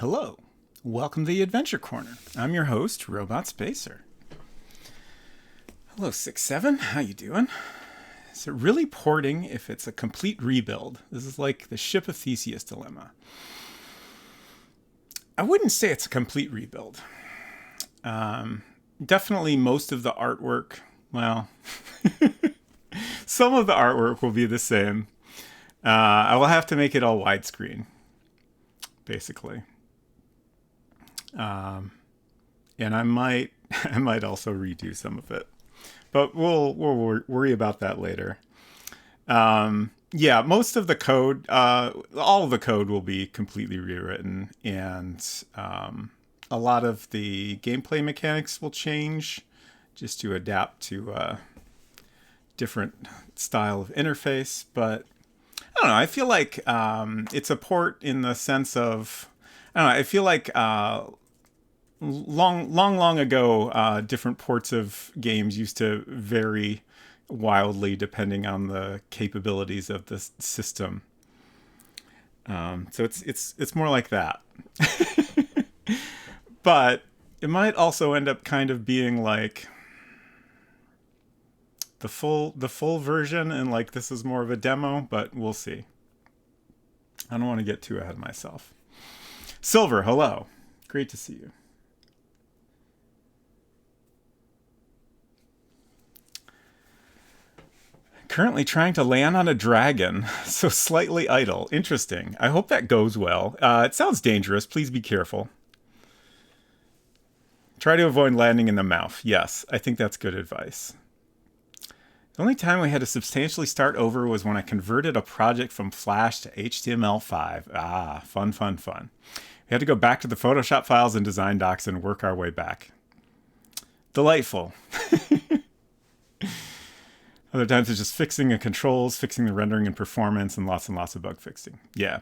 Hello, welcome to the Adventure Corner. I'm your host, Robot Spacer. Hello, 6-7, how you doing? Is it really porting if it's a complete rebuild? This is like the Ship of Theseus dilemma. I wouldn't say it's a complete rebuild. Definitely most of the artwork, well, some of the artwork will be the same. I will have to make it all widescreen, basically. And I might also redo some of it, but we'll worry about that later. Yeah, most of the code, all of the code will be completely rewritten, and a lot of the gameplay mechanics will change just to adapt to a different style of interface. But I don't know. I feel like it's a port in the sense of, I don't know. I feel like long ago, different ports of games used to vary wildly depending on the capabilities of the system. So it's more like that. But it might also end up kind of being like the full version, and like this is more of a demo, but we'll see. I don't want to get too ahead of myself. Silver, hello. Great to see you. Currently trying to land on a dragon, so slightly idle. Interesting. I hope that goes well. It sounds dangerous. Please be careful. Try to avoid landing in the mouth. Yes, I think that's good advice. The only time we had to substantially start over was when I converted a project from Flash to HTML5. Ah, fun. We had to go back to the Photoshop files and design docs and work our way back. Delightful. Other times it's just fixing the controls, fixing the rendering and performance, and lots of bug fixing. Yeah.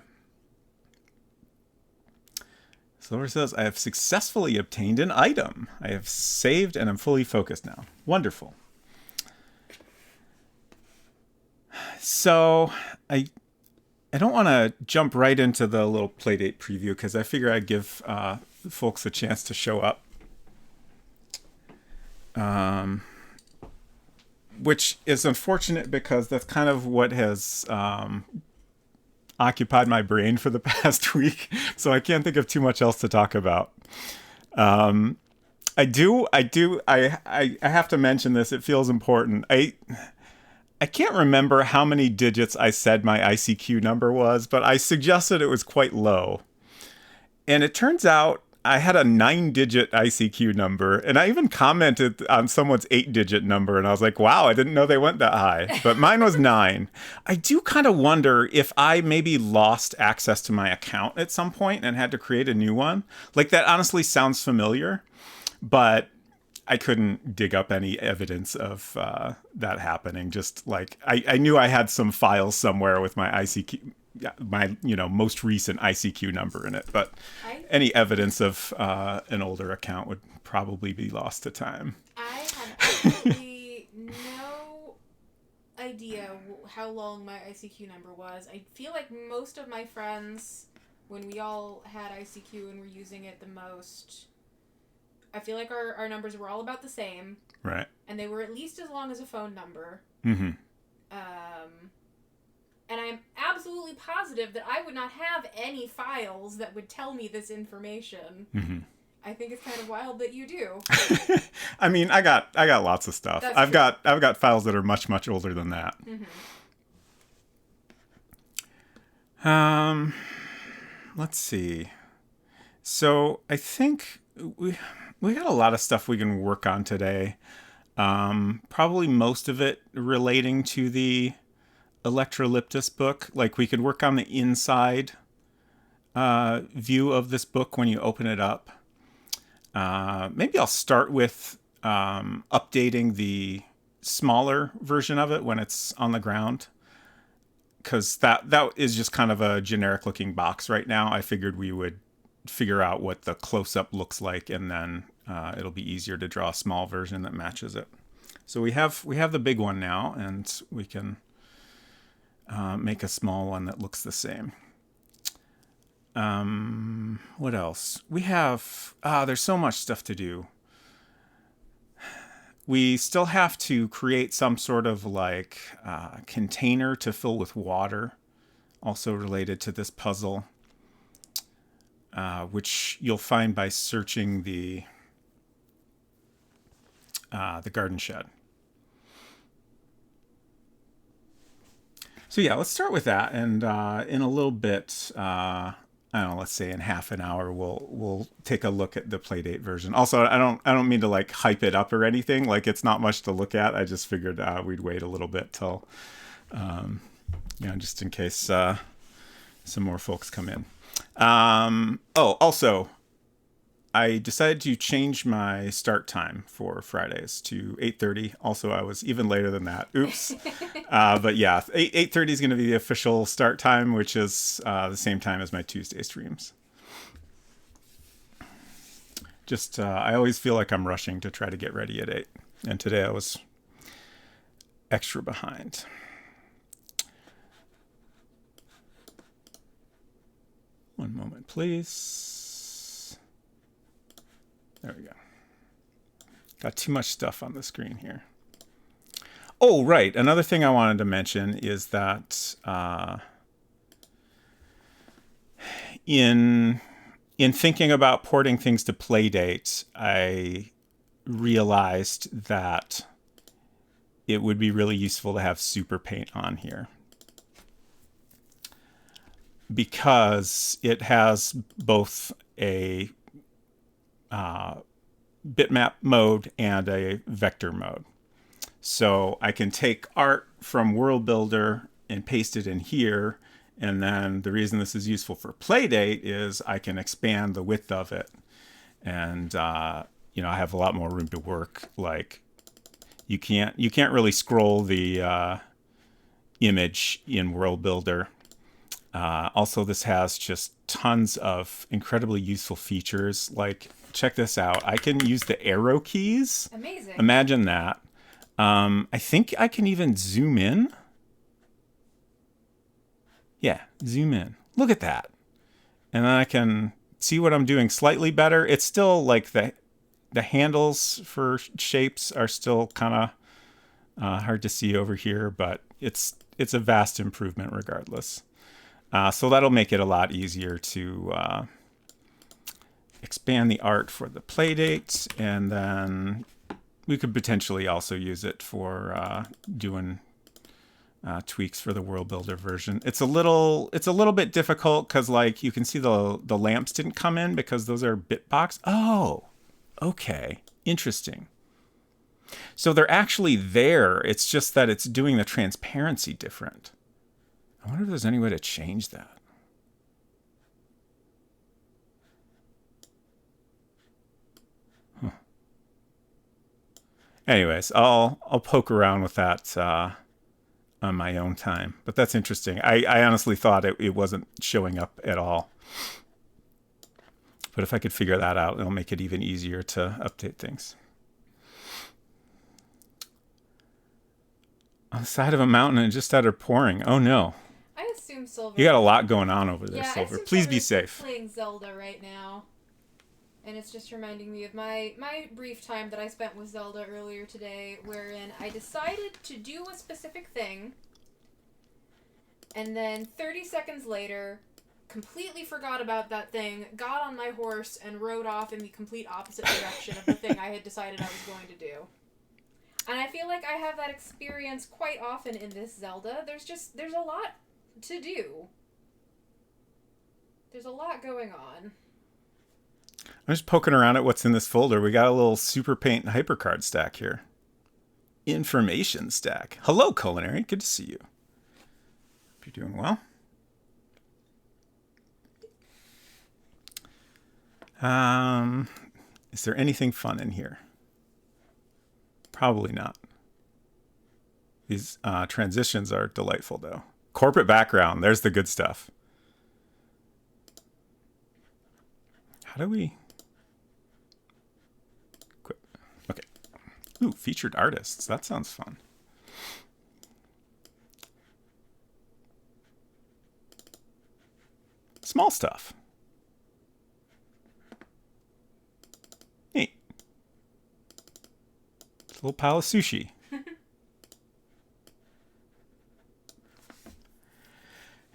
Silver says, I have successfully obtained an item. I have saved and I'm fully focused now. Wonderful. So I don't want to jump right into the little Playdate preview because I figure I'd give folks a chance to show up. Which is unfortunate because that's kind of what has occupied my brain for the past week. So I can't think of too much else to talk about. I have to mention this. It feels important. I can't remember how many digits I said my ICQ number was, but I suggested it was quite low. And it turns out I had a 9-digit ICQ number, and I even commented on someone's 8-digit number, and I was like, wow, I didn't know they went that high. But mine was 9. I do kind of wonder if I maybe lost access to my account at some point and had to create a new one. Like, that honestly sounds familiar, but I couldn't dig up any evidence of that happening. Just like, I knew I had some files somewhere with my ICQ, my most recent ICQ number in it, but any evidence of an older account would probably be lost to time. I have absolutely no idea how long my ICQ number was. I feel like most of my friends, when we all had ICQ and were using it the most, I feel like our numbers were all about the same. Right. And they were at least as long as a phone number. Mm-hmm. And I am absolutely positive that I would not have any files that would tell me this information. Mm-hmm. I think it's kind of wild that you do. I mean, I got lots of stuff. That's I've true. got files that are much older than that. Mm-hmm. Let's see. So I think we got a lot of stuff we can work on today. Probably most of it relating to the Electrolyptus book. Like, we could work on the inside view of this book when you open it up. Maybe I'll start with updating the smaller version of it when it's on the ground, because that is just kind of a generic looking box right now. I figured we would figure out what the close-up looks like, and then it'll be easier to draw a small version that matches it. So we have the big one now, and we can make a small one that looks the same. What else? We have, there's so much stuff to do. We still have to create some sort of like container to fill with water, also related to this puzzle, which you'll find by searching the garden shed. So yeah, let's start with that, and in a little bit, I don't know, let's say in half an hour, we'll take a look at the Playdate version. Also, I don't mean to like hype it up or anything. Like it's not much to look at. I just figured we'd wait a little bit till, just in case some more folks come in. Also, I decided to change my start time for Fridays to 8:30. Also, I was even later than that. Oops. But yeah, 8:30 is going to be the official start time, which is the same time as my Tuesday streams. Just, I always feel like I'm rushing to try to get ready at 8. And today I was extra behind. One moment, please. There we go. Got too much stuff on the screen here. Oh, right. Another thing I wanted to mention is that in thinking about porting things to Playdate, I realized that it would be really useful to have Super Paint on here, because it has both a bitmap mode and a vector mode. So I can take art from World Builder and paste it in here. And then the reason this is useful for Playdate is I can expand the width of it. And, I have a lot more room to work. Like you can't really scroll the image in World Builder. Also, this has just tons of incredibly useful features. Like, check this out. I can use the arrow keys. Amazing. Imagine that. I think I can even zoom in. Yeah, zoom in. Look at that. And then I can see what I'm doing slightly better. It's still like the handles for shapes are still kind of hard to see over here, but it's a vast improvement regardless. So that'll make it a lot easier to expand the art for the Playdate, and then we could potentially also use it for doing tweaks for the World Builder version. It's a little bit difficult because like you can see the lamps didn't come in because those are bitbox. Oh, okay, interesting. So they're actually there. It's just that it's doing the transparency different. I wonder if there's any way to change that. Huh. Anyways, I'll poke around with that on my own time. But that's interesting. I honestly thought it wasn't showing up at all. But if I could figure that out, it'll make it even easier to update things. On the side of a mountain and it just started pouring. Oh no. I assume Silver. You got a lot going on over there, Yeah, Silver. Please be safe. Playing Zelda right now, and it's just reminding me of my brief time that I spent with Zelda earlier today, wherein I decided to do a specific thing, and then 30 seconds later, completely forgot about that thing, got on my horse, and rode off in the complete opposite direction of the thing I had decided I was going to do. And I feel like I have that experience quite often in this Zelda. There's a lot to do. There's a lot going on. I'm just poking around at what's in this folder. We got a little Super Paint HyperCard stack here. Information stack. Hello, Culinary. Good to see you. Hope you're doing well. Is there anything fun in here? Probably not. These transitions are delightful, though. Corporate background. There's the good stuff. How do we... Quit. Okay. Ooh, featured artists. That sounds fun. Small stuff. a little pile of sushi.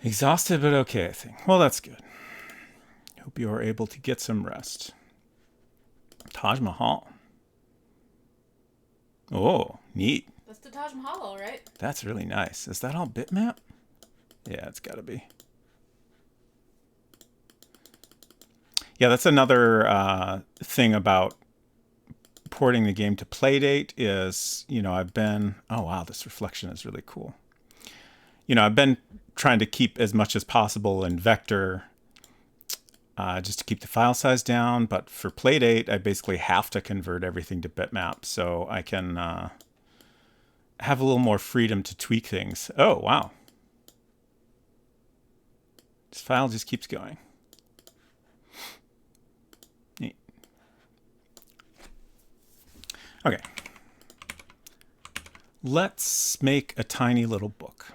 Exhausted, but okay, I think. Well, that's good. Hope you are able to get some rest. Taj Mahal. Oh, neat. That's the Taj Mahal, all right. That's really nice. Is that all bitmap? Yeah, it's got to be. Yeah, that's another thing about porting the game to Playdate is, I've been... Oh, wow, this reflection is really cool. I've been trying to keep as much as possible in vector just to keep the file size down. But for Playdate, I basically have to convert everything to bitmap so I can have a little more freedom to tweak things. Oh, wow. This file just keeps going. Neat. Okay. Let's make a tiny little book.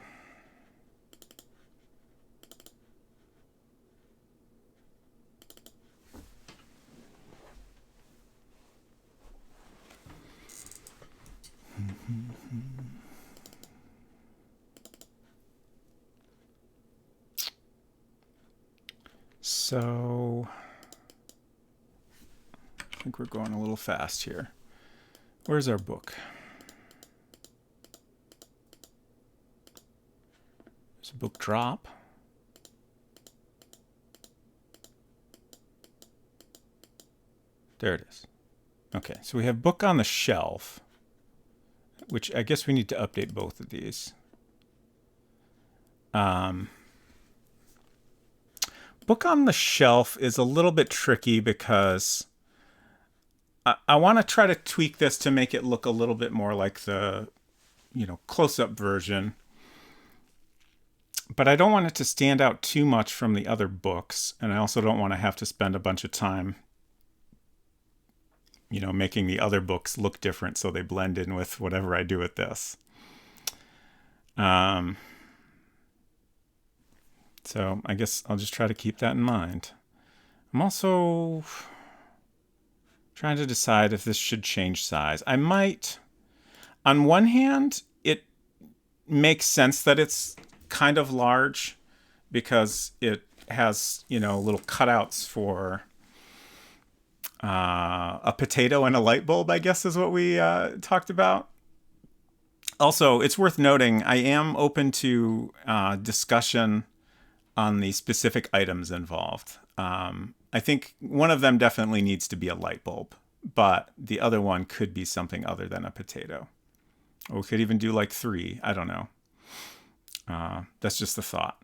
So I think we're going a little fast here. Where's our book? There's a book drop. There it is. Okay, so we have book on the shelf, which I guess we need to update both of these. Book on the shelf is a little bit tricky because I want to try to tweak this to make it look a little bit more like the, close-up version. But I don't want it to stand out too much from the other books. And I also don't want to have to spend a bunch of time, making the other books look different so they blend in with whatever I do with this. So I guess I'll just try to keep that in mind. I'm also trying to decide if this should change size. I might. On one hand, it makes sense that it's kind of large because it has, little cutouts for a potato and a light bulb, I guess is what we talked about. Also, it's worth noting, I am open to discussion on the specific items involved. I think one of them definitely needs to be a light bulb, but the other one could be something other than a potato. Or we could even do like 3. I don't know. That's just the thought.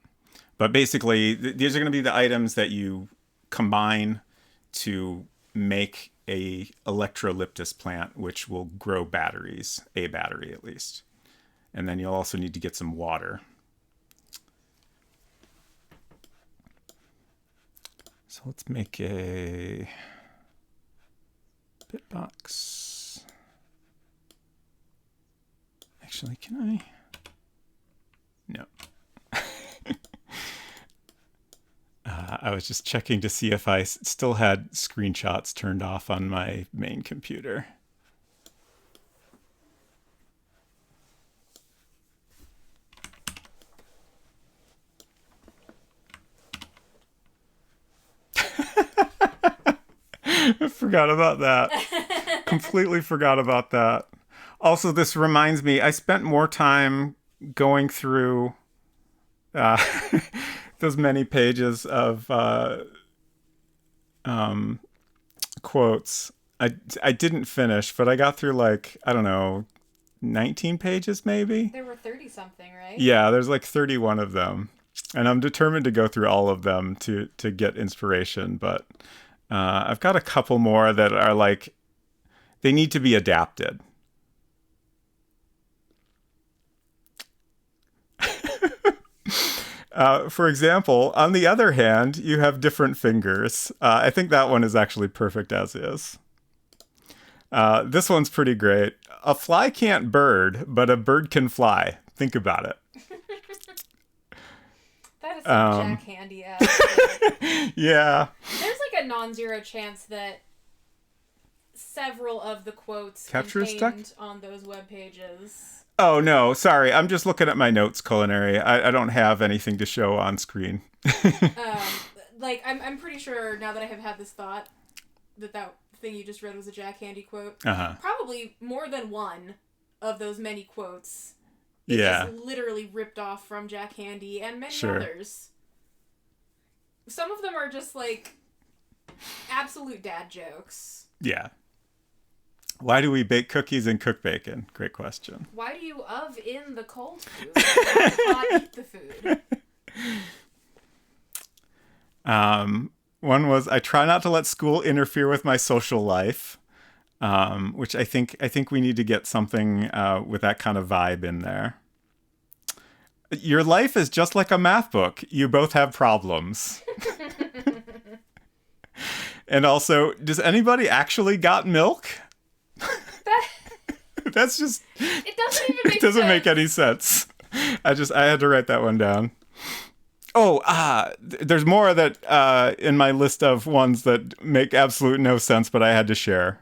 But basically, these are going to be the items that you combine to make a electrolyptus plant, which will grow batteries, a battery at least. And then you'll also need to get some water. So let's make a bitbox. Actually, can I? No. I was just checking to see if I still had screenshots turned off on my main computer. I forgot about that. Completely forgot about that. Also, this reminds me, I spent more time going through those many pages of quotes. I didn't finish, but I got through like, I don't know, 19 pages maybe? There were 30-something, right? Yeah, there's like 31 of them. And I'm determined to go through all of them to get inspiration, but I've got a couple more that are like, they need to be adapted. For example, on the other hand, you have different fingers. I think that one is actually perfect as is. This one's pretty great. A fly can't bird, but a bird can fly. Think about it. That is some Jack Handy-esque. Yeah. There's like a non-zero chance that several of the quotes Capture stuck? contained on those web pages. Oh, no. Sorry. I'm just looking at my notes, Culinary. I don't have anything to show on screen. Like, I'm pretty sure now that I have had this thought that thing you just read was a Jack Handy quote. Uh-huh. Probably more than one of those many quotes. Yeah. Just literally ripped off from Jack Handy and many Sure. others. Some of them are just, like, absolute dad jokes. Yeah. Why do we bake cookies and cook bacon? Great question. Why do you in the cold food? Not eat the food. One was, I try not to let school interfere with my social life, which I think we need to get something with that kind of vibe in there. Your life is just like a math book. You both have problems. And also, does anybody actually got milk? That's just... It doesn't even make It doesn't sense. make any sense. I had to write that one down. Oh, there's more that in my list of ones that make absolute no sense, but I had to share.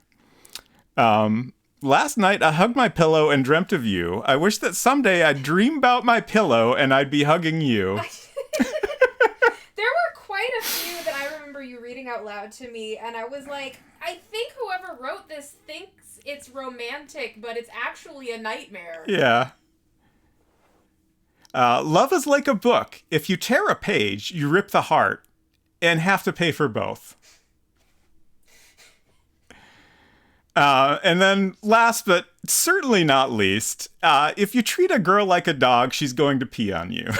Last night, I hugged my pillow and dreamt of you. I wish that someday I'd dream about my pillow and I'd be hugging you. There were quite a few that I remember you reading out loud to me, and I was like, I think whoever wrote this thinks it's romantic, but it's actually a nightmare. Yeah. Love is like a book. If you tear a page, you rip the heart and have to pay for both. And then last but certainly not least, if you treat a girl like a dog, she's going to pee on you.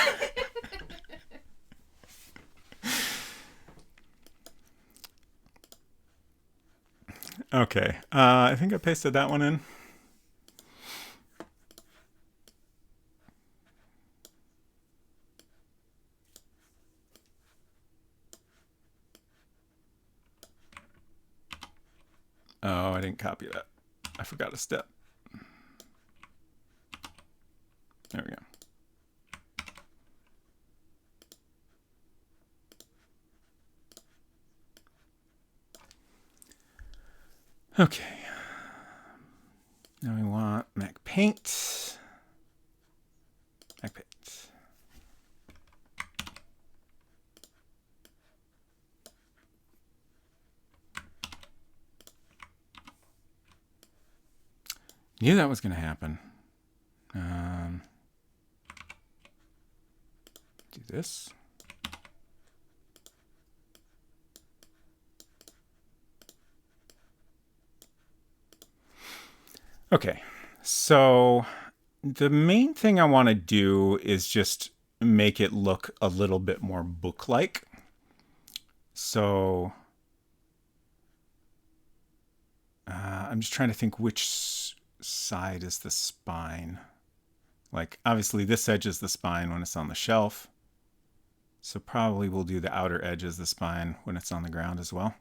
Okay. I think I pasted that one in. Oh, I didn't copy that. I forgot a step. There we go. Okay. Now we want Mac Paint. Mac Paint. Knew that was going to happen. Do this. Okay, so the main thing I want to do is just make it look a little bit more book-like. So I'm just trying to think which side is the spine. Like, obviously this edge is the spine when it's on the shelf. So probably we'll do the outer edge as the spine when it's on the ground as well.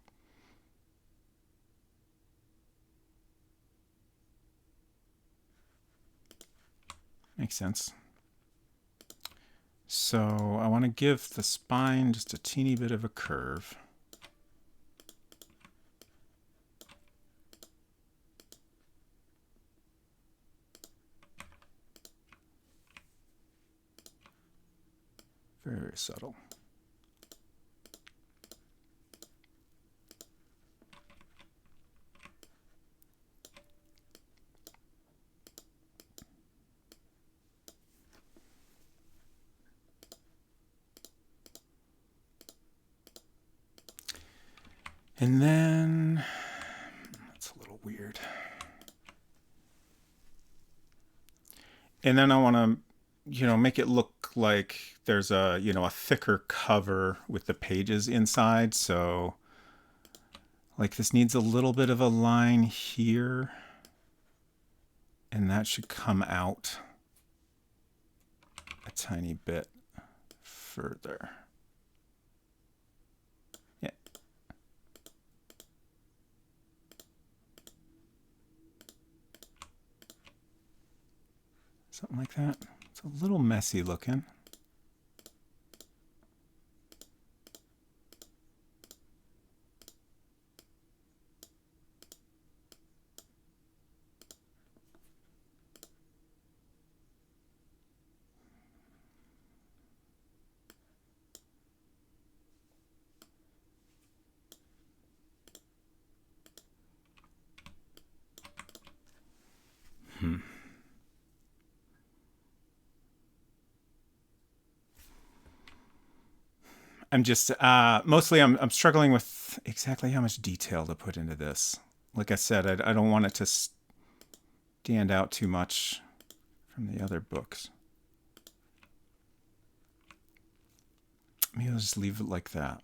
Makes sense. So I want to give the spine just a teeny bit of a curve. Very, very subtle. And then, that's a little weird. And then I want to, make it look like there's a, a thicker cover with the pages inside. So, like, this needs a little bit of a line here. And that should come out a tiny bit further. Yeah. Something like that. It's a little messy looking. I'm just mostly I'm struggling with exactly how much detail to put into this. Like I said, I don't want it to stand out too much from the other books. Maybe I'll just leave it like that.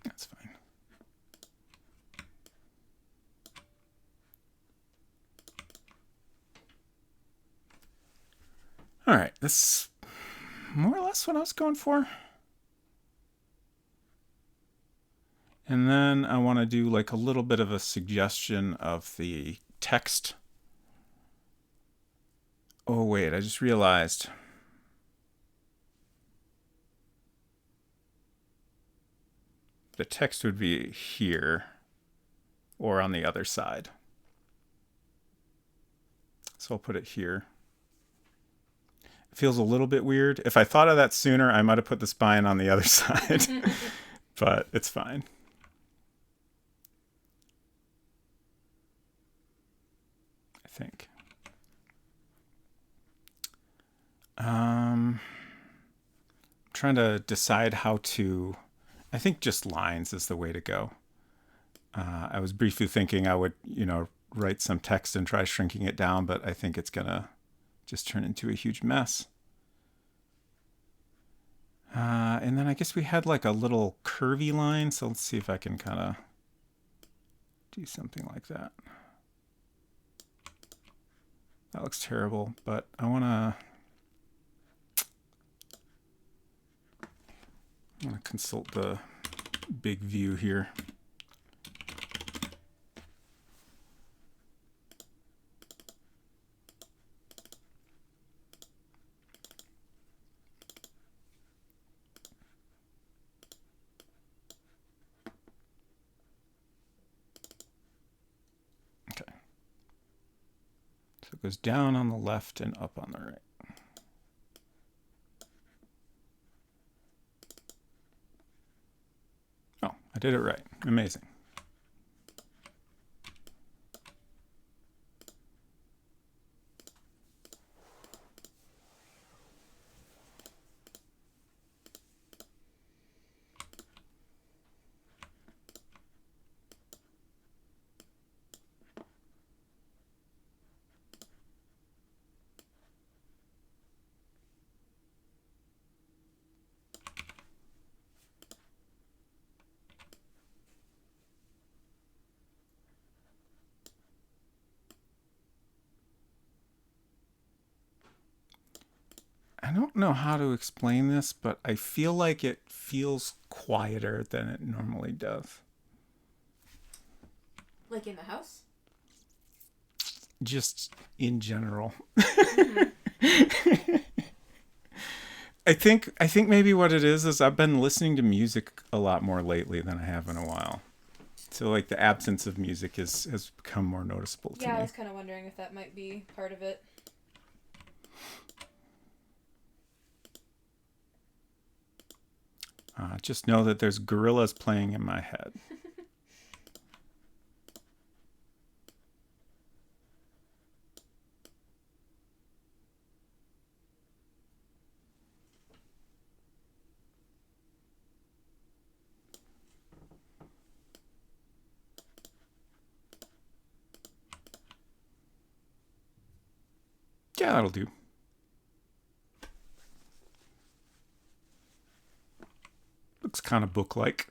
That's fine. All right, that's more or less what I was going for. And then I want to do like a little bit of a suggestion of the text. Oh, wait, I just realized. The text would be here or on the other side. So I'll put it here. It feels a little bit weird. If I thought of that sooner, I might have put the spine on the other side, but it's fine. I think. Trying to decide how to. I think just lines is the way to go. I was briefly thinking I would, write some text and try shrinking it down, but I think it's gonna just turn into a huge mess. And then I guess we had like a little curvy line, so let's see if I can kind of do something like that. That looks terrible, but I want to consult the big view here. Okay. So it goes down on the left and up on the right. Oh, I did it right. Amazing. I don't know how to explain this, but I feel like it feels quieter than it normally does. Like in the house? Just in general. Mm-hmm. I think maybe what it is I've been listening to music a lot more lately than I have in a while. So like the absence of music has become more noticeable to me. Yeah, I was kind of wondering if that might be part of it. Just know that there's gorillas playing in my head. Yeah, that'll do. Looks kind of book-like.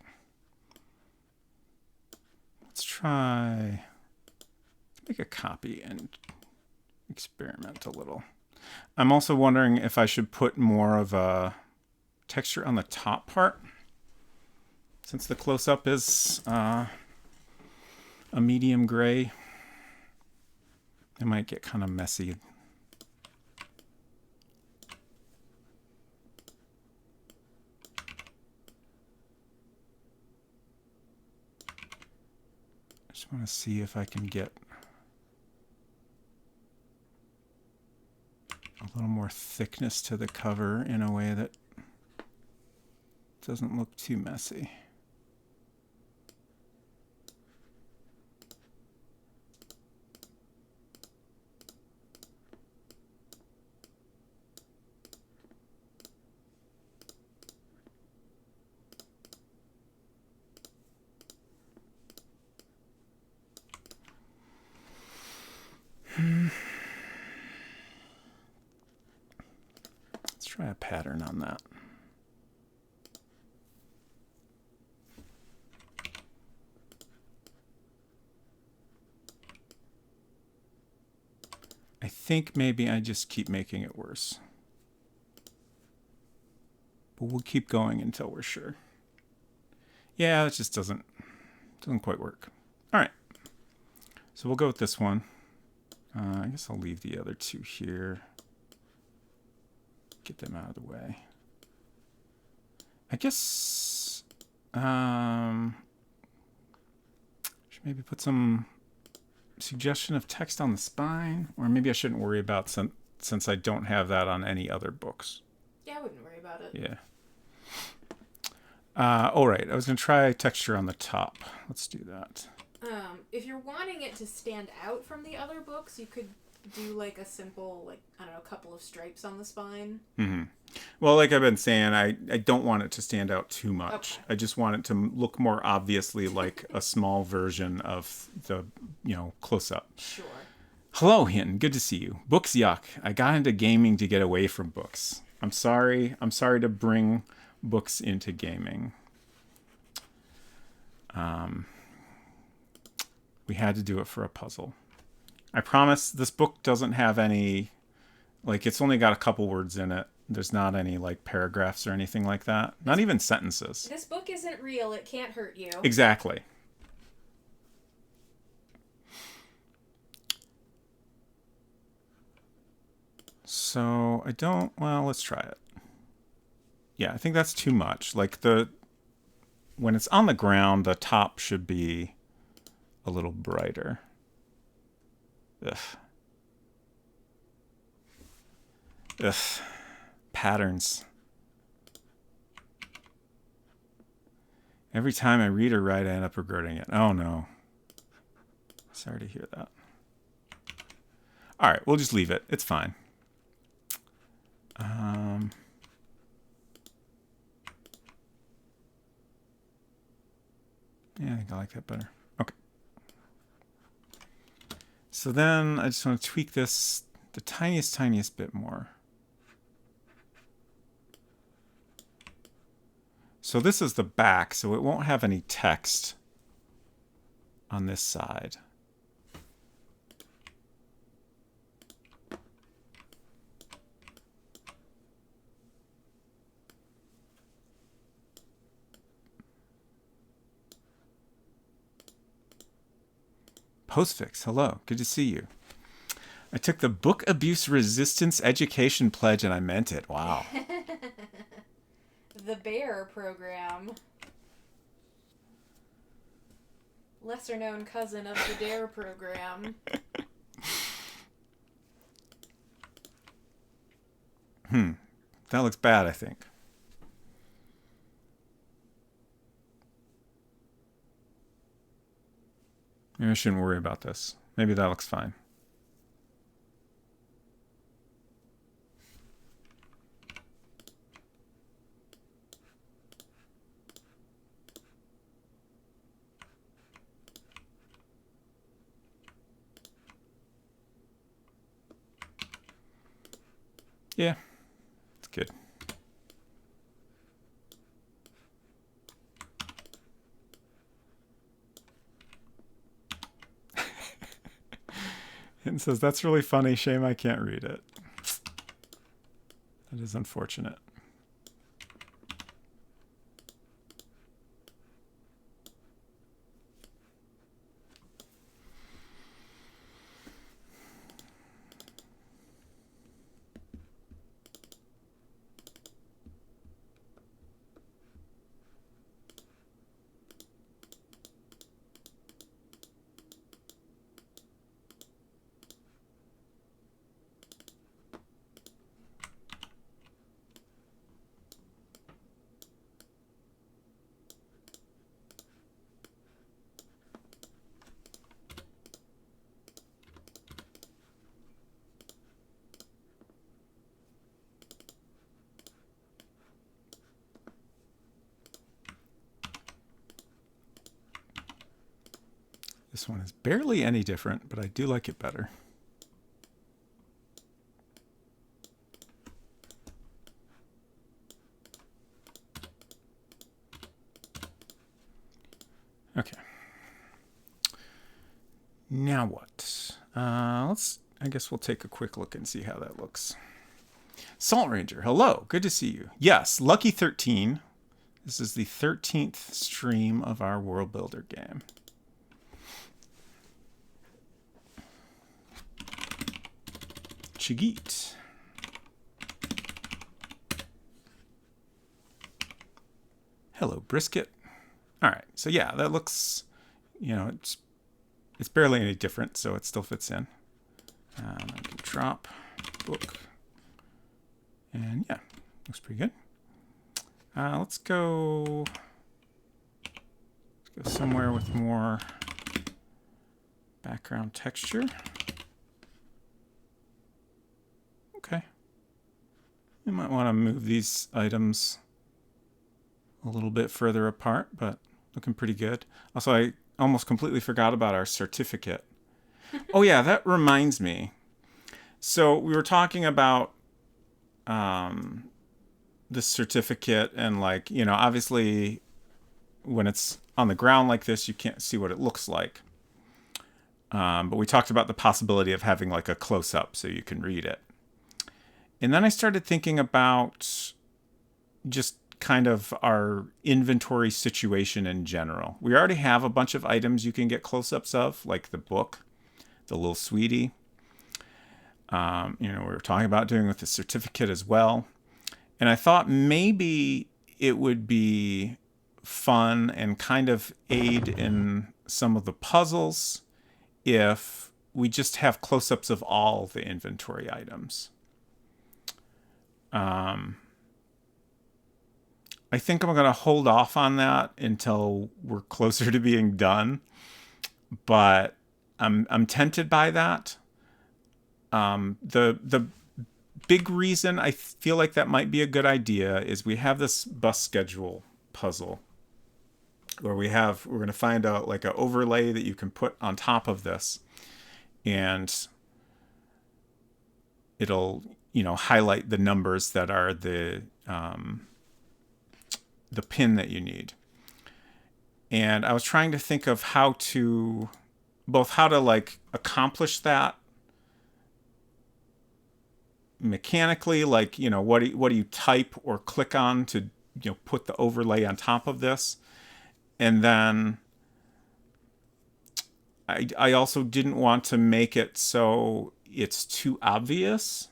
Let's try. Let's make a copy and experiment a little. I'm also wondering if I should put more of a texture on the top part, since the close-up is a medium gray. It might get kind of messy. I just want to see if I can get a little more thickness to the cover in a way that doesn't look too messy. Let's try a pattern on that. I think maybe I just keep making it worse. But we'll keep going until we're sure. Yeah, it just doesn't quite work. All right. So we'll go with this one. I guess I'll leave the other two here. Get them out of the way. I guess should maybe put some suggestion of text on the spine, or maybe I shouldn't worry about since I don't have that on any other books. Yeah, I wouldn't worry about it. Yeah. All right, I was going to try texture on the top. Let's do that. If you're wanting it to stand out from the other books, you could do like a simple, like, I don't know, a couple of stripes on the spine. Mm-hmm. Well, like I've been saying, I don't want it to stand out too much. Okay. I just want it to look more obviously like a small version of the, close-up. Sure. Hello, Hinton. Good to see you. Books yuck. I got into gaming to get away from books. I'm sorry to bring books into gaming. We had to do it for a puzzle. I promise this book doesn't have any, it's only got a couple words in it. There's not any, paragraphs or anything like that. Not even sentences. This book isn't real. It can't hurt you. Exactly. So let's try it. Yeah, I think that's too much. When it's on the ground, the top should be a little brighter. Ugh. Patterns. Every time I read or write, I end up regretting it. Oh no. Sorry to hear that. All right, we'll just leave it. It's fine. Yeah, I think I like that better. Okay. So then I just want to tweak this the tiniest bit more. So this is the back, so it won't have any text on this side. Postfix, hello, good to see you. I took the Book Abuse Resistance Education Pledge and I meant it. Wow. The Bear program. Lesser known cousin of the DARE program. That looks bad, I think. Maybe I shouldn't worry about this. Maybe that looks fine. Yeah, it's good. It says, that's really funny. Shame I can't read it. That is unfortunate. This one is barely any different, but I do like it better. Okay. Now what? I guess we'll take a quick look and see how that looks. Salt Ranger, hello. Good to see you. Yes, Lucky 13. This is the 13th stream of our World Builder game. Chigit. Hello, Brisket. All right, so yeah, that looks, it's barely any different, so it still fits in. I can drop book, and yeah, looks pretty good. Let's go somewhere with more background texture. Okay. You might want to move these items a little bit further apart, but looking pretty good. Also, I almost completely forgot about our certificate. Oh yeah, that reminds me. So we were talking about the certificate, and obviously when it's on the ground like this, you can't see what it looks like. But we talked about the possibility of having like a close-up so you can read it. And then I started thinking about just kind of our inventory situation in general. We already have a bunch of items you can get close-ups of, like the book, the little sweetie. We were talking about doing with the certificate as well. And I thought maybe it would be fun and kind of aid in some of the puzzles if we just have close-ups of all the inventory items. I think I'm going to hold off on that until we're closer to being done, but I'm tempted by that. The big reason I feel like that might be a good idea is we have this bus schedule puzzle where we're going to find out like an overlay that you can put on top of this, and it'll highlight the numbers that are the pin that you need. And I was trying to think of how to accomplish that mechanically, what do you type or click on to put the overlay on top of this. And then I also didn't want to make it so it's too obvious.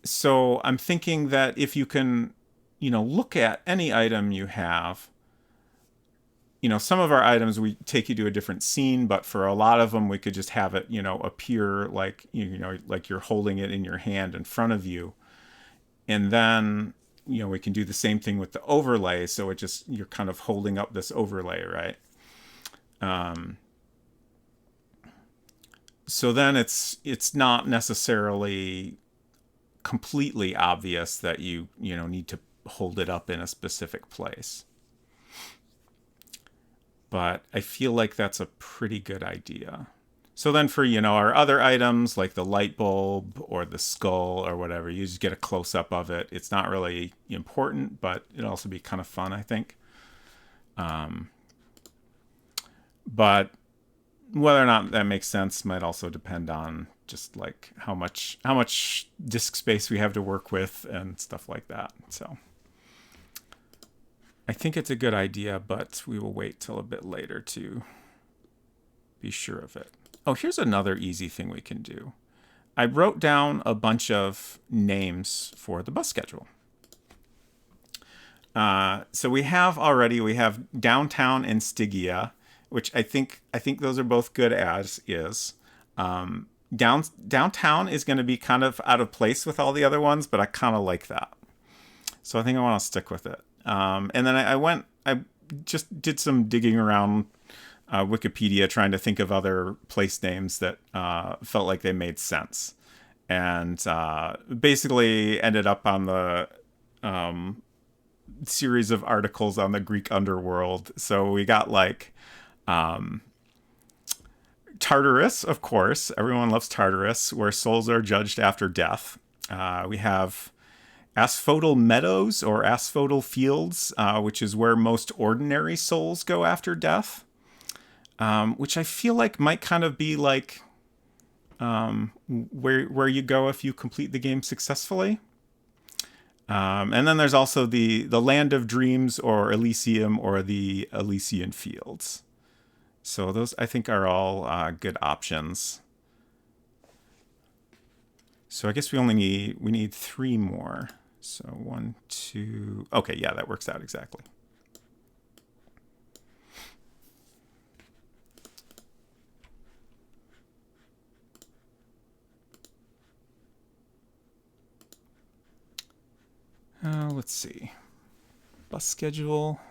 So I'm thinking that if you can look at any item you have, some of our items we take you to a different scene, but for a lot of them we could just have it appear like like you're holding it in your hand in front of you. And then we can do the same thing with the overlay, so it just, you're kind of holding up this overlay, right? So then it's not necessarily completely obvious that you need to hold it up in a specific place. But I feel like that's a pretty good idea. So then for, our other items like the light bulb or the skull or whatever, you just get a close-up of it. It's not really important, but it'll also be kind of fun, I think. But whether or not that makes sense might also depend on just like how much disk space we have to work with and stuff like that. So I think it's a good idea, but we will wait till a bit later to be sure of it. Oh, here's another easy thing we can do. I wrote down a bunch of names for the bus schedule. So we have Downtown and Stygia, which I think those are both good as is. Downtown is going to be kind of out of place with all the other ones, but I kind of like that. So I think I want to stick with it. And then I just did some digging around Wikipedia trying to think of other place names that felt like they made sense. And basically ended up on the series of articles on the Greek underworld. So we got Tartarus, of course. Everyone loves Tartarus, where souls are judged after death. We have asphodel meadows or asphodel fields, which is where most ordinary souls go after death, which I feel like might kind of be like where you go if you complete the game successfully. And then there's also the Land of Dreams or Elysium or the Elysian Fields. So those I think are all good options. So I guess we need 3 more. So 1, 2. Okay, yeah, that works out exactly. Let's see. Bus schedule.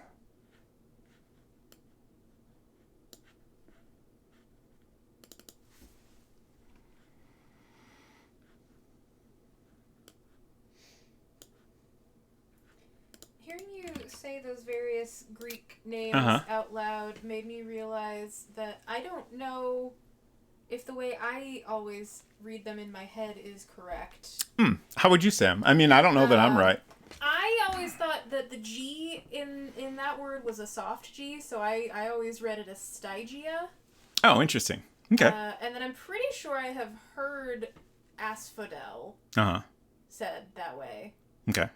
Hearing you say those various Greek names out loud made me realize that I don't know if the way I always read them in my head is correct. How would you say them? I mean, I don't know that I'm right. I always thought that the G in that word was a soft G, so I always read it as Stygia. Oh, interesting. Okay. And then I'm pretty sure I have heard asphodel said that way. Okay.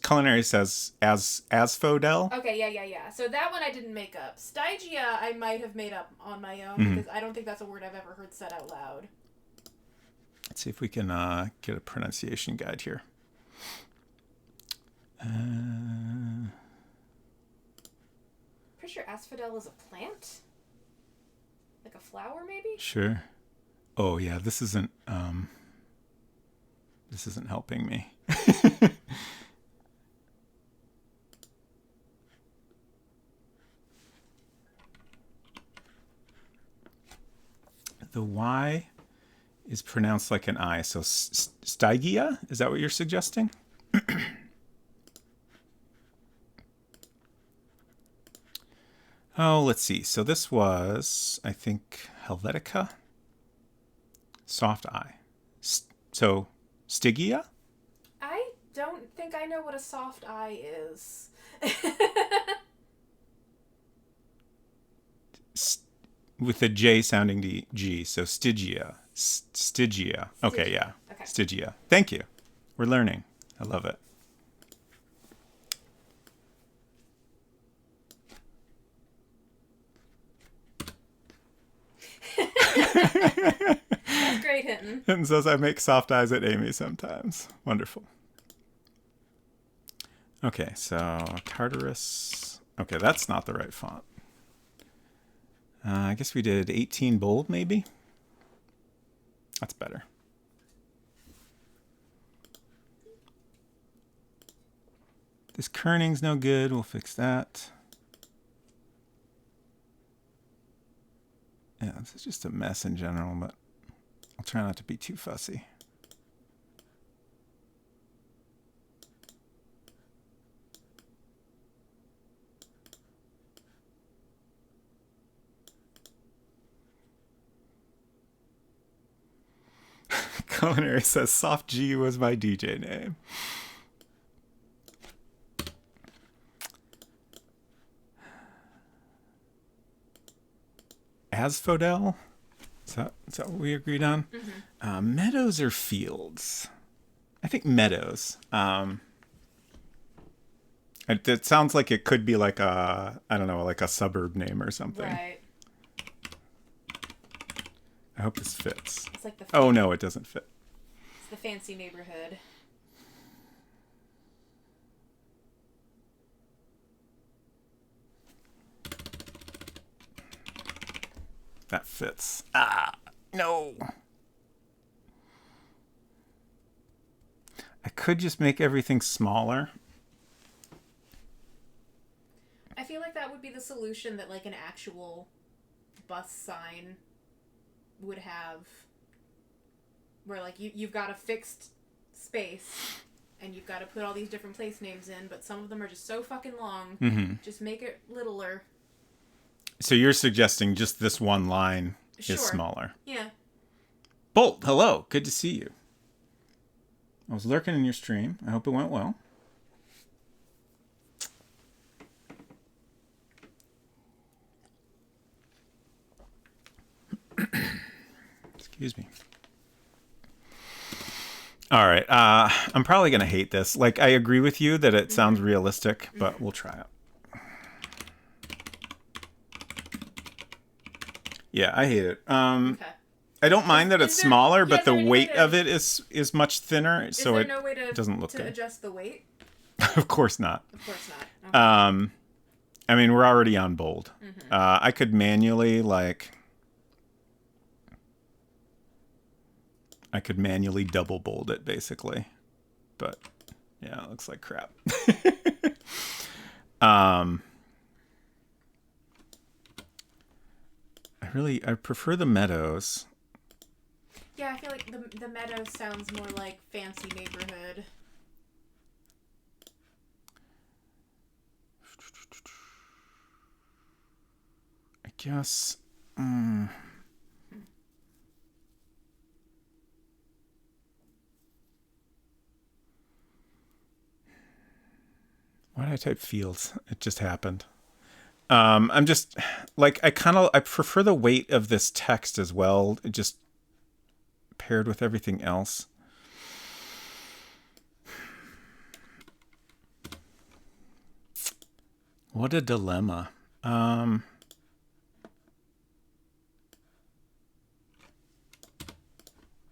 Culinary says asphodel. Okay, yeah. So that one I didn't make up. Stygia I might have made up on my own because I don't think that's a word I've ever heard said out loud. Let's see if we can get a pronunciation guide here. Pretty sure asphodel is a plant? Like a flower, maybe? Sure. Oh, yeah, this isn't helping me. The Y is pronounced like an I, so Stygia? Is that what you're suggesting? Oh, let's see. So this was, I think, Helvetica. Soft I. So, Stygia? I don't think I know what a soft I is. With the J sounding the G, so Stygia. Stygia. Okay, yeah. Okay. Stygia. Thank you. We're learning. I love it. That's great, Hinton. Hinton says I make soft eyes at Amy sometimes. Wonderful. Okay, so Tartarus. Okay, that's not the right font. I guess we did 18 bold, maybe? That's better. This kerning's no good. We'll fix that. Yeah, this is just a mess in general, but I'll try not to be too fussy. Culinary says Soft G was my DJ name. Asphodel? Is that what we agreed on? Mm-hmm. Meadows or fields? I think meadows. It sounds like it could be like a, I don't know, like a suburb name or something. Right. I hope this fits. It's like the oh, no, it doesn't fit. It's the fancy neighborhood. That fits. Ah, no. I could just make everything smaller. I feel like that would be the solution that like an actual bus sign would have, where like you've got a fixed space and you've got to put all these different place names in, but some of them are just so fucking long. Mm-hmm. Just make it littler. So you're suggesting just this one line is smaller. Yeah. Bolt, hello. Good to see you. I was lurking in your stream. I hope it went well. Excuse me. All right. I'm probably going to hate this. Like, I agree with you that it sounds realistic, but we'll try it. Yeah, I hate it. Okay. I don't mind that it's smaller, but the weight of it is much thinner, so there it no way to, doesn't look good. Adjust the weight? Of course not. Of course not. Okay. I mean, we're already on bold. I could manually, double bold it, basically. But, yeah, it looks like crap. I prefer the meadows. Yeah, I feel like the meadow sounds more like fancy neighborhood. I guess. Why did I type fields? It just happened. I'm just I prefer the weight of this text as well. It just paired with everything else. What a dilemma.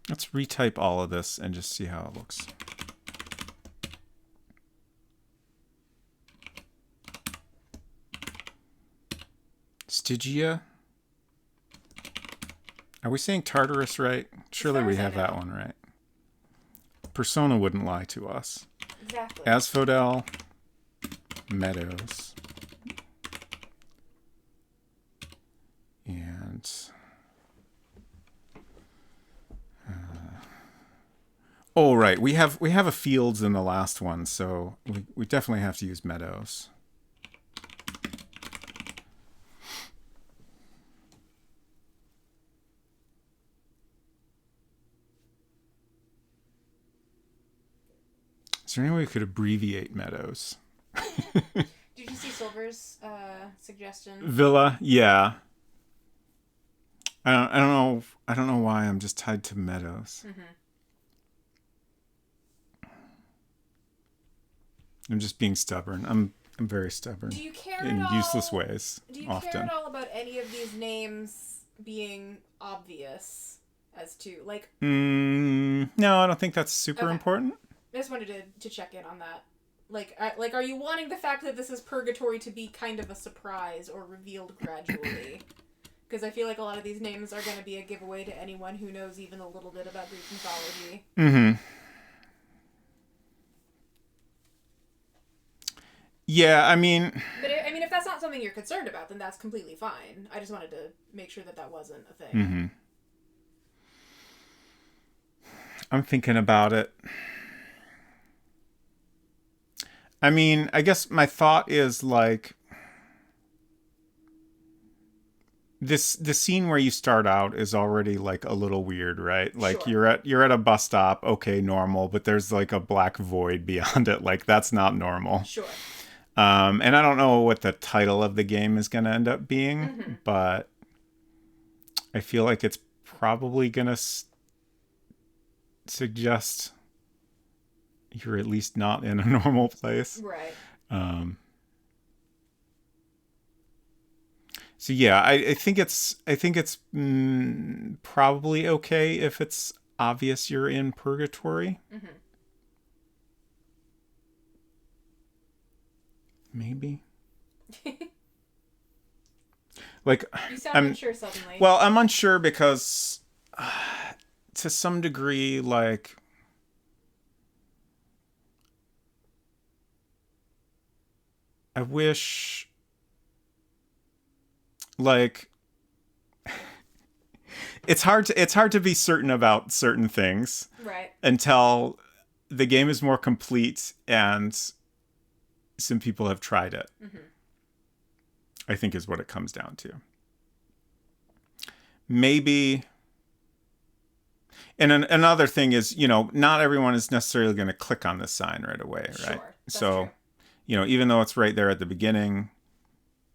Let's retype all of this and just see how it looks. Stygia? Are we saying Tartarus right? Surely we have that one right. Persona wouldn't lie to us. Exactly. Asphodel, Meadows, and oh right, we have a fields in the last one, so we definitely have to use Meadows. Is there any way we could abbreviate Meadows? Did you see Silver's suggestion? Villa, yeah. I don't know why I'm just tied to Meadows. I'm just being stubborn. I'm very stubborn. Do you care in at all, useless ways? Do you often. care at all about any of these names being obvious as to like? No, I don't think that's super important. I just wanted to check in on that. Like, are you wanting the fact that this is purgatory to be kind of a surprise or revealed gradually? Because I feel like a lot of these names are going to be a giveaway to anyone who knows even a little bit about Greek mythology. Yeah, I mean... But, if that's not something you're concerned about, then that's completely fine. I just wanted to make sure that wasn't a thing. I'm thinking about it. I mean, I guess my thought is the scene where you start out is already a little weird, right? Sure. you're at a bus stop, okay, normal, but there's a black void beyond it. That's not normal. Sure. And I don't know what the title of the game is going to end up being, but I feel like it's probably going to suggest you're at least not in a normal place. Right. So yeah, I think it's probably okay if it's obvious you're in purgatory. Maybe. You sound unsure suddenly. Well, I'm unsure because to some degree, I wish, it's hard to be certain about certain things, right? Until the game is more complete and some people have tried it. I think is what it comes down to. maybe. And another thing is, not everyone is necessarily going to click on this sign right away, right? Sure, that's So, true. Even though it's right there at the beginning,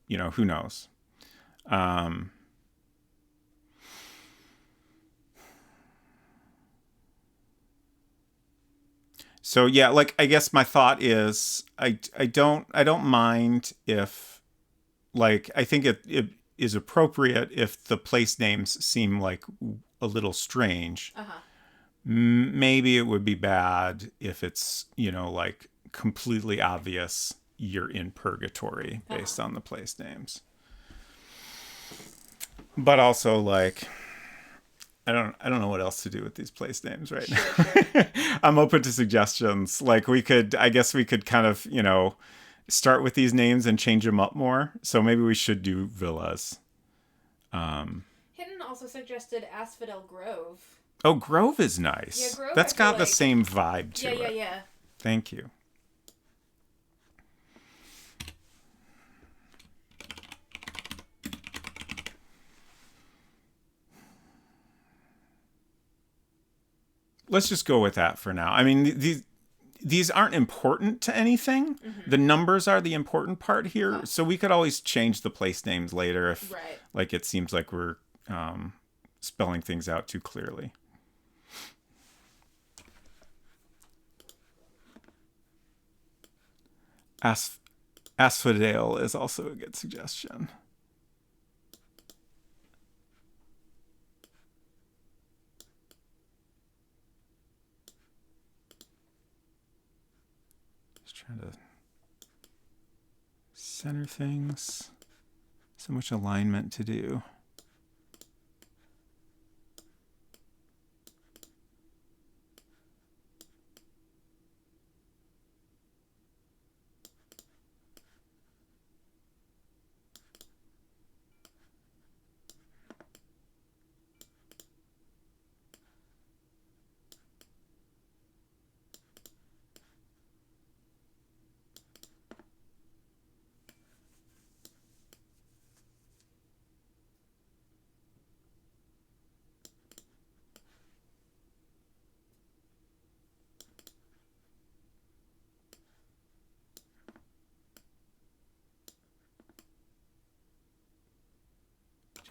who knows? So yeah, like I guess my thought is I don't mind if, like, I think it is appropriate if the place names seem like a little strange. Uh huh. Maybe it would be bad if it's, like completely obvious you're in purgatory based on the place names. But also, like, I don't know what else to do with these place names right Sure, now. sure. I'm open to suggestions. Like, I guess we could kind of, start with these names and change them up more. So maybe we should do villas. Hinton also suggested Asphodel Grove. Oh, Grove is Yeah, nice. Grove, That's I feel got the like... same vibe to Yeah, yeah, it. yeah. Thank you. Let's just go with that for now. I mean, these aren't important to anything. Mm-hmm. The numbers are the important part here. So we could always change the place names later if, Right. like, it seems like we're spelling things out too clearly. Asphodel is also a good suggestion. Just trying to center things. So much alignment to do.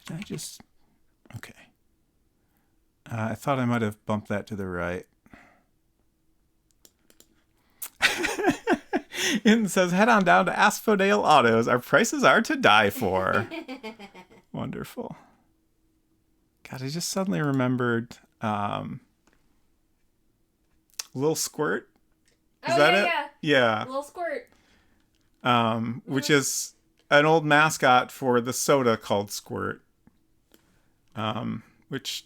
Did I just... Okay. I thought I might have bumped that to the right. It says, head on down to Asphodel Autos. Our prices are to die for. Wonderful. God, I just suddenly remembered Lil Squirt. Is that it? Yeah. Little Squirt. Which is an old mascot for the soda called Squirt. Which...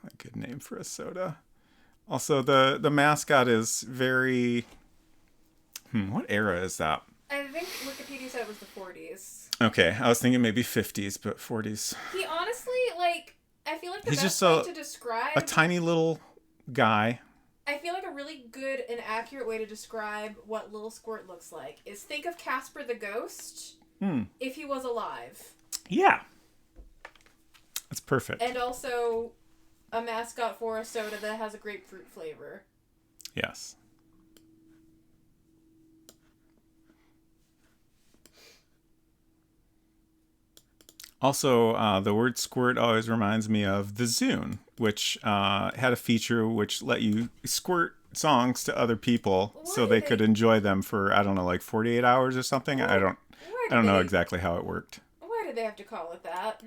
a good name for a soda. Also, the mascot is very... what era is that? I think Wikipedia said it was the 40s. Okay, I was thinking maybe 50s, but 40s. He honestly, like, I feel like the He's best just way to describe... a tiny little guy. I feel like a really good and accurate way to describe what Little Squirt looks like is think of Casper the Ghost if he was alive. Yeah. That's perfect. And also a mascot for a soda that has a grapefruit flavor. Yes. Also, the word squirt always reminds me of the Zune, which had a feature which let you squirt songs to other people so they could enjoy them for, I don't know, like 48 hours or something. I don't know exactly how it worked. Why did they have to call it that?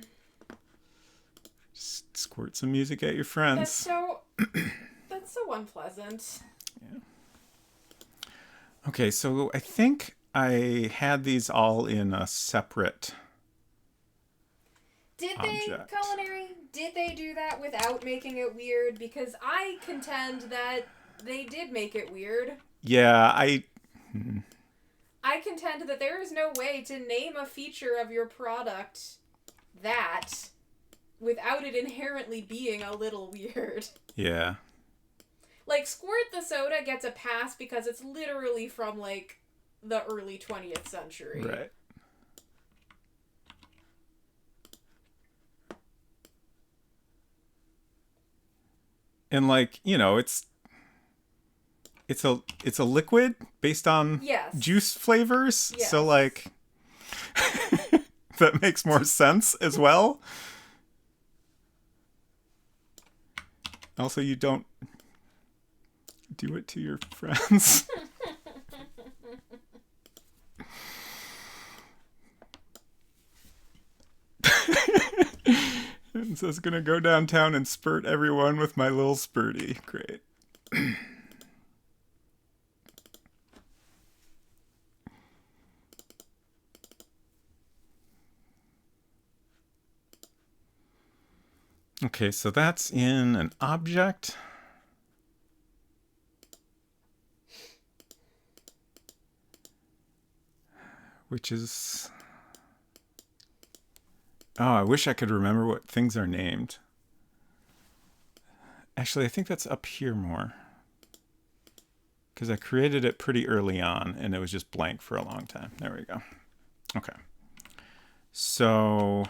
Just squirt some music at your friends. That's so unpleasant. Yeah. Okay, so I think I had these all in a separate object. Did they do that without making it weird? Because I contend that they did make it weird. Yeah, I contend that there is no way to name a feature of your product that without it inherently being a little weird. Yeah. Like, Squirt the Soda gets a pass because it's literally from, like, the early 20th century. Right. And like, it's a liquid based on Yes. juice flavors. Yes. So like that makes more sense as well. Also, you don't do it to your friends. And so it's gonna go downtown and spurt everyone with my little spurty. Great. Okay, so that's in an object. Which is... Oh, I wish I could remember what things are named. Actually, I think that's up here more. Because I created it pretty early on, and it was just blank for a long time. There we go. Okay. So...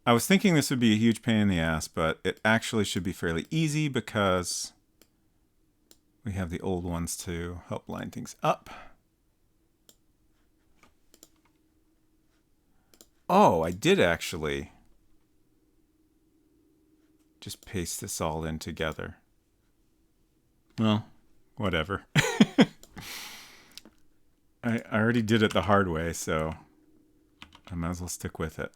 I was thinking this would be a huge pain in the ass, but it actually should be fairly easy because we have the old ones to help line things up. Oh, I did actually just paste this all in together. Well, whatever. I already did it the hard way, so I might as well stick with it.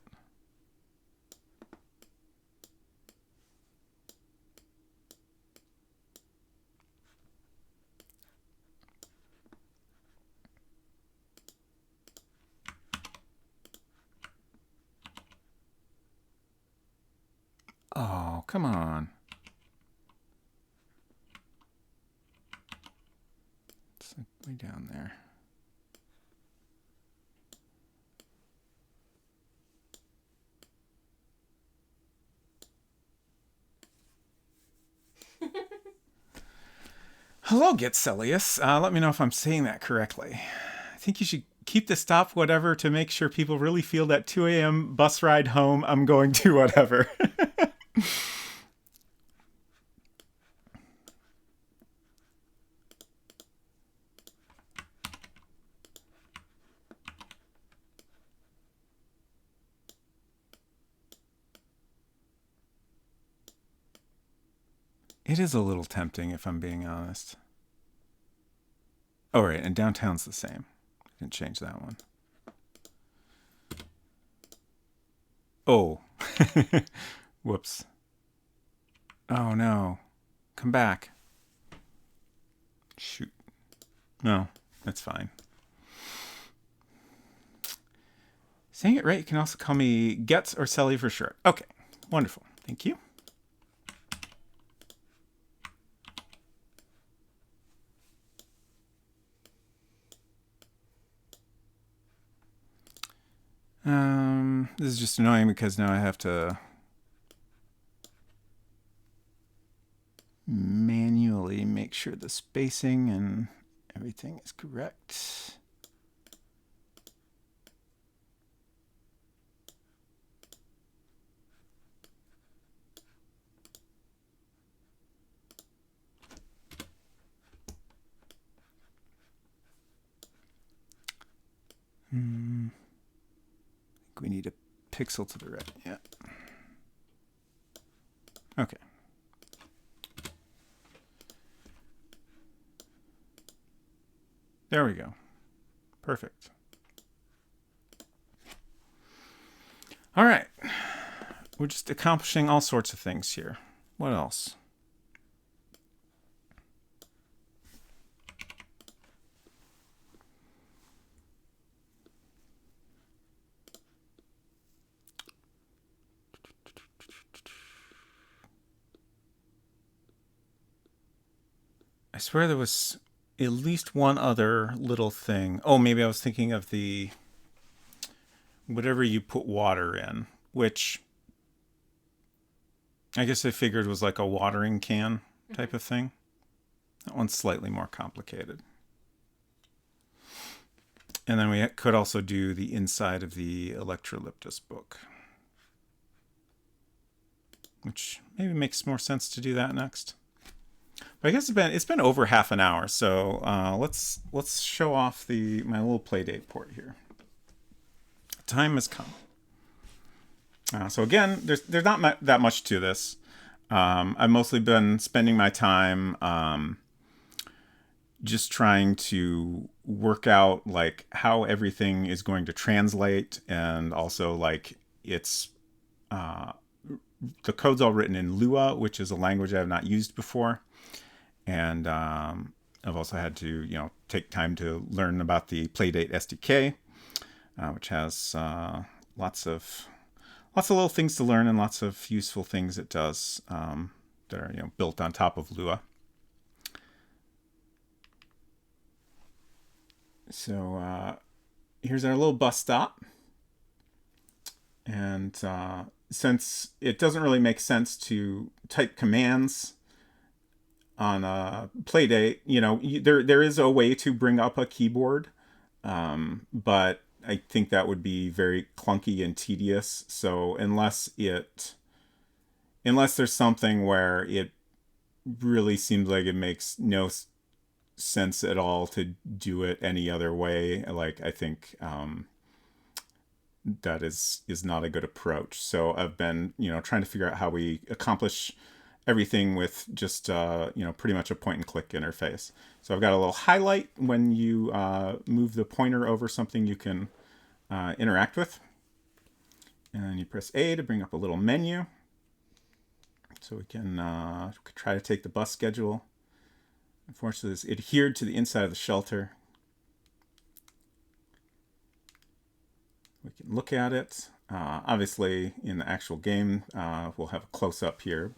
Oh, come on. It's like way down there. Hello, Getselius. Let me know if I'm saying that correctly. I think you should keep the stop whatever to make sure people really feel that 2 a.m. bus ride home, I'm going to whatever. It is a little tempting, if I'm being honest. Oh, right, and downtown's the same. Didn't change that one. Oh. Whoops. Oh, no. Come back. Shoot. No, that's fine. Saying it right, you can also call me Getz or Selly for short. Okay, wonderful. Thank you. This is just annoying because now I have to manually make sure the spacing and everything is correct. I think we need a pixel to the right. Yeah. Okay. There we go. Perfect. All right. We're just accomplishing all sorts of things here. What else? I swear there was at least one other little thing. Oh, maybe I was thinking of the whatever you put water in, which I guess I figured was like a watering can type of thing. That one's slightly more complicated. And then we could also do the inside of the Electrolyptus book. which maybe makes more sense to do that next. But I guess it's been over half an hour, so let's show off my little Playdate port here. Time has come. So again, there's not that much to this. I've mostly been spending my time just trying to work out like how everything is going to translate, and also like it's the code's all written in Lua, which is a language I have not used before, and I've also had to take time to learn about the Playdate SDK, which has lots of little things to learn and lots of useful things it does that are built on top of Lua. So here's our little bus stop, and since it doesn't really make sense to type commands on a Playdate, there is a way to bring up a keyboard, but I think that would be very clunky and tedious. So unless there's something where it really seems like it makes no sense at all to do it any other way, like I think that is not a good approach. So I've been trying to figure out how we accomplish everything with just pretty much a point and click interface. So I've got a little highlight when you move the pointer over something you can interact with, and you press A to bring up a little menu. So we can try to take the bus schedule. Unfortunately, it's adhered to the inside of the shelter. We can look at it. Obviously, in the actual game, we'll have a close-up here,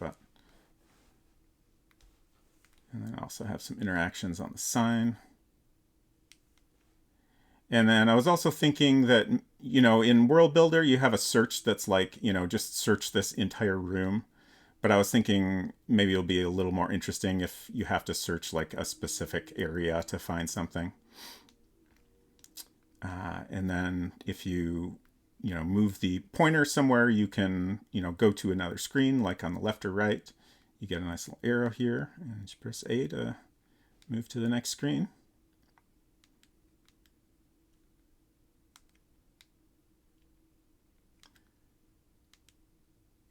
and then I also have some interactions on the sign. And then I was also thinking that, in World Builder, you have a search that's like, just search this entire room. But I was thinking maybe it'll be a little more interesting if you have to search like a specific area to find something. And then if you move the pointer somewhere, you can, go to another screen, like on the left or right. You get a nice little arrow here, and you press A to move to the next screen.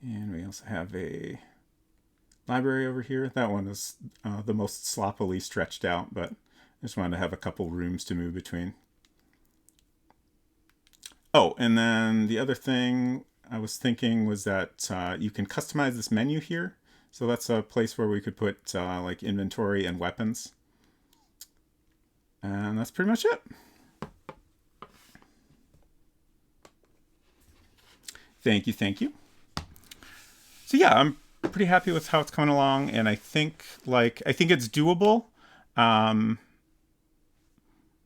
And we also have a library over here. That one is the most sloppily stretched out, but I just wanted to have a couple rooms to move between. Oh, and then the other thing I was thinking was that you can customize this menu here. So that's a place where we could put like inventory and weapons. And that's pretty much it. Thank you. So yeah, I'm pretty happy with how it's coming along, and I think it's doable.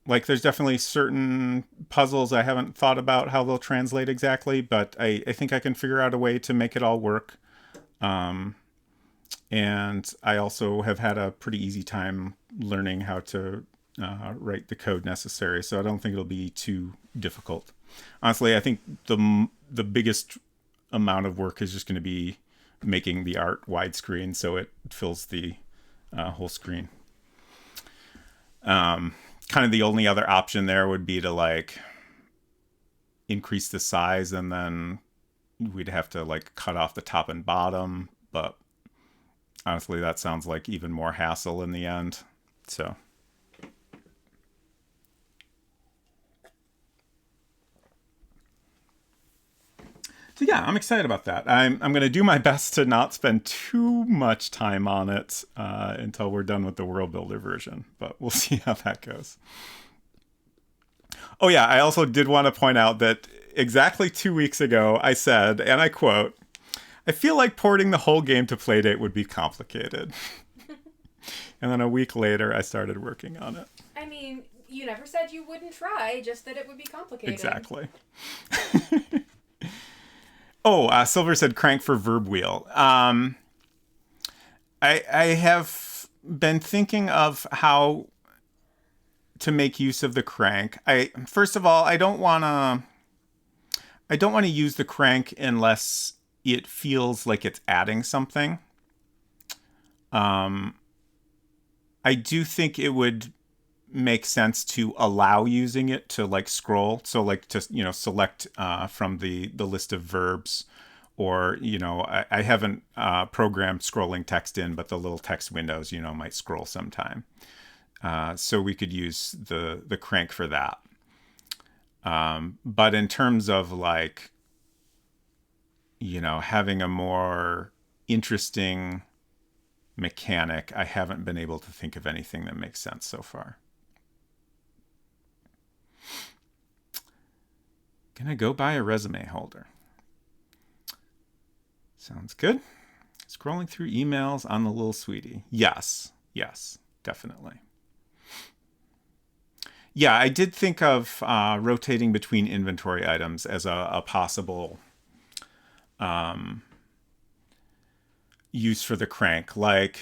Like there's definitely certain puzzles I haven't thought about how they'll translate exactly, but I think I can figure out a way to make it all work. And I also have had a pretty easy time learning how to write the code necessary, so I don't think it'll be too difficult. Honestly, I think the biggest amount of work is just going to be making the art widescreen so it fills the whole screen. Kind of the only other option there would be to like increase the size, and then we'd have to like cut off the top and bottom, but honestly that sounds like even more hassle in the end. So yeah, I'm excited about that. I'm going to do my best to not spend too much time on it until we're done with the World Builder version, but we'll see how that goes. Oh yeah, I also did want to point out that exactly 2 weeks ago I said, and I quote, "I feel like porting the whole game to Playdate would be complicated." And then a week later I started working on it. I mean, you never said you wouldn't try, just that it would be complicated. Exactly. Oh, Silver said crank for verb wheel. I have been thinking of how to make use of the crank. First of all, I don't want to use the crank unless it feels like it's adding something. I do think it would make sense to allow using it to like scroll. So like to, select from the list of verbs, or, I haven't programmed scrolling text in, but the little text windows, might scroll sometime. So we could use the crank for that. But in terms of like, having a more interesting mechanic, I haven't been able to think of anything that makes sense so far. Gonna go buy a resume holder. Sounds good. Scrolling through emails on the little sweetie. Yes, definitely. Yeah, I did think of rotating between inventory items as a possible use for the crank. Like,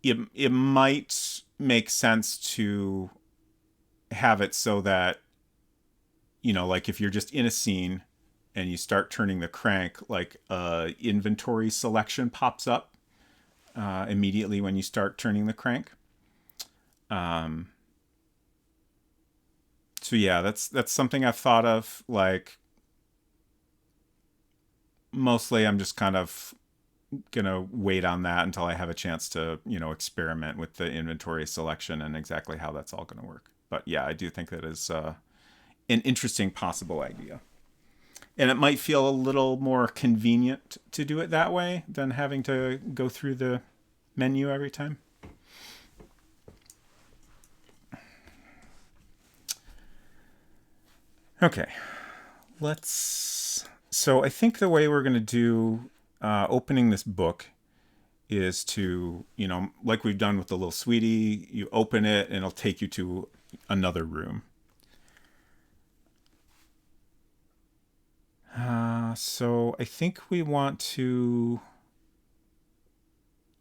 it might make sense to have it so that, like if you're just in a scene and you start turning the crank, like inventory selection pops up immediately when you start turning the crank. So yeah, that's something I've thought of. Like, mostly I'm just kind of gonna wait on that until I have a chance to, experiment with the inventory selection and exactly how that's all gonna work. But yeah, I do think that is an interesting possible idea. And it might feel a little more convenient to do it that way than having to go through the menu every time. Okay, so I think the way we're going to do opening this book is to, like we've done with the little sweetie, you open it and it'll take you to another room. So I think we want to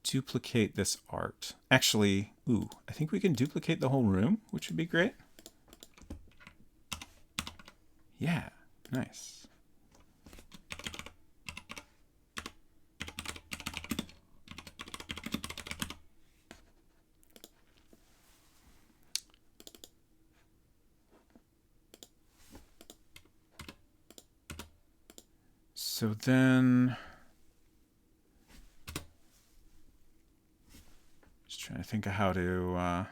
duplicate this art. Actually, I think we can duplicate the whole room, which would be great. Yeah, nice. So then, just trying to think of how to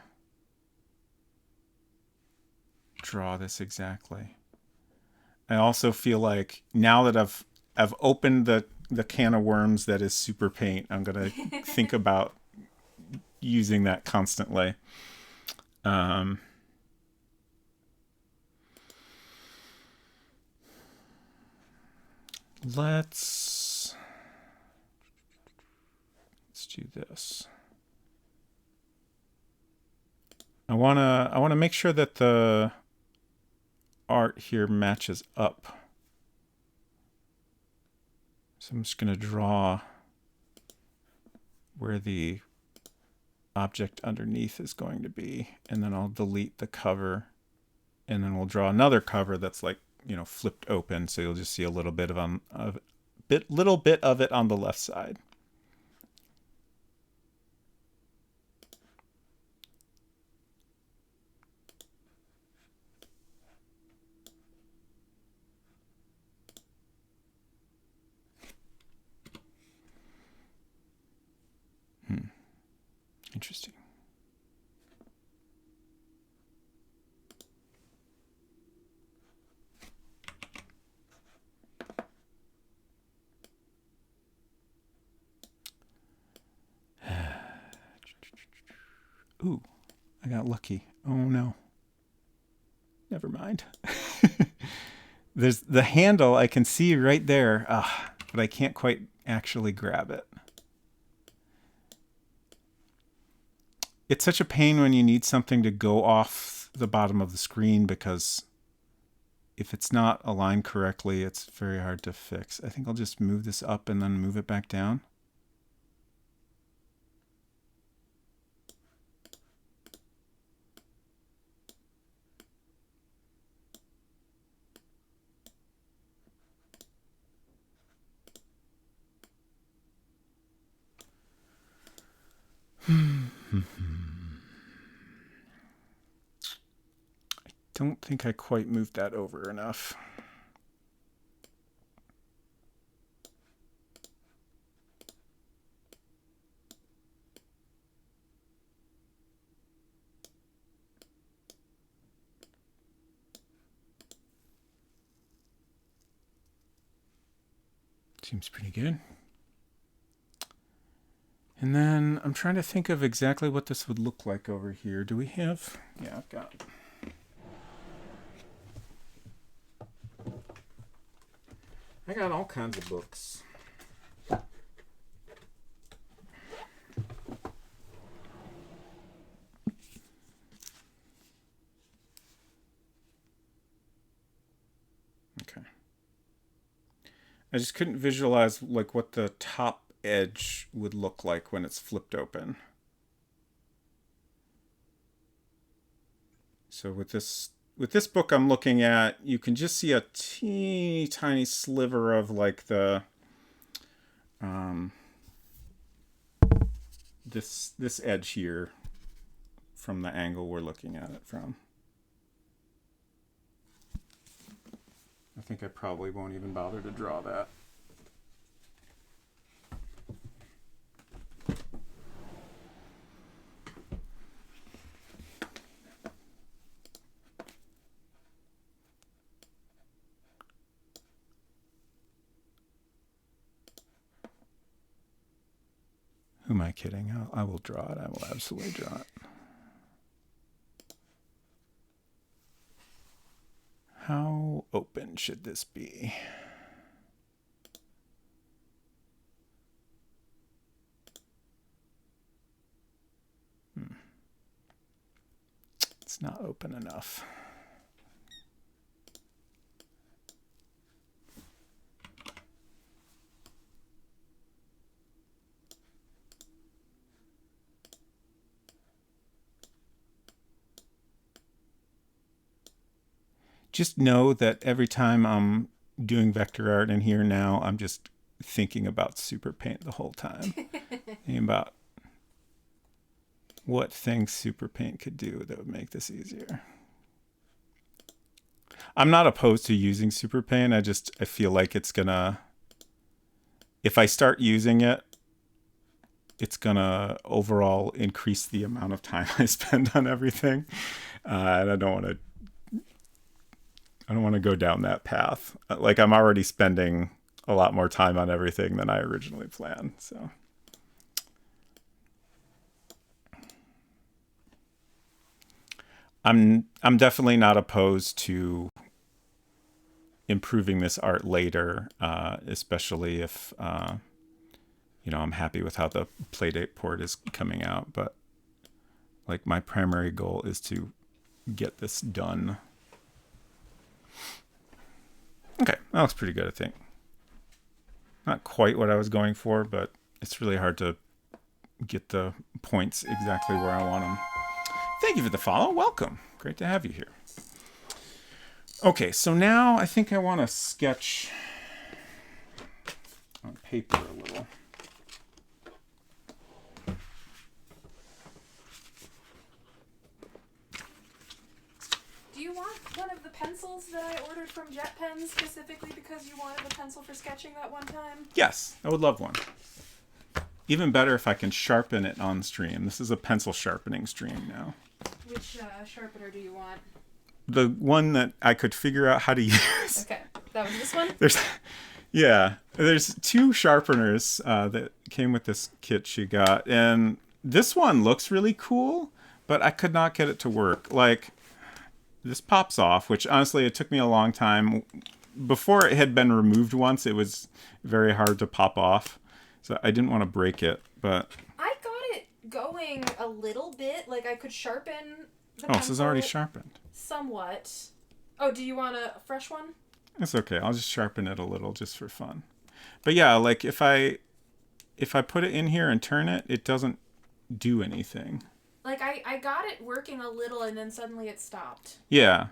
draw this exactly. I also feel like now that I've opened the can of worms that is super paint, I'm gonna think about using that constantly. Let's do this. I wanna make sure that the art here matches up. So I'm just gonna draw where the object underneath is going to be, and then I'll delete the cover, and then we'll draw another cover that's like, flipped open, so you'll just see a little bit little bit of it on the left side. Interesting. Ooh, I got lucky. Oh no. Never mind. There's the handle I can see right there, but I can't quite actually grab it. It's such a pain when you need something to go off the bottom of the screen, because if it's not aligned correctly, it's very hard to fix. I think I'll just move this up and then move it back down. don't think I quite moved that over enough. Seems pretty good. And then I'm trying to think of exactly what this would look like over here. Do we have... Yeah, I've got... I got all kinds of books. Okay. I just couldn't visualize like what the top edge would look like when it's flipped open. So with this book I'm looking at, you can just see a teeny tiny sliver of like the this edge here from the angle we're looking at it from. I think I probably won't even bother to draw that. Who am I kidding? I will draw it. I will absolutely draw it. How open should this be? It's not open enough. Just know that every time I'm doing vector art in here now, I'm just thinking about super paint the whole time. Thinking about what things super paint could do that would make this easier. I'm not opposed to using super paint. I feel like it's gonna, if I start using it, it's gonna overall increase the amount of time I spend on everything. And I don't want to go down that path. Like I'm already spending a lot more time on everything than I originally planned. So I'm definitely not opposed to improving this art later, especially if I'm happy with how the Playdate port is coming out. But like my primary goal is to get this done. Okay, that looks pretty good, I think. Not quite what I was going for, but it's really hard to get the points exactly where I want them. Thank you for the follow. Welcome. Great to have you here. Okay, so now I think I want to sketch on paper a little. Do you want one of the pencils that I ordered from JetPen specifically because you wanted a pencil for sketching that one time? Yes, I would love one. Even better if I can sharpen it on stream. This is a pencil sharpening stream now. Which sharpener do you want? The one that I could figure out how to use. Okay, that was this one? There's two sharpeners that came with this kit she got. And this one looks really cool, but I could not get it to work. Like, this pops off, which honestly, it took me a long time. Before it had been removed once, it was very hard to pop off. So I didn't want to break it, but... I got it going a little bit. Like, I could sharpen the pencil. Oh, this is already sharpened. Somewhat. Oh, do you want a fresh one? It's okay. I'll just sharpen it a little just for fun. But yeah, like if I put it in here and turn it, it doesn't do anything. Like, I got it working a little, and then suddenly it stopped. Yeah.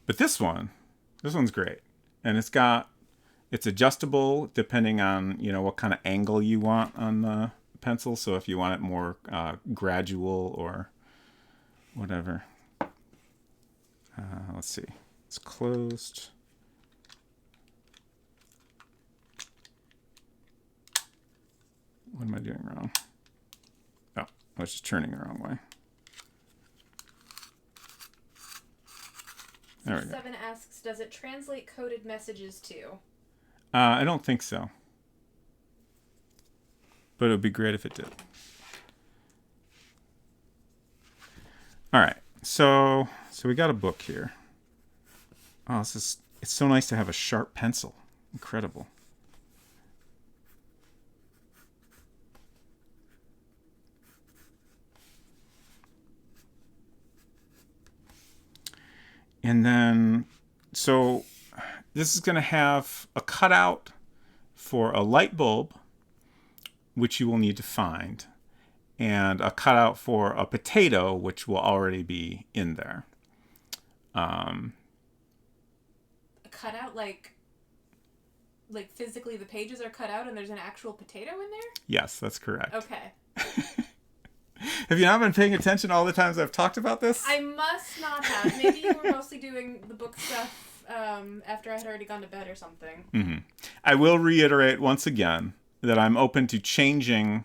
But this one's great. And it's adjustable depending on, what kind of angle you want on the pencil. So if you want it more gradual or whatever. Let's see. It's closed. What am I doing wrong? Oh, I was just turning the wrong way. There we go. 7 asks, does it translate coded messages too? I don't think so. But it would be great if it did. All right. So we got a book here. Oh, it's so nice to have a sharp pencil. Incredible. And then, so this is going to have a cutout for a light bulb, which you will need to find, and a cutout for a potato, which will already be in there. A cutout, like physically the pages are cut out and there's an actual potato in there? Yes, that's correct. Okay. Have you not been paying attention all the times I've talked about this? I must not have. Maybe you were mostly doing the book stuff after I had already gone to bed or something. Mm-hmm. I will reiterate once again that I'm open to changing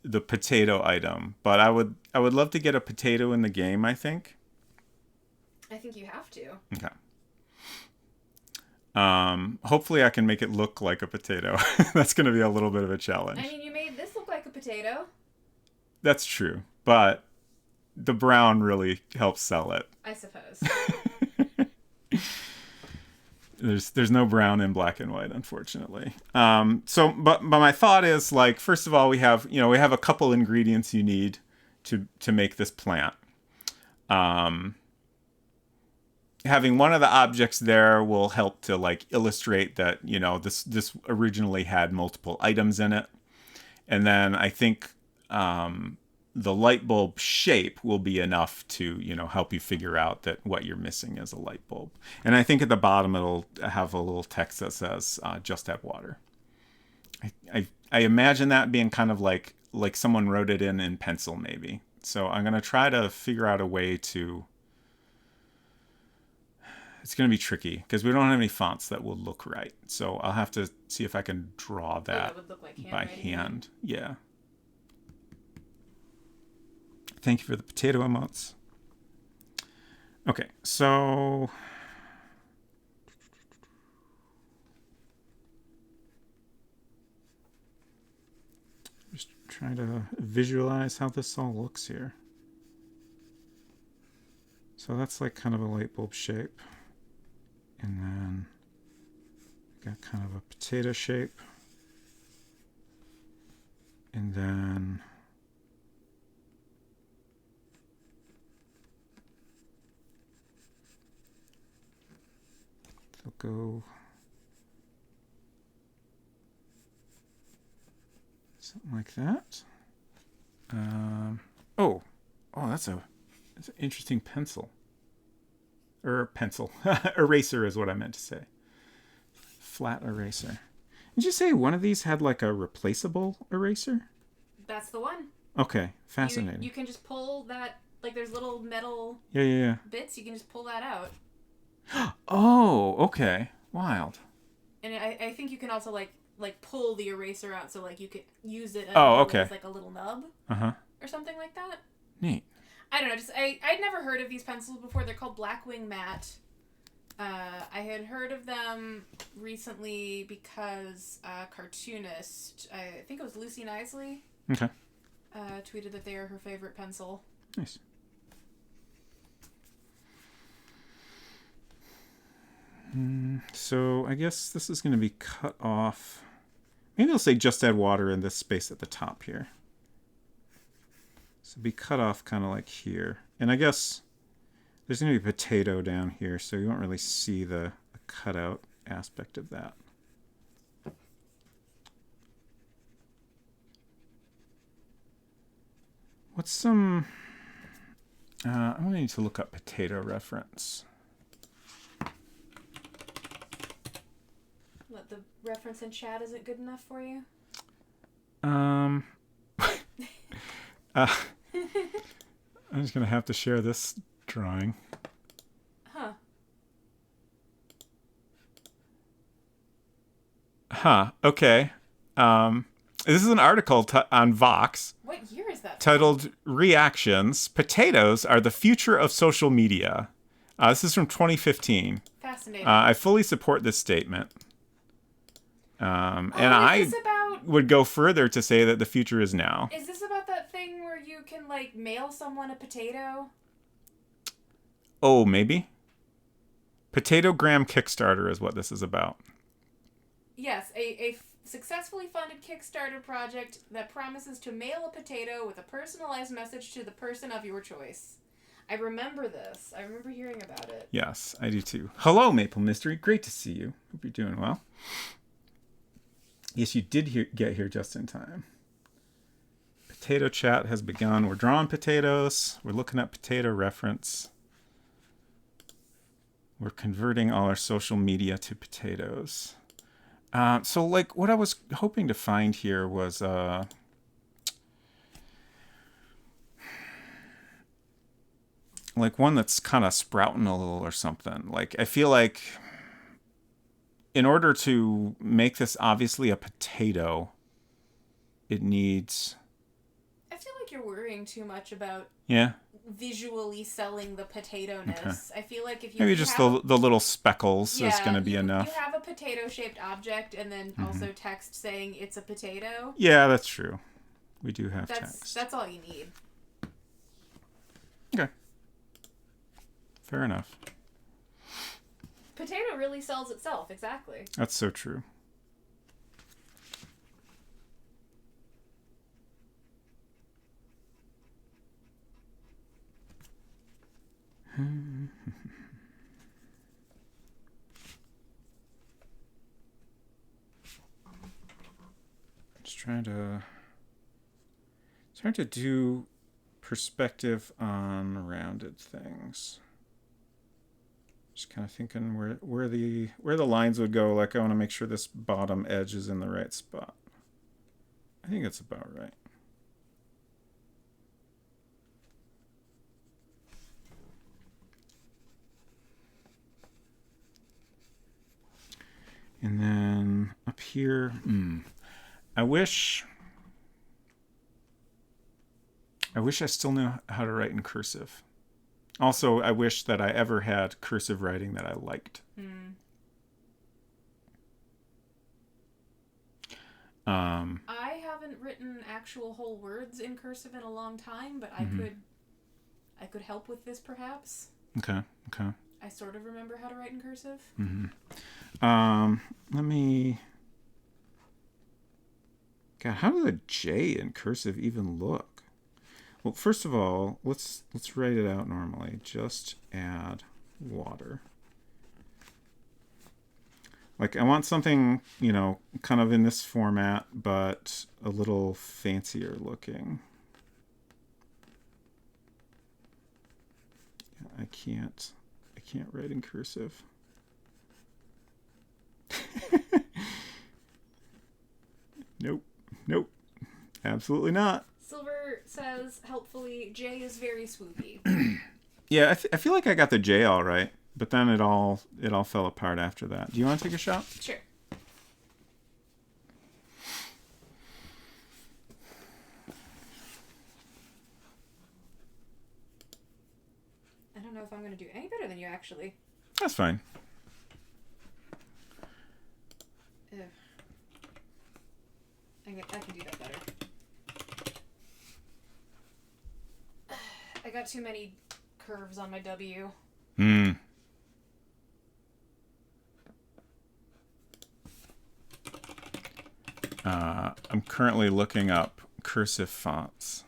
the potato item, but I would love to get a potato in the game, I think. I think you have to. Okay. Hopefully I can make it look like a potato. That's going to be a little bit of a challenge. I mean, you made this look like a potato. That's true, but the brown really helps sell it. I suppose. There's no brown in black and white, unfortunately. But my thought is, like, first of all, we have a couple ingredients you need to make this plant. Having one of the objects there will help to, like, illustrate that, this originally had multiple items in it. And then I think the light bulb shape will be enough to, help you figure out that what you're missing is a light bulb. And I think at the bottom it'll have a little text that says, just add water. I imagine that being kind of like someone wrote it in pencil, maybe. So I'm going to try to figure out a way to... It's going to be tricky because we don't have any fonts that will look right. So I'll have to see if I can draw that would look like by hand. Yeah. Thank you for the potato emotes. Okay, so... Just trying to visualize how this all looks here. So that's like kind of a light bulb shape. And then got kind of a potato shape. And then they'll go something like that. That's an interesting pencil. Or pencil. Eraser is what I meant to say. Flat eraser. Did you say one of these had like a replaceable eraser? That's the one. Okay, fascinating. You can just pull that, like there's little metal bits, you can just pull that out. Oh, okay. Wild. And I think you can also like pull the eraser out so like you could use it as like a little nub. Or something like that. Neat. I don't know, I'd never heard of these pencils before. They're called Blackwing Matte. I had heard of them recently because a cartoonist, I think it was Lucy Knisley, tweeted that they are her favorite pencil. Nice. So I guess this is going to be cut off. Maybe I'll say just add water in this space at the top here. So be cut off kind of like here. And I guess there's going to be a potato down here, so you won't really see the cutout aspect of that. What's some... I'm going to need to look up potato reference. What, the reference in chat isn't good enough for you? I'm just going to have to share this drawing. Huh. Huh. Okay. This is an article on Vox. What year is that titled Reactions. Potatoes are the future of social media. This is from 2015. Fascinating. I fully support this statement. And I would go further to say that the future is now. Is this about that thing where you can, like, mail someone a potato? Oh, maybe? Potatogram Kickstarter is what this is about. Yes, a successfully funded Kickstarter project that promises to mail a potato with a personalized message to the person of your choice. I remember this. I remember hearing about it. Yes, I do too. Hello, Maple Mystery. Great to see you. Hope you're doing well. Yes, you did get here just in time. Potato chat has begun. We're drawing potatoes. We're looking at potato reference. We're converting all our social media to potatoes. So, like, what I was hoping to find here was like one that's kind of sprouting a little or something. Like, I feel like in order to make this obviously a potato, it needs... I feel like you're worrying too much about visually selling the potato-ness. Okay. I feel like if you maybe just the little speckles is going to be enough. You have a potato-shaped object and then also text saying it's a potato. Yeah, that's true. We do have text. That's all you need. Okay. Fair enough. Potato really sells itself, exactly. That's so true. Just trying to do perspective on rounded things. Just kind of thinking where the lines would go. Like, I want to make sure this bottom edge is in the right spot. I think it's about right. And then up here, I wish I still knew how to write in cursive. Also, I wish that I ever had cursive writing that I liked. I haven't written actual whole words in cursive in a long time, but I could help with this perhaps. Okay. I sort of remember how to write in cursive. Let me... God, how does a J in cursive even look? Well, first of all, let's write it out normally. Just add water. Like, I want something, kind of in this format, but a little fancier looking. I can't write in cursive. Nope. Absolutely not. Silver says, helpfully, J is very swoopy. Yeah, I feel like I got the J all right, but then it all fell apart after that. Do you want to take a shot? Sure. I don't know if I'm going to do any better than you, actually. That's fine. Ugh. I can do that better. I got too many curves on my W. I'm currently looking up cursive fonts.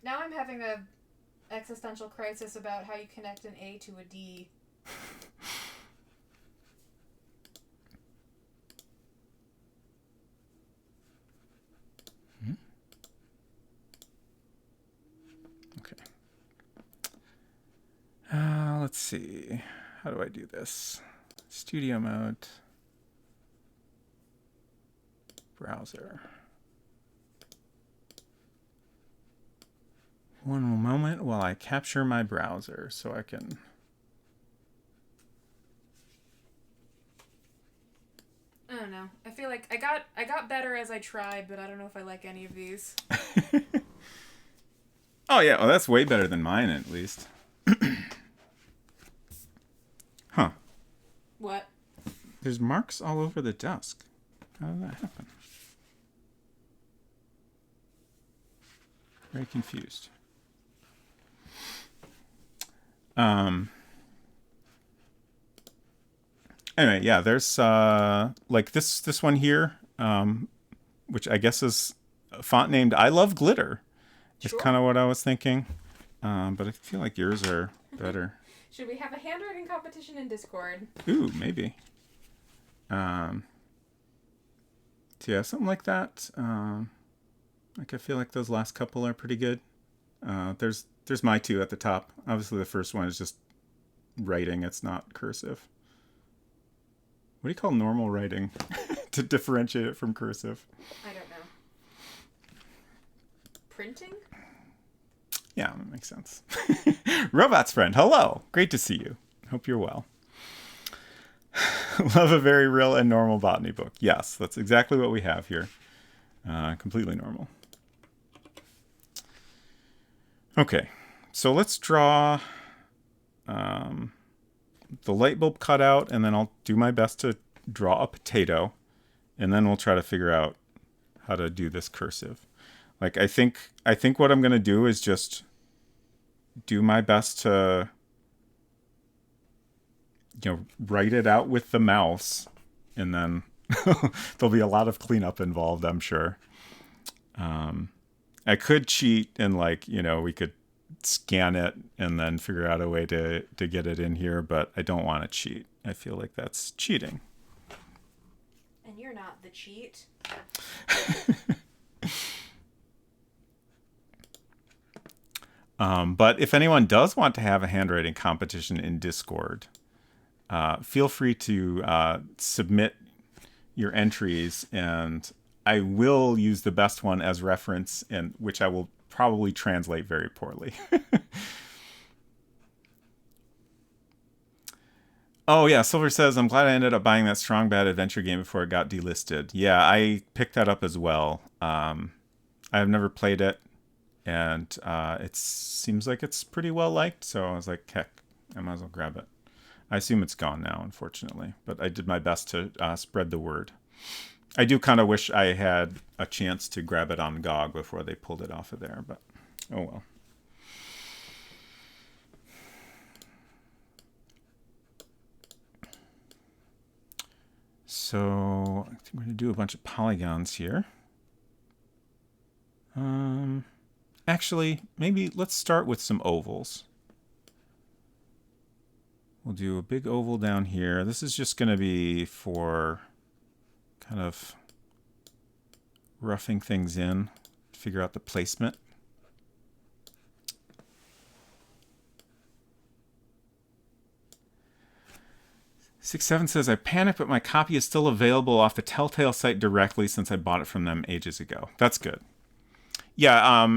Now I'm having a existential crisis about how you connect an A to a D. Okay. Let's see. How do I do this? Studio mode. Browser. One moment while I capture my browser so I can... I don't know. I feel like I got better as I tried, but I don't know if I like any of these. Oh, yeah. Well, that's way better than mine, at least. Huh. What? There's marks all over the desk. How did that happen? Very confused. Anyway, yeah, there's like this one here, which I guess is a font named I Love Glitter. It's Sure. kind of what I was thinking. But I feel like yours are better. Should we have a handwriting competition in Discord? Ooh, maybe. So yeah, something like that. Like I feel like those last couple are pretty good. There's my two at the top. Obviously, the first one is just writing. It's not cursive. What do you call normal writing to differentiate it from cursive? I don't know. Printing? Yeah, that makes sense. Robots friend, hello. Great to see you. Hope you're well. Love a very real and normal botany book. Yes, that's exactly what we have here. Completely normal. Okay, so let's draw the light bulb cutout, and then I'll do my best to draw a potato, and then we'll try to figure out how to do this cursive. Like I think what I'm gonna do is just do my best to, write it out with the mouse, and then there'll be a lot of cleanup involved, I'm sure. I could cheat and we could scan it and then figure out a way to get it in here, but I don't want to cheat. I feel like that's cheating. And you're not the cheat. But if anyone does want to have a handwriting competition in Discord, feel free to submit your entries, and I will use the best one as reference, and which I will probably translate very poorly. Oh yeah, Silver says, I'm glad I ended up buying that Strong Bad adventure game before it got delisted. Yeah, I picked that up as well. I have never played it, and it seems like it's pretty well liked, so I was like, heck, I might as well grab it. I assume it's gone now, unfortunately, but I did my best to spread the word. I do kind of wish I had a chance to grab it on GOG before they pulled it off of there, but oh well. So I think we're going to do a bunch of polygons here. Actually, maybe let's start with some ovals. We'll do a big oval down here. This is just going to be for kind of roughing things in, figure out the placement. Six Seven says, I panicked, but my copy is still available off the Telltale site directly since I bought it from them ages ago. That's good. Yeah,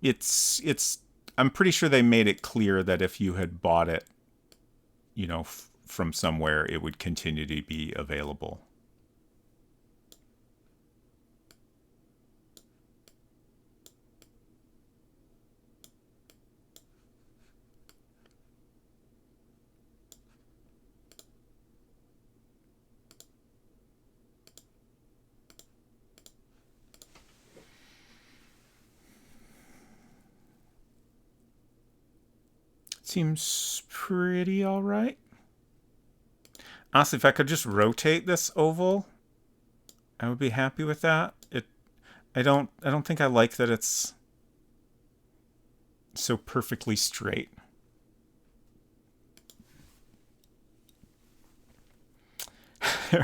it's I'm pretty sure they made it clear that if you had bought it, from somewhere, it would continue to be available. Seems pretty all right. Honestly, if I could just rotate this oval, I would be happy with that. I don't think I like that it's so perfectly straight.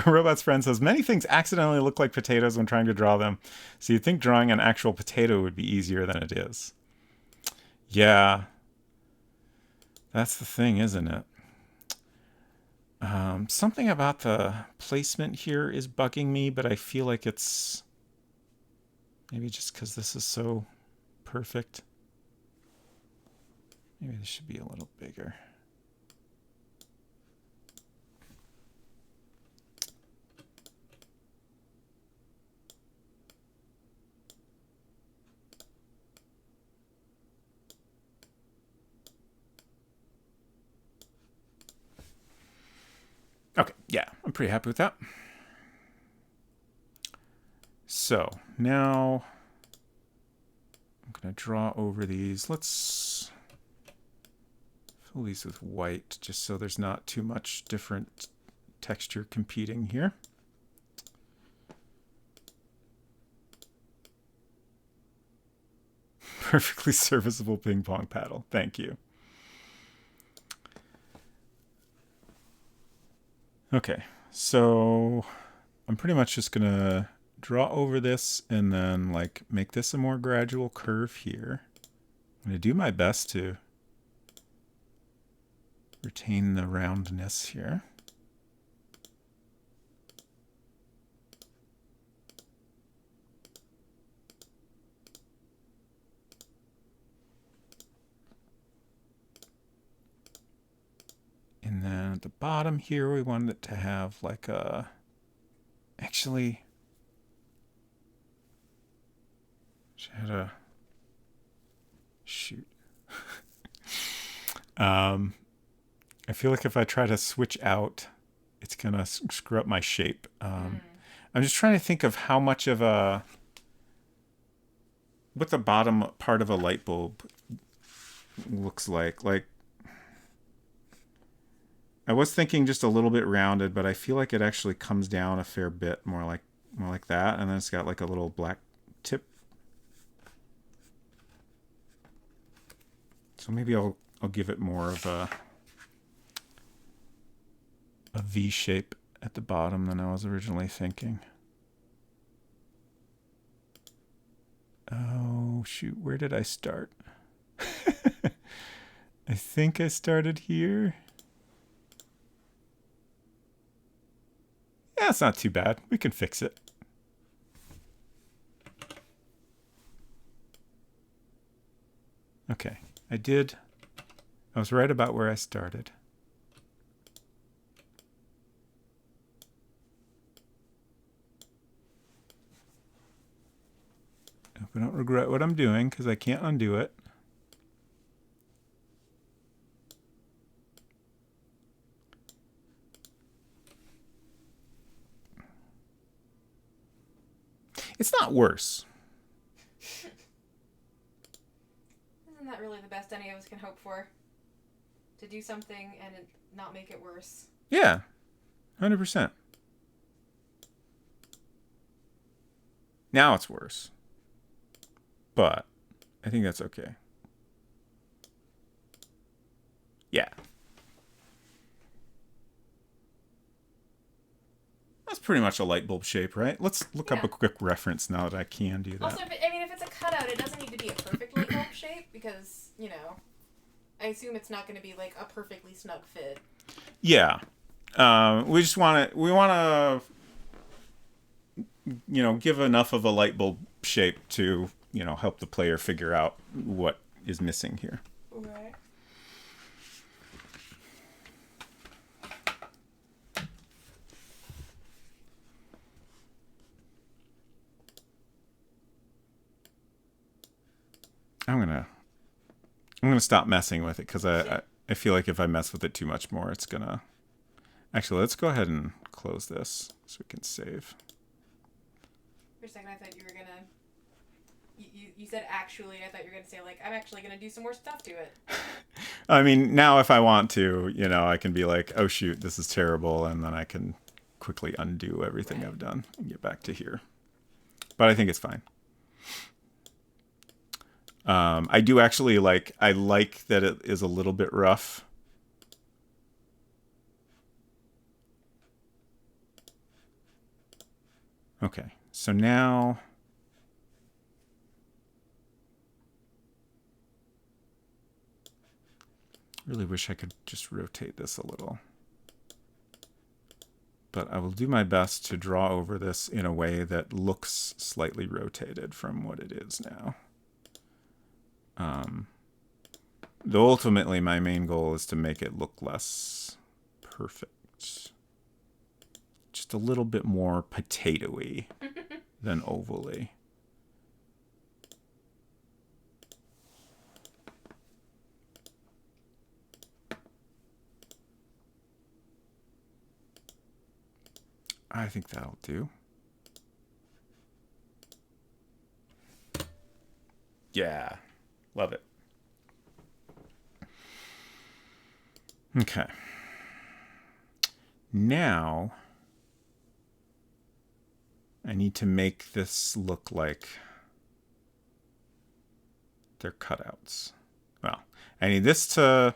Robot's friend says, many things accidentally look like potatoes when trying to draw them, so you'd think drawing an actual potato would be easier than it is. Yeah. That's the thing, isn't it? Something about the placement here is bugging me, but I feel like it's maybe just because this is so perfect. Maybe this should be a little bigger. Okay, yeah, I'm pretty happy with that. So now I'm going to draw over these. Let's fill these with white just so there's not too much different texture competing here. Perfectly serviceable ping pong paddle. Thank you. Okay, so I'm pretty much just going to draw over this and then like make this a more gradual curve here. I'm going to do my best to retain the roundness here. And then at the bottom here, we wanted it to have like a, actually, had a, shoot. I feel like if I try to switch out, it's going to screw up my shape. I'm just trying to think of how much of a, what the bottom part of a light bulb looks like. Like, I was thinking just a little bit rounded, but I feel like it actually comes down a fair bit more like that, and then it's got like a little black tip. So maybe I'll give it more of a V shape at the bottom than I was originally thinking. Oh shoot, where did I start? I think I started here. Yeah, it's not too bad. We can fix it. Okay, I was right about where I started. Hope I don't regret what I'm doing because I can't undo it. It's not worse. Isn't that really the best any of us can hope for? To do something and not make it worse. Yeah, 100%. Now it's worse. But I think that's okay. Yeah. That's pretty much a light bulb shape, right? Let's look up a quick reference now that I can do that. Also, if it's a cutout, it doesn't need to be a perfect light bulb shape because, you know, I assume it's not going to be like a perfectly snug fit. Yeah. We just want to, you know, give enough of a light bulb shape to, you know, help the player figure out what is missing here. Right. I'm gonna stop messing with it because I feel like if I mess with it too much more, it's gonna. Actually, let's go ahead and close this so we can save. For a second, I thought you were gonna. You said actually. I thought you were gonna say like I'm actually gonna do some more stuff to it. I mean, now if I want to, you know, I can be like, oh shoot, this is terrible, and then I can quickly undo everything I've done and get back to here. But I think it's fine. I do actually I like that it is a little bit rough. Okay, so now Really wish I could just rotate this a little. But I will do my best to draw over this in a way that looks slightly rotated from what it is now. Though ultimately my main goal is to make it look less perfect. Just a little bit more potato-y than ovally. I think that'll do. Yeah, love it. Okay. Now, I need to make this look like they're cutouts. Well, I need this to...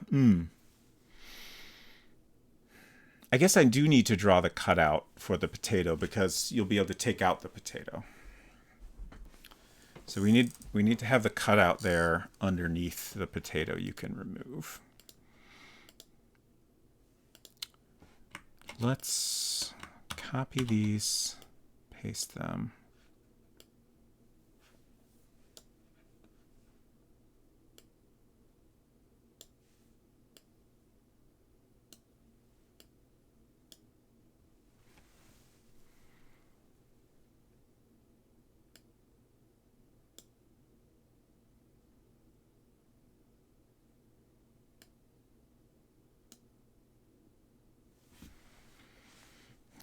I guess I do need to draw the cutout for the potato because you'll be able to take out the potato. So we need to have the cutout there underneath the potato you can remove. Let's copy these, paste them.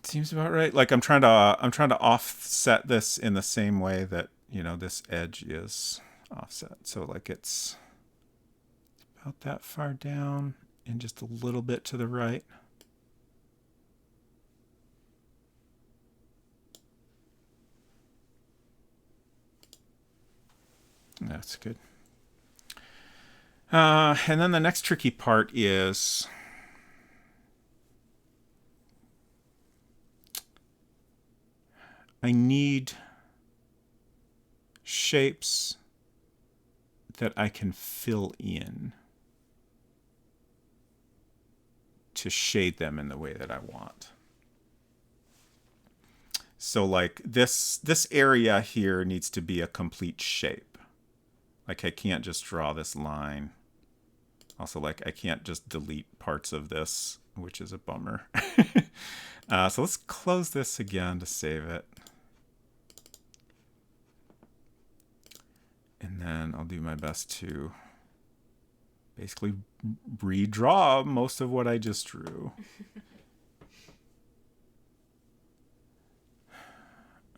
Seems about right. Like I'm trying to offset this in the same way that, you know, this edge is offset. So like it's about that far down and just a little bit to the right. That's good. And then the next tricky part is I need shapes that I can fill in to shade them in the way that I want. So like this area here needs to be a complete shape. Like I can't just draw this line. Also, like I can't just delete parts of this, which is a bummer. So let's close this again to save it. And then I'll do my best to basically redraw most of what I just drew.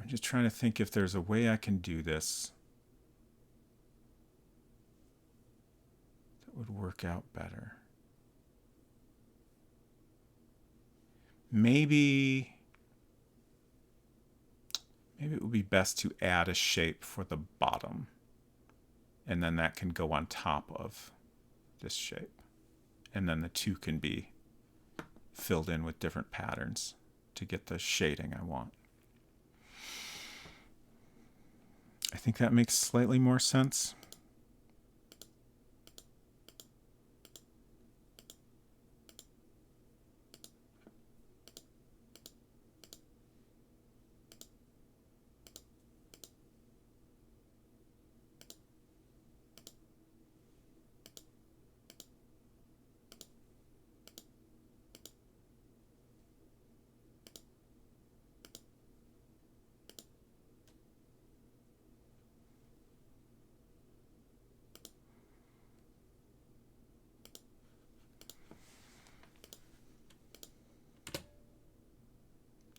I'm just trying to think if there's a way I can do this that would work out better. Maybe it would be best to add a shape for the bottom. And then that can go on top of this shape. And then the two can be filled in with different patterns to get the shading I want. I think that makes slightly more sense.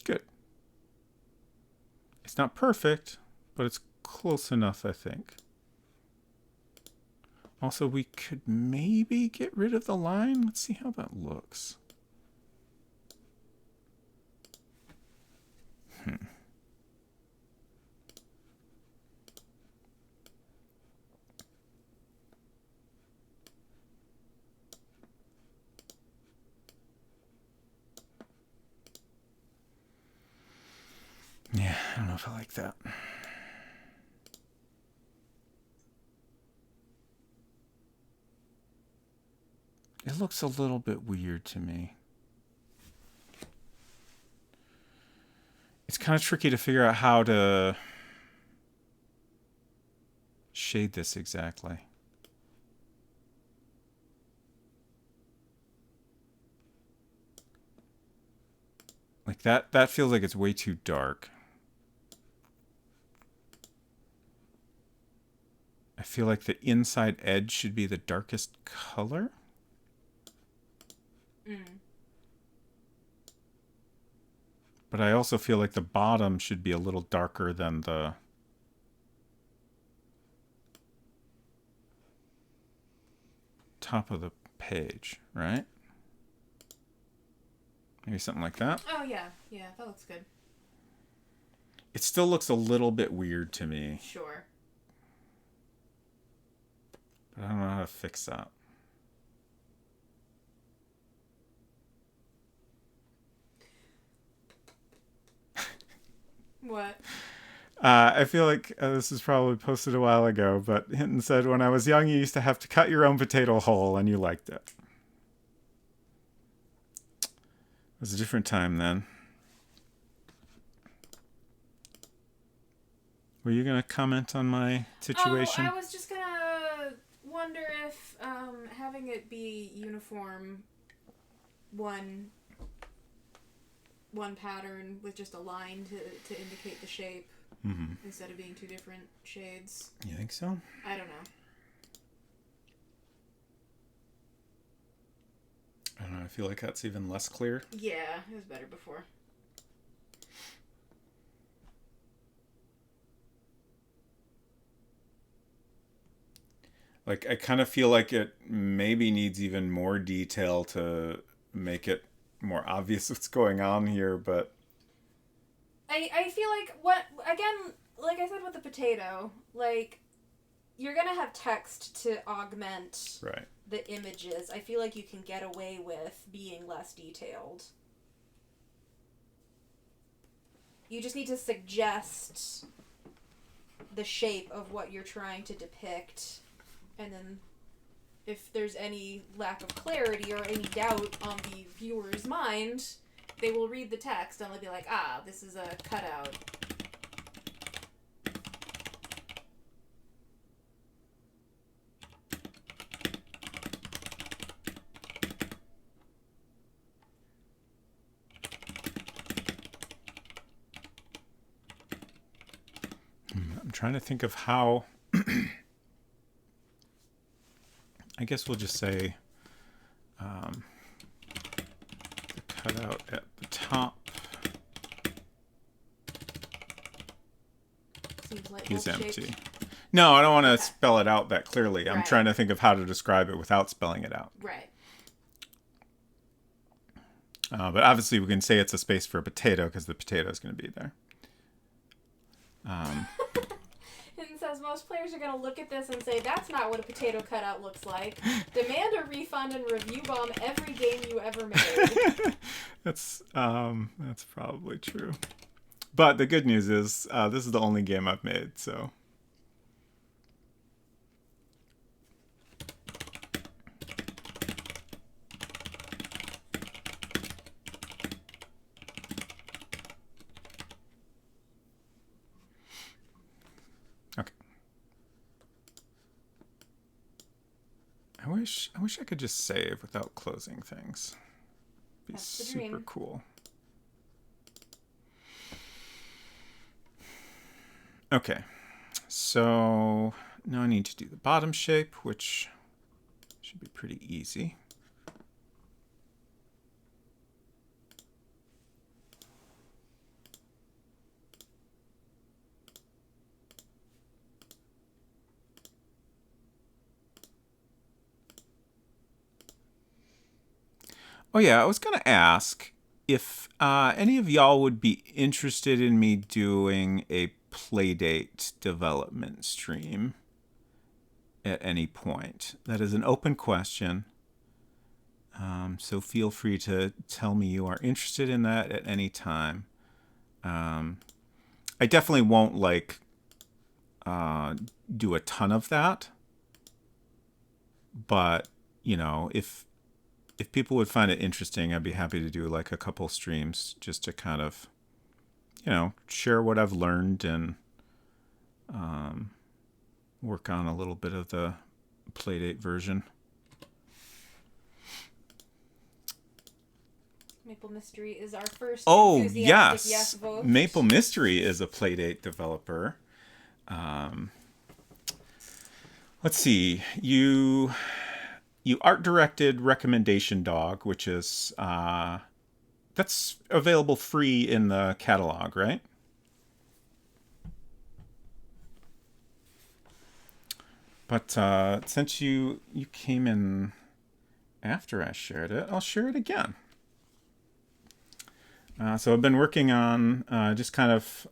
Good. It's not perfect, but it's close enough, I think. Also, we could maybe get rid of the line. Let's see how that looks. Yeah, I don't know if I like that. It it looks a little bit weird to me. It's kind of tricky to figure out how to shade this exactly. Like that feels like it's way too dark. I feel like the inside edge should be the darkest color. But I also feel like the bottom should be a little darker than the top of the page, right? Maybe something like that. Oh, yeah. Yeah, that looks good. It still looks a little bit weird to me. Sure. But I don't know how to fix that. What? I feel like this was probably posted a while ago, but Hinton said, when I was young, you used to have to cut your own potato hole, and you liked it. It was a different time then. Were you going to comment on my situation? Oh, I was just going to wonder if having it be uniform, one pattern with just a line to indicate the shape, instead of being two different shades. You think so? I don't know. I don't know. I feel like that's even less clear. Yeah, it was better before. Like, I kind of feel like it maybe needs even more detail to make it more obvious what's going on here, but I feel like, again, like I said with the potato, like, you're going to have text to augment right. the images. I feel like you can get away with being less detailed. You just need to suggest the shape of what you're trying to depict, and then if there's any lack of clarity or any doubt on the viewer's mind, they will read the text and they'll be like, ah, this is a cutout. I'm trying to think of how... I guess we'll just say the cutout at the top is empty. No, I don't want to spell it out that clearly. I'm trying to think of how to describe it without spelling it out. Right. But obviously we can say it's a space for a potato because the potato is going to be there. It says most players are going to look at this and say, that's not what a potato cutout looks like. Demand a refund and review bomb every game you ever made. That's probably true. But the good news is this is the only game I've made, so... I wish I could just save without closing things. It'd be super cool. Okay, so now I need to do the bottom shape, which should be pretty easy. Oh yeah, I was going to ask if any of y'all would be interested in me doing a Playdate development stream at any point. That is an open question. So feel free to tell me you are interested in that at any time. I definitely won't do a ton of that. But, you know, if if people would find it interesting, I'd be happy to do like a couple streams just to kind of, share what I've learned and work on a little bit of the Playdate version. Maple Mystery is our first enthusiastic yes vote. Maple Mystery is a Playdate developer. Let's see. You art directed Recommendation Dog, which is that's available free in the catalog, right? But since you came in after I shared it, I'll share it again. So I've been working on just kind of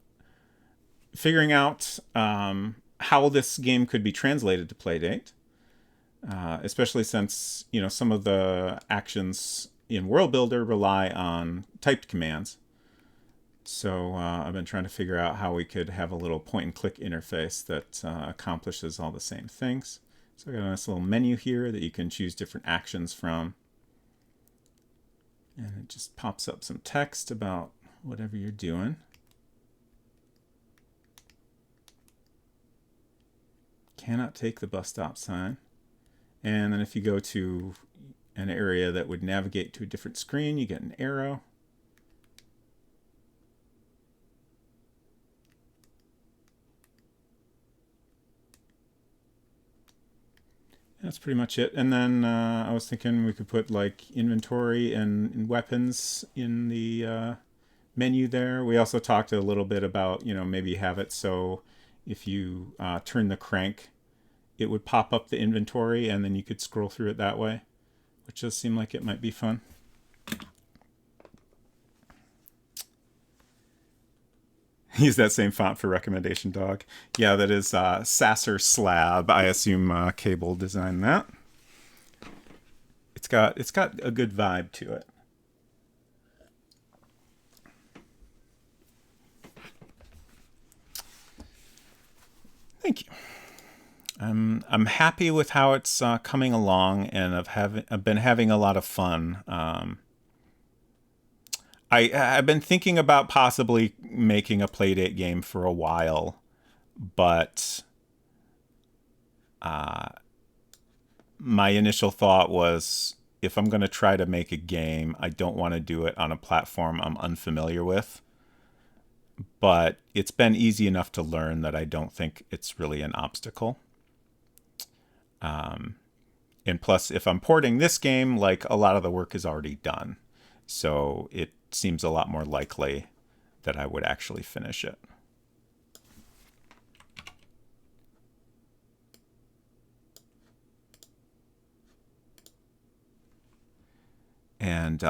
figuring out how this game could be translated to Playdate, especially since some of the actions in World Builder rely on typed commands. So I've been trying to figure out how we could have a little point-and-click interface that accomplishes all the same things. So I got a nice little menu here that you can choose different actions from. And it just pops up some text about whatever you're doing. Cannot take the bus stop sign. And then if you go to an area that would navigate to a different screen, you get an arrow. That's pretty much it. And then I was thinking we could put like inventory and weapons in the menu there. We also talked a little bit about, maybe have it so if you turn the crank, it would pop up the inventory and then you could scroll through it that way, which does seem like it might be fun. Use that same font for Recommendation Dog. Yeah, that is Sasser Slab. I assume Cable designed that. It's got a good vibe to it. Thank you. I'm happy with how it's coming along, and I've been having a lot of fun. I've been thinking about possibly making a Playdate game for a while, but my initial thought was if I'm going to try to make a game, I don't want to do it on a platform I'm unfamiliar with. But it's been easy enough to learn that I don't think it's really an obstacle. And plus, if I'm porting this game, like a lot of the work is already done. So it seems a lot more likely that I would actually finish it. And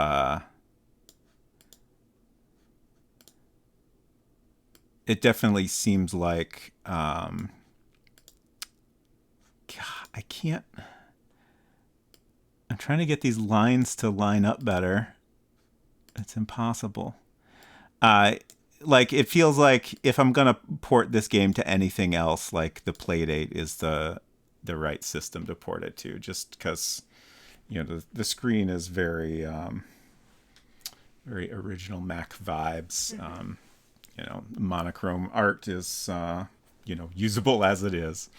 it definitely seems like God, I can't. I'm trying to get these lines to line up better. It's impossible. Like it feels like if I'm gonna port this game to anything else, like the Playdate is the right system to port it to, just because the screen is very very original Mac vibes. Monochrome art is usable as it is.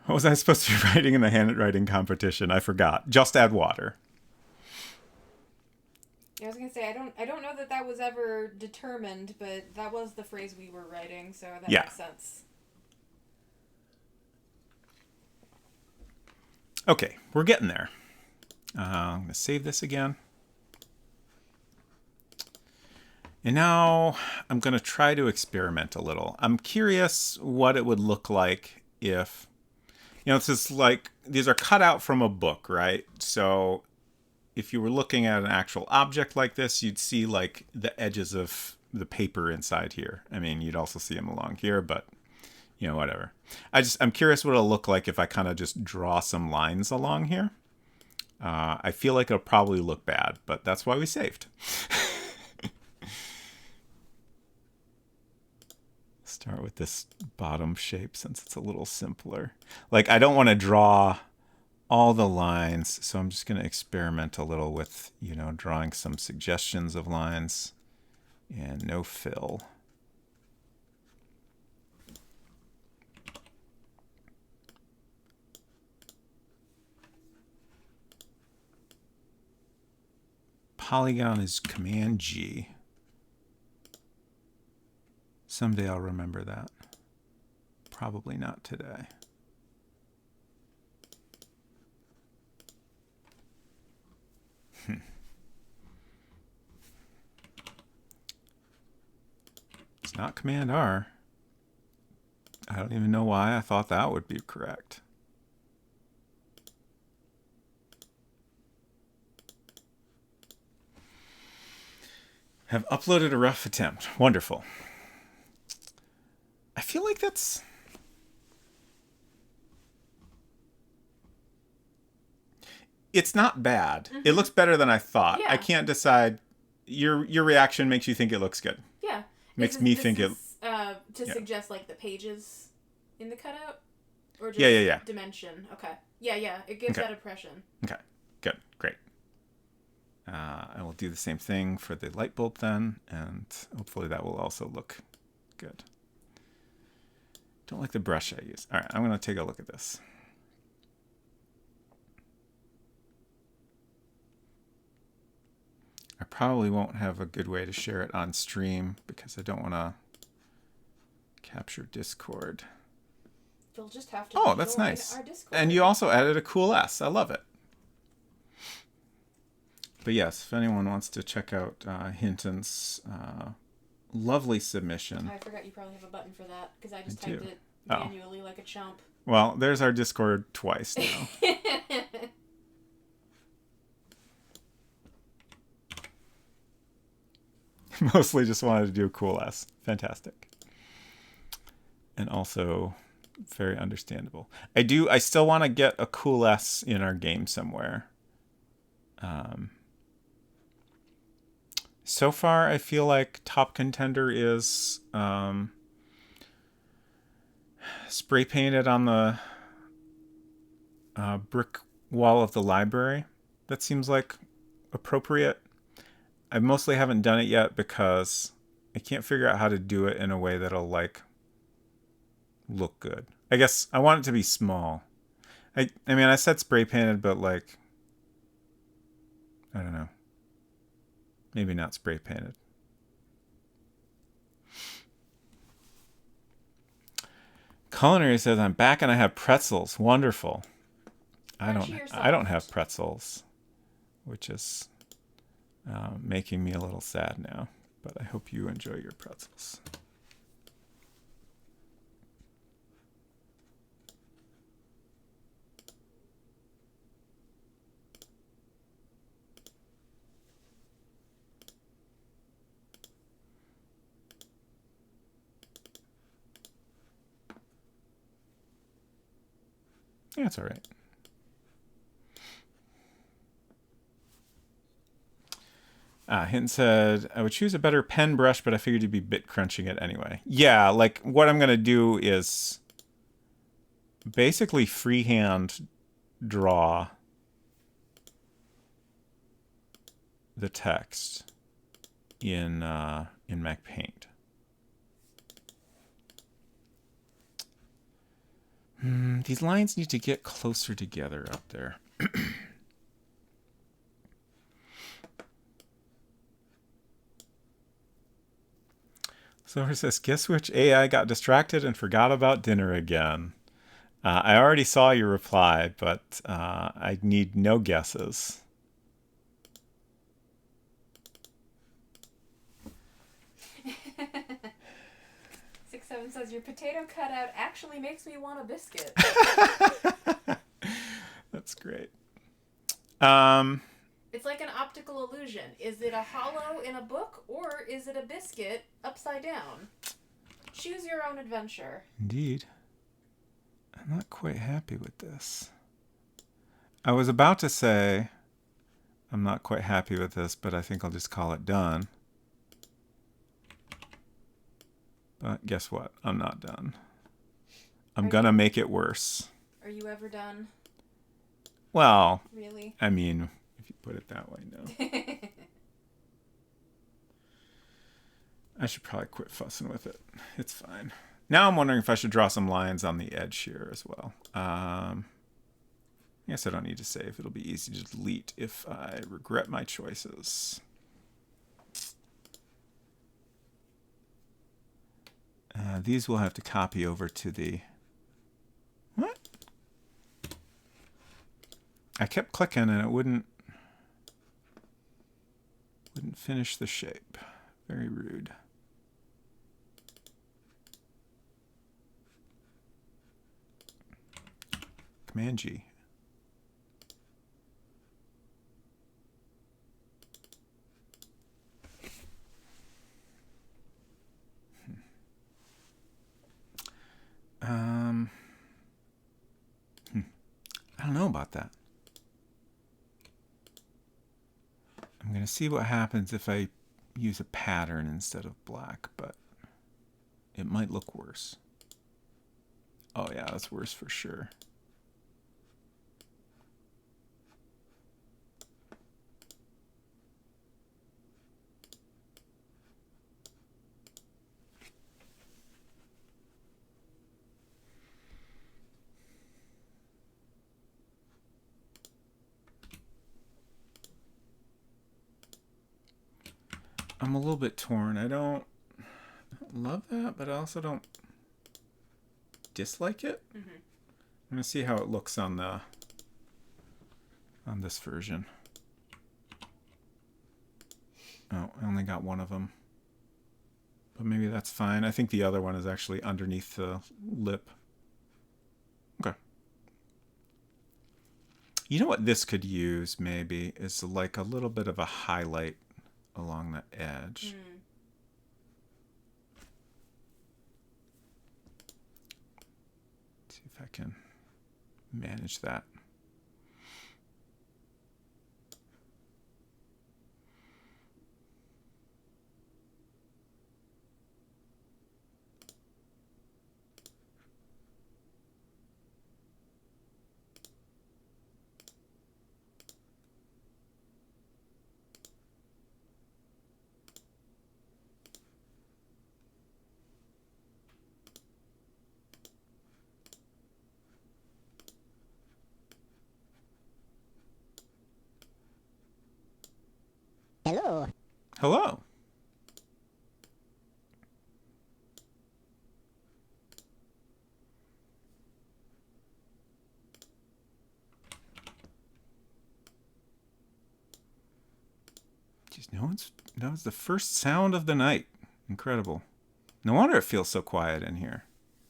What was I supposed to be writing in the handwriting competition? I forgot. Just add water. I was gonna say I don't know that was ever determined, but that was the phrase we were writing, so that makes sense. Okay, we're getting there. I'm gonna save this again. And now I'm gonna try to experiment a little. I'm curious what it would look like if it's just like these are cut out from a book, right? So if you were looking at an actual object like this, you'd see like the edges of the paper inside here. I mean, you'd also see them along here, but whatever. I'm curious what it'll look like if I kind of just draw some lines along here. I feel like it'll probably look bad, but that's why we saved. Start with this bottom shape since it's a little simpler. Like, I don't want to draw all the lines, so I'm just going to experiment a little with, drawing some suggestions of lines and no fill. Polygon is Command G. Someday I'll remember that. Probably not today. It's not Command R. I don't even know why I thought that would be correct. Have uploaded a rough attempt. Wonderful. I feel like that's... It's not bad. Mm-hmm. It looks better than I thought. Yeah. I can't decide. Your reaction makes you think it looks good. Yeah. Makes me think it... suggest, like, the pages in the cutout? Or just yeah. dimension? Okay. Yeah. It gives that impression. Okay. Good. Great. I will do the same thing for the light bulb then, and hopefully that will also look good. Don't like the brush I use. All right, I'm going to take a look at this. I probably won't have a good way to share it on stream because I don't want to capture Discord. You'll just have to that's nice. Our Discord. And you also added a cool S. I love it. But yes, if anyone wants to check out Hinton's lovely submission. I forgot you probably have a button for that because I just typed it manually like a chump. Well, there's our Discord twice now. Mostly just wanted to do a cool S. Fantastic. And also very understandable. I still want to get a cool S in our game somewhere. So far, I feel like top contender is spray painted on the brick wall of the library. That seems like appropriate. I mostly haven't done it yet because I can't figure out how to do it in a way that'll like look good. I guess I want it to be small. I mean, I said spray painted, but like, I don't know. Maybe not spray painted. Culinary says, I'm back and I have pretzels. Wonderful. I don't have pretzels, which is making me a little sad now. But I hope you enjoy your pretzels. Yeah, it's all right. Hinton said, I would choose a better pen brush, but I figured you'd be bit crunching it anyway. Yeah, like what I'm going to do is basically freehand draw the text in Mac Paint. These lines need to get closer together up there. So it says, guess which AI got distracted and forgot about dinner again? I already saw your reply, but I need no guesses. Says your potato cutout actually makes me want a biscuit. That's great. It's like an optical illusion. Is it a hollow in a book or is it a biscuit upside down? Choose your own adventure. Indeed. I'm not quite happy with this. I was about to say I'm not quite happy with this, but I think I'll just call it done. But guess what? I'm not done. I'm Are gonna you- make it worse. Are you ever done? Well, Really? I mean, if you put it that way, no. I should probably quit fussing with it. It's fine. Now I'm wondering if I should draw some lines on the edge here as well. I guess I don't need to save. It'll be easy to delete if I regret my choices. These will have to copy over to the... What? I kept clicking and it wouldn't finish the shape. Very rude. Command G. I don't know about that. I'm going to see what happens if I use a pattern instead of black, but it might look worse. Oh yeah, that's worse for sure. I'm a little bit torn. I don't love that, but I also don't dislike it. I'm gonna see how it looks on this version. Oh, I only got one of them, but maybe that's fine. I think the other one is actually underneath the lip. Okay. You know what this could use maybe is like a little bit of a highlight along the edge. See if I can manage that. Hello. Hello. Jeez, that was the first sound of the night. Incredible. No wonder it feels so quiet in here.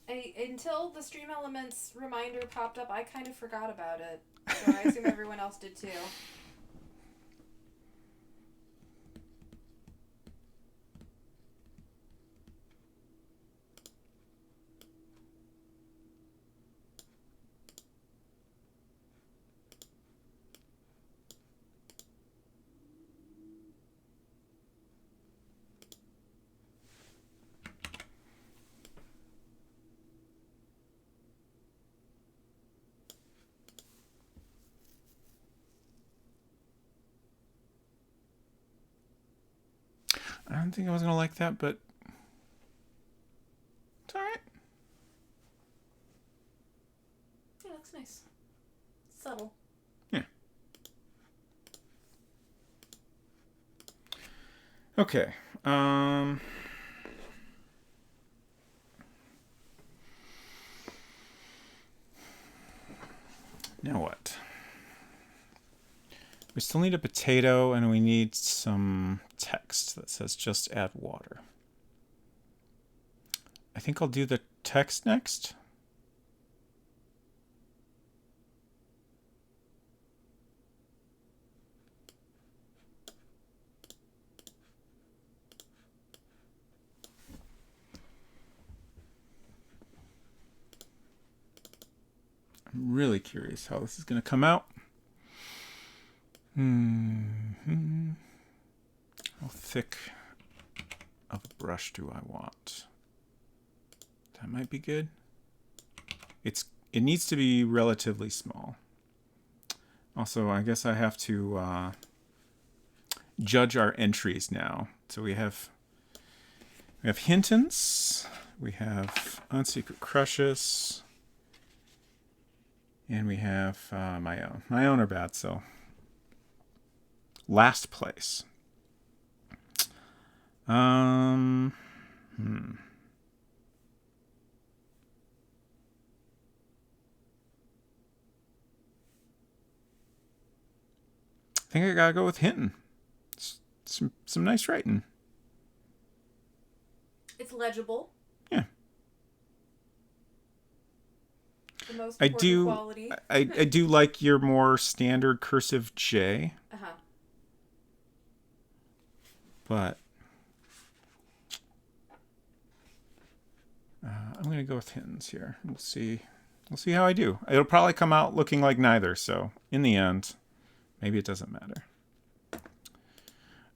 Until the Stream Elements reminder popped up, I kind of forgot about it. So I assume everyone else did too. I don't think I was going to like that, but it's all right. Yeah, looks nice. Subtle. Yeah. Okay. Now what? We still need a potato and we need some text that says just add water. I think I'll do the text next. I'm really curious how this is going to come out. How thick of a brush do I want? That might be good. It needs to be relatively small. Also, I guess I have to judge our entries now. So we have Hintons, we have Unsecret Crushes, and we have my own. My own are bad, so last place. I think I gotta go with Hinton. Some nice writing. It's legible. Yeah. The most important quality. I do like your more standard cursive J. Uh-huh. But I'm gonna go with Hinton's here. We'll see how I do. It'll probably come out looking like neither. So in the end, maybe it doesn't matter.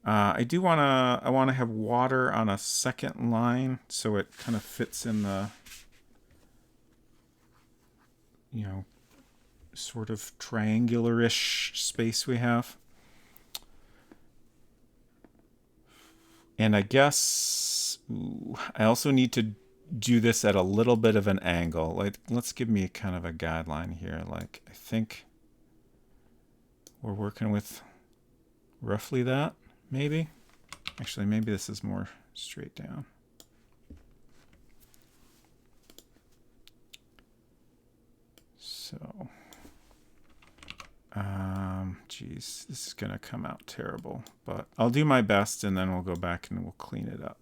I want to have water on a second line so it kind of fits in the, sort of triangular-ish space we have. And I guess I also need to do this at a little bit of an angle. Like, let's give me kind of a guideline here. Like, I think we're working with roughly that. Maybe. Actually, maybe this is more straight down. So, geez, this is going to come out terrible. But I'll do my best, and then we'll go back and we'll clean it up.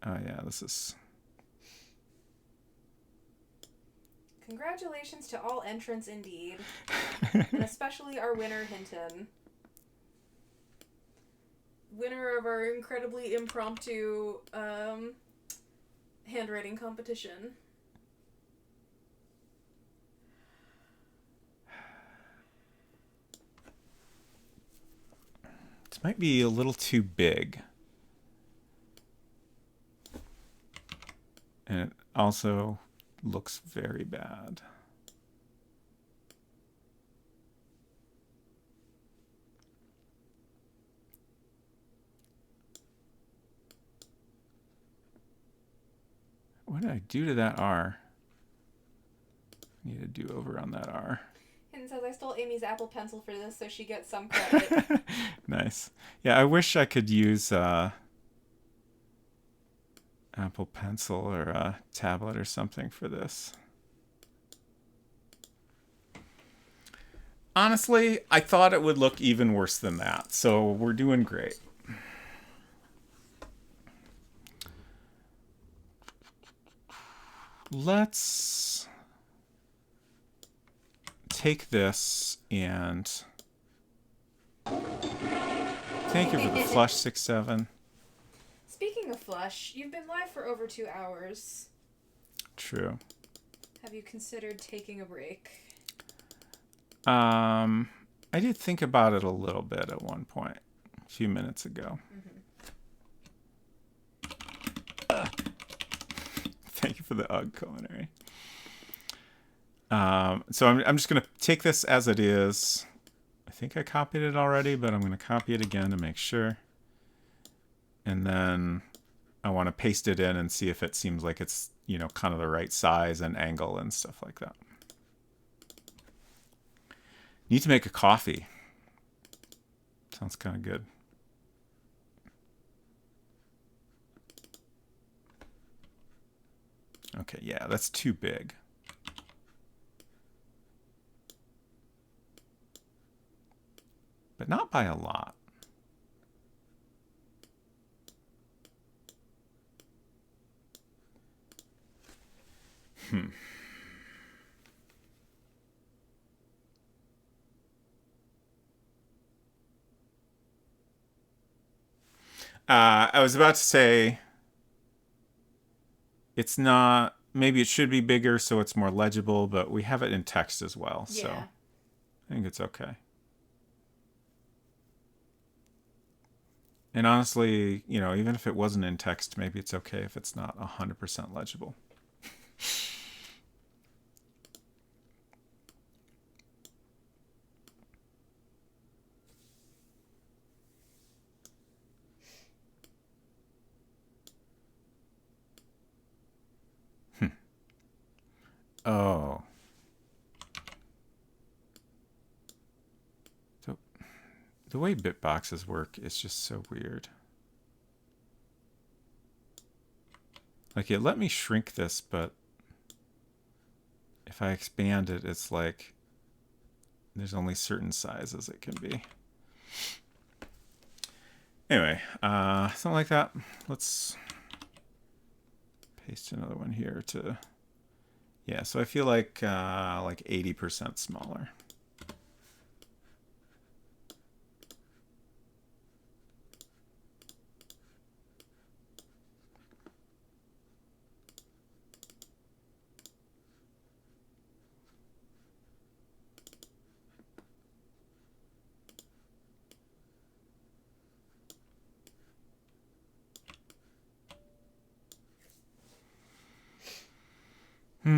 Oh, yeah, this is... Congratulations to all entrants indeed. And especially our winner, Hinton. Winner of our incredibly impromptu handwriting competition. This might be a little too big. And it also looks very bad. What did I do to that R? I need a do-over on that R. And says I stole Amy's Apple Pencil for this, so she gets some credit. Nice. Yeah, I wish I could use Apple Pencil or a tablet or something for this. Honestly, I thought it would look even worse than that, so we're doing great. Let's take this and thank you for the flush 6-7. Speaking of flush, you've been live for over 2 hours. True. Have you considered taking a break? I did think about it a little bit at one point, a few minutes ago. Thank you for the UGG culinary. So I'm just going to take this as it is. I think I copied it already, but I'm going to copy it again to make sure. And then I want to paste it in and see if it seems like it's, kind of the right size and angle and stuff like that. Need to make a coffee. Sounds kind of good. Okay, yeah, that's too big. But not by a lot. I was about to say it's not, maybe it should be bigger so it's more legible, but we have it in text as well, so I think it's okay. And honestly, you know, even if it wasn't in text, maybe it's okay if it's not 100% legible. Oh. The way bitboxes work is just so weird. Like, it let me shrink this, but if I expand it, it's like there's only certain sizes it can be. Anyway, something like that. Let's paste another one here to... Yeah, so I feel like 80% smaller. How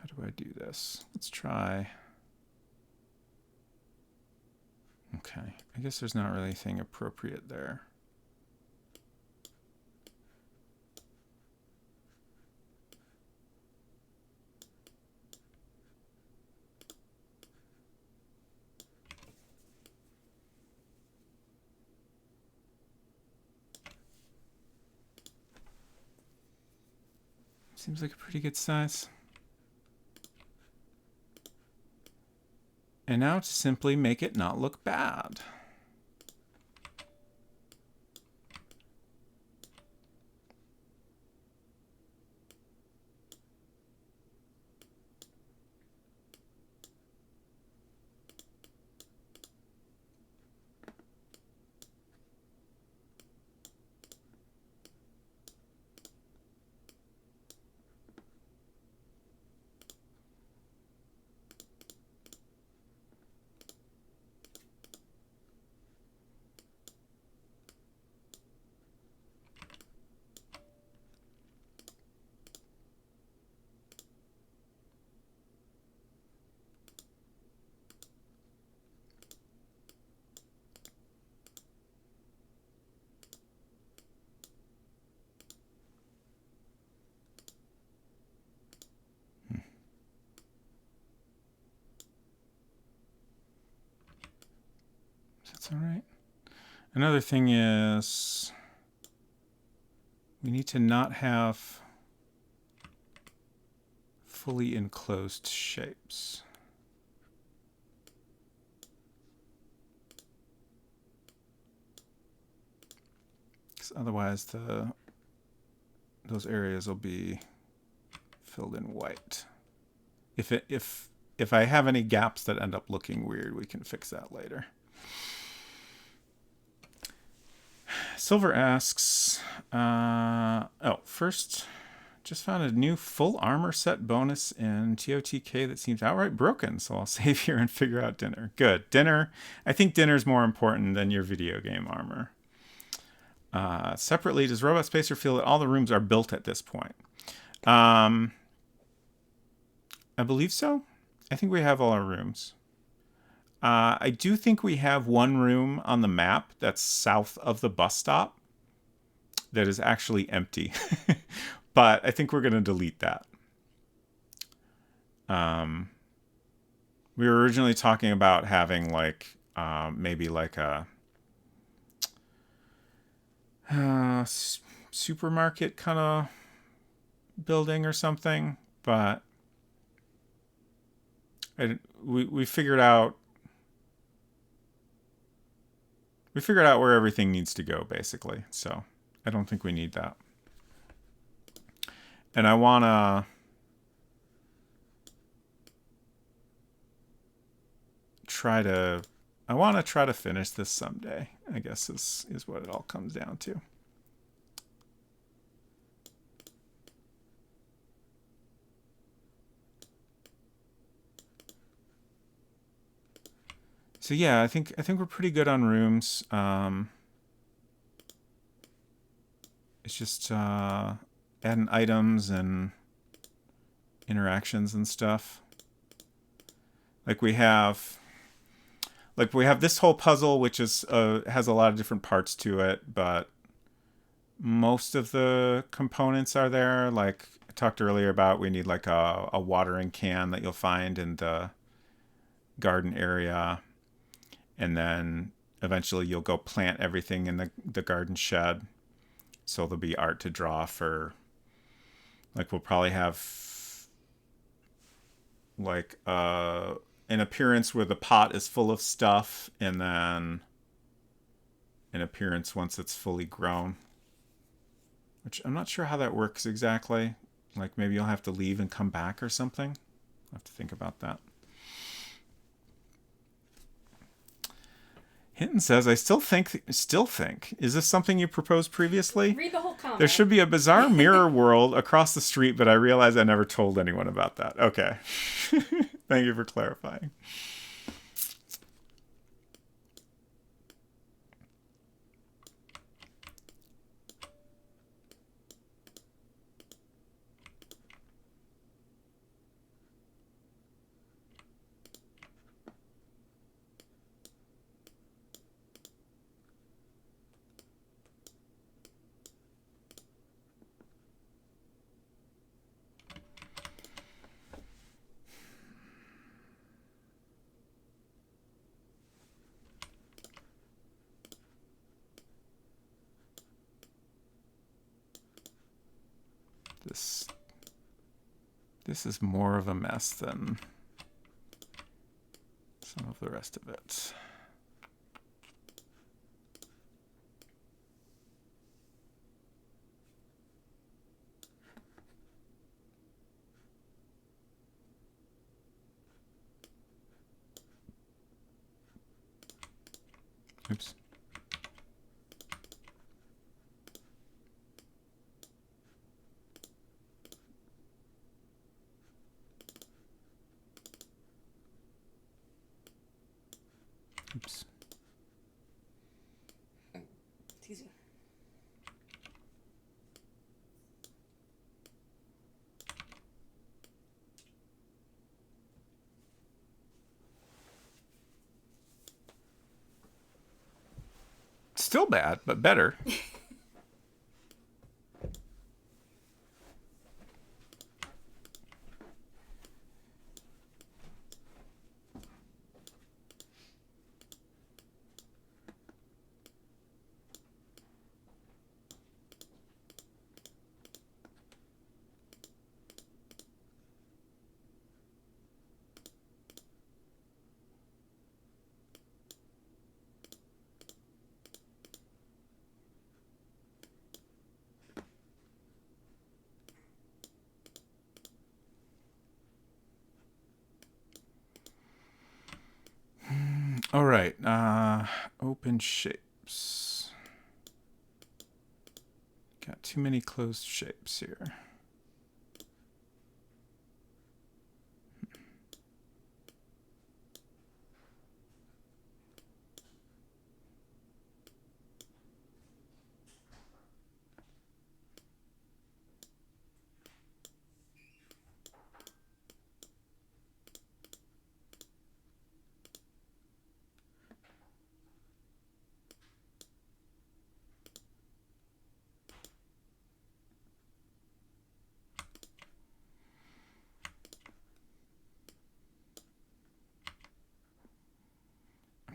do I do this? Let's try. Okay, I guess there's not really anything appropriate there. Seems like a pretty good size. And now to simply make it not look bad. That's all right. Another thing is we need to not have fully enclosed shapes. Because otherwise those areas will be filled in white. If I have any gaps that end up looking weird, we can fix that later. Silver asks, first, just found a new full armor set bonus in TOTK that seems outright broken, so I'll save here and figure out dinner. Good. Dinner. I think dinner's more important than your video game armor. Separately, does Robot Spacer feel that all the rooms are built at this point? I believe so. I think we have all our rooms. I do think we have one room on the map that's south of the bus stop that is actually empty. But I think we're going to delete that. We were originally talking about having like maybe like a supermarket kind of building or something, but we figured out where everything needs to go, basically. So I don't think we need that. And I want to try to finish this someday, I guess is what it all comes down to. So yeah, I think we're pretty good on rooms. It's just adding items and interactions and stuff. Like we have this whole puzzle, which is has a lot of different parts to it, but most of the components are there. Like I talked earlier about, we need like a watering can that you'll find in the garden area, and then eventually you'll go plant everything in the garden shed. So there'll be art to draw for, like we'll probably have like an appearance where the pot is full of stuff, and then an appearance once it's fully grown. Which I'm not sure how that works exactly. Like maybe you'll have to leave and come back or something. I'll have to think about that. Hinton says, I still think. Is this something you proposed previously? Read the whole comment. There should be a bizarre mirror world across the street, but I realize I never told anyone about that. Okay. Thank you for clarifying. This is more of a mess than some of the rest of it. Oops. Oops. Excuse me. Still bad, but better. All right. Open shapes. Got too many closed shapes here.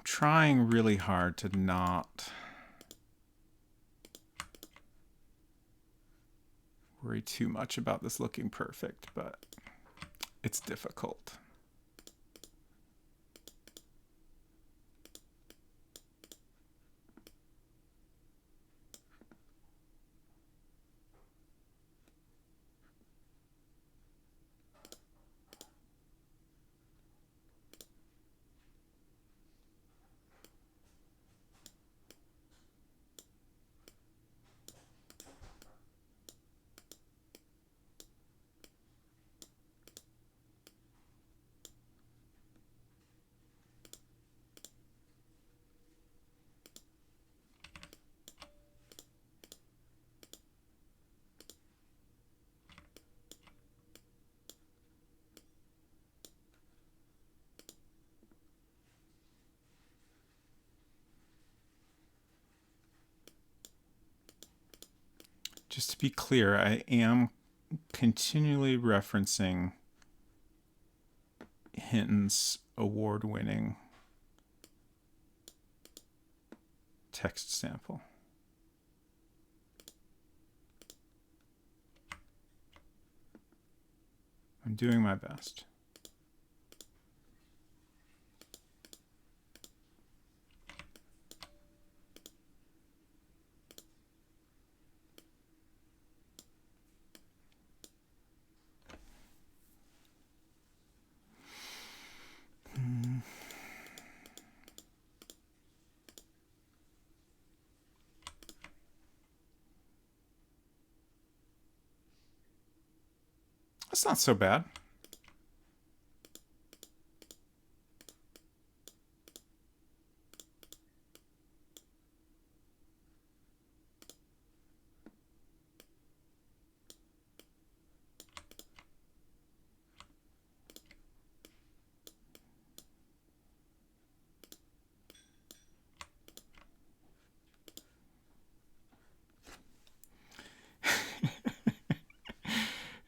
Trying really hard to not worry too much about this looking perfect, but it's difficult. Just to be clear, I am continually referencing Hinton's award-winning text sample. I'm doing my best. That's not so bad.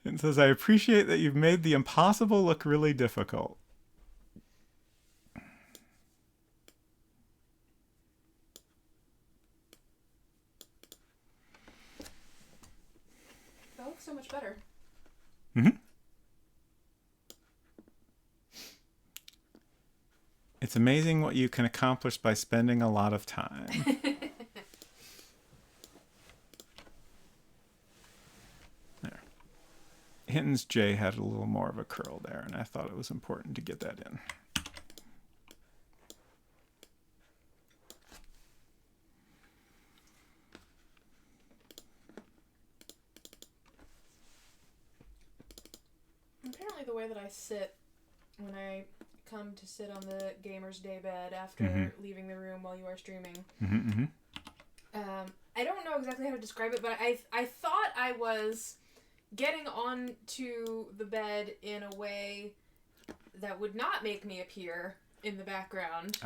It says, I appreciate that you've made the impossible look really difficult. That looks so much better. Mm-hmm. It's amazing what you can accomplish by spending a lot of time. There. Hinton's J had a little more of a curl there, and I thought it was important to get that in. Apparently the way that I sit when I come to sit on the gamer's daybed after leaving the room while you are streaming. I don't know exactly how to describe it, but I thought I was getting onto the bed in a way that would not make me appear in the background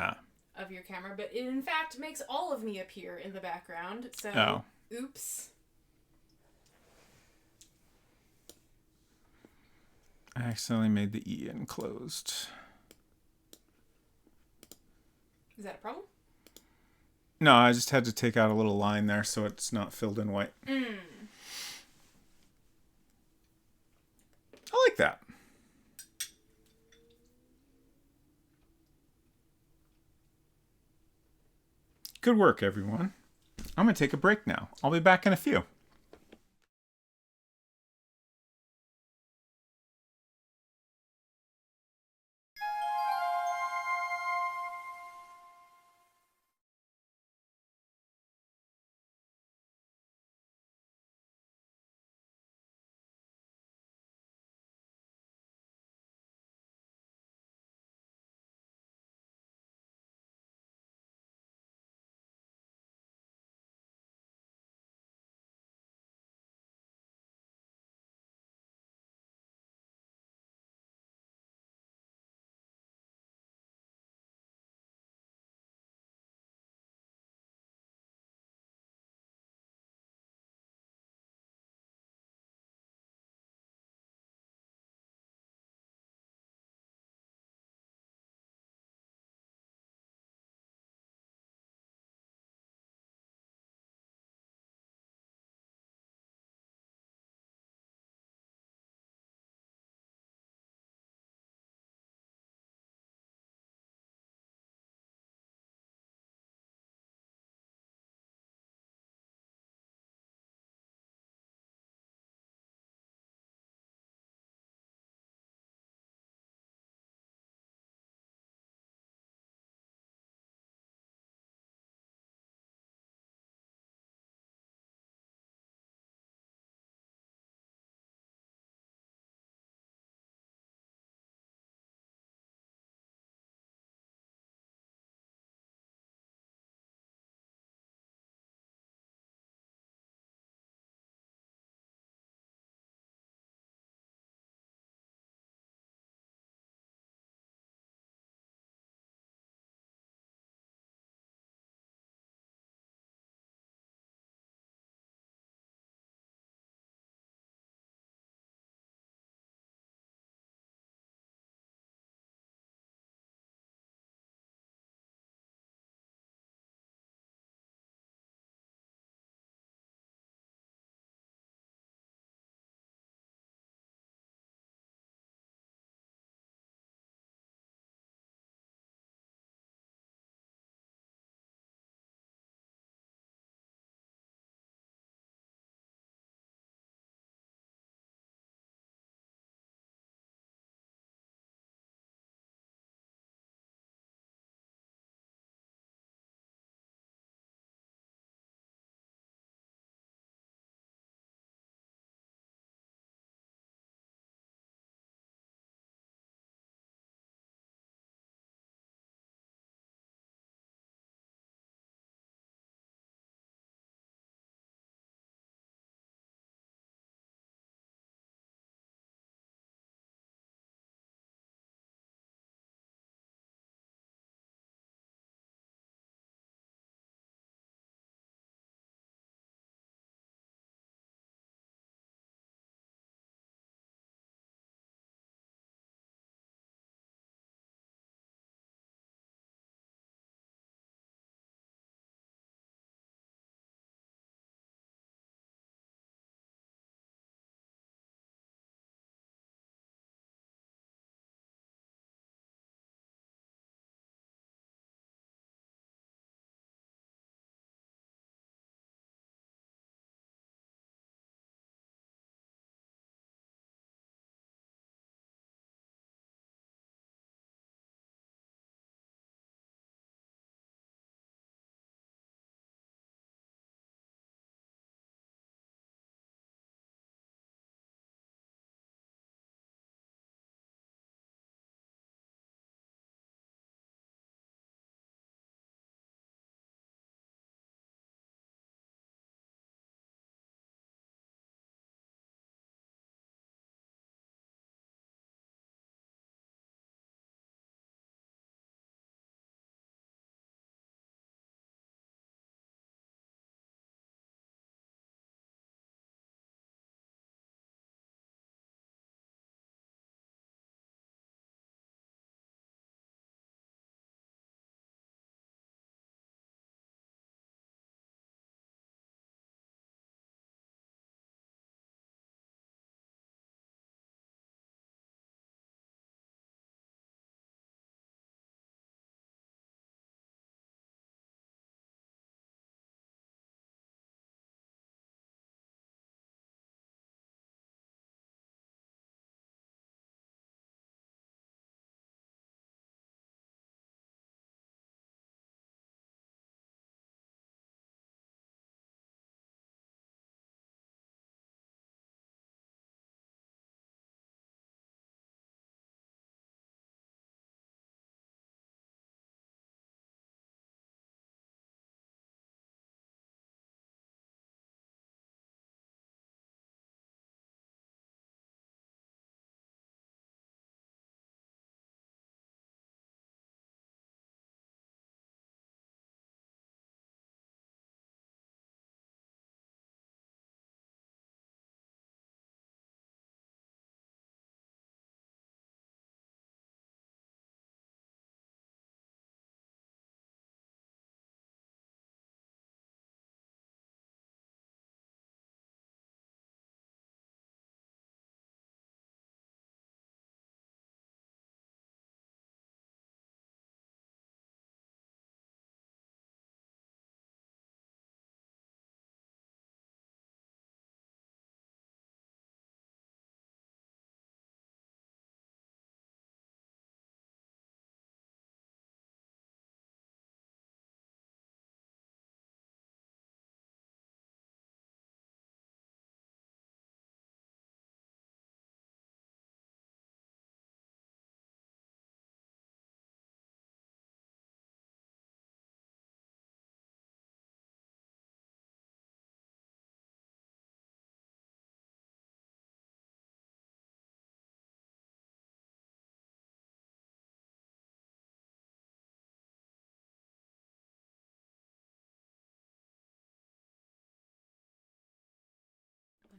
of your camera, but it in fact makes all of me appear in the background. So, oops. I accidentally made the E enclosed. Is that a problem? No, I just had to take out a little line there so it's not filled in white. I like that. Good work, everyone. I'm going to take a break now. I'll be back in a few.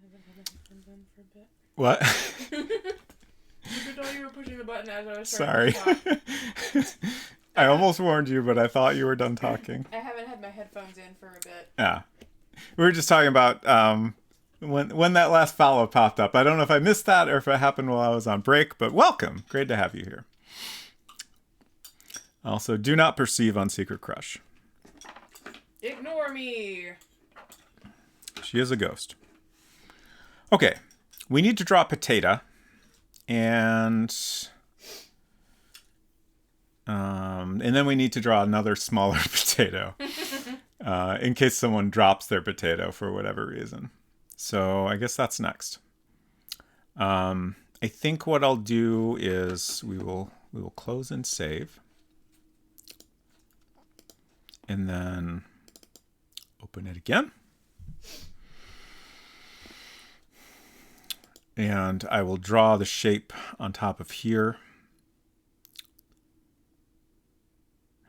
haven't had my headphones on for a bit. What? You could tell you were pushing the button as I was Sorry. starting to talk. I almost warned you, but I thought you were done talking. I haven't had my headphones in for a bit. Yeah. We were just talking about when that last follow popped up. I don't know if I missed that or if it happened while I was on break, but welcome. Great to have you here. Also, do not perceive on Secret Crush. Ignore me. She is a ghost. Okay. We need to draw potato. And then we need to draw another smaller potato. In case someone drops their potato for whatever reason. So I guess that's next. I think what I'll do is we will close and save. And then open it again. And I will draw the shape on top of here.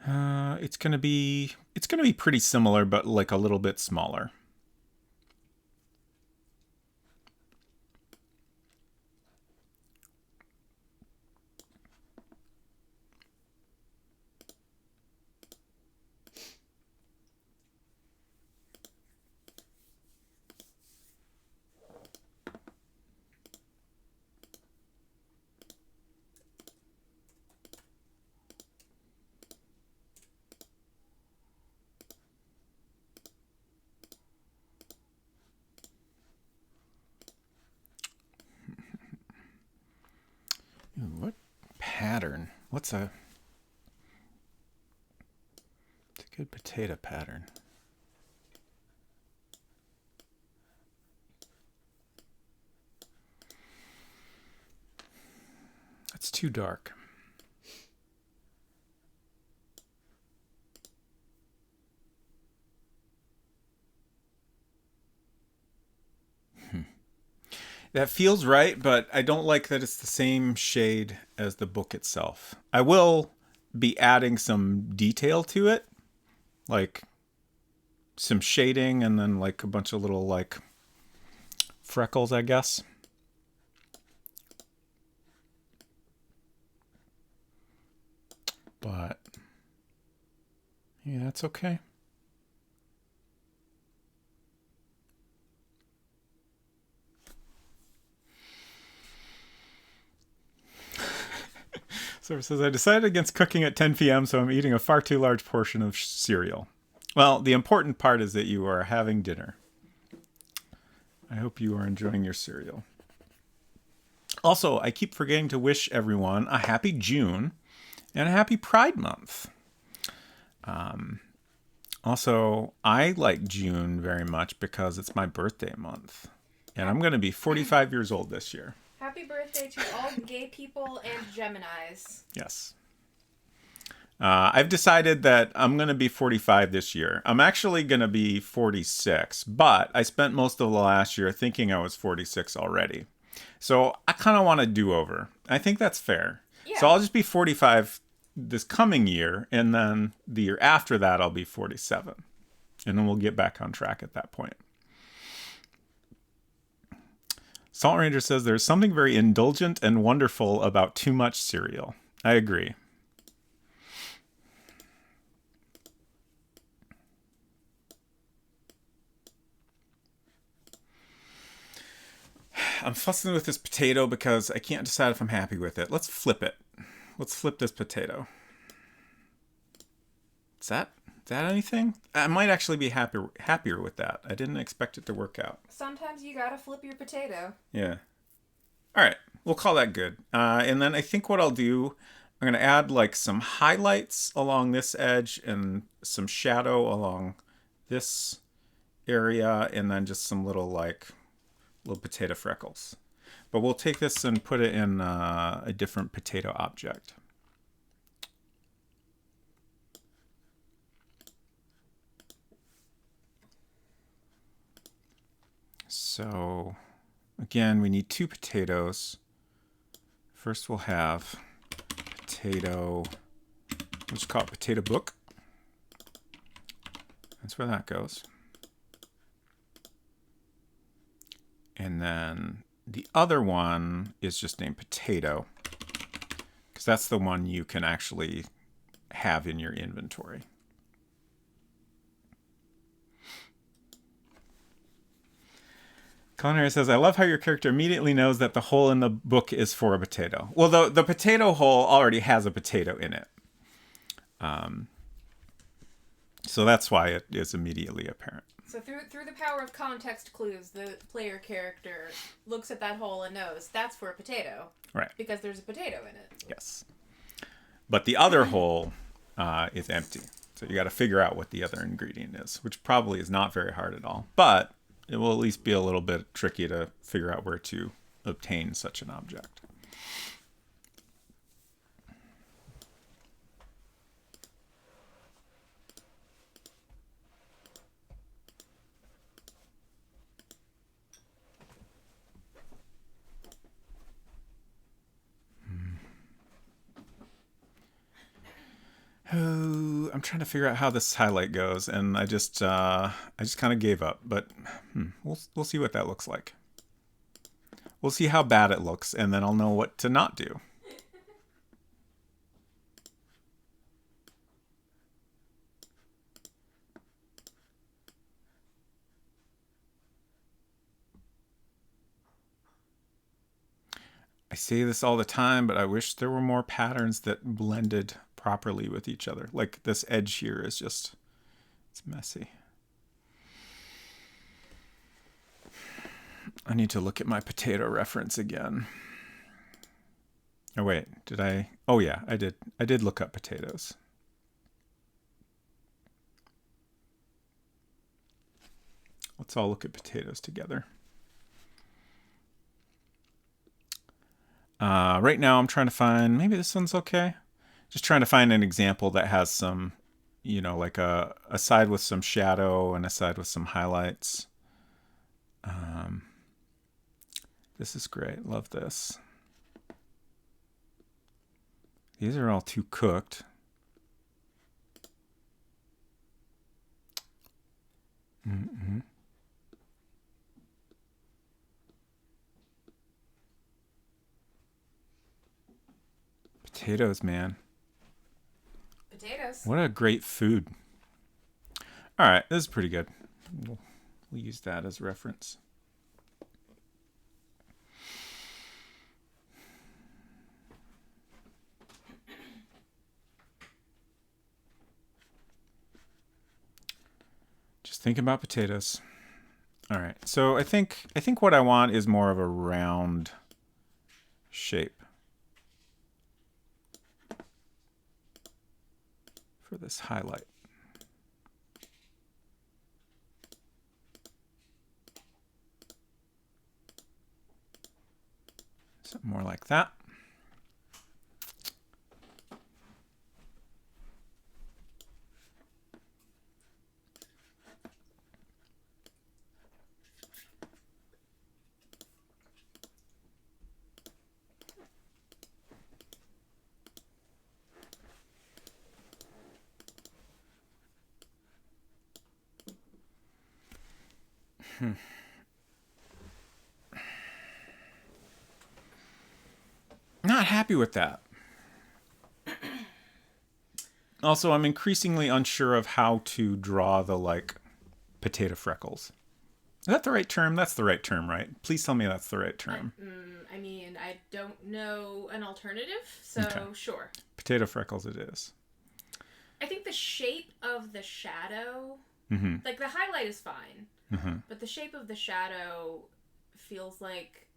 It's gonna be pretty similar, but like a little bit smaller. Ooh, what pattern? What's a good potato pattern? That's too dark. That feels right, but I don't like that it's the same shade as the book itself. I will be adding some detail to it, like some shading and then like a bunch of little like freckles, I guess. But yeah, that's okay. So it says, I decided against cooking at 10 p.m., so I'm eating a far too large portion of cereal. Well, the important part is that you are having dinner. I hope you are enjoying your cereal. Also, I keep forgetting to wish everyone a happy June and a happy Pride Month. Also, I like June very much because it's my birthday month. And I'm going to be 45 years old this year. Happy birthday to all gay people and Geminis. Yes. I've decided that I'm going to be 45 this year. I'm actually going to be 46, but I spent most of the last year thinking I was 46 already. So I kind of want a do-over. I think that's fair. Yeah. So I'll just be 45 this coming year, and then the year after that I'll be 47. And then we'll get back on track at that point. Salt Ranger says there's something very indulgent and wonderful about too much cereal. I agree. I'm fussing with this potato because I can't decide if I'm happy with it. Let's flip it. Let's flip this potato. Is that anything? I might actually be happier with that. I didn't expect it to work out. Sometimes you gotta flip your potato. Yeah. All right. We'll call that good. And then I think what I'll do, I'm going to add like some highlights along this edge and some shadow along this area, and then just some little potato freckles. But we'll take this and put it in a different potato object. So again, we need 2 potatoes. First we'll have potato, we'll just call it potato book. That's where that goes. And then the other one is just named potato, because that's the one you can actually have in your inventory. Culinary says, I love how your character immediately knows that the hole in the book is for a potato. Well, the potato hole already has a potato in it. So that's why it is immediately apparent. So through the power of context clues, the player character looks at that hole and knows that's for a potato. Right. Because there's a potato in it. Yes. But the other hole is empty. So you got to figure out what the other ingredient is, which probably is not very hard at all. But it will at least be a little bit tricky to figure out where to obtain such an object. Oh, I'm trying to figure out how this highlight goes, and I just kind of gave up. But we'll see what that looks like. We'll see how bad it looks, and then I'll know what to not do. I say this all the time, but I wish there were more patterns that blended properly with each other. Like this edge here is just, it's messy. I need to look at my potato reference again. Oh wait, did I? Oh yeah, I did. I did look up potatoes. Let's all look at potatoes together. Right now I'm trying to find, maybe this one's okay. Just trying to find an example that has some, like a side with some shadow and a side with some highlights. This is great. Love this. These are all too cooked. Mm-hmm. Potatoes, man. Potatoes. What a great food. All right, this is pretty good. We'll use that as reference. Just thinking about potatoes. All right, so I think what I want is more of a round shape for this highlight. Something more like that. Not happy with that. Also, I'm increasingly unsure of how to draw the potato freckles. Is that the right term? That's the right term, right? Please tell me that's the right term. I mean, I don't know an alternative, so okay. Sure. Potato freckles it is. I think the shape of the shadow, like the highlight is fine, but the shape of the shadow feels like,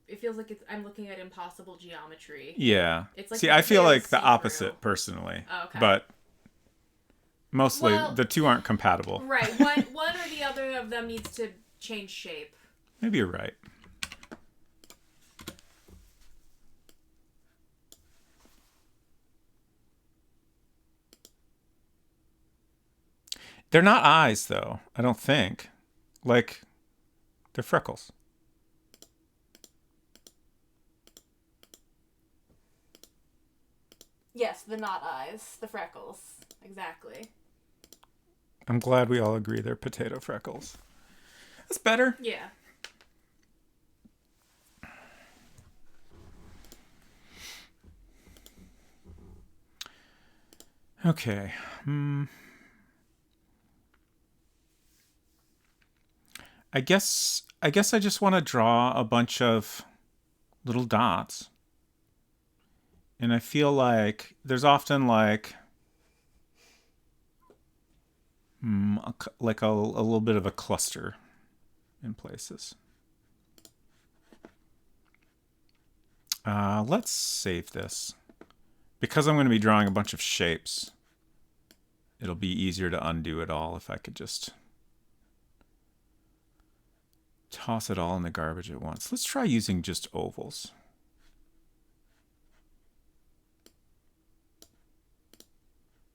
it feels like I'm looking at impossible geometry. Yeah. It's like see, I feel like the opposite personally. Oh, okay. But mostly the two aren't compatible. Right. One or the other of them needs to change shape. Maybe you're right. They're not eyes, though, I don't think. They're freckles. Yes, the not eyes. The freckles. Exactly. I'm glad we all agree they're potato freckles. That's better. Yeah. Okay. I guess I just want to draw a bunch of little dots. And I feel like there's often like a little bit of a cluster in places. Let's save this. Because I'm going to be drawing a bunch of shapes, it'll be easier to undo it all if I could just toss it all in the garbage at once. Let's try using just ovals.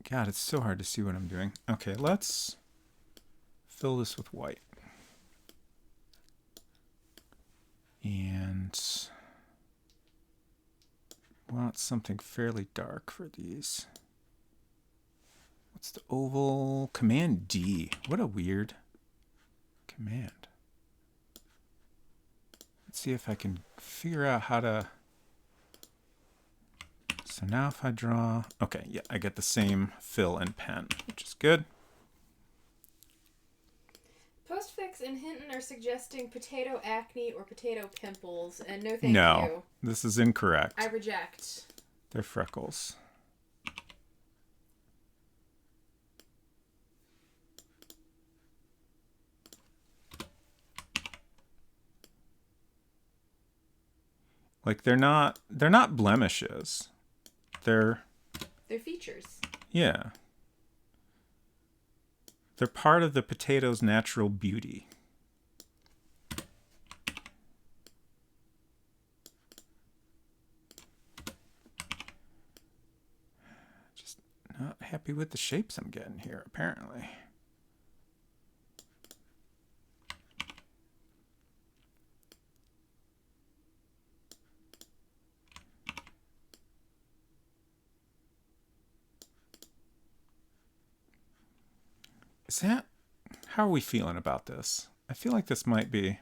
God, it's so hard to see what I'm doing. Okay, let's fill this with white. And want something fairly dark for these. What's the oval? Command D. What a weird command. Let's see if I can figure out how to... So now if I draw... Okay, yeah, I get the same fill and pen, which is good. Postfix and Hinton are suggesting potato acne or potato pimples, and no thank you. No, this is incorrect. I reject. They're freckles. Like they're not blemishes. They're features. Yeah. They're part of the potato's natural beauty. Just not happy with the shapes I'm getting here, apparently. Is that... How are we feeling about this? I feel like this might be...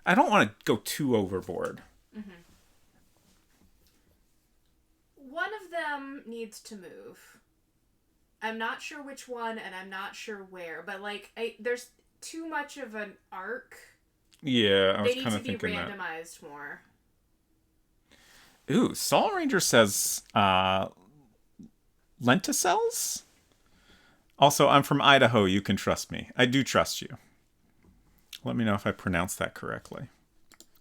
I don't want to go too overboard. Mm-hmm. One of them needs to move. I'm not sure which one, and I'm not sure where, but like, there's too much of an arc. Yeah, I was kind of thinking that. They need to be randomized more. Ooh, Sol Ranger says lenticels? Also, I'm from Idaho. You can trust me. I do trust you. Let me know if I pronounced that correctly.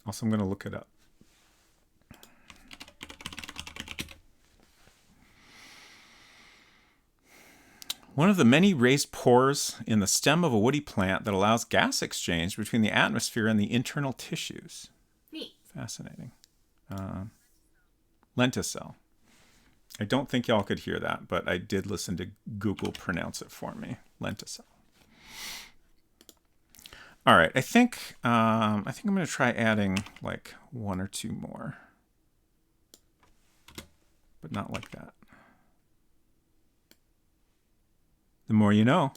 Also, I'm going to look it up. One of the many raised pores in the stem of a woody plant that allows gas exchange between the atmosphere and the internal tissues. Neat. Fascinating. Lenticel. I don't think y'all could hear that, but I did listen to Google pronounce it for me. Lenticel. All right, I think I'm going to try adding like one or two more, but not like that. The more you know.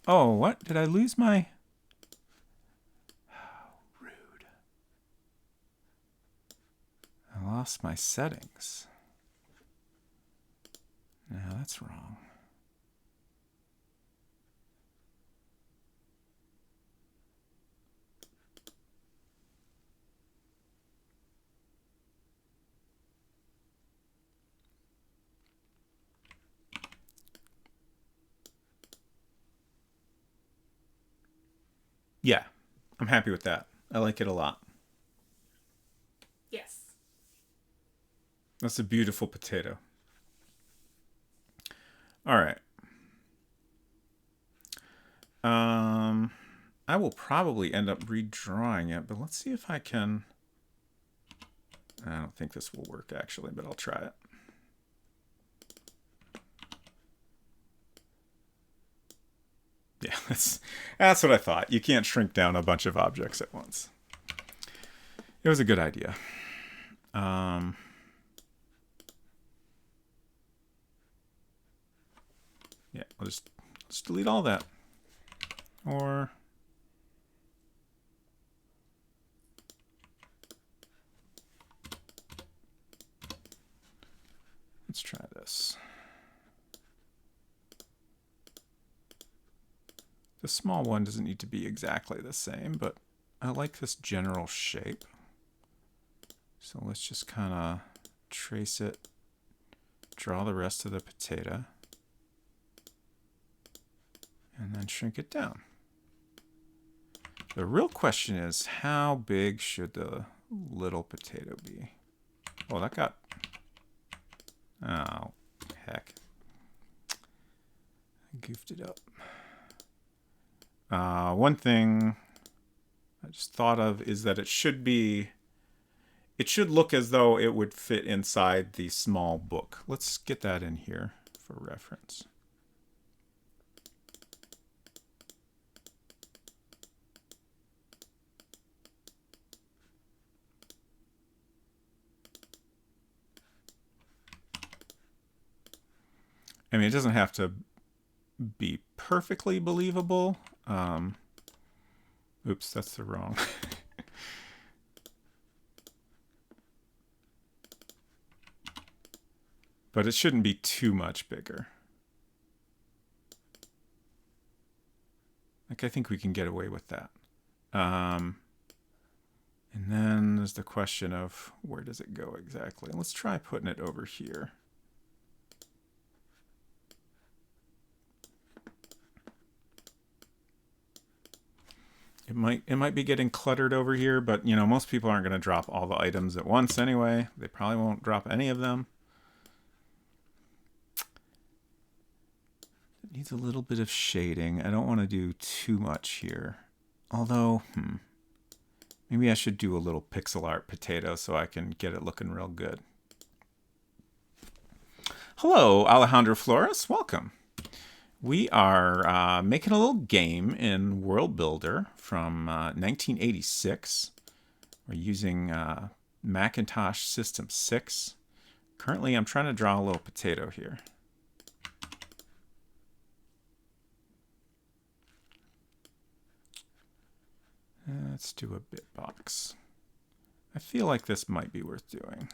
Oh, what? Did I lose my... Oh, rude. I lost my settings. No, that's wrong. Yeah, I'm happy with that. I like it a lot. Yes. That's a beautiful potato. All right. I will probably end up redrawing it, but let's see if I can... I don't think this will work, actually, but I'll try it. Yeah, that's what I thought. You can't shrink down a bunch of objects at once. It was a good idea. Yeah, I'll Let's delete all that. Or let's try this. The small one doesn't need to be exactly the same, but I like this general shape. So let's just kind of trace it, draw the rest of the potato, and then shrink it down. The real question is, how big should the little potato be? Oh, that got... Oh, heck. I goofed it up. One thing I just thought of is that it should look as though it would fit inside the small book. Let's get that in here for reference. I mean, it doesn't have to be perfectly believable. Oops, that's the wrong. But it shouldn't be too much bigger. Like, I think we can get away with that. And then there's the question of where does it go exactly? Let's try putting it over here. It might be getting cluttered over here, but you know, most people aren't going to drop all the items at once anyway. They probably won't drop any of them. It needs a little bit of shading. I don't want to do too much here. Although, maybe I should do a little pixel art potato so I can get it looking real good. Hello, Alejandro Flores. Welcome. We are making a little game in World Builder from 1986. We're using Macintosh System 6. Currently, I'm trying to draw a little potato here. Let's do a bit box. I feel like this might be worth doing,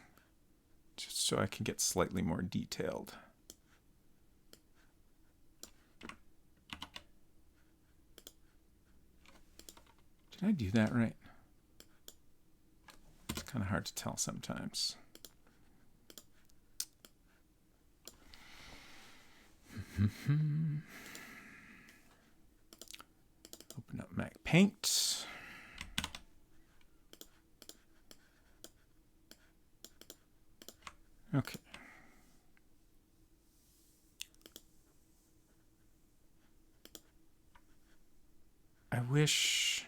just so I can get slightly more detailed. Did I do that right? It's kind of hard to tell sometimes. Open up Mac Paint. Okay. I wish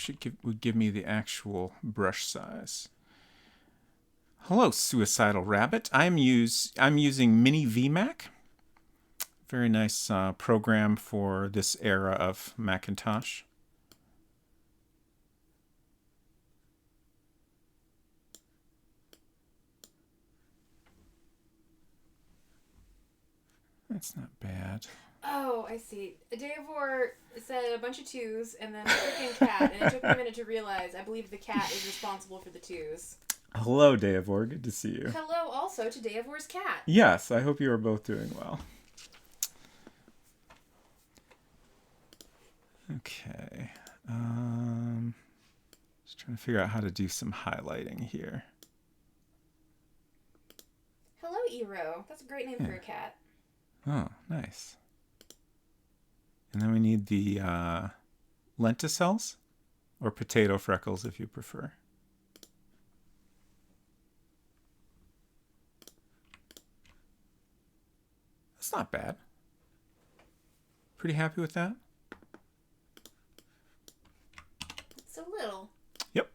it would give me the actual brush size. Hello, Suicidal Rabbit. I'm using Mini VMac. Very nice program for this era of Macintosh. That's not bad. Oh, I see. Davor said a bunch of twos and then a freaking cat, and it took me a minute to realize I believe the cat is responsible for the twos. Hello, Davor. Good to see you. Hello also to Davor's cat. Yes, I hope you are both doing well. Okay. Just trying to figure out how to do some highlighting here. Hello, Ero. That's a great name for a cat. Oh, nice. And then we need the lenticels, or potato freckles if you prefer. That's not bad. Pretty happy with that? It's a little. Yep.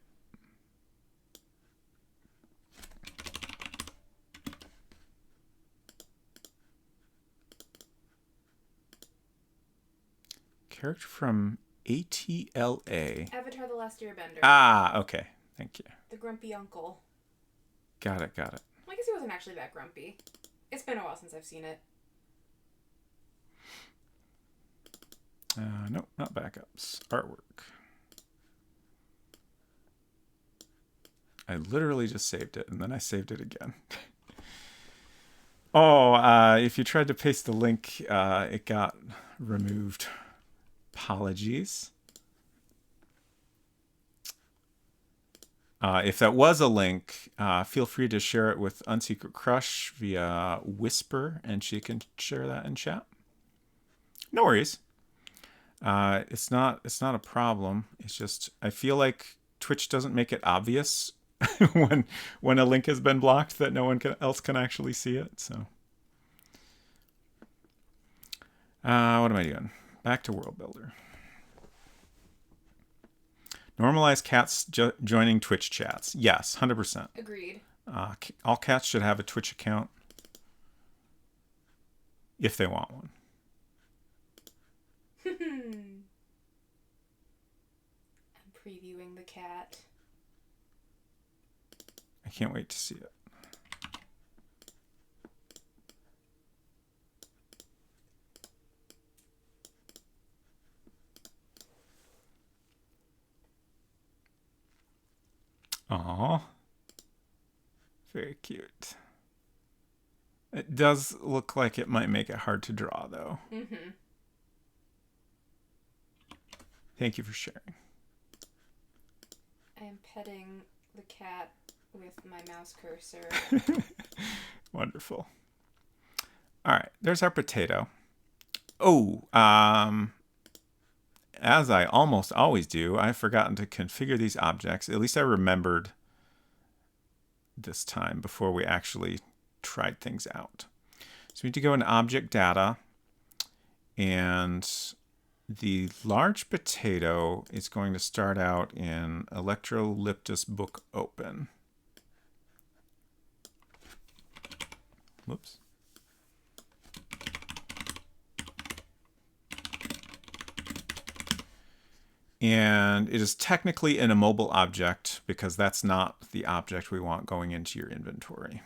Character from ATLA. Avatar: The Last Airbender. Ah, okay. Thank you. The grumpy uncle. Got it, got it. I guess he wasn't actually that grumpy. It's been a while since I've seen it. Nope, not backups. Artwork. I literally just saved it, and then I saved it again. Oh, if you tried to paste the link, it got removed. Apologies. If that was a link, feel free to share it with Unsecret Crush via Whisper, and she can share that in chat. No worries. It's not a problem. It's just I feel like Twitch doesn't make it obvious when a link has been blocked that no one else can actually see it. So, what am I doing? Back to World Builder. Normalize cats joining Twitch chats. Yes, 100%. Agreed. All cats should have a Twitch account if they want one. I'm previewing the cat. I can't wait to see it. Aww. Very cute. It does look like it might make it hard to draw, though. Mm-hmm. Thank you for sharing. I am petting the cat with my mouse cursor. Wonderful. All right, there's our potato. Oh, as I almost always do, I've forgotten to configure these objects. At least I remembered this time before we actually tried things out. So we need to go into object data, and the large potato is going to start out in Electrolyptus Book Open. Whoops. And it is technically an immobile object because that's not the object we want going into your inventory.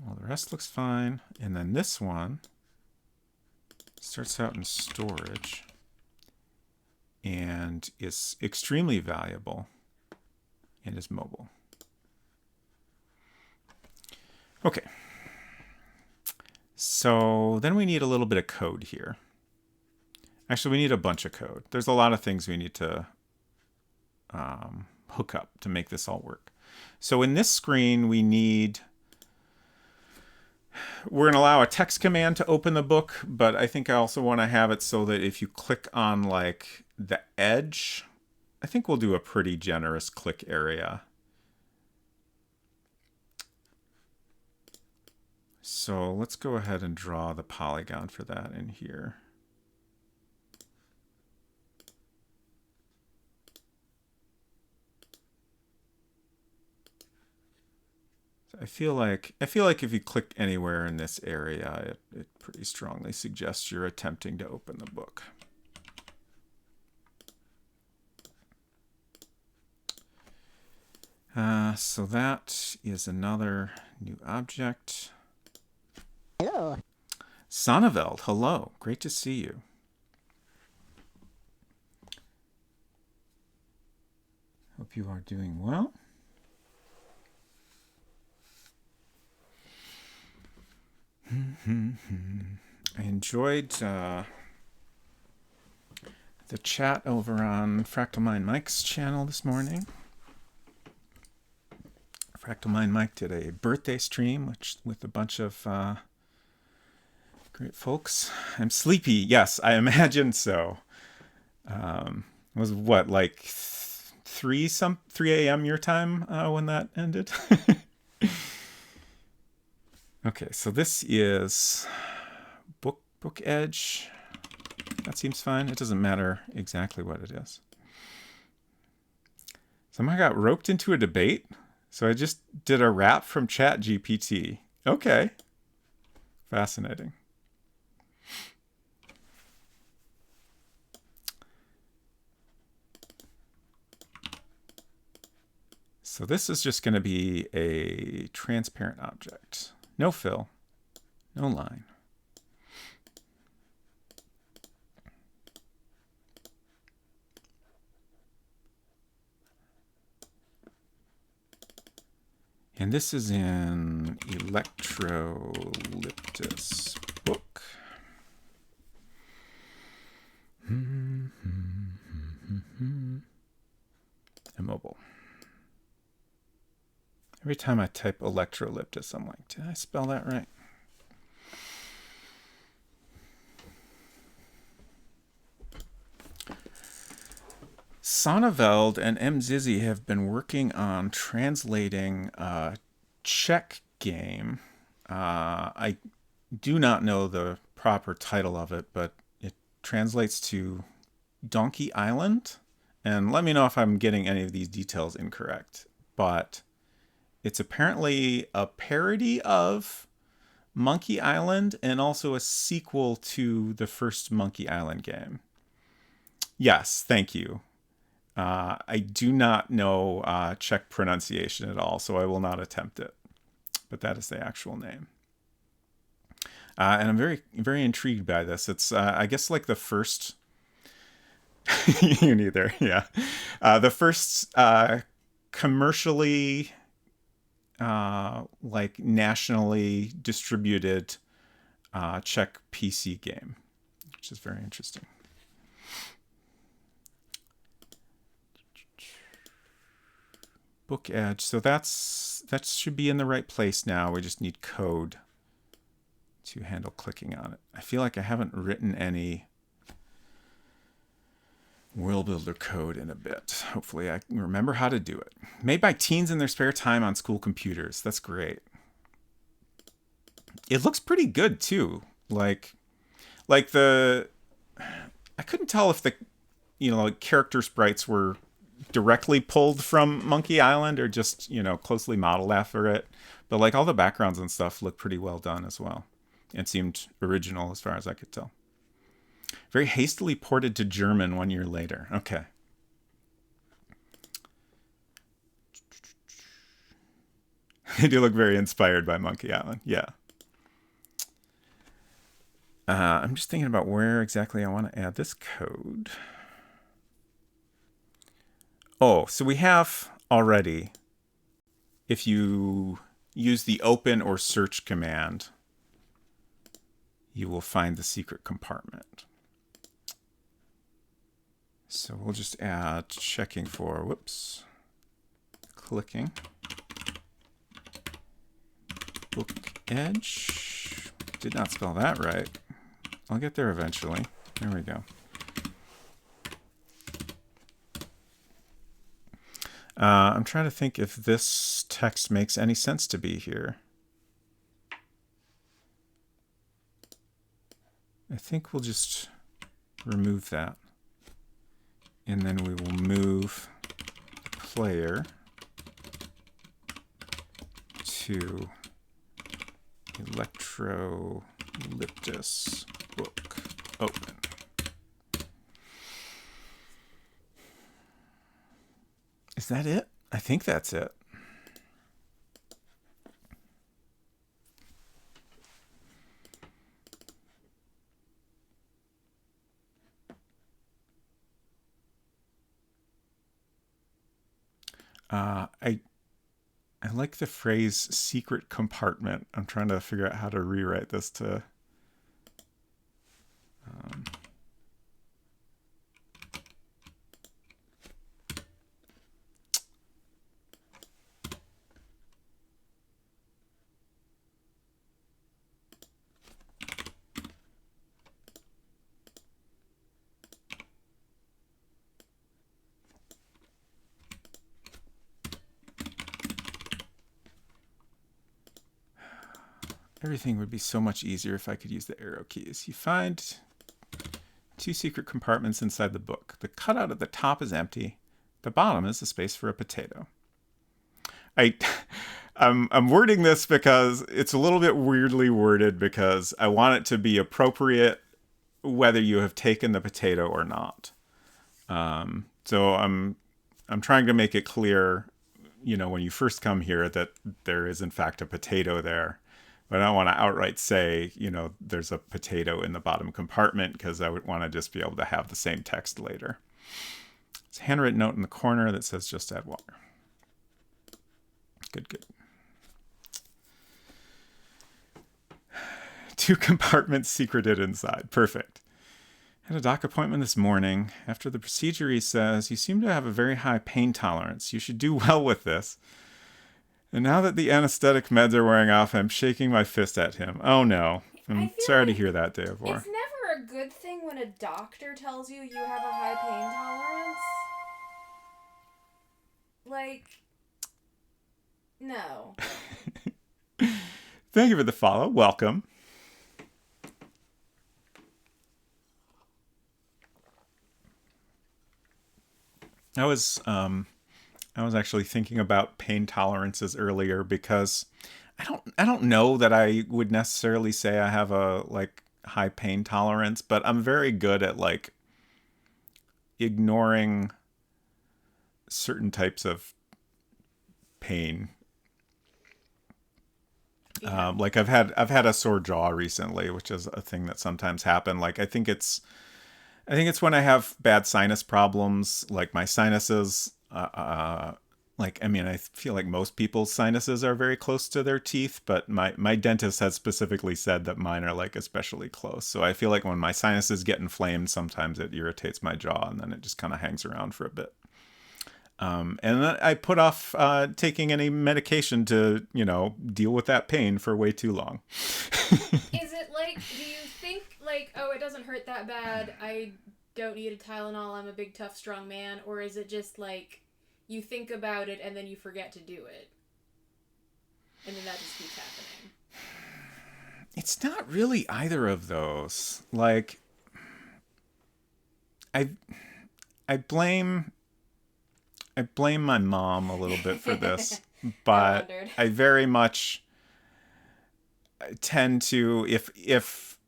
Well, the rest looks fine. And then this one starts out in storage and is extremely valuable and is mobile. Okay. So then we need a little bit of code here. Actually, we need a bunch of code. There's a lot of things we need to hook up to make this all work. So in this screen, we're going to allow a text command to open the book, but I think I also want to have it so that if you click on like the edge, I think we'll do a pretty generous click area. So let's go ahead and draw the polygon for that in here. I feel like if you click anywhere in this area, it pretty strongly suggests you're attempting to open the book. So that is another new object. Hello. Sonneveld, hello. Great to see you. Hope you are doing well. I enjoyed the chat over on Fractal Mind Mike's channel this morning. Fractal Mind Mike did a birthday stream with a bunch of great folks. I'm sleepy. Yes, I imagine so. It was what, like 3 a.m. your time when that ended? Okay, so this is book edge. That seems fine. It doesn't matter exactly what it is. Somehow got roped into a debate. So I just did a rap from ChatGPT. Okay. Fascinating. So this is just going to be a transparent object. No fill, no line. And this is in Electrolyptus book. Immobile. Every time I type Electrolyptus, I'm like, did I spell that right? Sonneveld and M. Zizzy have been working on translating a Czech game. I do not know the proper title of it, but it translates to Donkey Island. And let me know if I'm getting any of these details incorrect. But it's apparently a parody of Monkey Island and also a sequel to the first Monkey Island game. Yes, thank you. I do not know Czech pronunciation at all, so I will not attempt it. But that is the actual name. And I'm very, very intrigued by this. It's, I guess, like the first... You neither, yeah. The first commercially, like nationally distributed Czech PC game, which is very interesting. Book Edge. So that should be in the right place now. We just need code to handle clicking on it. I feel like I haven't written any World Builder code in a bit. Hopefully I remember how to do it. Made by teens in their spare time on school computers. That's great. It looks pretty good too. Like the... I couldn't tell if the, like character sprites were directly pulled from Monkey Island or just, closely modeled after it. But like all the backgrounds and stuff look pretty well done as well. It seemed original as far as I could tell. Very hastily ported to German 1 year later. Okay. They do look very inspired by Monkey Island. Yeah. I'm just thinking about where exactly I want to add this code. Oh, so we have already, if you use the open or search command, you will find the secret compartment. So we'll just add checking for, clicking. Book Edge. Did not spell that right. I'll get there eventually. There we go. I'm trying to think if this text makes any sense to be here. I think we'll just remove that. And then we will move the player to Electrolyptus book open. Is that it? I think that's it. I like the phrase secret compartment. I'm trying to figure out how to rewrite this to everything would be so much easier if I could use the arrow keys. You find 2 secret compartments inside the book. The cutout at the top is empty. The bottom is the space for a potato. I'm wording this because it's a little bit weirdly worded because I want it to be appropriate whether you have taken the potato or not. So I'm trying to make it clear, when you first come here that there is in fact a potato there. But I don't want to outright say, there's a potato in the bottom compartment because I would want to just be able to have the same text later. It's a handwritten note in the corner that says just add water. Good, good. 2 compartments secreted inside. Perfect. Had a doc appointment this morning. After the procedure, he says, you seem to have a very high pain tolerance. You should do well with this. And now that the anesthetic meds are wearing off, I'm shaking my fist at him. Oh no. I'm sorry to hear that, Deivor. It's never a good thing when a doctor tells you you have a high pain tolerance. Like, no. Thank you for the follow. Welcome. I was actually thinking about pain tolerances earlier because I don't know that I would necessarily say I have a high pain tolerance, but I'm very good at ignoring certain types of pain. Yeah. I've had a sore jaw recently, which is a thing that sometimes happen. I think it's when I have bad sinus problems, like my sinuses, I feel like most people's sinuses are very close to their teeth, but my dentist has specifically said that mine are especially close. So I feel like when my sinuses get inflamed, sometimes it irritates my jaw and then it just kind of hangs around for a bit. And then I put off taking any medication to, deal with that pain for way too long. Is it do you think oh, it doesn't hurt that bad, I don't need a Tylenol, I'm a big tough strong man? Or is it just you think about it and then you forget to do it? And then that just keeps happening. It's not really either of those. I blame my mom a little bit for this, but I very much tend to, if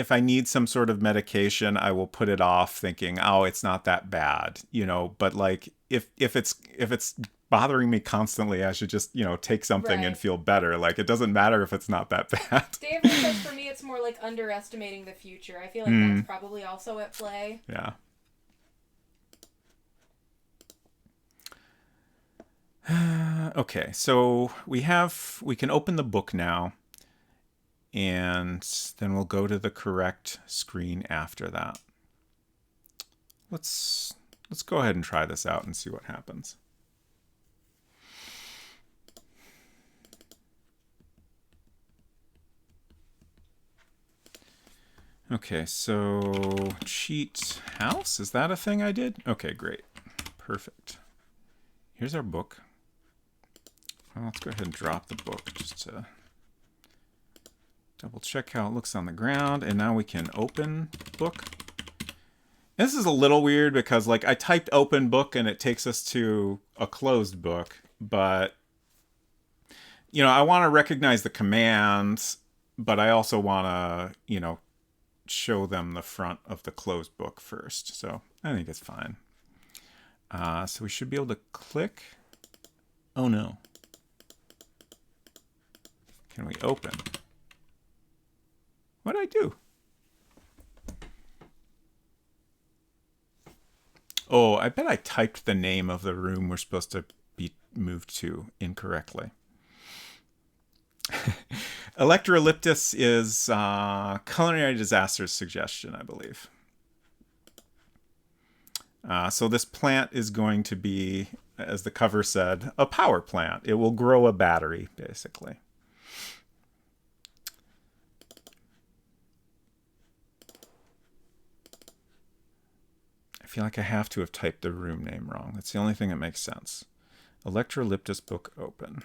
I need some sort of medication, I will put it off thinking, oh, it's not that bad, but if it's bothering me constantly, I should just, take something and feel better. It doesn't matter if it's not that bad. David says for me it's more underestimating the future. I feel like that's probably also at play. Yeah. Okay, so we can open the book now, and then we'll go to the correct screen after that. Let's go ahead and try this out and see what happens. Okay, so cheat house, is that a thing I did? Okay, great. Perfect. Here's our book. Well, let's go ahead and drop the book just to double check how it looks on the ground. And now we can open book. This is a little weird because I typed open book and it takes us to a closed book. But, I want to recognize the commands, but I also want to, show them the front of the closed book first. So I think it's fine. So we should be able to click. Oh no. Can we open? What'd I do? Oh, I bet I typed the name of the room we're supposed to be moved to incorrectly. Electrolyptus is culinary disasters suggestion, I believe. So this plant is going to be, as the cover said, a power plant. It will grow a battery, basically. I feel like I have to have typed the room name wrong. That's the only thing that makes sense. Electrolyptus book open.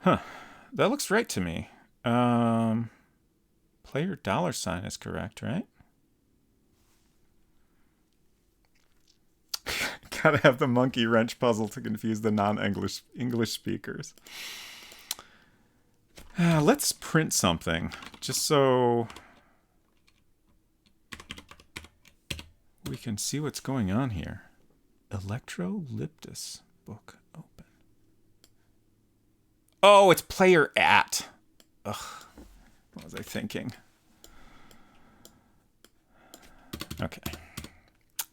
Huh. That looks right to me. Player $ is correct, right? Gotta have the monkey wrench puzzle to confuse the non-English speakers. Let's print something, just so we can see what's going on here. Electrolyptus book open. Oh, it's player at. Ugh. What was I thinking? Okay.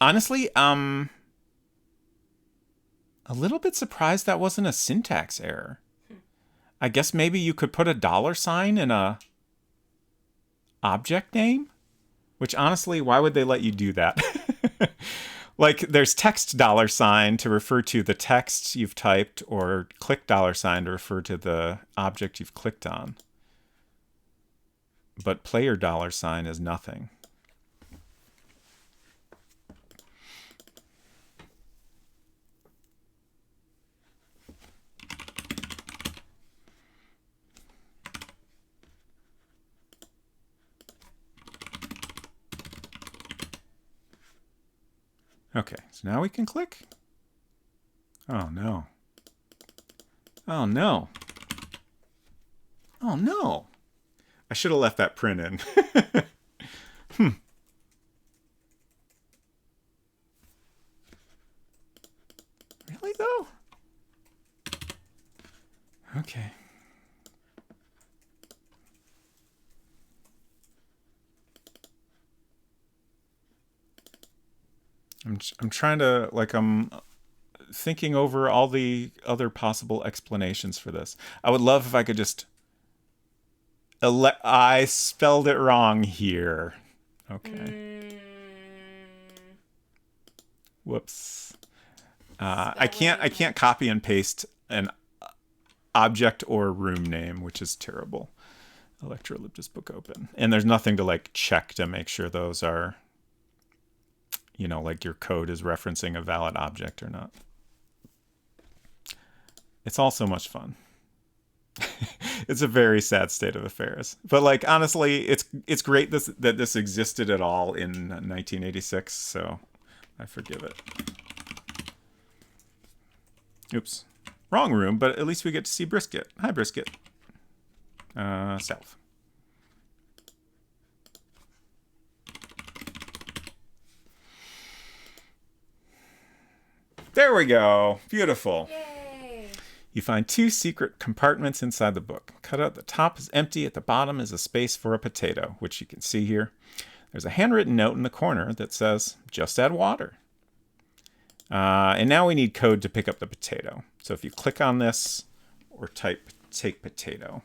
Honestly, a little bit surprised that wasn't a syntax error. I guess maybe you could put a $sign in a object name, which honestly, why would they let you do that? Like there's text $sign to refer to the text you've typed, or click $sign to refer to the object you've clicked on. But player $sign is nothing. Okay, so now we can click. Oh no. Oh no. Oh no. I should have left that print in. Really though? Okay. I'm trying to, like, I'm thinking over all the other possible explanations for this. I would love if I could just I spelled it wrong here. Okay. Whoops. I can't copy and paste an object or room name, which is terrible. Electrolib just book open. And there's nothing to like check to make sure those are, you know, like your code is referencing a valid object or not. It's all so much fun. It's a very sad state of affairs. But like honestly, it's great that this existed at all in 1986, so I forgive it. Oops. Wrong room, but at least we get to see Brisket. Hi, Brisket. South. There we go. Beautiful. Yay! You find 2 secret compartments inside the book. Cut out the top is empty. At the bottom is a space for a potato, which you can see here. There's a handwritten note in the corner that says, just add water. And now we need code to pick up the potato. So if you click on this or type take potato.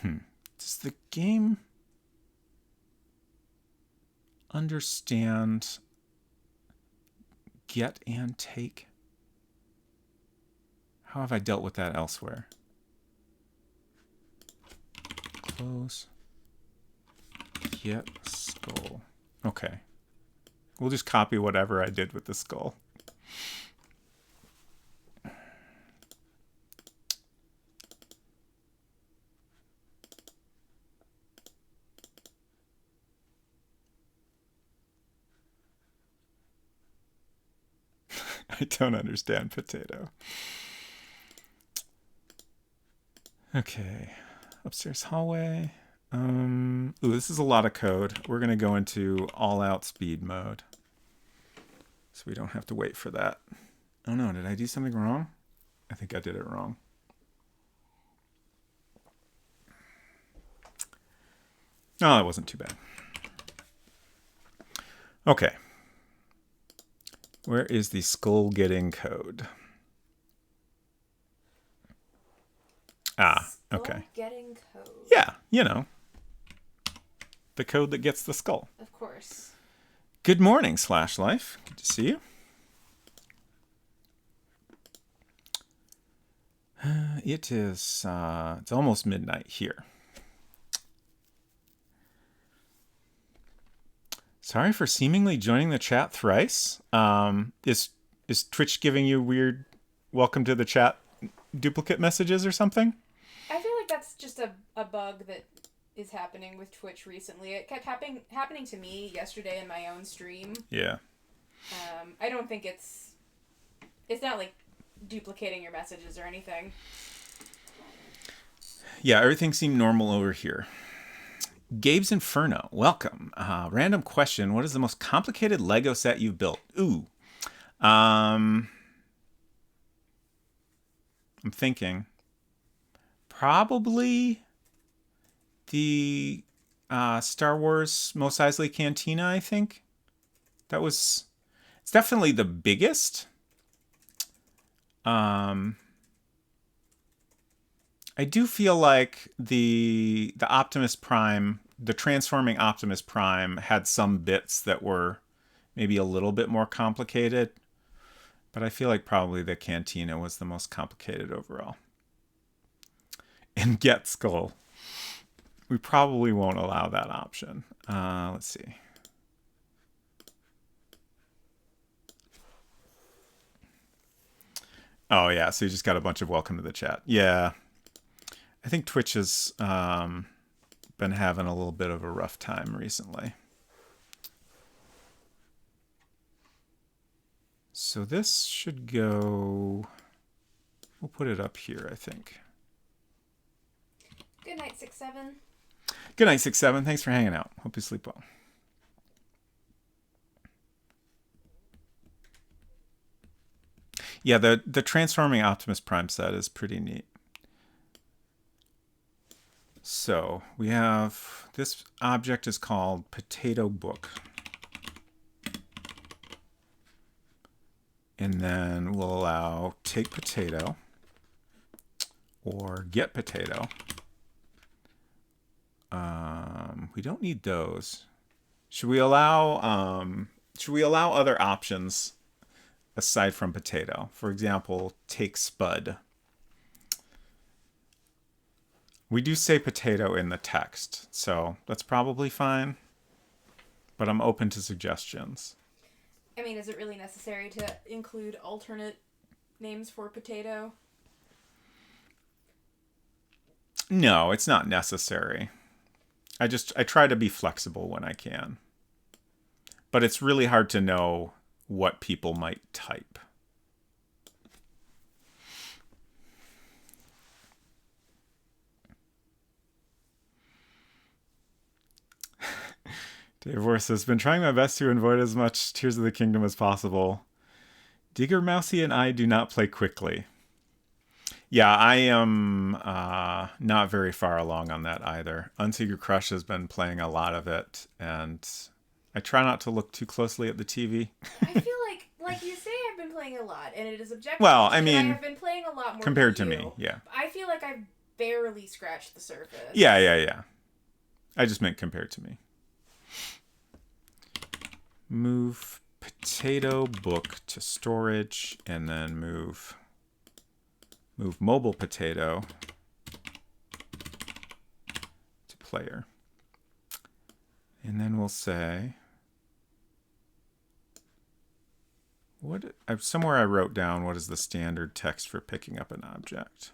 Does the game understand get and take? How have I dealt with that elsewhere? Close. Get skull. Okay. We'll just copy whatever I did with the skull. I don't understand potato. Okay. Upstairs hallway. Ooh, this is a lot of code. We're going to go into all-out speed mode. So we don't have to wait for that. Oh no, did I do something wrong? I think I did it wrong. Oh, that wasn't too bad. Okay. Where is the skull getting code? Ah, okay. Getting code. Yeah, you know. The code that gets the skull. Of course. Good morning, /life. Good to see you. It is, it's almost midnight here. Sorry for seemingly joining the chat thrice. Is Twitch giving you weird welcome to the chat duplicate messages or something? I feel like that's just a bug that is happening with Twitch recently. It kept happening to me yesterday in my own stream. Yeah. I don't think it's not like duplicating your messages or anything. Yeah, everything seemed normal over here. Gabe's Inferno, welcome. Random question: what is the most complicated Lego set you've built? Ooh, I'm thinking probably the Star Wars Mos Eisley Cantina. I think It's definitely the biggest. I do feel like the Optimus Prime, the transforming Optimus Prime, had some bits that were maybe a little bit more complicated, but I feel like probably the Cantina was the most complicated overall. And Get Skull, we probably won't allow that option. Let's see. Oh yeah, so you just got a bunch of welcome to the chat. Yeah, I think Twitch has been having a little bit of a rough time recently. So this should go... We'll put it up here, I think. Good night, 6-7. Good night, 6-7. Thanks for hanging out. Hope you sleep well. Yeah, the transforming Optimus Prime set is pretty neat. So we have, this object is called Potato Book. And then we'll allow Take Potato or Get Potato. We don't need those. Should we allow other options aside from potato? For example, take Spud. We do say potato in the text, so that's probably fine. But I'm open to suggestions. I mean, is it really necessary to include alternate names for potato? No, it's not necessary. I try to be flexible when I can. But it's really hard to know what people might type. Dave Vorse has been trying my best to avoid as much Tears of the Kingdom as possible. Digger Mousy and I do not play quickly. Yeah, I am not very far along on that either. Unseeker Crush has been playing a lot of it, and I try not to look too closely at the TV. I feel like you say, I've been playing a lot, and it is objective. Well, I mean, I have been playing a lot more compared than to you. me, yeah. I feel like I've barely scratched the surface. Yeah. I just meant compared to me. Move Potato Book to storage, and then move Mobile Potato to player. And then we'll say, somewhere I wrote down what is the standard text for picking up an object.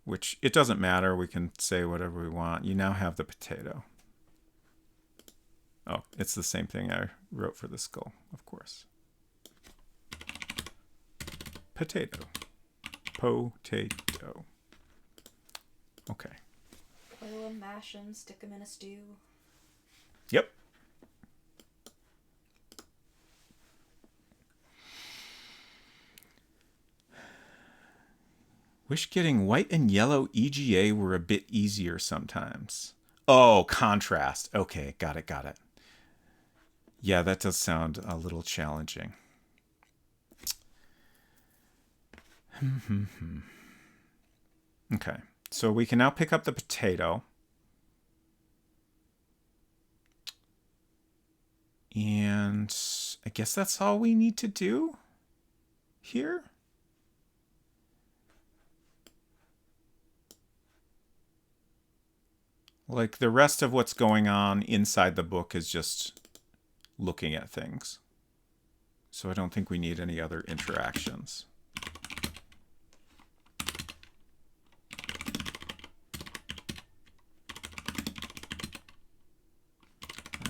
Which, it doesn't matter, we can say whatever we want. You now have the potato. Oh, it's the same thing I wrote for the skull, of course. Potato. Potato. Okay. Boil them, mash them, stick them in a stew. Yep. Wish getting white and yellow EGA were a bit easier sometimes. Oh, contrast. Okay, got it. Yeah, that does sound a little challenging. Okay, so we can now pick up the potato. And I guess that's all we need to do here. Like, the rest of what's going on inside the book is just looking at things. So I don't think we need any other interactions.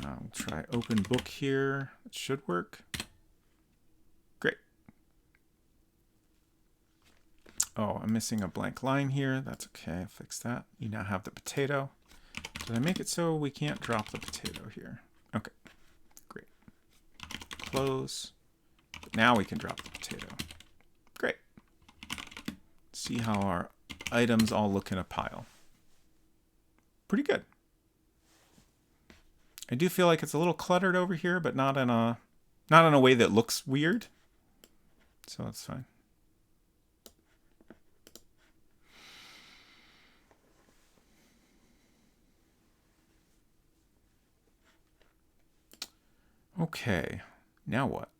I'll try open book here. It should work. Great. Oh, I'm missing a blank line here. That's okay. I'll fix that. You now have the potato. Did I make it so we can't drop the potato here? Okay, great. Close. But now we can drop the potato. Great. See how our items all look in a pile. Pretty good. I do feel like it's a little cluttered over here, but not in a way that looks weird. So that's fine. Okay, now what?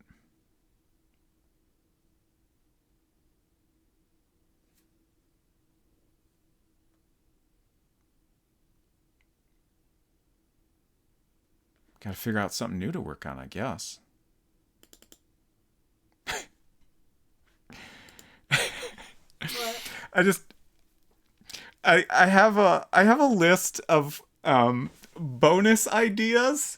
Got to figure out something new to work on, I guess. What? I have a list of bonus ideas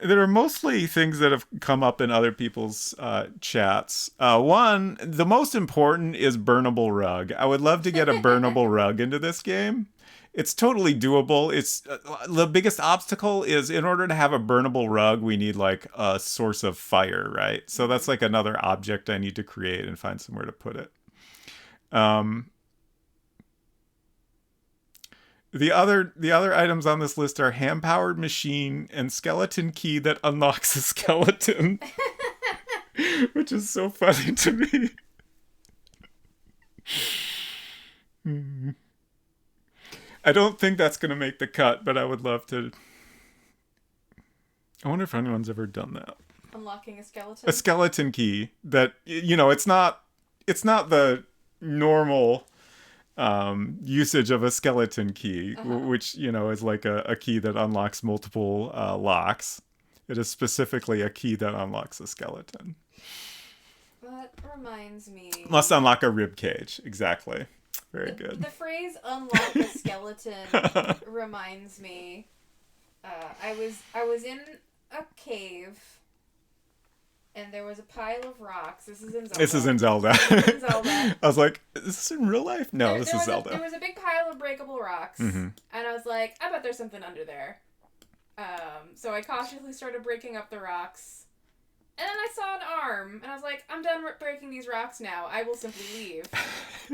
that are mostly things that have come up in other people's chats. One, the most important is burnable rug. I would love to get a burnable rug into this game. It's totally doable. It's the biggest obstacle is in order to have a burnable rug, we need like a source of fire, right? So that's like another object I need to create and find somewhere to put it. The other items on this list are hand-powered machine and skeleton key that unlocks a skeleton, which is so funny to me. I don't think that's going to make the cut, but I would love to. I wonder if anyone's ever done that. Unlocking a skeleton? A skeleton key that, you know, it's not the normal usage of a skeleton key, which, you know, is like a key that unlocks multiple locks. It is specifically a key that unlocks a skeleton. That reminds me. Must unlock a rib cage. Exactly. Very good. The phrase "unlock a skeleton" reminds me. I was in a cave, and there was a pile of rocks. This is in Zelda. This is in Zelda. I was like, "Is this in real life?" No, this is Zelda. There was a big pile of breakable rocks, and I was like, "I bet there's something under there." So I cautiously started breaking up the rocks. And then I saw an arm, and I was like, I'm done breaking these rocks now. I will simply leave.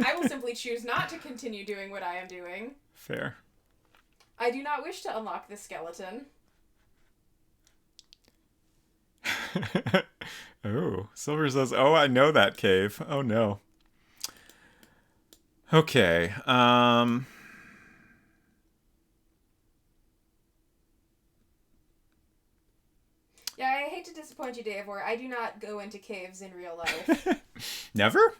I will simply choose not to continue doing what I am doing. Fair. I do not wish to unlock this skeleton. Oh, Silver says, oh, I know that cave. Oh, no. Okay, Yeah, I hate to disappoint you, Davor. I do not go into caves in real life. Never?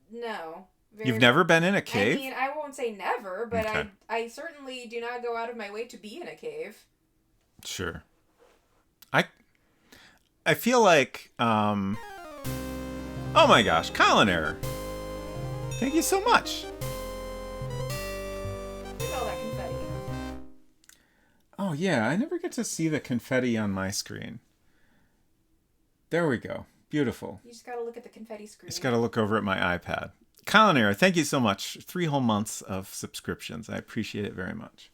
No. You've never been in a cave? I mean, I won't say never, but okay. I certainly do not go out of my way to be in a cave. Sure. I feel like, oh my gosh, Colin Error. Thank you so much. Look at all that confetti. Oh yeah, I never get to see the confetti on my screen. There we go. Beautiful. You just gotta look at the confetti screen. Just gotta look over at my iPad. Colin Error, thank you so much. 3 whole months of subscriptions. I appreciate it very much.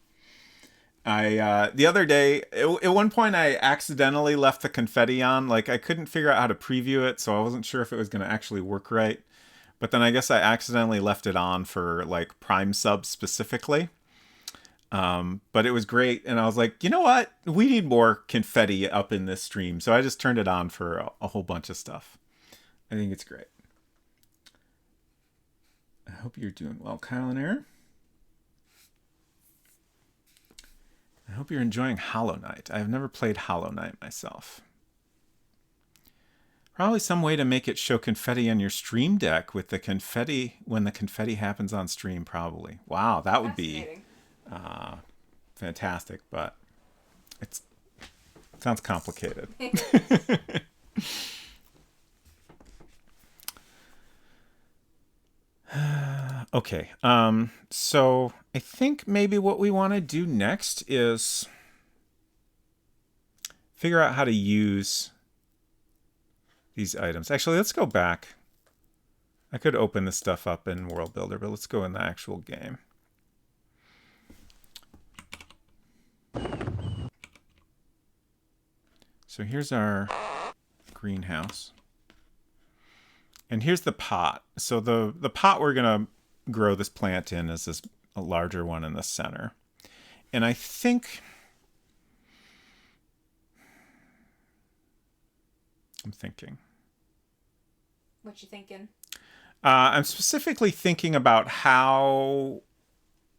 The other day, at one point I accidentally left the confetti on. Like, I couldn't figure out how to preview it, so I wasn't sure if it was going to actually work right. But then I guess I accidentally left it on for, like, Prime subs specifically. But it was great, and I was like, you know what? We need more confetti up in this stream. So I just turned it on for a whole bunch of stuff. I think it's great. I hope you're doing well, Kyle and Aaron. I hope you're enjoying Hollow Knight. I have never played Hollow Knight myself. Probably some way to make it show confetti on your stream deck with the confetti when the confetti happens on stream, probably. Wow, that would be fantastic, but it sounds complicated. Okay, so I think maybe what we want to do next is figure out how to use these items. Actually, let's go back. I could open this stuff up in World Builder, but let's go in the actual game. So here's our greenhouse. And here's the pot. So the pot we're going to grow this plant in is this a larger one in the center. And I think I'm thinking. What you thinking? I'm specifically thinking about how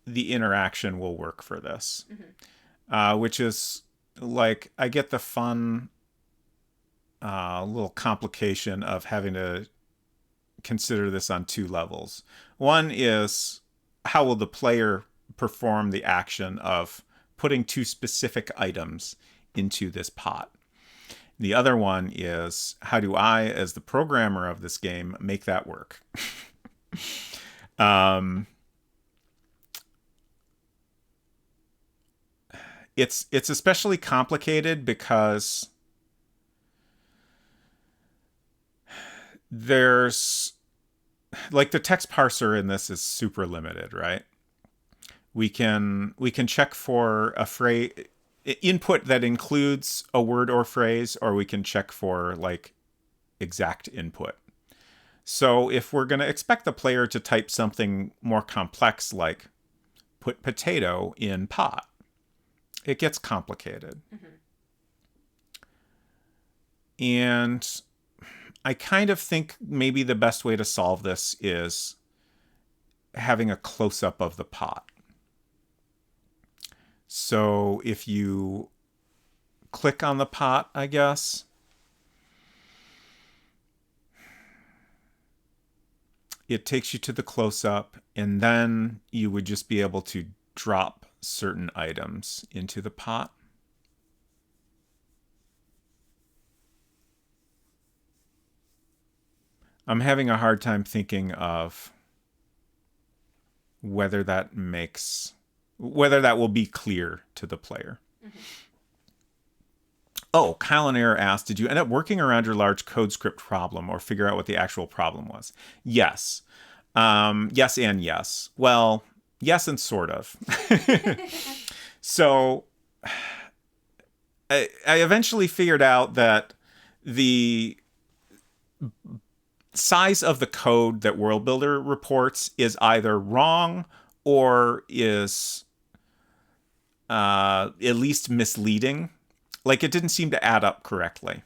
the interaction will work for this, which is like I get the fun little complication of having to consider this on two levels. One is how will the player perform the action of putting two specific items into this pot. The other one is how do I, as the programmer of this game, make that work? It's especially complicated because there's like the text parser in this is super limited, right? We can check for a phrase input that includes a word or phrase, or we can check for like exact input. So if we're going to expect the player to type something more complex like put potato in pot, it gets complicated. And I kind of think maybe the best way to solve this is having a close-up of the pot. So if you click on the pot, I guess, it takes you to the close-up, and then you would just be able to drop certain items into the pot. I'm having a hard time thinking of whether that will be clear to the player. Oh, Kyle and Air asked, did you end up working around your large code script problem or figure out what the actual problem was? Yes. Yes and yes. Well, yes and sort of. So I eventually figured out that the size of the code that World Builder reports is either wrong or is at least misleading. Like, it didn't seem to add up correctly.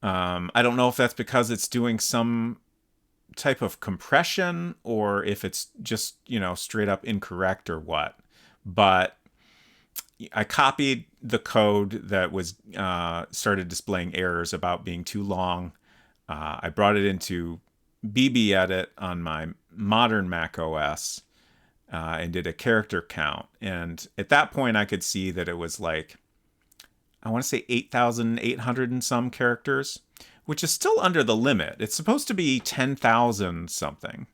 I don't know if that's because it's doing some type of compression or if it's just, straight up incorrect or what. But I copied the code that was started displaying errors about being too long. I brought it into BB Edit on my modern Mac OS and did a character count. And at that point, I could see that it was like, I want to say 8,800 and some characters, which is still under the limit. It's supposed to be 10,000 something.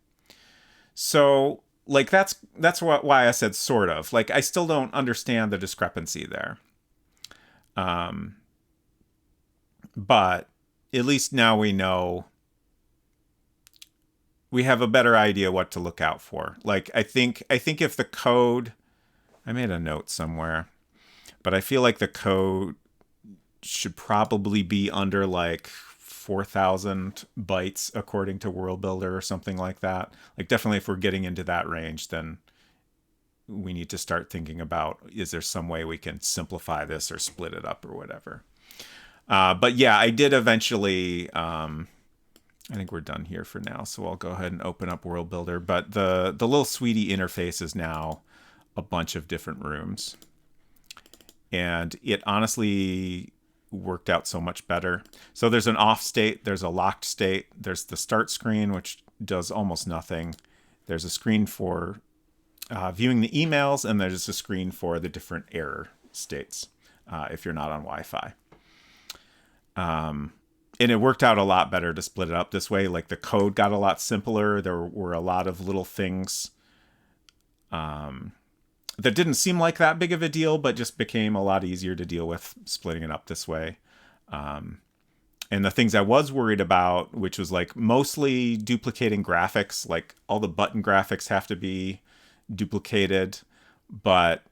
So, like, that's why I said sort of. Like, I still don't understand the discrepancy there. But at least now we know, we have a better idea what to look out for. Like, I think if the code, I made a note somewhere, but I feel like the code should probably be under like 4,000 bytes according to World Builder or something like that. Like, definitely if we're getting into that range, then we need to start thinking about, is there some way we can simplify this or split it up or whatever. But yeah, I did eventually, I think we're done here for now, so I'll go ahead and open up World Builder. But the little sweetie interface is now a bunch of different rooms. And it honestly worked out so much better. So there's an off state, there's a locked state, there's the start screen, which does almost nothing. There's a screen for viewing the emails, and there's a screen for the different error states if you're not on Wi-Fi. And it worked out a lot better to split it up this way. Like, the code got a lot simpler. There were a lot of little things that didn't seem like that big of a deal, but just became a lot easier to deal with splitting it up this way. And the things I was worried about, which was like mostly duplicating graphics, like all the button graphics have to be duplicated, but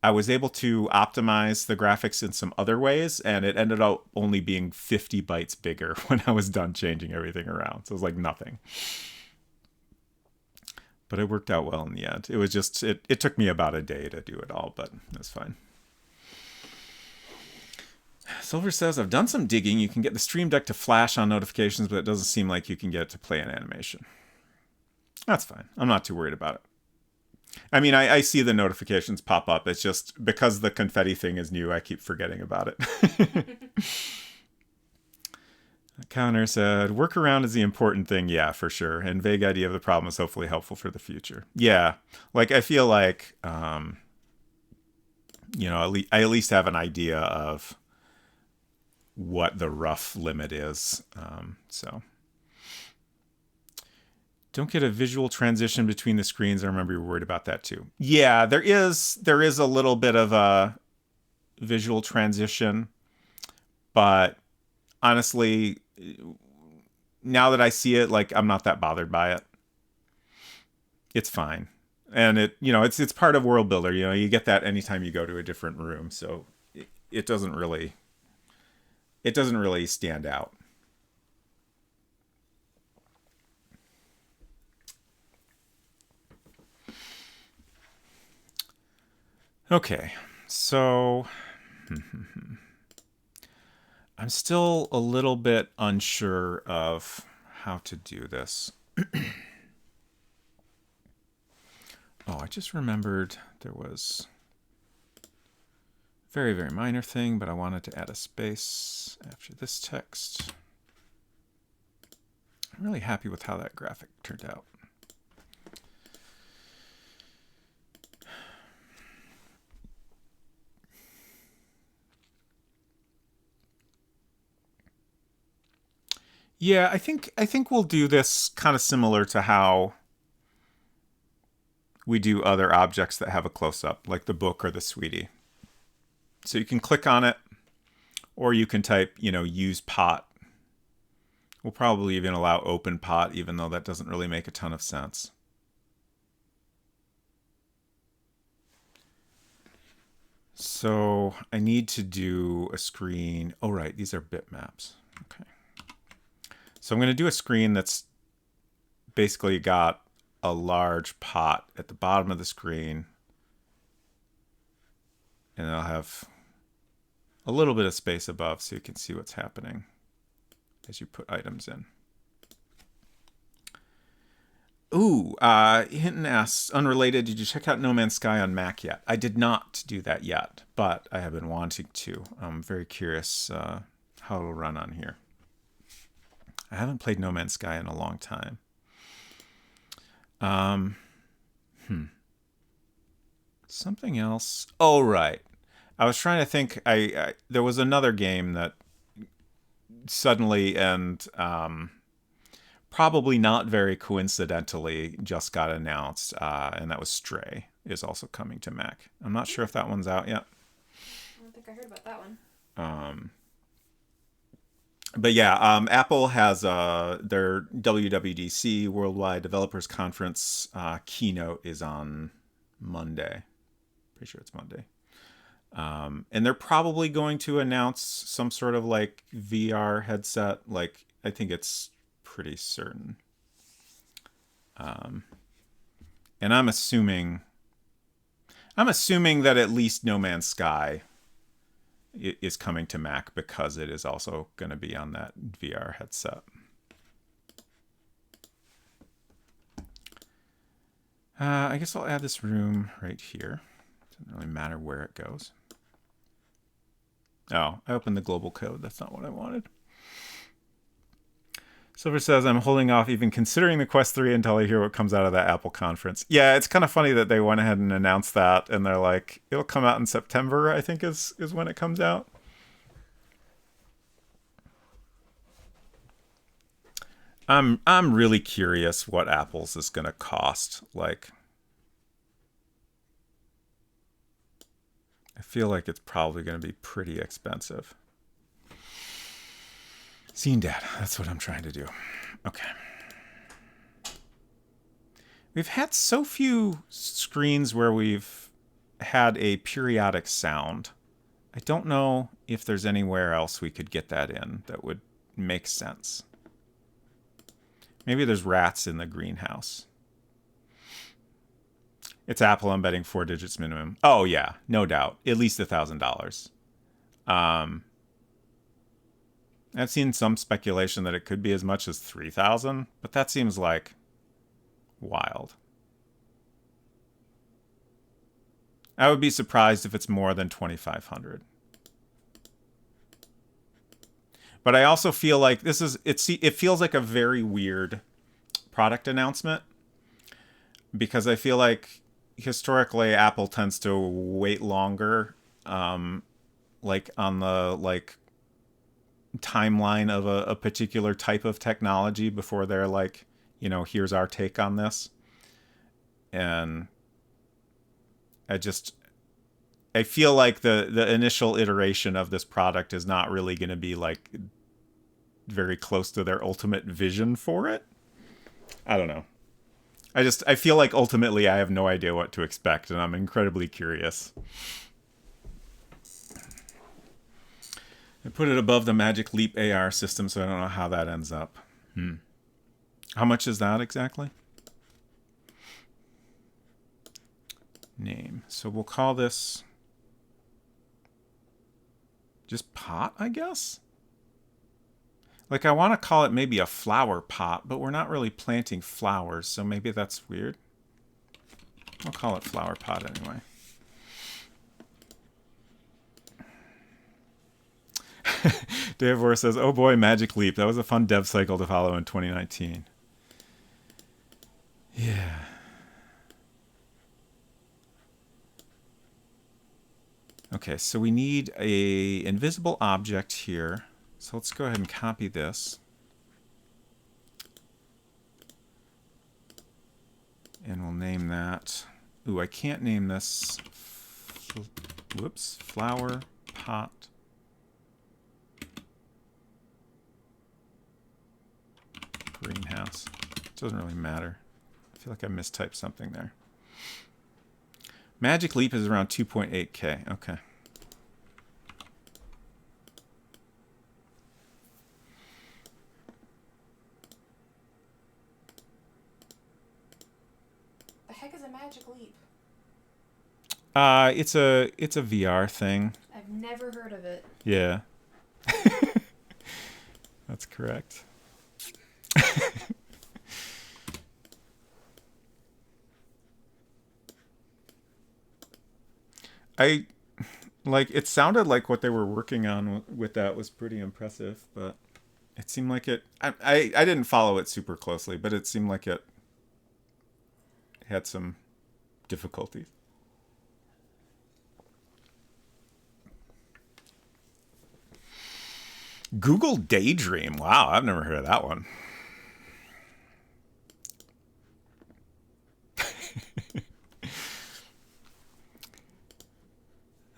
I was able to optimize the graphics in some other ways, and it ended up only being 50 bytes bigger when I was done changing everything around. So it was like nothing. But it worked out well in the end. It was just, it took me about a day to do it all, but that's fine. Silver says, I've done some digging. You can get the Stream Deck to flash on notifications, but it doesn't seem like you can get it to play an animation. That's fine. I'm not too worried about it. I mean, I see the notifications pop up. It's just because the confetti thing is new, I keep forgetting about it. Counter said, workaround is the important thing. Yeah, for sure. And vague idea of the problem is hopefully helpful for the future. Yeah. Like, I feel like, you know, I at least have an idea of what the rough limit is. So don't get a visual transition between the screens. I remember you were worried about that too. Yeah, there is a little bit of a visual transition, but honestly, now that I see it, like, I'm not that bothered by it. It's fine. And it, you know, it's part of World Builder. You know, you get that anytime you go to a different room. So it doesn't really stand out. Okay. So I'm still a little bit unsure of how to do this. Oh, I just remembered there was a very, very minor thing, but I wanted to add a space after this text. I'm really happy with how that graphic turned out. Yeah, I think we'll do this kind of similar to how we do other objects that have a close-up, like the book or the sweetie. So you can click on it, or you can type, you know, use pot. We'll probably even allow open pot, even though that doesn't really make a ton of sense. So I need to do a screen. Oh, right, these are bitmaps. Okay. So I'm going to do a screen that's basically got a large pot at the bottom of the screen. And I'll have a little bit of space above so you can see what's happening as you put items in. Ooh, Hinton asks, unrelated, did you check out No Man's Sky on Mac yet? I did not do that yet, but I have been wanting to. I'm very curious how it'll run on here. I haven't played No Man's Sky in a long time. Something else. Oh, right. I was trying to think. There was another game that suddenly and probably not very coincidentally just got announced, and that was Stray is also coming to Mac. I'm not sure if that one's out yet. I don't think I heard about that one. But yeah, Apple has their WWDC, Worldwide Developers Conference keynote is on Monday. Pretty sure it's Monday. And they're probably going to announce some sort of like VR headset. Like, I think it's pretty certain. And I'm assuming that at least No Man's Sky is coming to Mac because it is also going to be on that VR headset. I guess I'll add this room right here. Doesn't really matter where it goes. Oh, I opened the global code. That's not what I wanted. Silver says, I'm holding off even considering the Quest 3 until I hear what comes out of that Apple conference. Yeah, it's kind of funny that they went ahead and announced that, and they're like, it'll come out in September, I think is when it comes out. I'm really curious what Apple's is going to cost. Like, I feel like it's probably going to be pretty expensive. Scene data, that's what I'm trying to do. Okay. We've had so few screens where we've had a periodic sound. I don't know if there's anywhere else we could get that in that would make sense. Maybe there's rats in the greenhouse. It's Apple. I'm betting 4 digits minimum. Oh yeah, no doubt. At least $1,000. I've seen some speculation that it could be as much as 3,000, but that seems like wild. I would be surprised if it's more than 2,500. But I also feel like it feels like a very weird product announcement, because I feel like historically Apple tends to wait longer, like on the like timeline of a particular type of technology before they're like, here's our take on this. And I feel like the initial iteration of this product is not really going to be like very close to their ultimate vision for it. I don't know. I feel like ultimately I have no idea what to expect, and I'm incredibly curious. I put it above the Magic Leap AR system, so I don't know how that ends up. How much is that exactly? Name. So we'll call this just pot, I guess? Like, I want to call it maybe a flower pot, but we're not really planting flowers, so maybe that's weird. I'll call it flower pot anyway. Davor says, oh boy, Magic Leap. That was a fun dev cycle to follow in 2019. Yeah. Okay, so we need a invisible object here. So let's go ahead and copy this. And we'll name that. Ooh, I can't name this. Whoops. Flower pot. Greenhouse. It doesn't really matter. I feel like I mistyped something there. Magic Leap is around 2.8K. Okay. The heck is a Magic Leap? It's a VR thing. I've never heard of it. Yeah. That's correct. It sounded like what they were working on with that was pretty impressive, but it seemed like I didn't follow it super closely, but it seemed like it had some difficulties. Google Daydream. Wow, I've never heard of that one.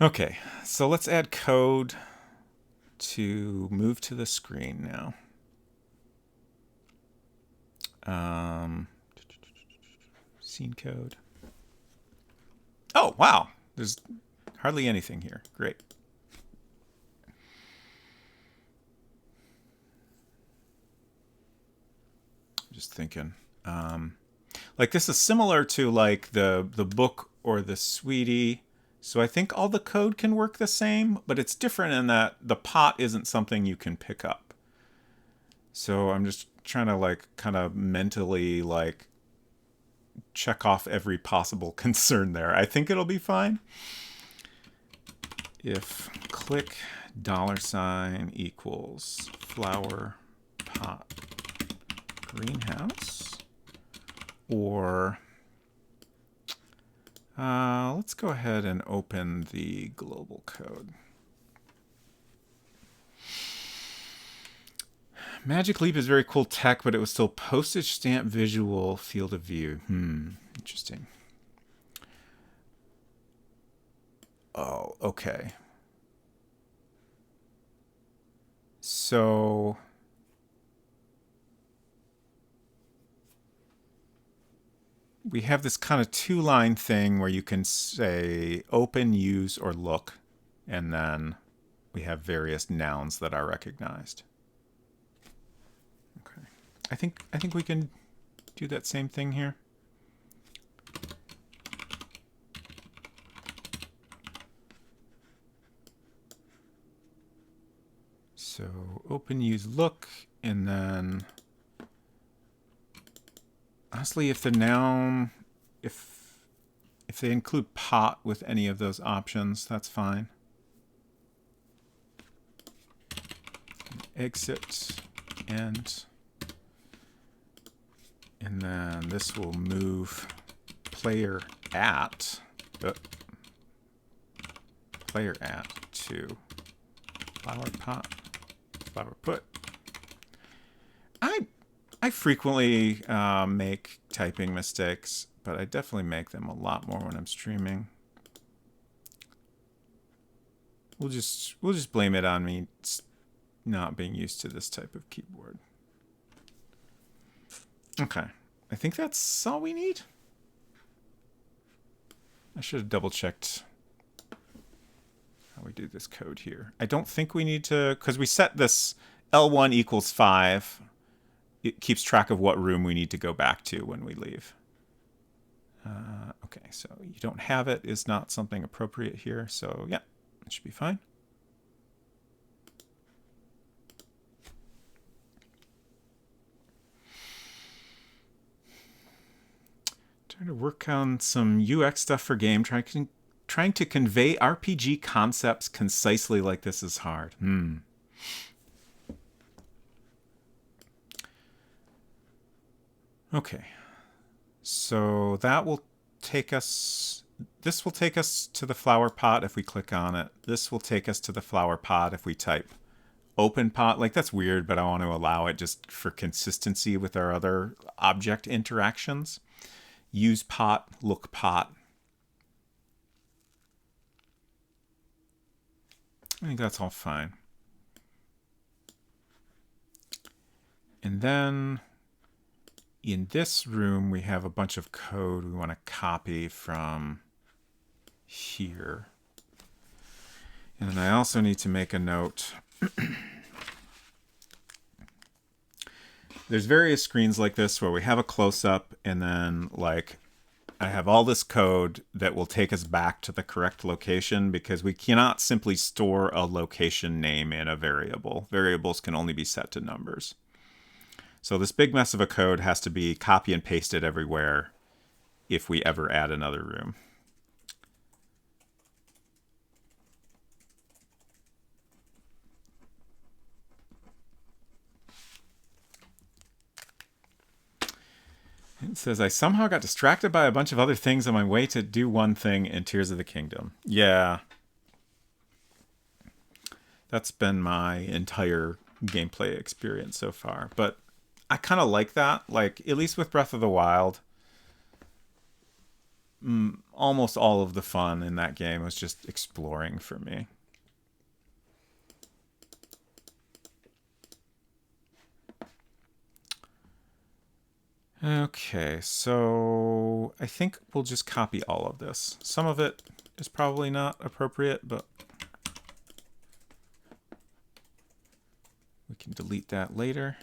Okay, so let's add code to move to the screen now. Scene code. Oh, wow. There's hardly anything here. Great. Just thinking. Like this is similar to like the book or the sweetie. So I think all the code can work the same, but it's different in that the pot isn't something you can pick up. So I'm just trying to like kind of mentally like check off every possible concern there. I think it'll be fine. If click $ equals flower pot greenhouse, or let's go ahead and open the global code. Magic Leap is very cool tech, but it was still postage stamp visual field of view. Interesting. Oh, okay. So we have this kind of two-line thing where you can say open, use, or look, and then we have various nouns that are recognized. Okay. I think we can do that same thing here. open, use look, and then honestly, if the noun, if they include pot with any of those options, that's fine. Exit, end, and then this will move player at to flower pot, flower put. I frequently make typing mistakes, but I definitely make them a lot more when I'm streaming. We'll just blame it on me not being used to this type of keyboard. Okay, I think that's all we need. I should have double checked how we do this code here. I don't think we need to, because we set this L1 equals 5. It keeps track of what room we need to go back to when we leave. Okay, so you don't have it is not something appropriate here. So yeah, it should be fine. Trying to work on some UX stuff for game. Trying to convey RPG concepts concisely like this is hard. Okay, so that will take us, this will take us to the flower pot if we click on it. This will take us to the flower pot if we type open pot. Like, that's weird, but I want to allow it just for consistency with our other object interactions. Use pot, look pot. I think that's all fine. And then in this room, we have a bunch of code we want to copy from here. And then I also need to make a note. There's various screens like this where we have a close-up and then like I have all this code that will take us back to the correct location because we cannot simply store a location name in a variable. Variables can only be set to numbers. So this big mess of a code has to be copy and pasted everywhere if we ever add another room. It says, I somehow got distracted by a bunch of other things on my way to do one thing in Tears of the Kingdom. Yeah. That's been my entire gameplay experience so far. But I kind of like that. Like, at least with Breath of the Wild, almost all of the fun in that game was just exploring for me. Okay, so I think we'll just copy all of this. Some of it is probably not appropriate, but we can delete that later.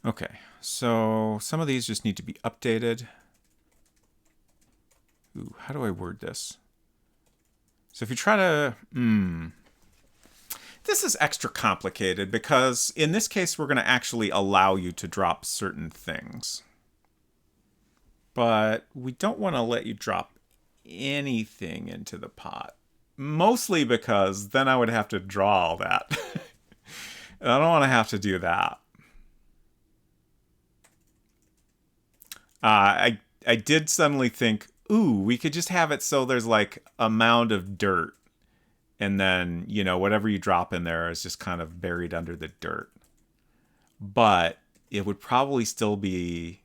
Okay, so some of these just need to be updated. Ooh, how do I word this? So if you try to... This is extra complicated because in this case we're going to actually allow you to drop certain things. But we don't want to let you drop anything into the pot. Mostly because then I would have to draw all that. And I don't want to have to do that. I did suddenly think, ooh, we could just have it so there's like a mound of dirt. And then, you know, whatever you drop in there is just kind of buried under the dirt. But it would probably still be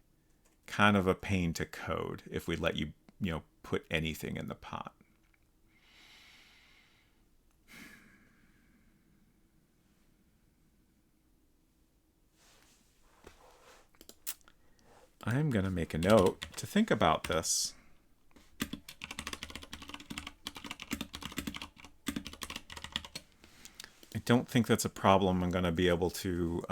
kind of a pain to code if we let you, you know, put anything in the pot. I'm going to make a note to think about this. I don't think that's a problem I'm going to be able to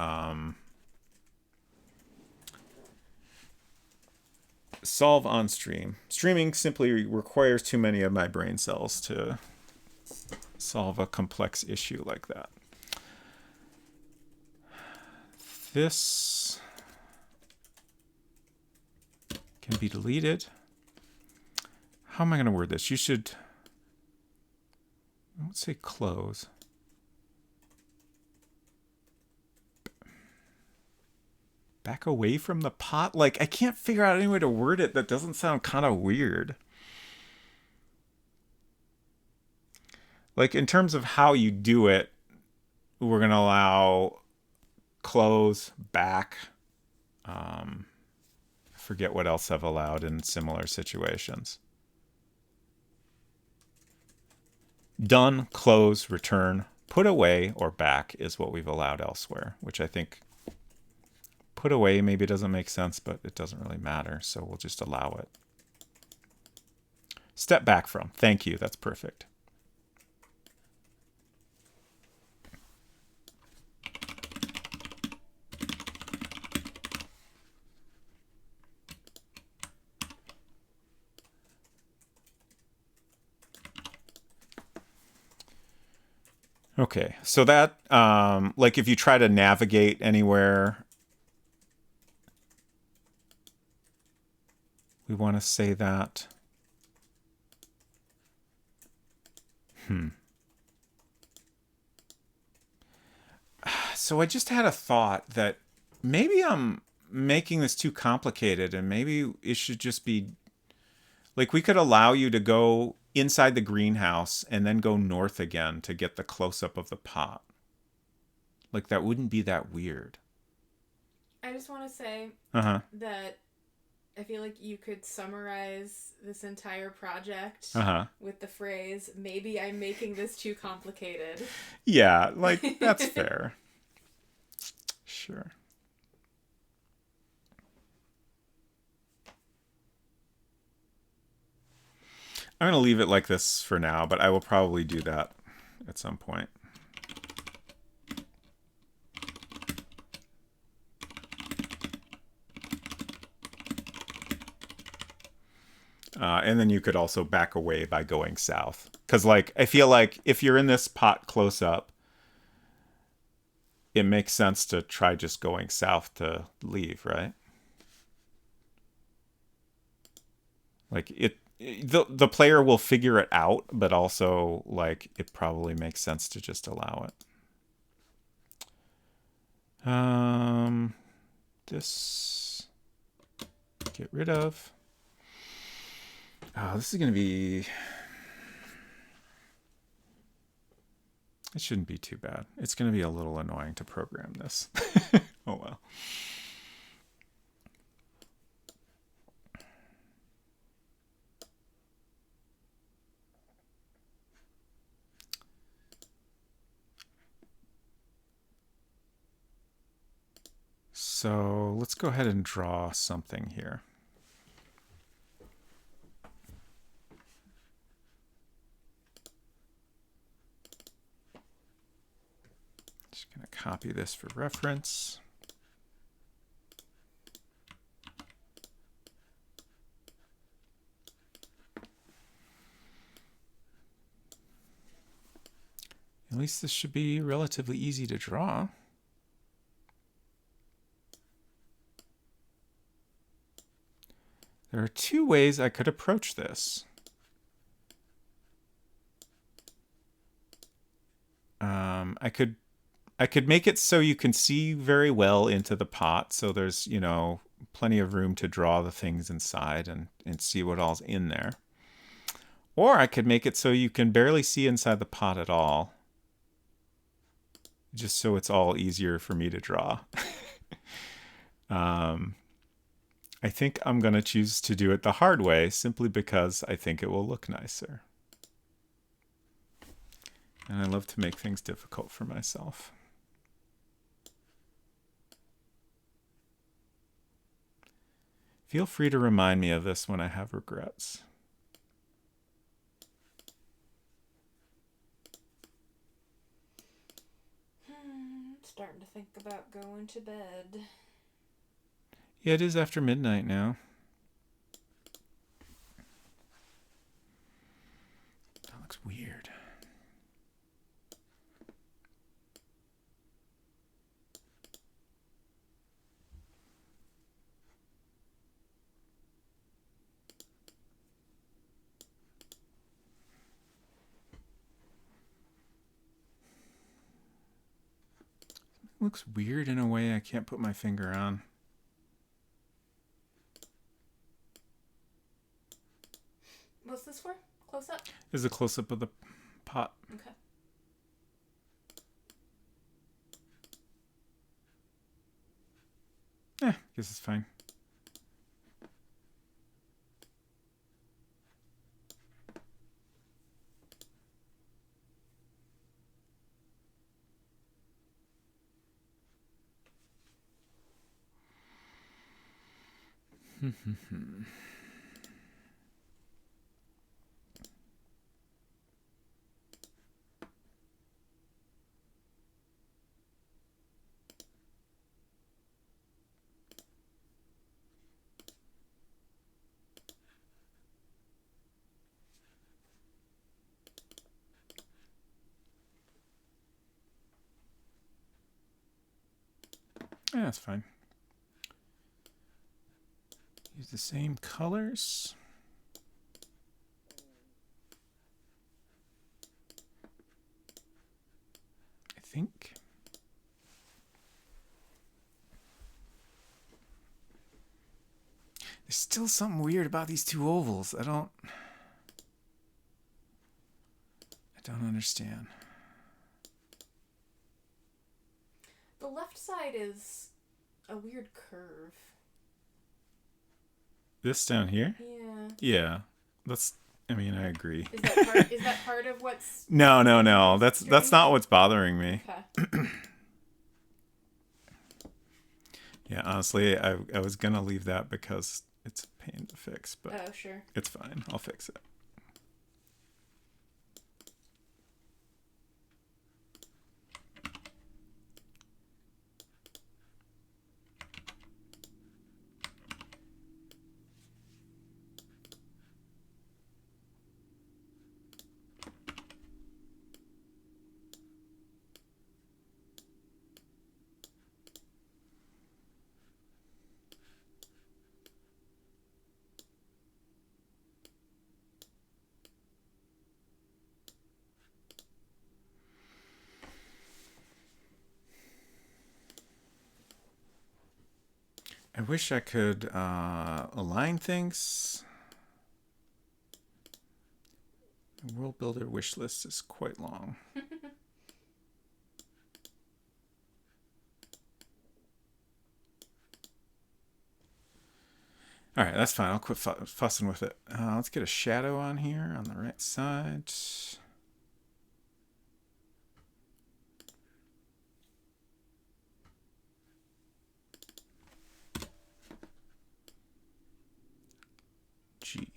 Solve on stream. Streaming simply requires too many of my brain cells to solve a complex issue like that. This can be deleted. How am I going to word this? You should, let's say close. Back away from the pot? Like, I can't figure out any way to word it that doesn't sound kind of weird. Like, in terms of how you do it, we're going to allow close, back. I forget what else I've allowed in similar situations. Done, close, return, put away, or back is what we've allowed elsewhere, which I think put away maybe doesn't make sense, but it doesn't really matter, so we'll just allow it. Step back from. Thank you. That's perfect. Okay, so that, like if you try to navigate anywhere, we want to say that. So I just had a thought that maybe I'm making this too complicated, and maybe it should just be, like we could allow you to go inside the greenhouse and then go north again to get the close-up of the pot. Like, that wouldn't be that weird. I just want to say that I feel like you could summarize this entire project with the phrase, maybe I'm making this too complicated. Yeah, like, that's fair. Sure. I'm going to leave it like this for now, but I will probably do that at some point. And then you could also back away by going south. Because, like, I feel like if you're in this pot close up, it makes sense to try just going south to leave, right? Like, the player will figure it out, but also, like, it probably makes sense to just allow it. This get rid of. Oh, this is going to be... It shouldn't be too bad. It's going to be a little annoying to program this. Oh, well. So let's go ahead and draw something here. Just going to copy this for reference. At least this should be relatively easy to draw. There are two ways I could approach this. I could make it so you can see very well into the pot, so there's, you know, plenty of room to draw the things inside and see what all's in there. Or I could make it so you can barely see inside the pot at all, just so it's all easier for me to draw. I think I'm going to choose to do it the hard way, simply because I think it will look nicer. And I love to make things difficult for myself. Feel free to remind me of this when I have regrets. Starting to think about going to bed. Yeah, it is after midnight now. looks weird. Looks weird in a way I can't put my finger on. What's this for? Close up? This is a close-up of the pot. Okay. Guess it's fine. Yeah, that's fine. Use the same colors. I think. There's still something weird about these two ovals. I don't understand. The left side is a weird curve. This down here? Yeah. Yeah. I agree. Is that part of what's... No. That's not what's bothering me. Okay. Yeah, honestly, I was gonna leave that because it's a pain to fix, but Oh, sure. it's fine. I'll fix it. I wish I could align things. The World Builder wish list is quite long. All right, that's fine. I'll quit fussing with it. Let's get a shadow on here on the right side. G.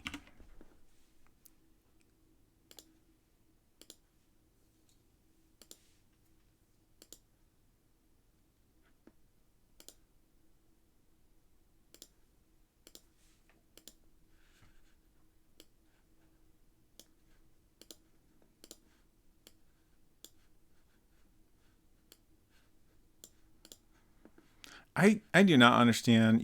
I do not understand.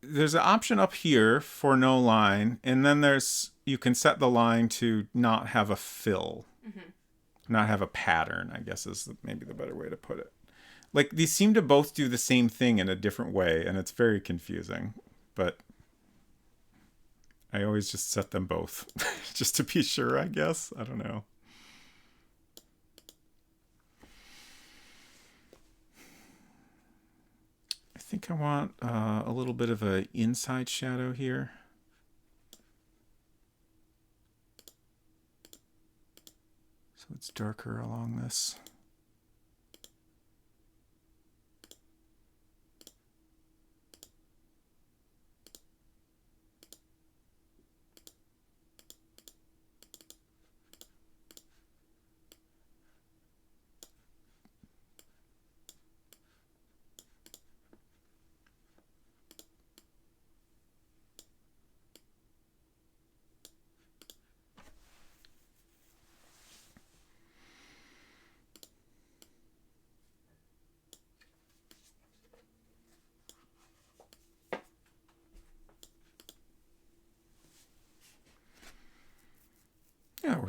There's an option up here for no line, and then you can set the line to not have a fill, not have a pattern, I guess is maybe the better way to put it. Like, these seem to both do the same thing in a different way, and it's very confusing, but I always just set them both just to be sure, I guess. I don't know. I think I want a little bit of an inside shadow here. So it's darker along this.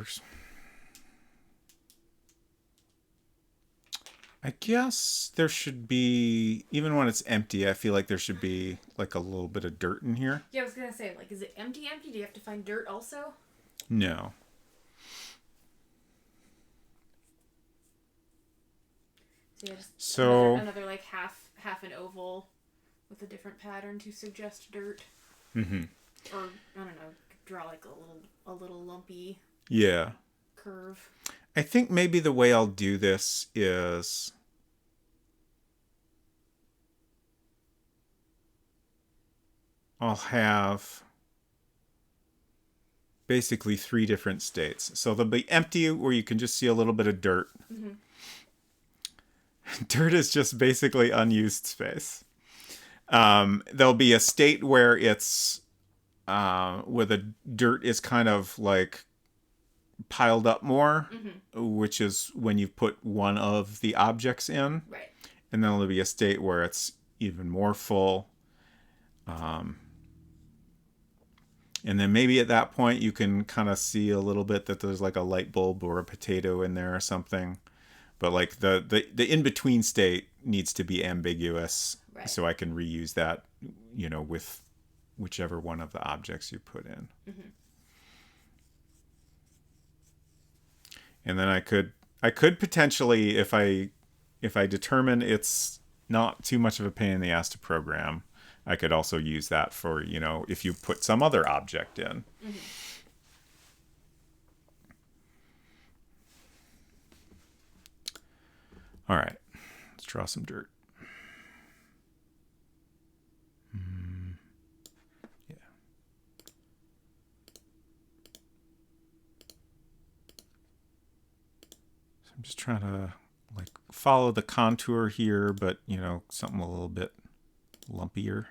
works. I guess there should be, even when it's empty, I feel like there should be like a little bit of dirt in here. Yeah, I was gonna say, like, is it empty? Do you have to find dirt also? No. So yeah, just So another like half an oval with a different pattern to suggest dirt. Mm-hmm. Or I don't know, draw like a little lumpy Yeah. curve. I think maybe the way I'll do this is I'll have basically 3 different states. So they'll be empty where you can just see a little bit of dirt. Mm-hmm. Dirt is just basically unused space. There'll be a state where it's where the dirt is kind of like piled up more, which is when you put one of the objects in. Right. And then there'll be a state where it's even more full. And then maybe at that point you can kind of see a little bit that there's like a light bulb or a potato in there or something. But like the in-between state needs to be ambiguous, Right. so I can reuse that, with whichever one of the objects you put in. Mm-hmm. And then I could potentially, if I determine it's not too much of a pain in the ass to program, I could also use that for, if you put some other object in. Mm-hmm. All right, let's draw some dirt. Yeah. So I'm just trying to like follow the contour here, but something a little bit lumpier.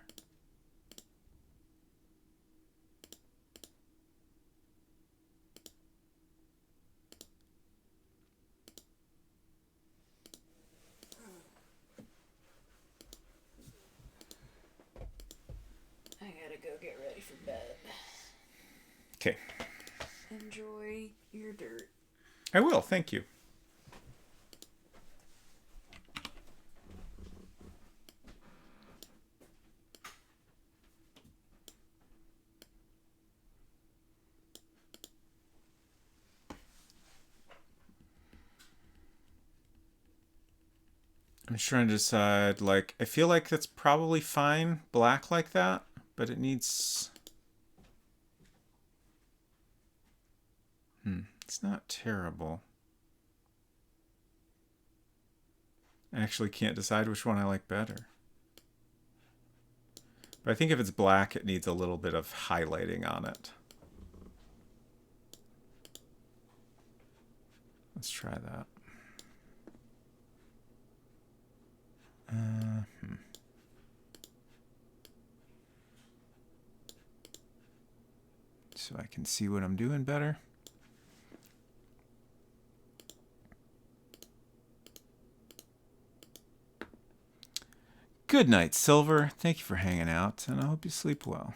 I gotta go get ready for bed. Okay. Enjoy your dirt. I will, thank you. I'm just trying to decide, like, I feel like that's probably fine, black like that, but it needs... It's not terrible. I actually can't decide which one I like better. But I think if it's black, it needs a little bit of highlighting on it. Let's try that. So I can see what I'm doing better. Good night, Silver. Thank you for hanging out, and I hope you sleep well.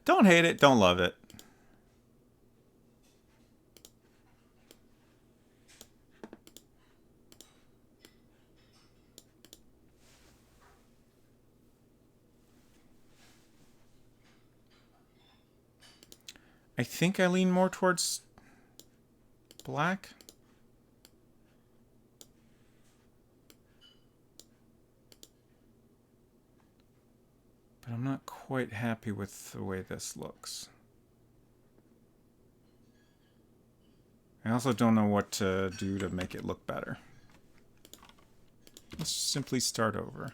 Don't hate it, don't love it. I think I lean more towards black. But I'm not quite happy with the way this looks. I also don't know what to do to make it look better. Let's simply start over.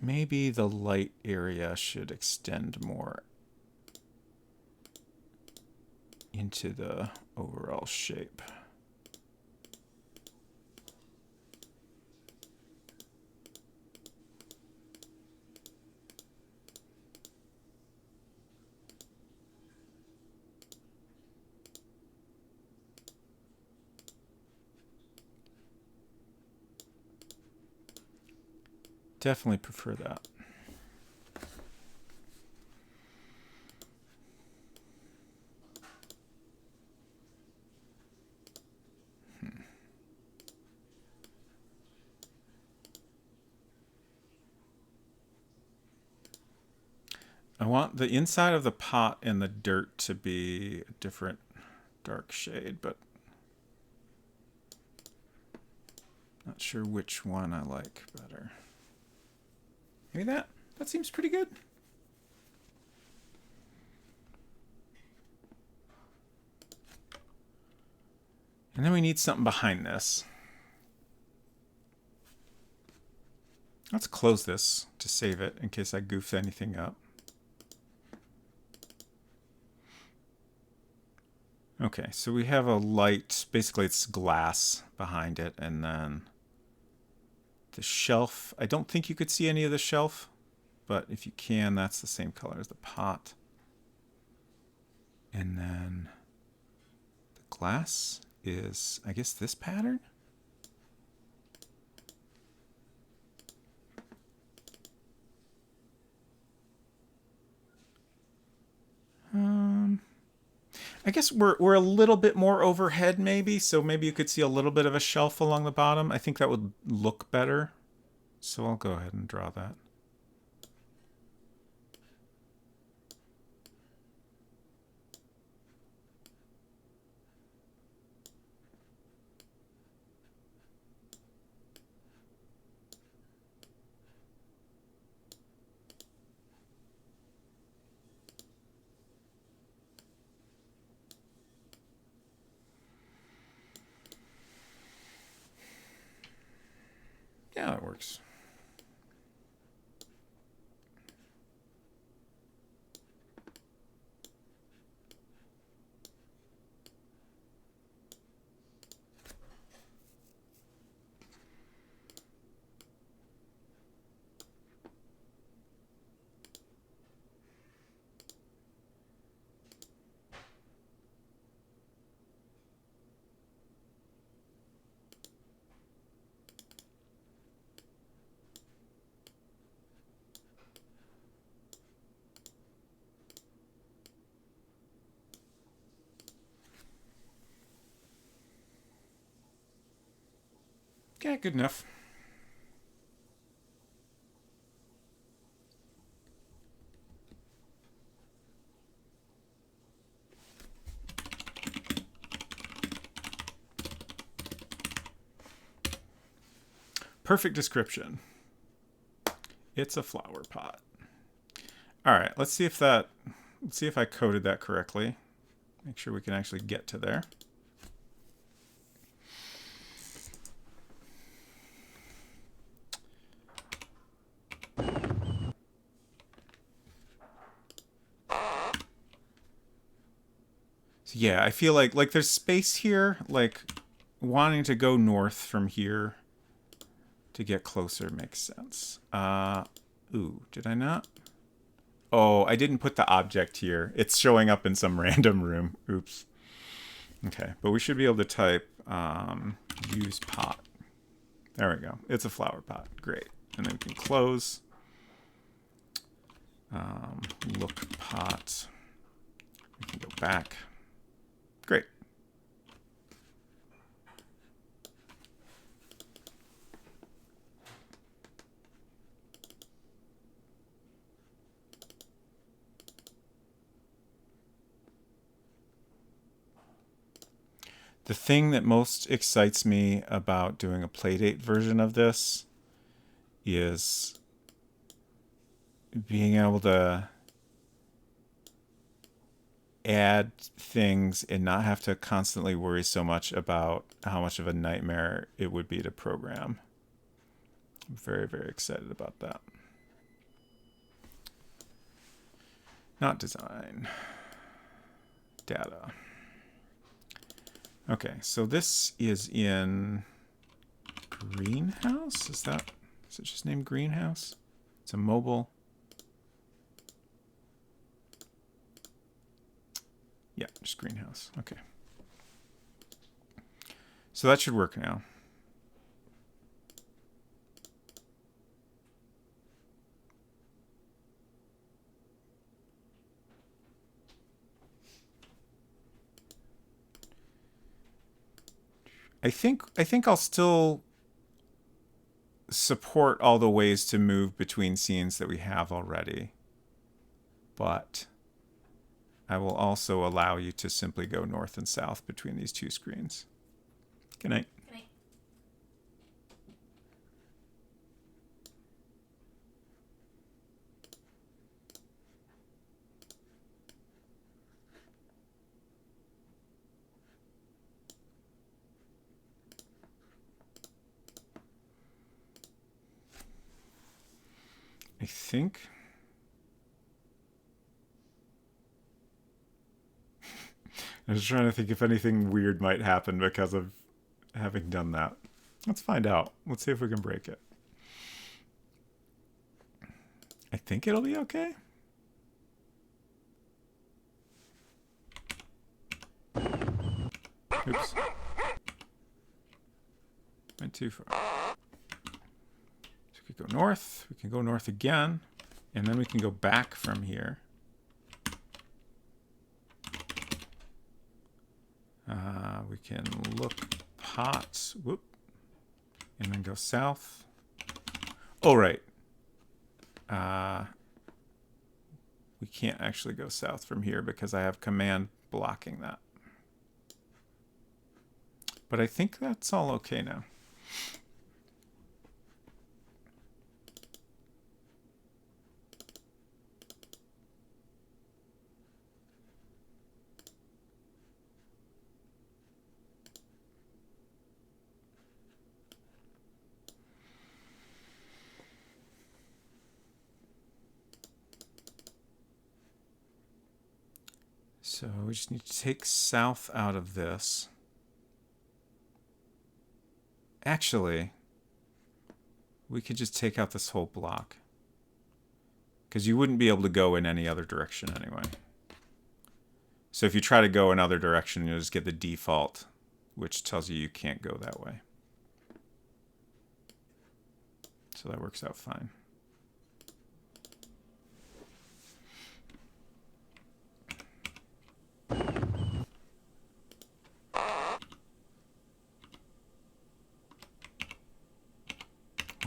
maybe the light area should extend more into the overall shape. Definitely prefer that. I want the inside of the pot and the dirt to be a different dark shade, but not sure which one I like better. Maybe that? That seems pretty good. And then we need something behind this. Let's close this to save it in case I goof anything up. Okay, so we have a light, basically it's glass behind it, and then the shelf. I don't think you could see any of the shelf, but if you can, that's the same color as the pot. And then the glass is, I guess, this pattern? I guess we're a little bit more overhead maybe, so maybe you could see a little bit of a shelf along the bottom. I think that would look better. So I'll go ahead and draw that. Yeah, that works. Yeah, good enough. Perfect description. It's a flower pot. All right, let's see if I coded that correctly. Make sure we can actually get to there. So yeah, I feel like there's space here, like wanting to go north from here to get closer makes sense. Ooh, did I not? Oh, I didn't put the object here. It's showing up in some random room. Oops. Okay, but we should be able to type use pot. There we go. It's a flower pot. Great. And then we can close. Look pot. We can go back. Great. The thing that most excites me about doing a Playdate version of this is being able to add things and not have to constantly worry so much about how much of a nightmare it would be to program. I'm very, very excited about that. Not design. Data. Okay, so this is in Greenhouse? Is it just named Greenhouse? It's a mobile. Yeah, just Greenhouse. Okay. So that should work now. I think I'll still support all the ways to move between scenes that we have already. But I will also allow you to simply go north and south between these two screens. Good night. Good night. I think I was trying to think if anything weird might happen because of having done that. Let's find out. Let's see if we can break it. I think it'll be okay. Oops. Went too far. So we could go north. We can go north again. And then we can go back from here. We can look pots. Whoop. And then go south. Oh, right. We can't actually go south from here because I have command blocking that. But I think that's all okay now. So we just need to take south out of this. Actually, we could just take out this whole block. Because you wouldn't be able to go in any other direction anyway. So if you try to go another direction, you'll just get the default, which tells you can't go that way. So that works out fine.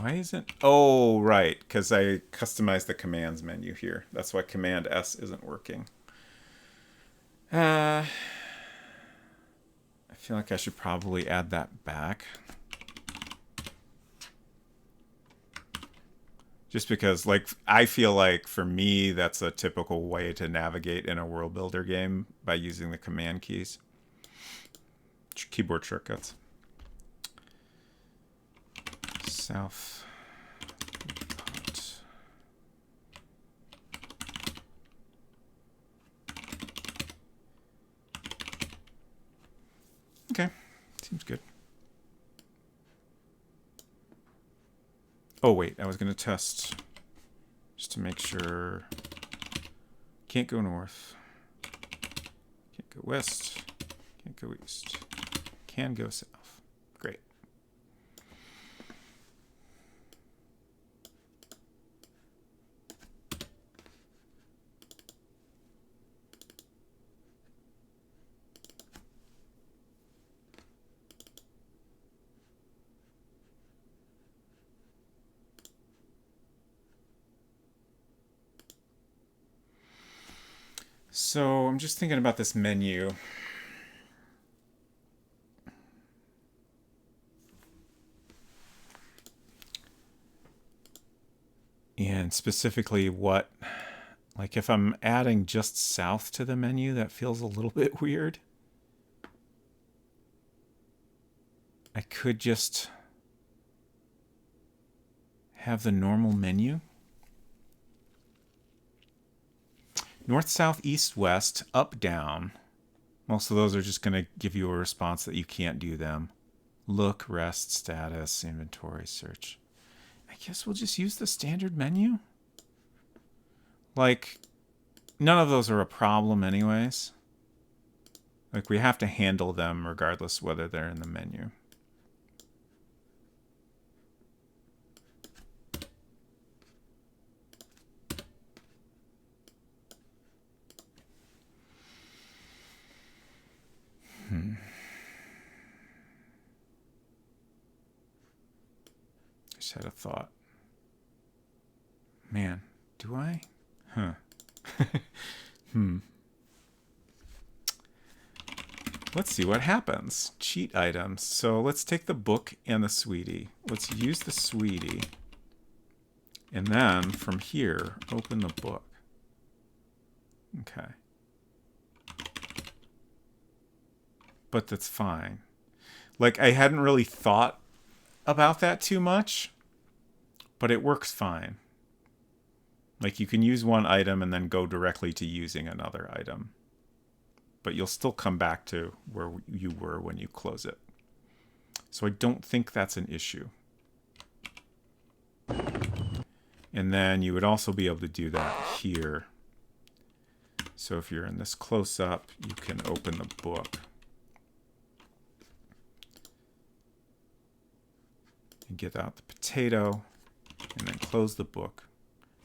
Why isn't... Oh, right, because I customized the commands menu here. That's why Command S isn't working. I feel like I should probably add that back. Just because, like, I feel like for me, that's a typical way to navigate in a World Builder game by using the command keys. Keyboard shortcuts. South. Okay, seems good. Oh wait, I was gonna test just to make sure. Can't go north. Can't go west. Can't go east. Can go south. Great. So I'm just thinking about this menu. And specifically what, like if I'm adding just south to the menu, that feels a little bit weird. I could just have the normal menu. North, south, east, west, up, down. Most of those are just going to give you a response that you can't do them. Look, rest, status, inventory, search. I guess we'll just use the standard menu. Like, none of those are a problem anyways. Like, we have to handle them regardless whether they're in the menu. Just had a thought. Man, do I? Huh. Let's see what happens. Cheat items. So let's take the book and the sweetie. Let's use the sweetie. And then from here, open the book. Okay. But that's fine. Like, I hadn't really thought about that too much, but it works fine. Like, you can use one item and then go directly to using another item. But you'll still come back to where you were when you close it. So I don't think that's an issue. And then you would also be able to do that here. So if you're in this close-up, you can open the book. And get out the potato, and then close the book.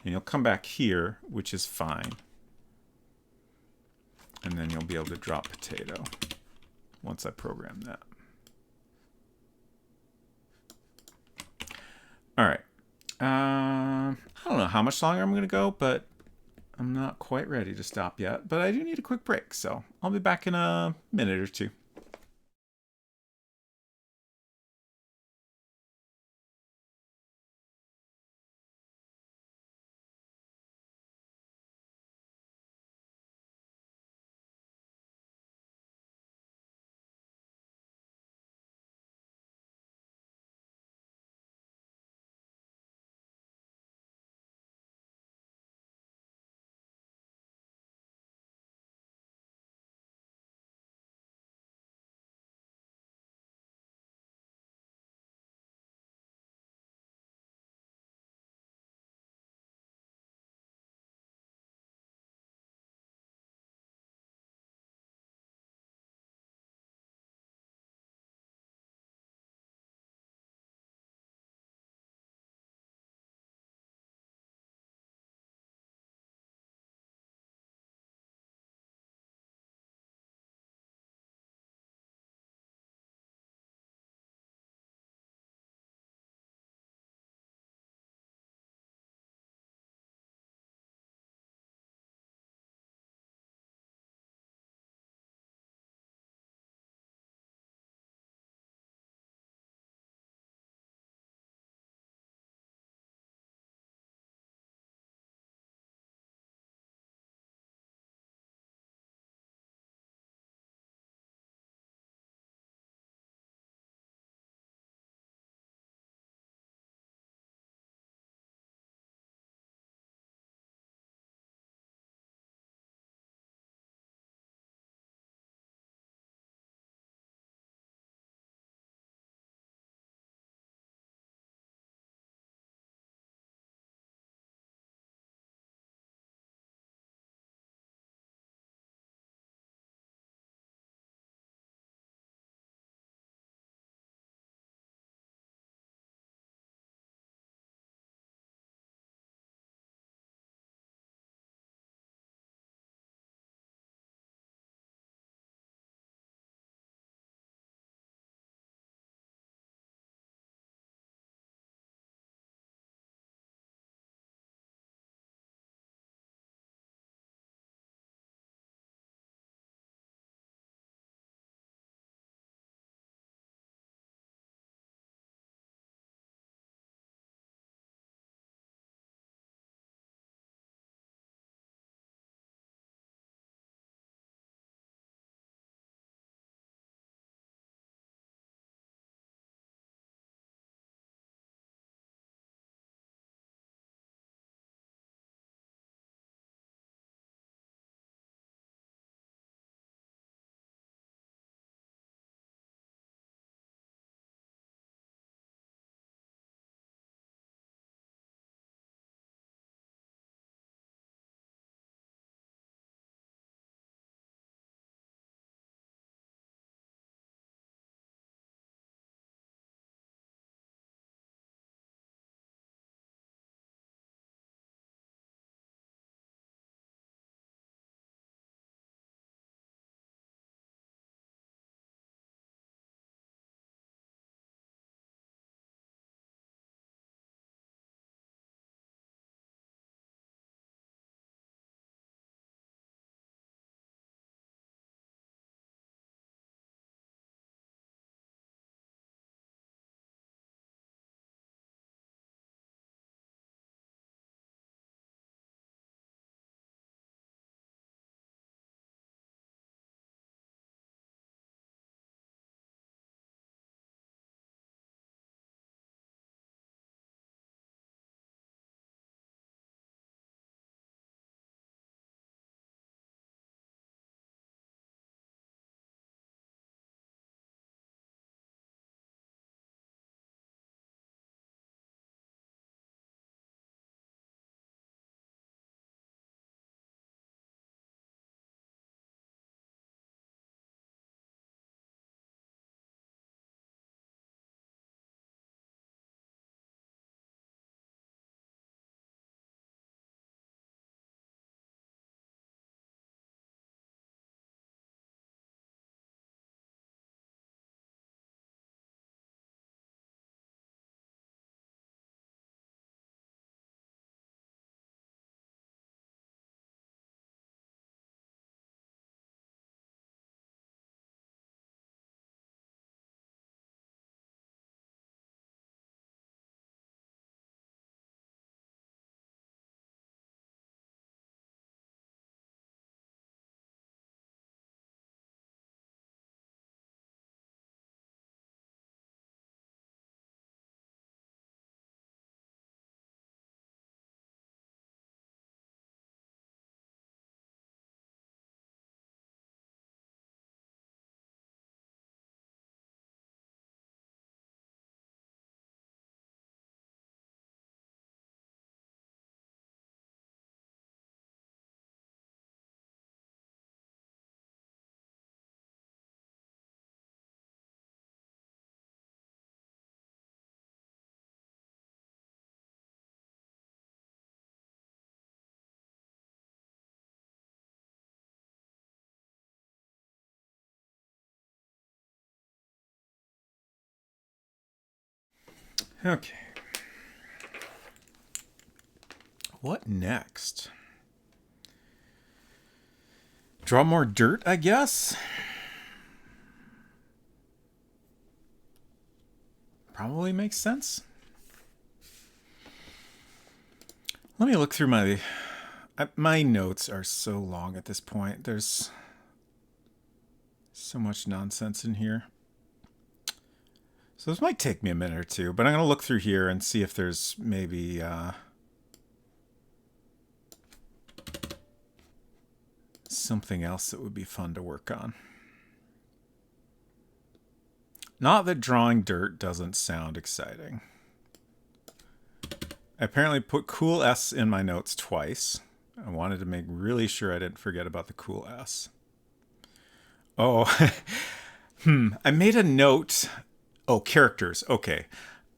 And you'll come back here, which is fine. And then you'll be able to drop potato once I program that. All right. I don't know how much longer I'm going to go, but I'm not quite ready to stop yet. But I do need a quick break, so I'll be back in a minute or two. Okay. What next? Draw more dirt, I guess? Probably makes sense. Let me look through my notes are so long at this point. There's so much nonsense in here. So this might take me a minute or two, but I'm going to look through here and see if there's maybe something else that would be fun to work on. Not that drawing dirt doesn't sound exciting. I apparently put cool S in my notes twice. I wanted to make really sure I didn't forget about the cool S. Oh, I made a note. Oh, characters. Okay.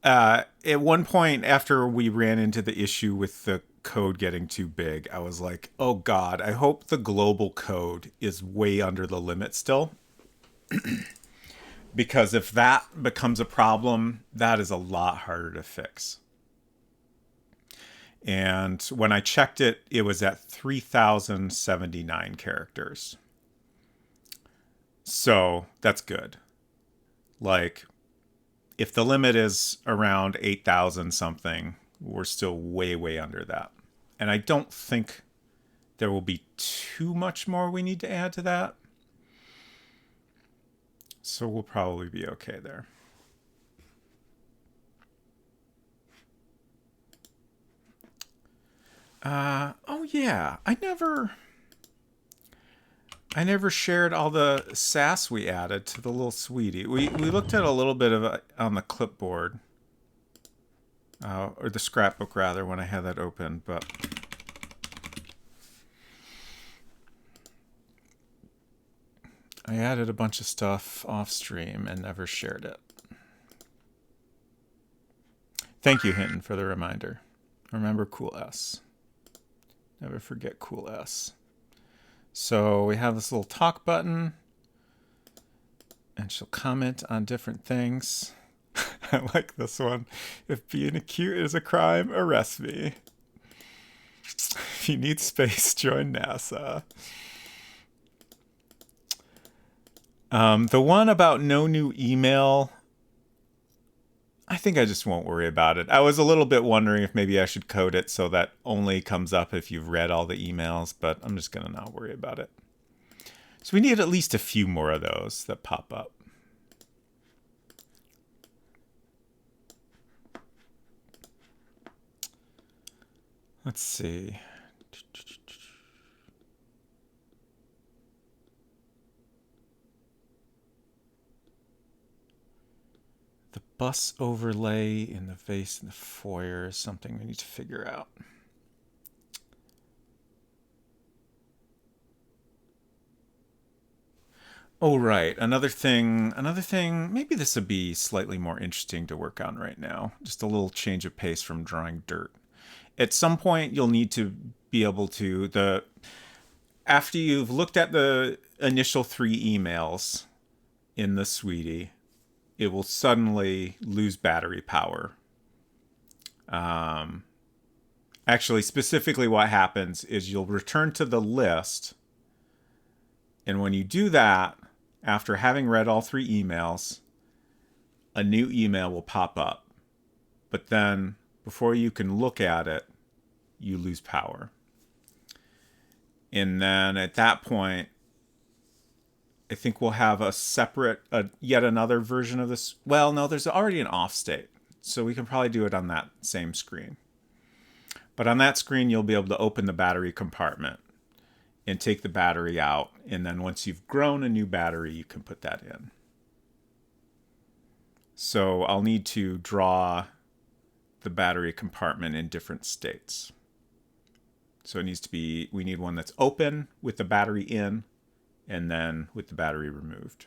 At one point after we ran into the issue with the code getting too big, I was like, oh God, I hope the global code is way under the limit still. Because if that becomes a problem, that is a lot harder to fix. And when I checked it, it was at 3,079 characters. So that's good. Like, if the limit is around 8,000 something, we're still way, way under that. And I don't think there will be too much more we need to add to that. So we'll probably be okay there. Oh yeah, I never shared all the sass we added to the little sweetie. We looked at a little bit of it on the clipboard, or the scrapbook rather, when I had that open, but I added a bunch of stuff off stream and never shared it. Thank you, Hinton, for the reminder. Remember Cool S. Never forget Cool S. So we have this little talk button, and she'll comment on different things. I like this one. If being cute is a crime, arrest me. If you need space, join NASA. The one about no new email, I think I just won't worry about it. I was a little bit wondering if maybe I should code it so that only comes up if you've read all the emails, but I'm just going to not worry about it. So we need at least a few more of those that pop up. Let's see. The bus overlay in the vase in the foyer is something we need to figure out. Oh, right. Another thing, maybe this would be slightly more interesting to work on right now. Just a little change of pace from drawing dirt. At some point, you'll need to be able to, after you've looked at the initial 3 emails in the sweetie, it will suddenly lose battery power. Actually, specifically what happens is you'll return to the list, and when you do that, after having read all 3 emails, a new email will pop up. But then, before you can look at it, you lose power. And then at that point, I think we'll have a separate, yet another version of this. Well, no, there's already an off state. So we can probably do it on that same screen. But on that screen, you'll be able to open the battery compartment and take the battery out. And then once you've grown a new battery, you can put that in. So I'll need to draw the battery compartment in different states. So it needs to be, we need one that's open with the battery in, and then with the battery removed.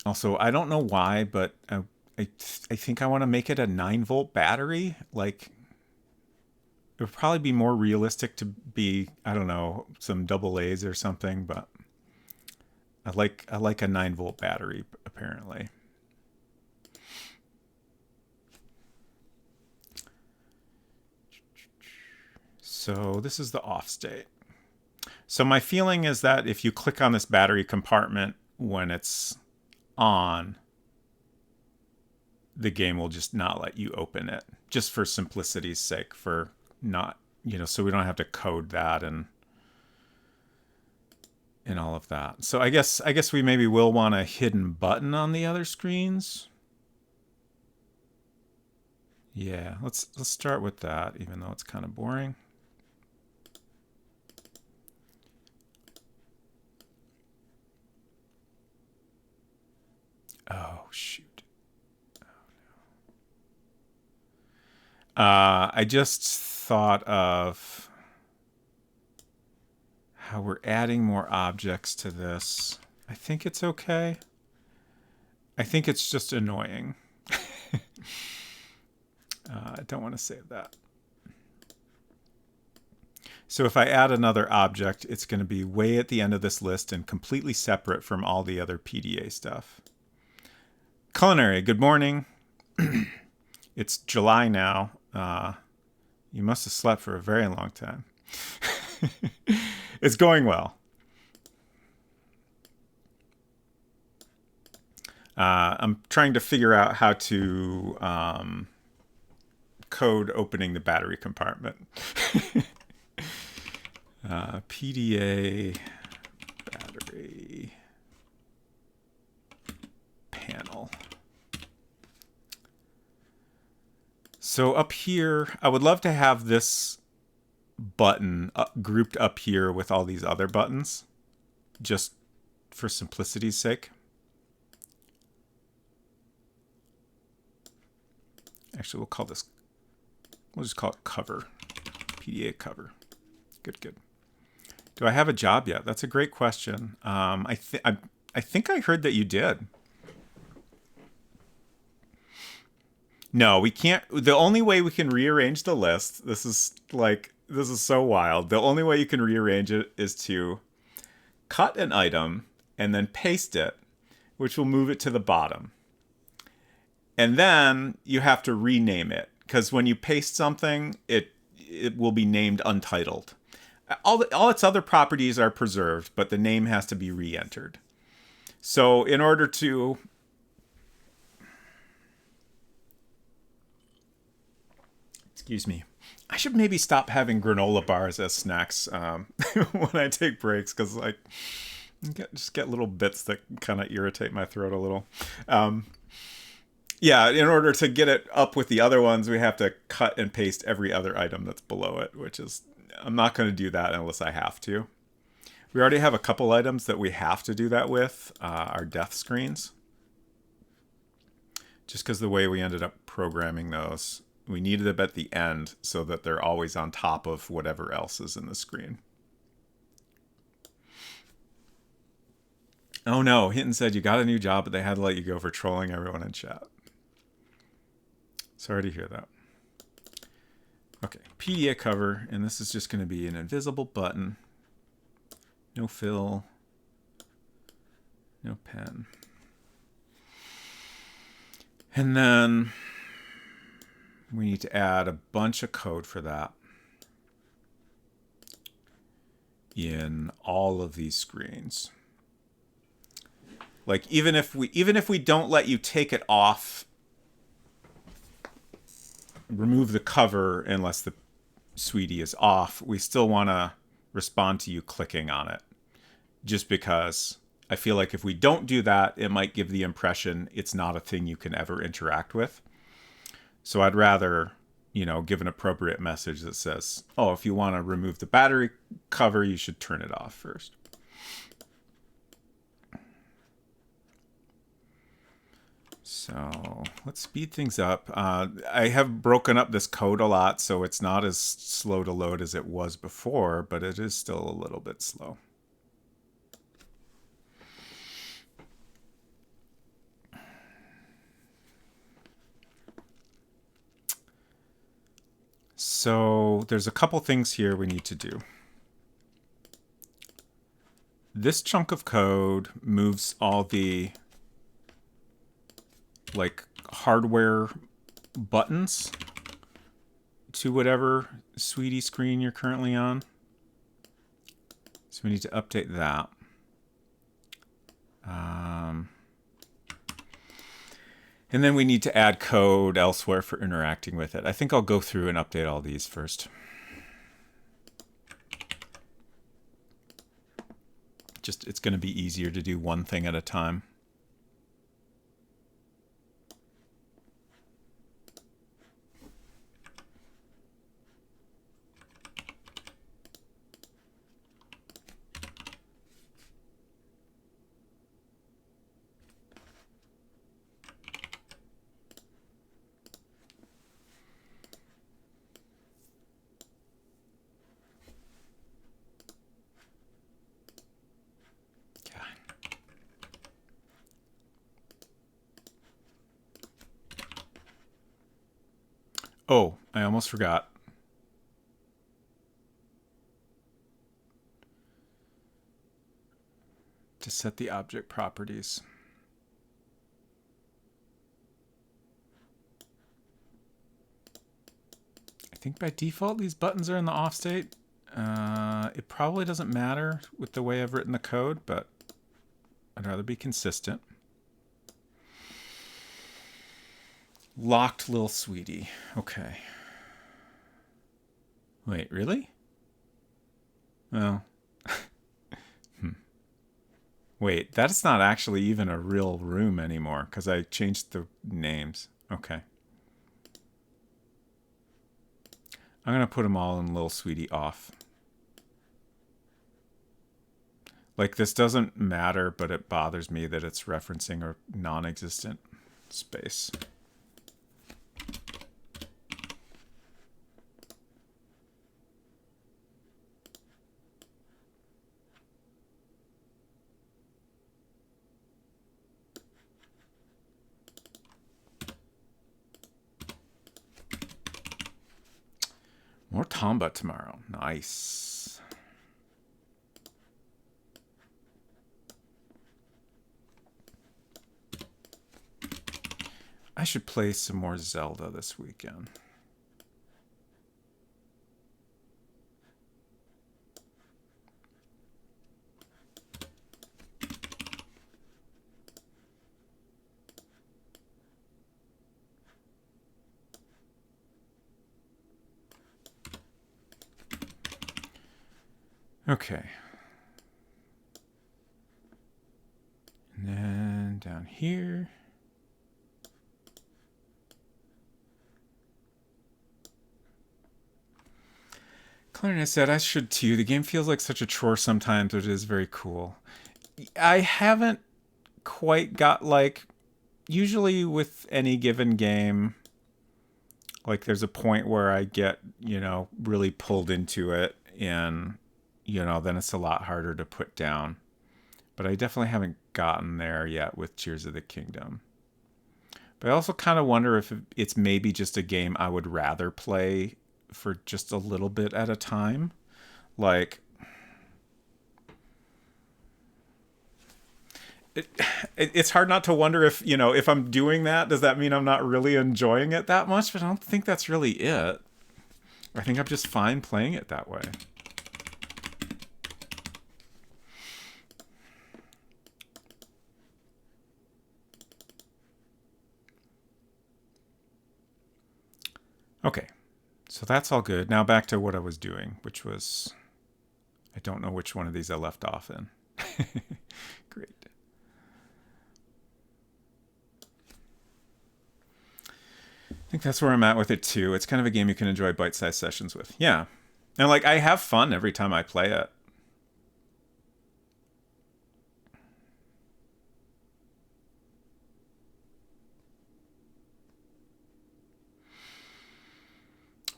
Also, I don't know why, but I think I want to make it a 9-volt battery. Like, It would probably be more realistic to be, I don't know, some double A's or something, but I like a 9-volt battery apparently. So this is the off state. So my feeling is that if you click on this battery compartment when it's on, the game will just not let you open it, just for simplicity's sake, for not, so we don't have to code that and all of that. So I guess we maybe will want a hidden button on the other screens. Yeah, let's start with that, even though it's kind of boring. Oh, shoot. Oh, no. I just thought of how we're adding more objects to this. I think it's okay. I think it's just annoying. I don't want to save that. So if I add another object, it's going to be way at the end of this list and completely separate from all the other PDA stuff. Culinary, good morning. It's July now. You must have slept for a very long time. It's going well. I'm trying to figure out how to code opening the battery compartment. PDA battery panel. So up here, I would love to have this button grouped up here with all these other buttons, just for simplicity's sake. Actually, we'll just call it cover. PDA cover. Good. Do I have a job yet? That's a great question. I think I heard that you did. No, we can't. The only way we can rearrange the list, this is so wild. The only way you can rearrange it is to cut an item and then paste it, which will move it to the bottom. And then you have to rename it, because when you paste something, it will be named untitled. All its other properties are preserved, but the name has to be re-entered. So in order to... Excuse me. I should maybe stop having granola bars as snacks when I take breaks, because just get little bits that kind of irritate my throat a little. Yeah, in order to get it up with the other ones, we have to cut and paste every other item that's below it, which is... I'm not going to do that unless I have to. We already have a couple items that we have to do that with, our death screens. Just because the way we ended up programming those, we needed them at the end so that they're always on top of whatever else is in the screen. Oh no, Hinton said you got a new job, but they had to let you go for trolling everyone in chat. Sorry to hear that. Okay, PDA cover, and this is just going to be an invisible button. No fill. No pen. And then we need to add a bunch of code for that in all of these screens. Like even if we don't let you take it off, remove the cover unless the sweetie is off, we still want to respond to you clicking on it. Just because I feel like if we don't do that, it might give the impression it's not a thing you can ever interact with. So I'd rather, give an appropriate message that says, oh, if you want to remove the battery cover, you should turn it off first. So let's speed things up. I have broken up this code a lot, so it's not as slow to load as it was before, but it is still a little bit slow. So there's a couple things here we need to do. This chunk of code moves all the like hardware buttons to whatever Sweetie screen you're currently on. So we need to update that. And then we need to add code elsewhere for interacting with it. I think I'll go through and update all these first. Just, it's going to be easier to do one thing at a time. Oh, I almost forgot. To set the object properties. I think by default these buttons are in the off state. It probably doesn't matter with the way I've written the code, but I'd rather be consistent. Locked little sweetie. Okay. Wait, really? Well. Wait, that's not actually even a real room anymore because I changed the names. Okay. I'm going to put them all in little sweetie off. Like, this doesn't matter, but it bothers me that it's referencing a non-existent space. More Tomba tomorrow. Nice. I should play some more Zelda this weekend. Okay. And then down here. Clarinet said, I should too. The game feels like such a chore sometimes, but it is very cool. I haven't quite got, like, usually with any given game, like there's a point where I get, you know, really pulled into it, and, you know, then it's a lot harder to put down. But I definitely haven't gotten there yet with Tears of the Kingdom. But I also kind of wonder if it's maybe just a game I would rather play for just a little bit at a time. Like, it's hard not to wonder if, you know, if I'm doing that, does that mean I'm not really enjoying it that much? But I don't think that's really it. I think I'm just fine playing it that way. Okay, so that's all good. Now back to what I was doing, which was, I don't know which one of these I left off in. Great. I think that's where I'm at with it too. It's kind of a game you can enjoy bite-sized sessions with. Yeah. And like, I have fun every time I play it.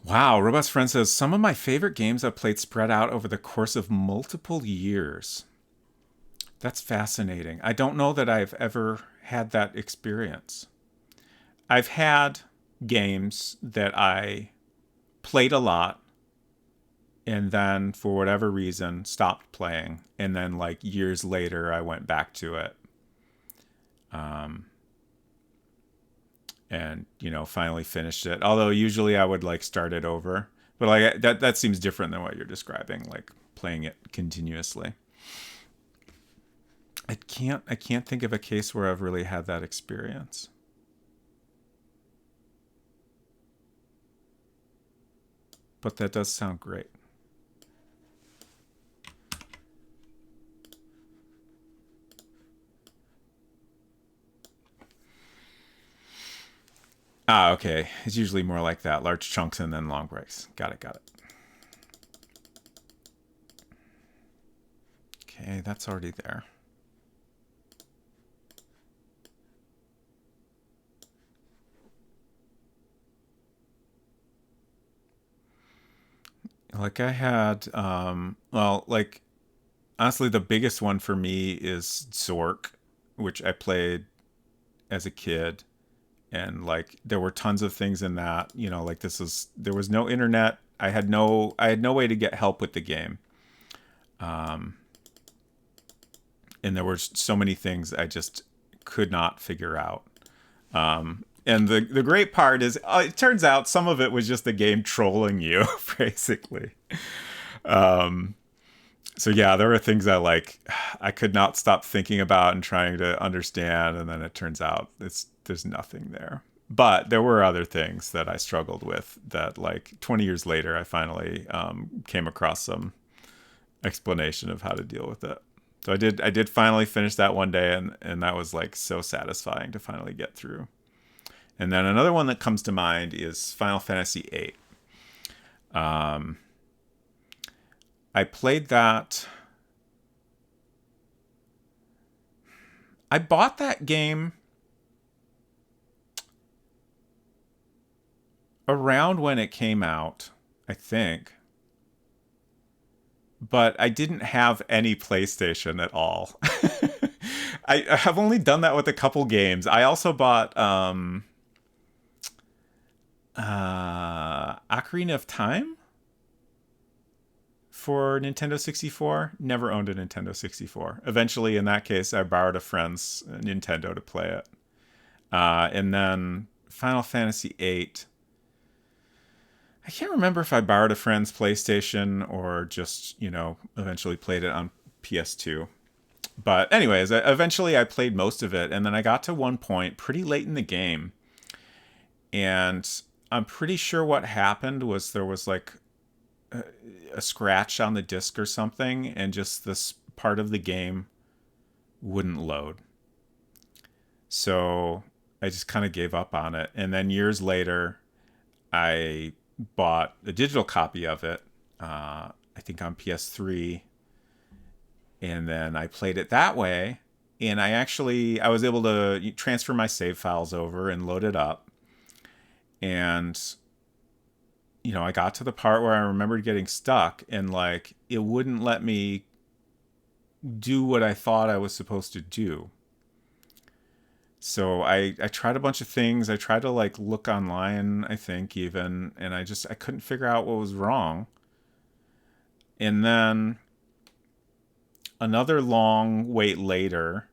Wow, Robust Friend says, some of my favorite games I've played spread out over the course of multiple years. That's fascinating. I don't know that I've ever had that experience. I've had games that I played a lot, and then for whatever reason stopped playing, and then like years later I went back to it, and finally finished it. Although usually I would like start it over, but like that seems different than what you're describing, like playing it continuously. I can't think of a case where I've really had that experience. But that does sound great. Ah, okay. It's usually more like that. Large chunks and then long breaks. Got it, got it. Okay, that's already there. Like I had, well, like honestly, the biggest one for me is Zork, which I played as a kid, and like there were tons of things in that. Like there was no internet. I had no way to get help with the game, and there were so many things I just could not figure out. And the great part is, it turns out some of it was just the game trolling you, basically. So yeah, there were things I could not stop thinking about and trying to understand, and then it turns out there's nothing there. But there were other things that I struggled with that, like 20 years later, I finally came across some explanation of how to deal with it. So I did finally finish that one day, and that was like so satisfying to finally get through. And then another one that comes to mind is Final Fantasy VIII. I played that. I bought that game around when it came out, I think. But I didn't have any PlayStation at all. I have only done that with a couple games. I also bought Ocarina of Time for Nintendo 64. Never owned a Nintendo 64. Eventually, in that case, I borrowed a friend's Nintendo to play it. And then Final Fantasy VIII. I can't remember if I borrowed a friend's PlayStation or just, eventually played it on PS2. But anyways, eventually I played most of it. And then I got to one point pretty late in the game. And I'm pretty sure what happened was there was like a scratch on the disc or something, and just this part of the game wouldn't load. So I just kind of gave up on it. And then years later, I bought a digital copy of it, I think on PS3, and then I played it that way. And I was able to transfer my save files over and load it up. And I got to the part where I remembered getting stuck, and like it wouldn't let me do what I thought I was supposed to do. So I tried a bunch of things. I tried to like look online, I think even, and I couldn't figure out what was wrong. And then another long wait later,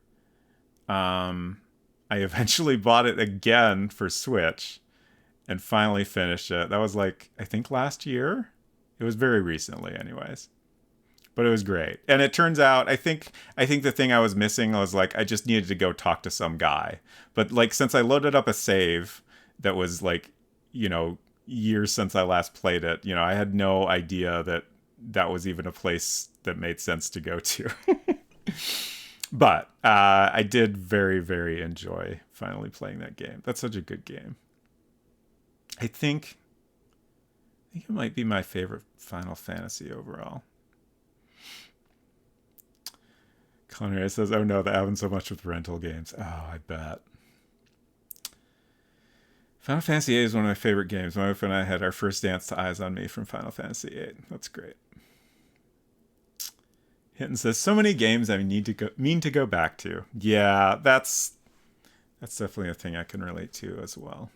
I eventually bought it again for Switch and finally finished it. That was like, I think last year. It was very recently anyways. But it was great. And it turns out, I think the thing I was missing was like, I just needed to go talk to some guy. But like, since I loaded up a save that was like, years since I last played it, I had no idea that was even a place that made sense to go to. But I did very, very enjoy finally playing that game. That's such a good game. I think it might be my favorite Final Fantasy overall. Conrad says, "Oh no, that happens so much with rental games." Oh, I bet. Final Fantasy VIII is one of my favorite games. My wife and I had our first dance to Eyes on Me from Final Fantasy VIII. That's great. Hinton says, "So many games I mean to go back to." Yeah, that's definitely a thing I can relate to as well.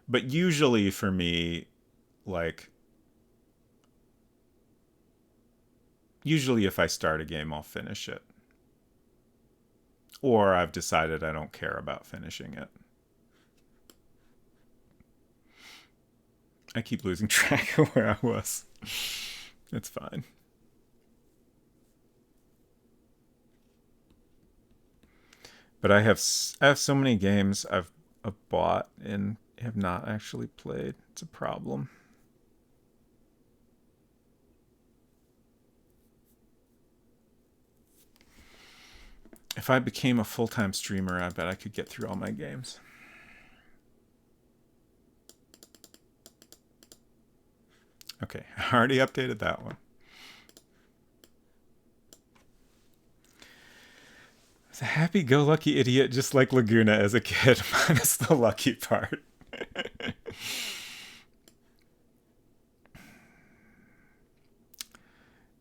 But usually for me, like, usually if I start a game, I'll finish it. Or I've decided I don't care about finishing it. I keep losing track of where I was. It's fine. But I have so many games I've bought and have not actually played. It's a problem. If I became a full-time streamer, I bet I could get through all my games. Okay, I already updated that one. I was a happy-go-lucky idiot just like Laguna as a kid, minus the lucky part.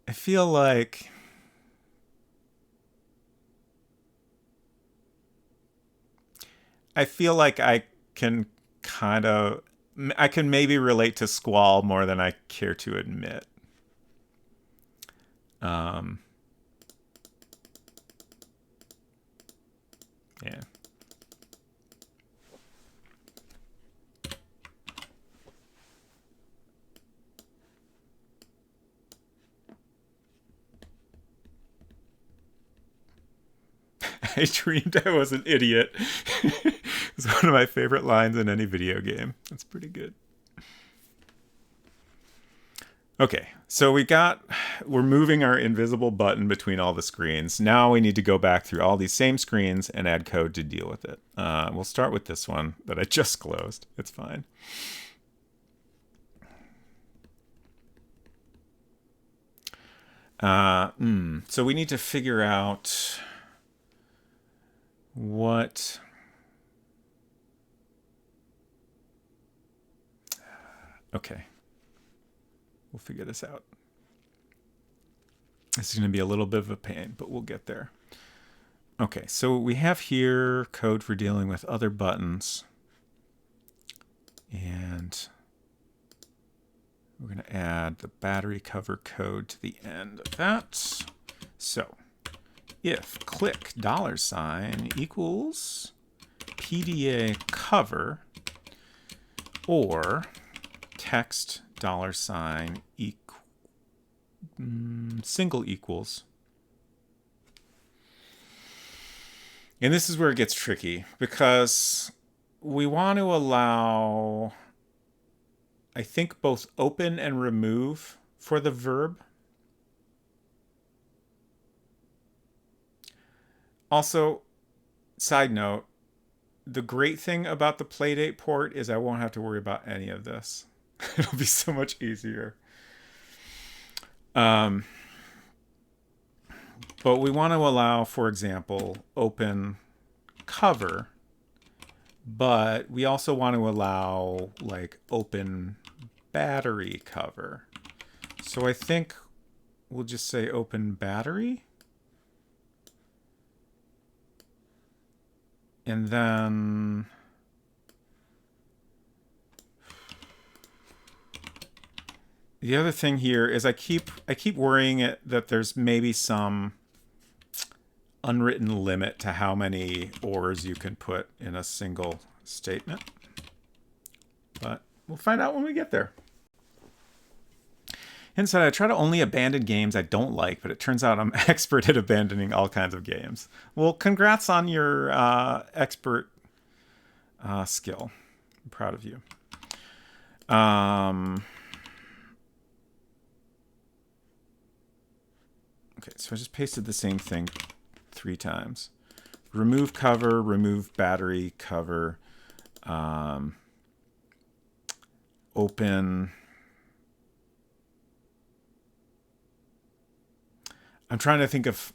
I feel like I can I can maybe relate to Squall more than I care to admit. Yeah. I dreamed I was an idiot. It's one of my favorite lines in any video game. That's pretty good. Okay, so we're moving our invisible button between all the screens. Now we need to go back through all these same screens and add code to deal with it. We'll start with this one that I just closed. It's fine. So we need to figure out what... Okay. We'll figure this out. This is going to be a little bit of a pain, but we'll get there. Okay, so we have here code for dealing with other buttons. And we're going to add the battery cover code to the end of that. So if click $ equals PDA cover or text $ single equals. And this is where it gets tricky because we want to allow, I think, both open and remove for the verb. Also, side note, the great thing about the Playdate port is I won't have to worry about any of this. It'll be so much easier. But we want to allow, for example, open cover, but we also want to allow like open battery cover. So I think we'll just say open battery. And then the other thing here is I keep worrying that there's maybe some unwritten limit to how many ors you can put in a single statement. But we'll find out when we get there. Inside, I try to only abandon games I don't like, but it turns out I'm expert at abandoning all kinds of games. Well, congrats on your expert skill. I'm proud of you. Okay, so I just pasted the same thing 3 times. Remove cover, remove battery cover, open. I'm trying to think of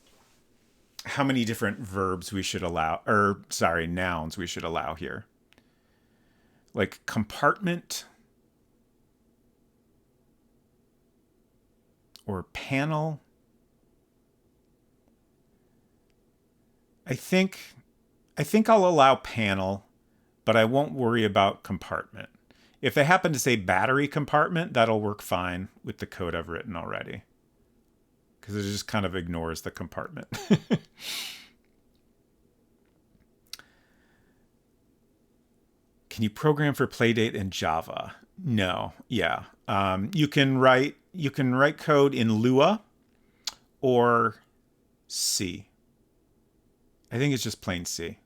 how many different verbs we should allow, or sorry, nouns we should allow here. Like compartment or panel. I think I'll allow panel, but I won't worry about compartment. If they happen to say battery compartment, that'll work fine with the code I've written already, because it just kind of ignores the compartment. Can you program for Playdate in Java? No. Yeah. You can write code in Lua or C. I think it's just plain C.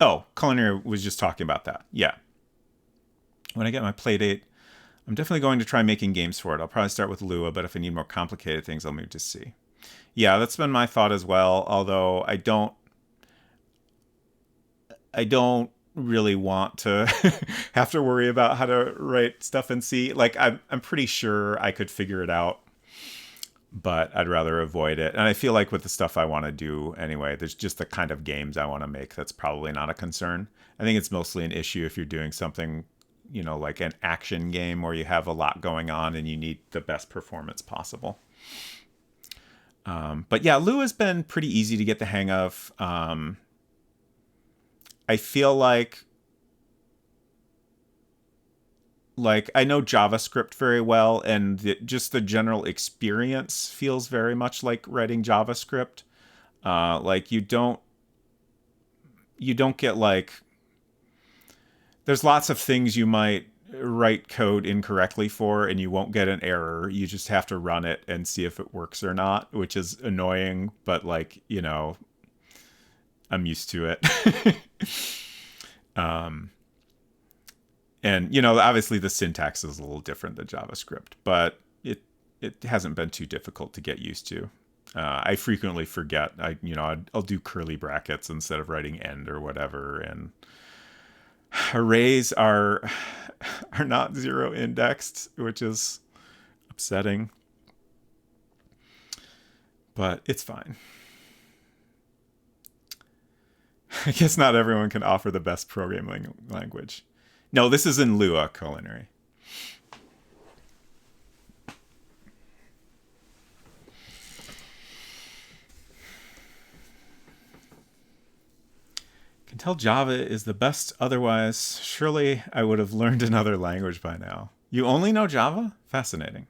Oh, Culinary was just talking about that. Yeah. When I get my Playdate, I'm definitely going to try making games for it. I'll probably start with Lua, but if I need more complicated things, I'll move to C. Yeah, that's been my thought as well, although I don't really want to have to worry about how to write stuff in C. Like, I'm pretty sure I could figure it out, but I'd rather avoid it. And I feel like with the stuff I want to do anyway, there's just the kind of games I want to make that's probably not a concern. I think it's mostly an issue if you're doing something, like an action game where you have a lot going on and you need the best performance possible. But yeah, Lua's been pretty easy to get the hang of. I feel like I know JavaScript very well, and just the general experience feels very much like writing JavaScript. Like you don't get there's lots of things you might write code incorrectly for and you won't get an error. You just have to run it and see if it works or not, which is annoying, but I'm used to it. And obviously the syntax is a little different than JavaScript, but it hasn't been too difficult to get used to. I frequently forget. I'll do curly brackets instead of writing end or whatever, and arrays are not zero indexed, which is upsetting. But it's fine. I guess not everyone can offer the best programming language. No, this is in Lua Culinary. Can tell Java is the best, otherwise surely I would have learned another language by now. You only know Java? Fascinating.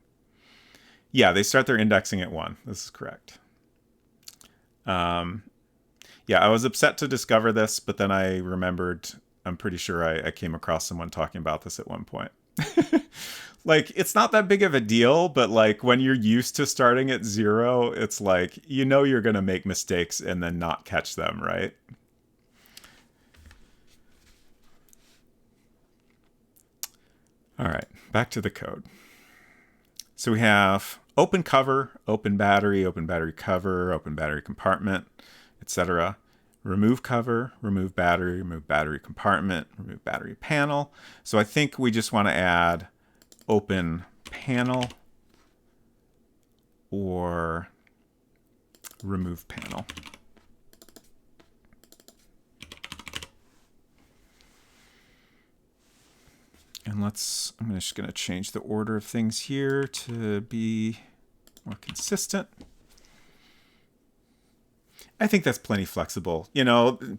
Yeah, they start their indexing at 1. This is correct. Yeah, I was upset to discover this, but then I remembered, I'm pretty sure I came across someone talking about this at one point. It's not that big of a deal, but when you're used to starting at 0, it's you're going to make mistakes and then not catch them, right? All right, back to the code. So we have open cover, open battery cover, open battery compartment, etc. Remove cover, remove battery compartment, remove battery panel. So I think we just want to add open panel or remove panel. And I'm just going to change the order of things here to be more consistent. I think that's plenty flexible.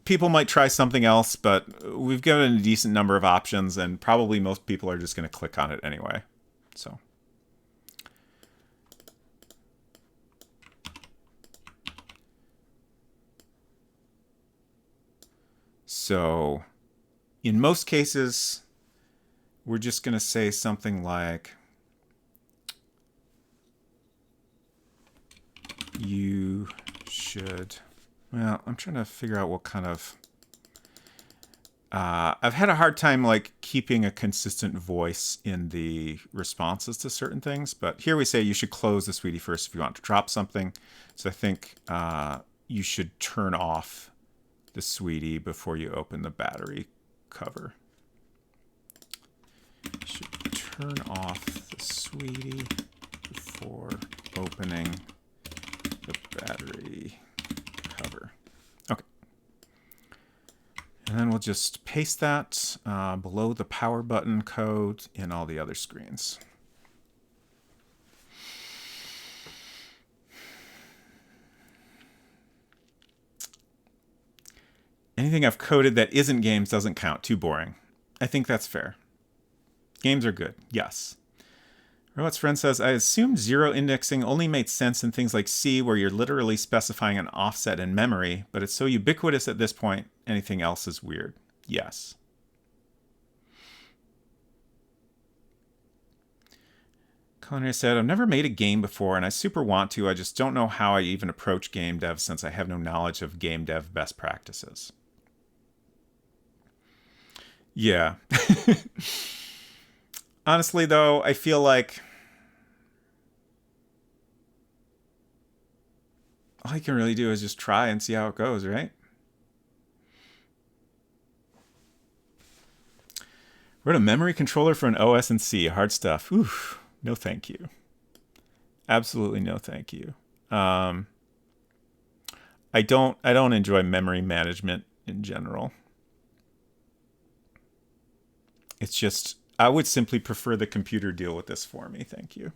People might try something else, but we've given a decent number of options, and probably most people are just going to click on it anyway. So in most cases, we're just going to say something like, you should... Well, I'm trying to figure out what kind of... I've had a hard time keeping a consistent voice in the responses to certain things, but here we say you should close the Sweetie first if you want to drop something. So I think you should turn off the Sweetie before you open the battery cover. You should turn off the Sweetie before opening the battery cover. Okay. And then we'll just paste that below the power button code in all the other screens. Anything I've coded that isn't games doesn't count. Too boring. I think that's fair. Games are good. Yes. Robot's friend says, I assumed zero indexing only made sense in things like C, where you're literally specifying an offset in memory, but it's so ubiquitous at this point, anything else is weird. Yes. Culinary said, I've never made a game before, and I super want to. I just don't know how I even approach game dev since I have no knowledge of game dev best practices. Yeah. Honestly, though, I feel like all you can really do is just try and see how it goes, right? Wrote a memory controller for an OS and C. Hard stuff. Oof. No thank you. Absolutely no thank you. I don't enjoy memory management in general. It's just, I would simply prefer the computer deal with this for me. Thank you.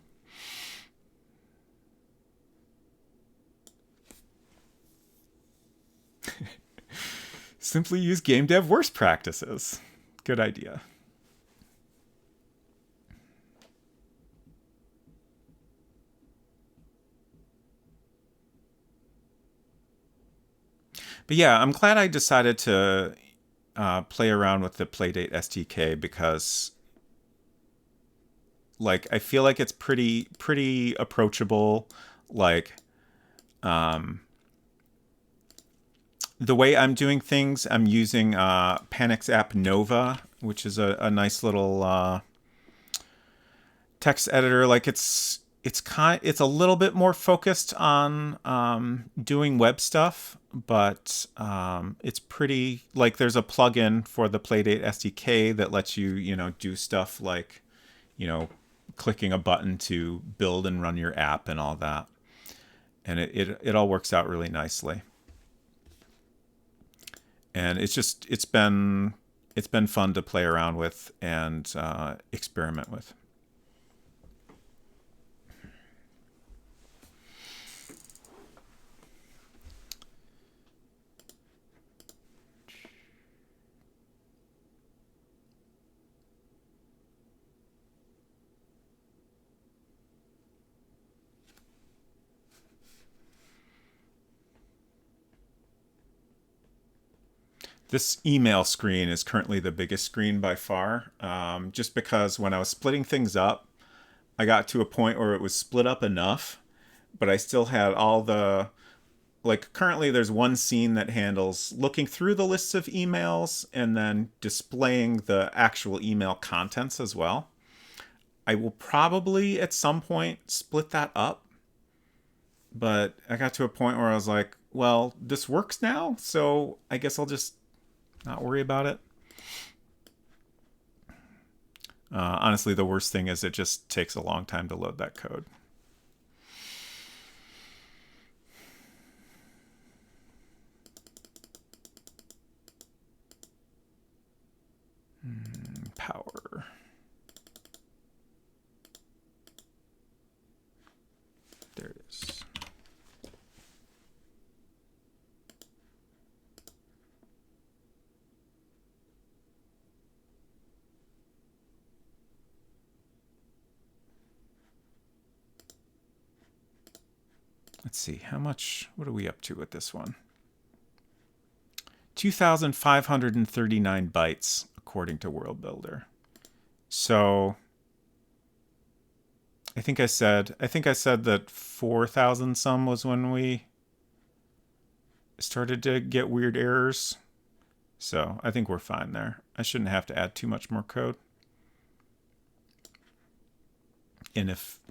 Simply use game dev worst practices. Good idea. But yeah, I'm glad I decided to play around with the Playdate SDK because, like, I feel like it's pretty approachable. Like, the way I'm doing things, I'm using Panic's app Nova, which is a nice little text editor. Like it's a little bit more focused on doing web stuff, but it's pretty, like, there's a plugin for the Playdate SDK that lets you do stuff like clicking a button to build and run your app and all that, and it all works out really nicely. And it's been fun to play around with and experiment with. This email screen is currently the biggest screen by far, just because when I was splitting things up, I got to a point where it was split up enough, but I still had all the, like, currently there's one scene that handles looking through the lists of emails and then displaying the actual email contents as well. I will probably at some point split that up, but I got to a point where I was like, well, this works now, so I guess I'll just not worry about it. Honestly, the worst thing is it just takes a long time to load that code. Power. There it is. Let's see, what are we up to with this one? 2,539 bytes, according to World Builder. So I think I said that 4,000 some was when we started to get weird errors. So I think we're fine there. I shouldn't have to add too much more code. And if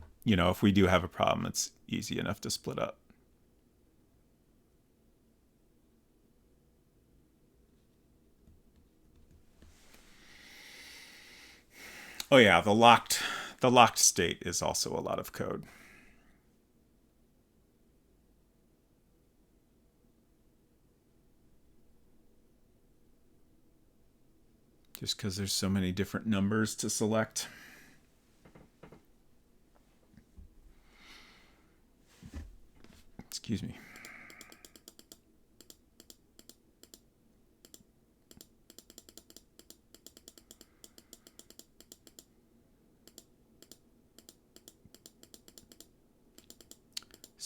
we do have a problem, it's easy enough to split up. Oh yeah, the locked state is also a lot of code. Just because there's so many different numbers to select. Excuse me.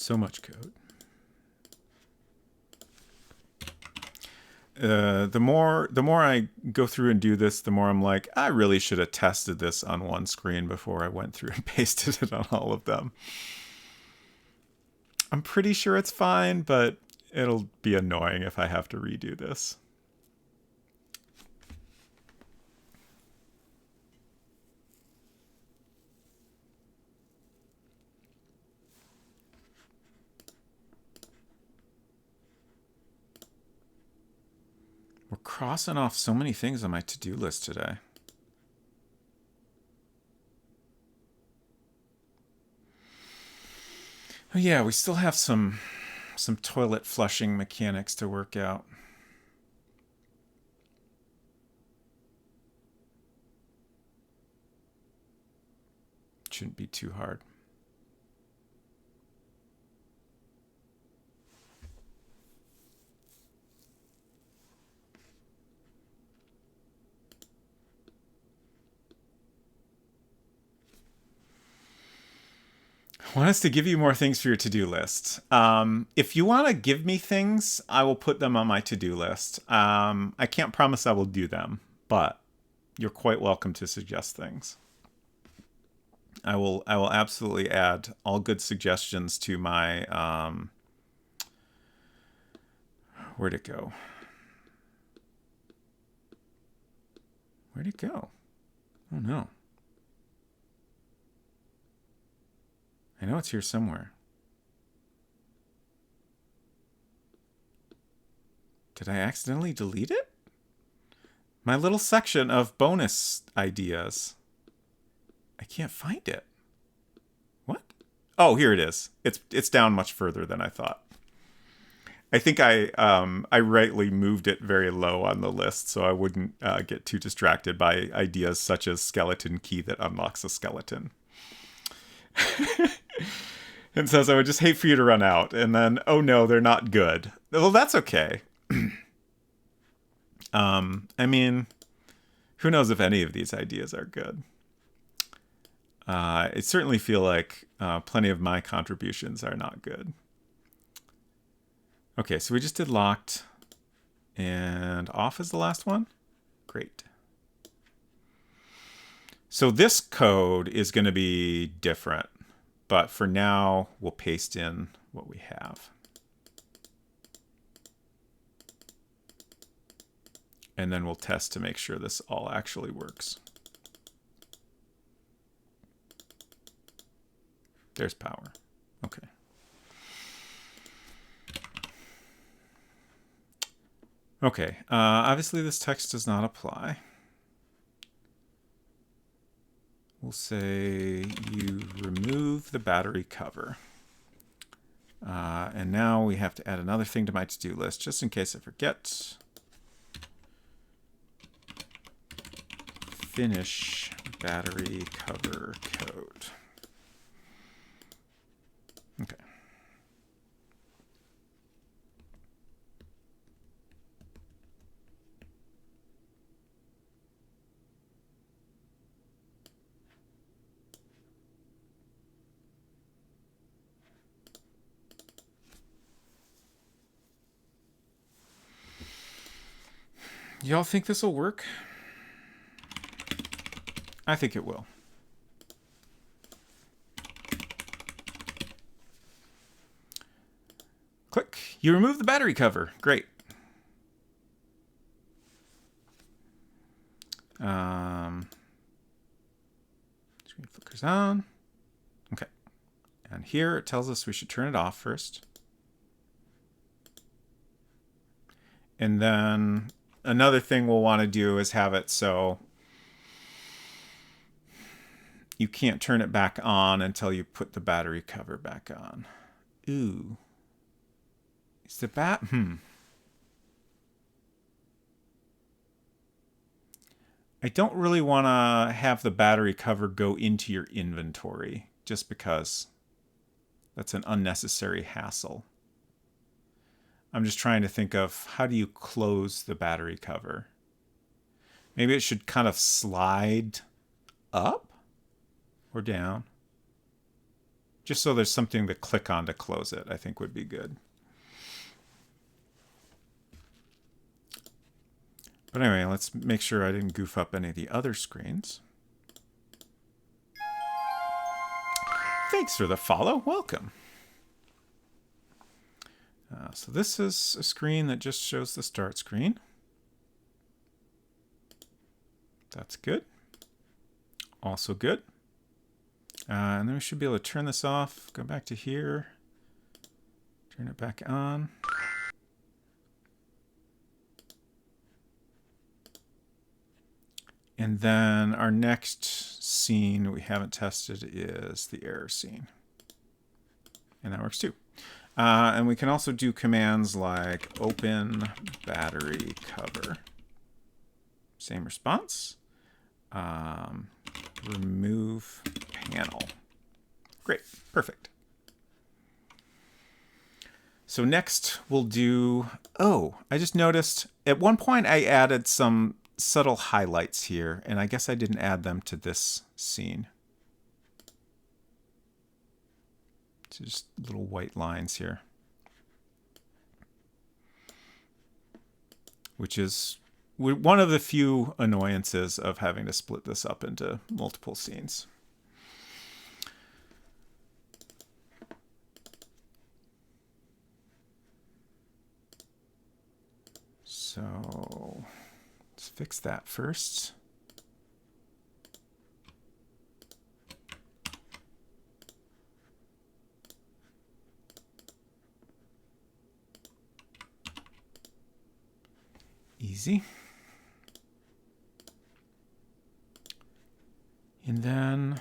So much code. The more I go through and do this, the more I'm like, I really should have tested this on one screen before I went through and pasted it on all of them. I'm pretty sure it's fine, but it'll be annoying if I have to redo this. We're crossing off so many things on my to-do list today. Oh yeah, we still have some toilet flushing mechanics to work out. Shouldn't be too hard. I want us to give you more things for your to-do list. If you want to give me things, I will put them on my to-do list. I can't promise I will do them, but you're quite welcome to suggest things. I will absolutely add all good suggestions to my where'd it go? Where'd it go? Oh no. I know it's here somewhere. Did I accidentally delete it? My little section of bonus ideas. I can't find it. What? Oh, here it is. It's down much further than I thought. I think I rightly moved it very low on the list so I wouldn't get too distracted by ideas such as skeleton key that unlocks a skeleton. And says, I would just hate for you to run out. And then, oh no, they're not good. Well, that's okay. I mean, who knows if any of these ideas are good. I certainly feel like plenty of my contributions are not good. Okay, so we just did locked. And off is the last one. Great. So this code is going to be different. But for now, we'll paste in what we have. And then we'll test to make sure this all actually works. There's power. Okay. Okay, obviously this text does not apply. We'll say you remove the battery cover. And now we have to add another thing to my to-do list, just in case I forget. Finish battery cover code. Okay. Y'all think this will work? I think it will. Click. You remove the battery cover. Great. Screen flickers on. Okay. And here it tells us we should turn it off first. And then another thing we'll want to do is have it so you can't turn it back on until you put the battery cover back on. Ooh. Is the I don't really want to have the battery cover go into your inventory just because that's an unnecessary hassle. I'm just trying to think of how do you close the battery cover? Maybe it should kind of slide up or down. Just so there's something to click on to close it, I think would be good. But anyway, let's make sure I didn't goof up any of the other screens. Thanks for the follow. Welcome. So this is a screen that just shows the start screen. That's good. Also good. And then we should be able to turn this off, go back to here, turn it back on. And then our next scene we haven't tested is the error scene. And that works too. And we can also do commands like open battery cover. Same response. Remove panel. Great, perfect. So next we'll do, I just noticed at one point I added some subtle highlights here, and I guess I didn't add them to this scene. So just little white lines here. Which is one of the few annoyances of having to split this up into multiple scenes. So let's fix that first. Easy. And then,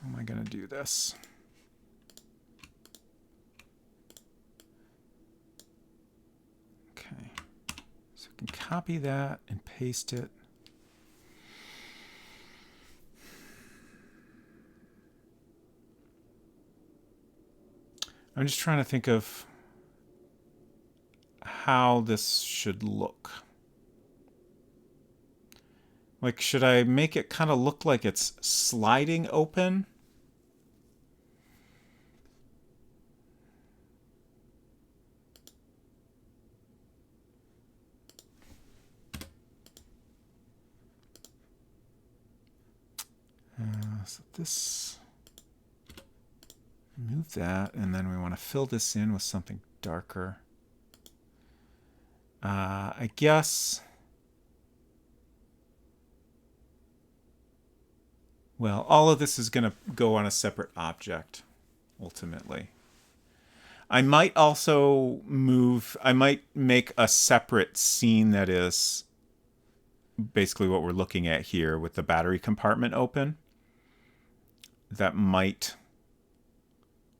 how am I going to do this? Okay, so I can copy that and paste it. I'm just trying to think of how this should look. Like, should I make it kind of look like it's sliding open? So this, move that, and then we want to fill this in with something darker. I guess, well, all of this is going to go on a separate object, ultimately. I might also I might make a separate scene that is basically what we're looking at here with the battery compartment open. That might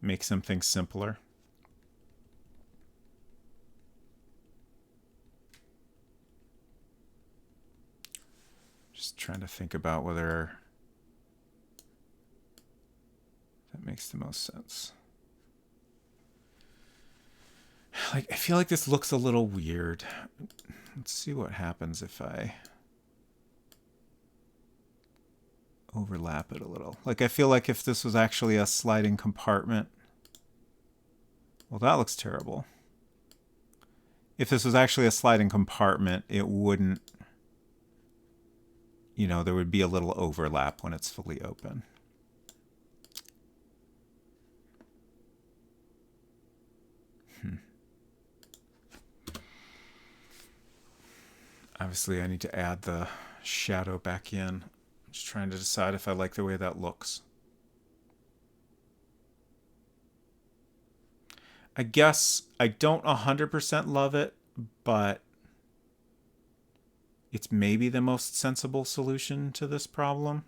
make some things simpler. Just trying to think about whether that makes the most sense. Like, I feel like this looks a little weird. Let's see what happens if I overlap it a little. Like, I feel like if this was actually a sliding compartment, well, that looks terrible. If this was actually a sliding compartment, it wouldn't, you know, there would be a little overlap when it's fully open. Obviously, I need to add the shadow back in. I'm just trying to decide if I like the way that looks. I guess I don't 100% love it, but it's maybe the most sensible solution to this problem.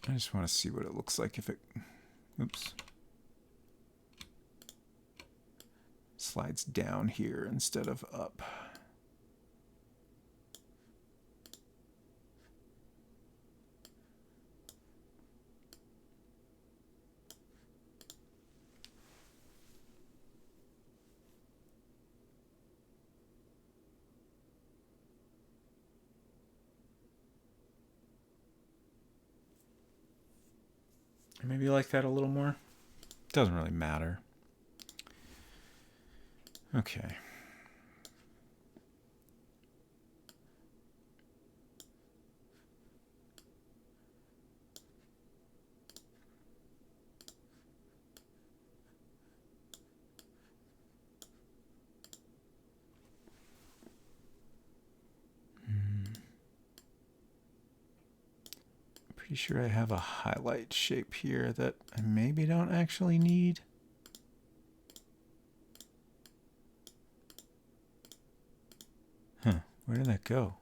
I just want to see what it looks like if it, oops, slides down here instead of up. Maybe like that a little more. Doesn't really matter. Okay. Pretty sure I have a highlight shape here that I maybe don't actually need. Huh, where did that go?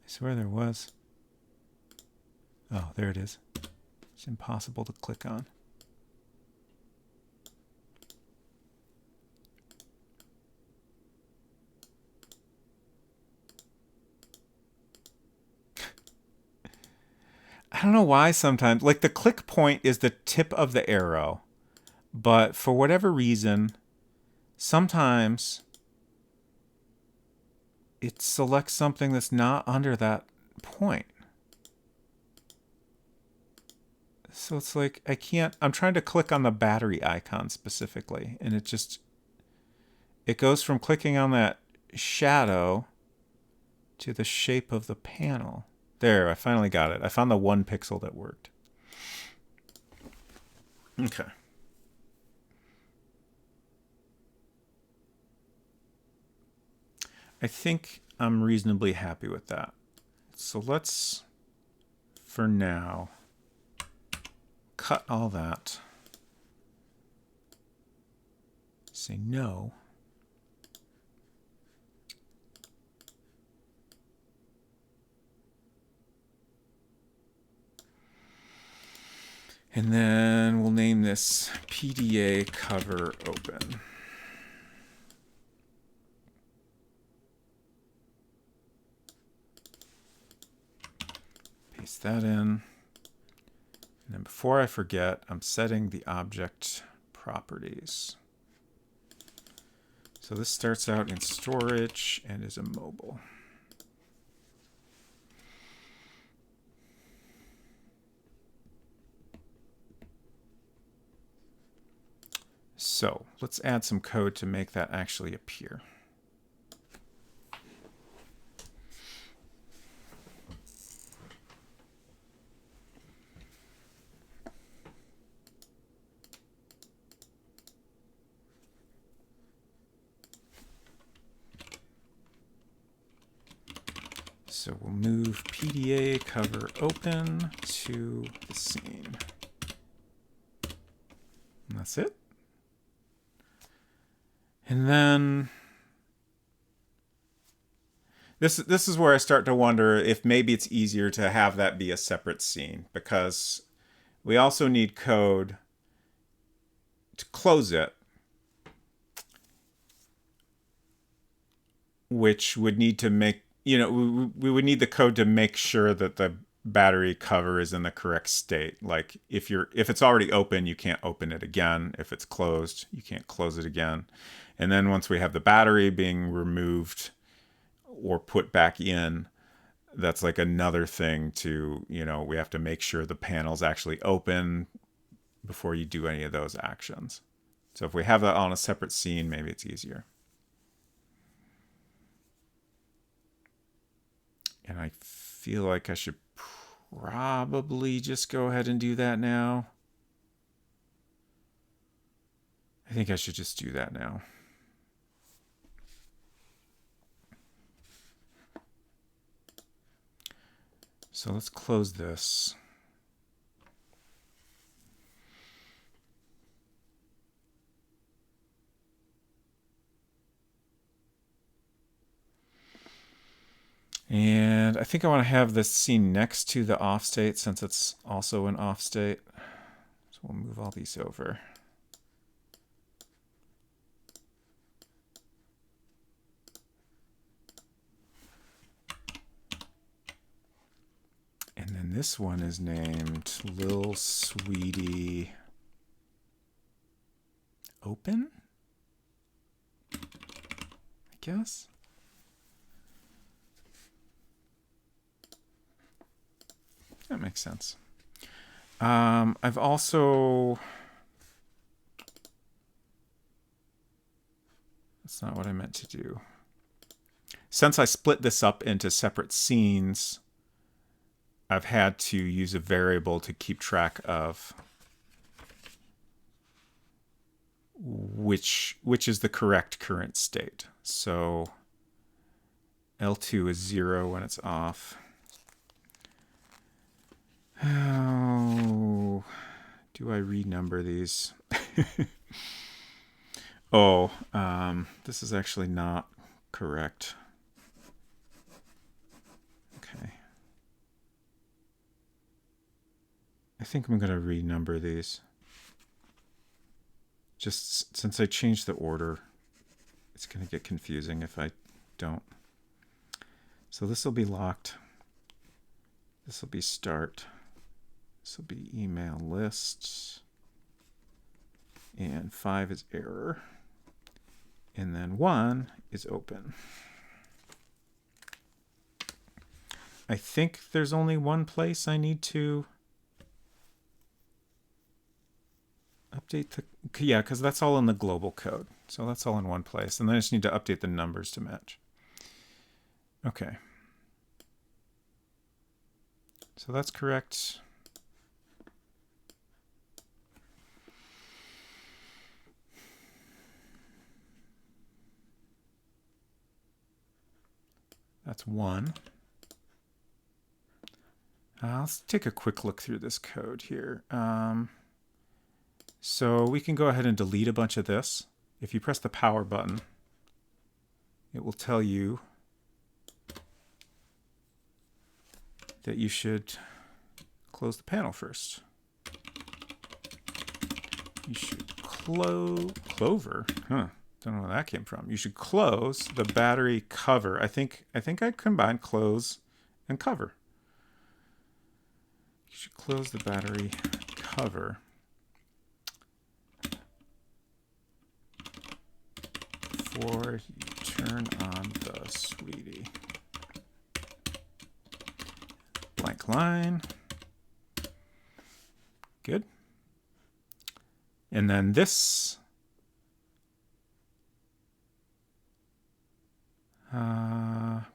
I swear there was. Oh, there it is. It's impossible to click on. I don't know why sometimes, like the click point is the tip of the arrow, but for whatever reason, sometimes it selects something that's not under that point. So it's like I can't, I'm trying to click on the battery icon specifically, and it goes from clicking on that shadow to the shape of the panel. There, I finally got it. I found the 1 pixel that worked. Okay. I think I'm reasonably happy with that. So let's, for now, cut all that. Say no. And then we'll name this PDA cover open. Paste that in. And then before I forget, I'm setting the object properties. So this starts out in storage and is a mobile. So let's add some code to make that actually appear. So we'll move PDA cover open to the scene. And that's it. And then this is where I start to wonder if maybe it's easier to have that be a separate scene, because we also need code to close it, which would need to make, we would need the code to make sure that the battery cover is in the correct state. Like if it's already open, you can't open it again. If it's closed, you can't close it again. And then once we have the battery being removed or put back in, that's like another thing to, we have to make sure the panel's actually open before you do any of those actions. So if we have that on a separate scene, maybe it's easier. And I feel like I should probably just go ahead and do that now. I think I should just do that now. So let's close this. And I think I want to have this scene next to the off state since it's also an off state. So we'll move all these over. And then this one is named Lil Sweetie Open, I guess. That makes sense. I've also... That's not what I meant to do. Since I split this up into separate scenes, I've had to use a variable to keep track of which is the correct current state. So L2 is 0 when it's off. How do I renumber these? Oh, this is actually not correct. Okay. I think I'm going to renumber these. Just since I changed the order, it's going to get confusing if I don't. So this will be locked. This will be start. This will be email lists. And 5 is error. And then 1 is open. I think there's only one place I need to update the... Yeah, because that's all in the global code. So that's all in one place. And then I just need to update the numbers to match. Okay. So that's correct. That's 1. Let's take a quick look through this code here. So we can go ahead and delete a bunch of this. If you press the power button, it will tell you that you should close the panel first. You should Clover? Huh. Don't know where that came from. You should close the battery cover. I think I combined close and cover. You should close the battery cover before you turn on the sweetie. Blank line. Good. And then this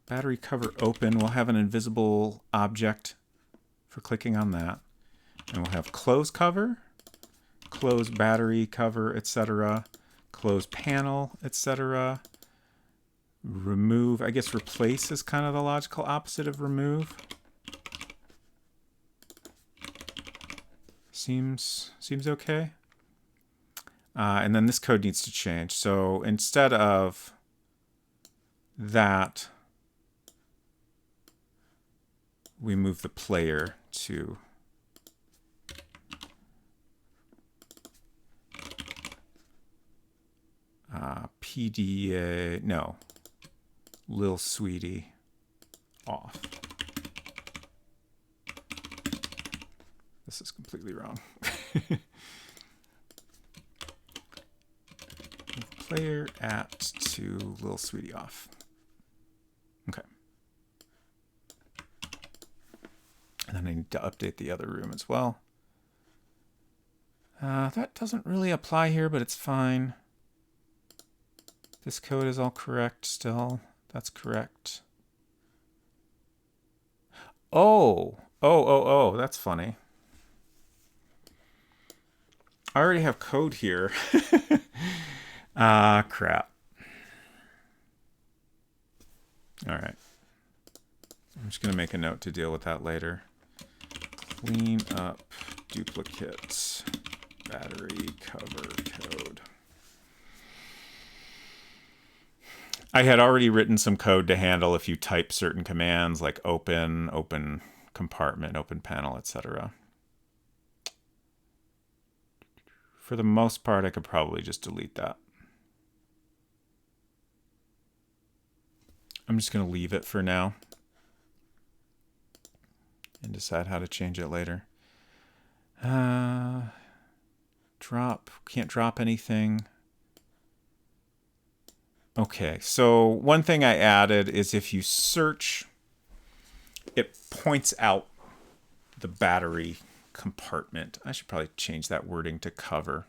battery cover open. We'll have an invisible object for clicking on that. And we'll have close cover, close battery cover, etc., close panel, etc. Remove, I guess replace is kind of the logical opposite of remove. Seems okay. And then this code needs to change. So instead of that, we move the player to PDA, no, Lil Sweetie off. This is completely wrong. Player at to Lil Sweetie off. Okay. And then I need to update the other room as well. That doesn't really apply here, but it's fine. This code is all correct still. That's correct. Oh, that's funny. I already have code here. Crap. All right. I'm just going to make a note to deal with that later. Clean up duplicates battery cover code. I had already written some code to handle if you type certain commands like open, open compartment, open panel, etc. For the most part, I could probably just delete that. I'm just going to leave it for now and decide how to change it later. Drop, can't drop anything. Okay, so one thing I added is if you search, it points out the battery compartment. I should probably change that wording to cover.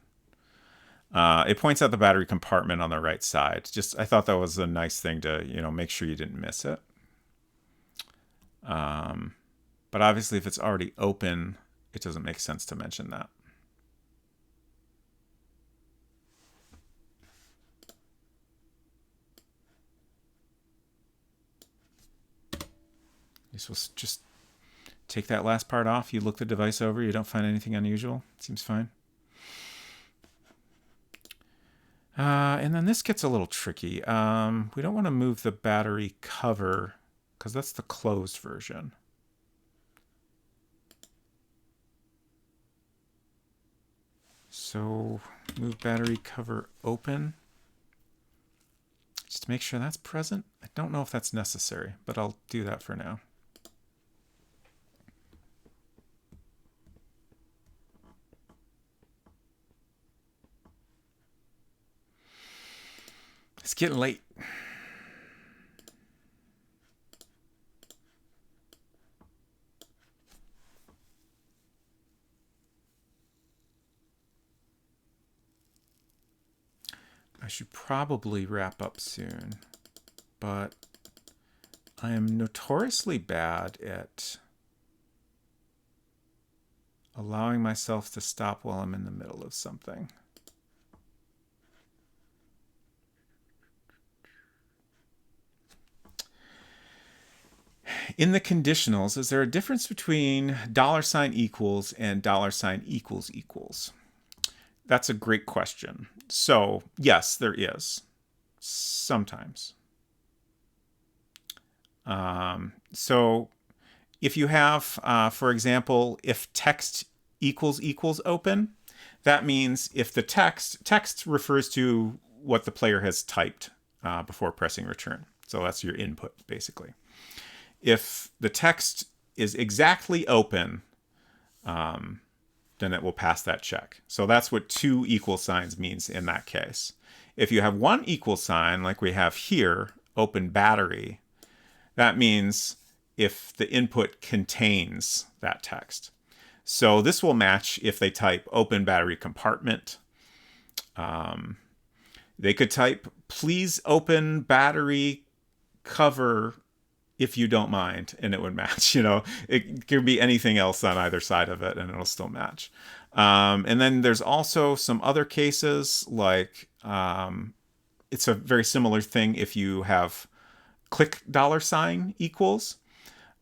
It points out the battery compartment on the right side. Just, I thought that was a nice thing to, make sure you didn't miss it. But obviously if it's already open, it doesn't make sense to mention that. You're supposed to just take that last part off. You look the device over. You don't find anything unusual. Seems fine. And then this gets a little tricky. We don't want to move the battery cover because that's the closed version. So move battery cover open. Just to make sure that's present. I don't know if that's necessary, but I'll do that for now. It's getting late. I should probably wrap up soon, but I am notoriously bad at allowing myself to stop while I'm in the middle of something. In the conditionals, is there a difference between $equals and $equals equals? That's a great question. So, yes, there is. Sometimes. So, if you have, for example, if text equals open, that means if the text refers to what the player has typed before pressing return. So that's your input, basically. If the text is exactly open, then it will pass that check. So that's what 2 equal signs means in that case. If you have 1 equal sign, like we have here, open battery, that means if the input contains that text. So this will match if they type open battery compartment. They could type, please open battery cover if you don't mind, and it would match. It could be anything else on either side of it and it'll still match. And then there's also some other cases, like it's a very similar thing if you have click $equals.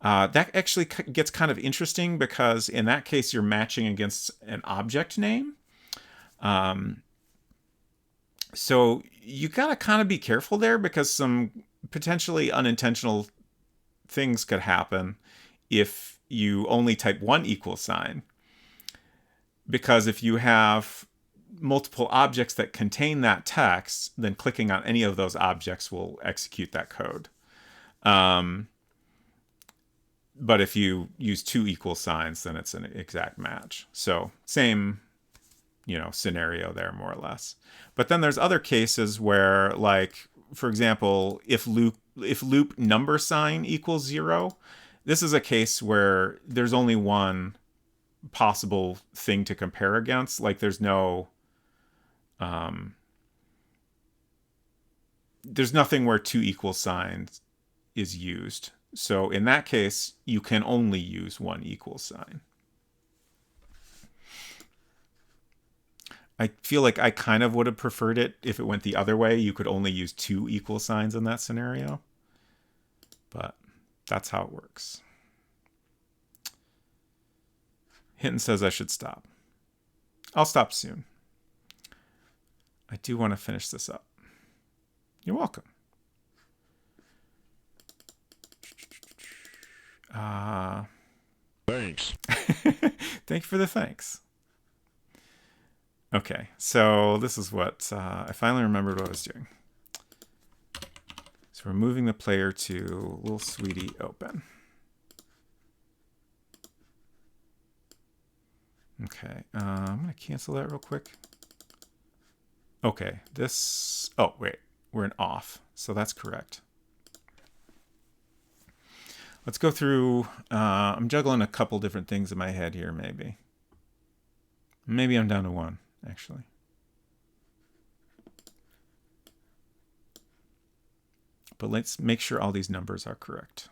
That actually gets kind of interesting because in that case you're matching against an object name. So you gotta kind of be careful there because some potentially unintentional things could happen if you only type 1 equal sign. Because if you have multiple objects that contain that text, then clicking on any of those objects will execute that code. But if you use 2 equal signs, then it's an exact match. So same, scenario there, more or less. But then there's other cases where, like, for example, if loop number sign equals 0, this is a case where there's only one possible thing to compare against. Like there's nothing where 2 equal signs is used. So in that case, you can only use 1 equal sign. I feel like I kind of would have preferred it if it went the other way. You could only use 2 equal signs in that scenario. But that's how it works. Hinton says I should stop. I'll stop soon. I do want to finish this up. You're welcome. Thanks. Thank you for the thanks. Okay, so this is what I finally remembered what I was doing. So we're moving the player to Little Sweetie open. Okay, I'm going to cancel that real quick. Okay, oh, wait, we're in off, so that's correct. Let's go through, I'm juggling a couple different things in my head here, maybe. Maybe I'm down to 1, actually. But let's make sure all these numbers are correct.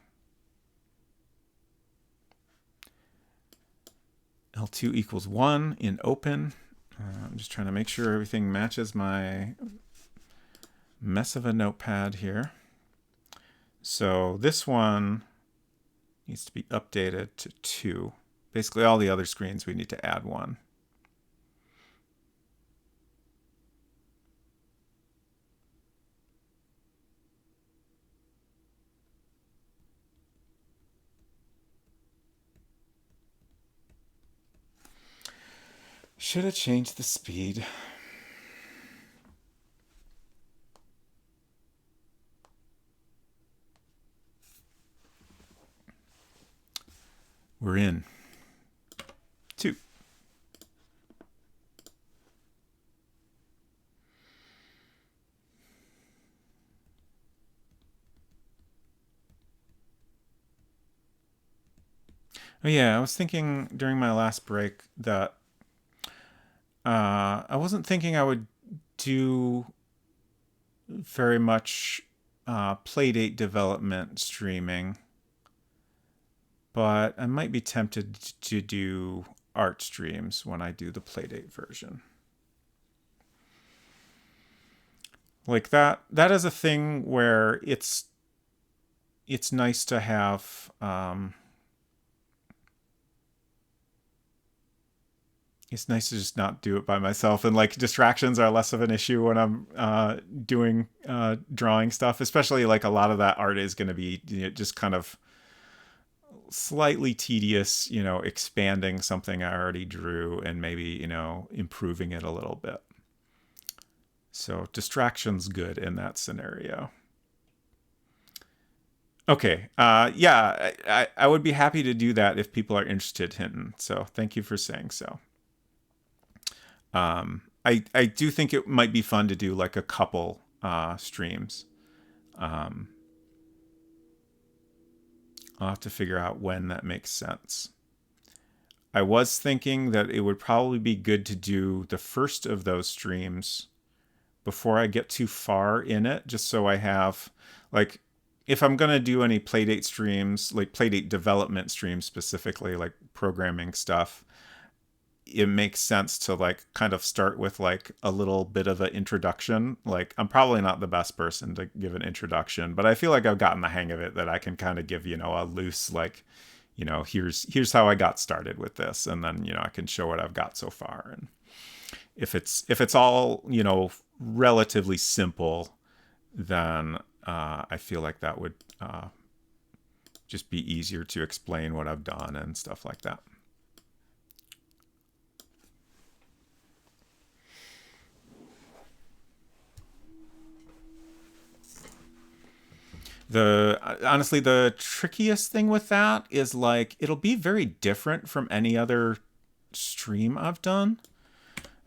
L2 equals 1 in open. I'm just trying to make sure everything matches my mess of a notepad here. So this one needs to be updated to 2. Basically, all the other screens we need to add 1. Should have changed the speed. We're in. 2. Oh yeah, I was thinking during my last break that I wasn't thinking I would do very much Playdate development streaming, but I might be tempted to do art streams when I do the Playdate version. Like that is a thing where it's nice to have it's nice to just not do it by myself, and like distractions are less of an issue when I'm doing drawing stuff, especially like a lot of that art is going to be just kind of slightly tedious, expanding something I already drew and maybe, improving it a little bit. So distraction's good in that scenario. Okay. Yeah, I would be happy to do that if people are interested, Hinton. So thank you for saying so. I do think it might be fun to do like a couple streams. I'll have to figure out when that makes sense. I was thinking that it would probably be good to do the first of those streams before I get too far in it, just so I have, like, if I'm going to do any Playdate streams, like Playdate development streams specifically, like programming stuff, it makes sense to like kind of start with like a little bit of an introduction. Like I'm probably not the best person to give an introduction, but I feel like I've gotten the hang of it, that I can kind of give, a loose, like, here's how I got started with this. And then, I can show what I've got so far. And if it's all, relatively simple, then I feel like that would just be easier to explain what I've done and stuff like that. Honestly, the trickiest thing with that is like it'll be very different from any other stream I've done.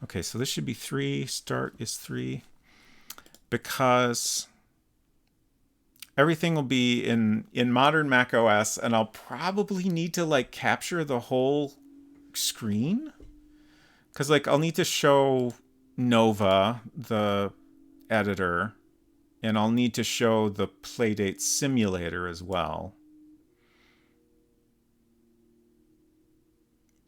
Okay, so this should be 3. Start is 3, because everything will be in modern Mac OS, and I'll probably need to like capture the whole screen, because like I'll need to show Nova, the editor, and I'll need to show the Playdate simulator as well.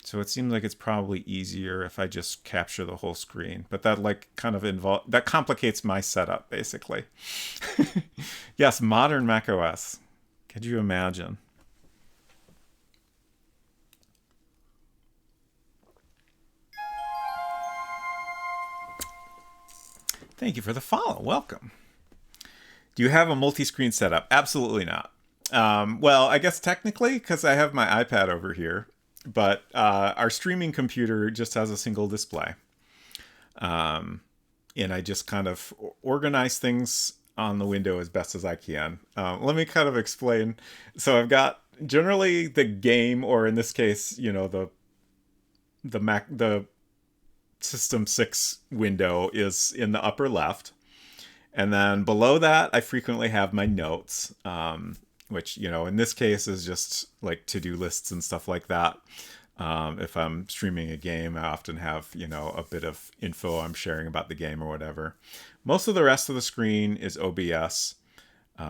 So it seems like it's probably easier if I just capture the whole screen, but that like kind of that complicates my setup basically. Yes, modern Mac OS. Could you imagine? Thank you for the follow. Welcome. Do you have a multi-screen setup? Absolutely not. Well, I guess technically, because I have my iPad over here, but our streaming computer just has a single display. And I just kind of organize things on the window as best as I can. Let me kind of explain. So I've got generally the game, or in this case, the System 6 window is in the upper left. And then below that, I frequently have my notes, which, in this case is just like to-do lists and stuff like that. If I'm streaming a game, I often have, a bit of info I'm sharing about the game or whatever. Most of the rest of the screen is OBS.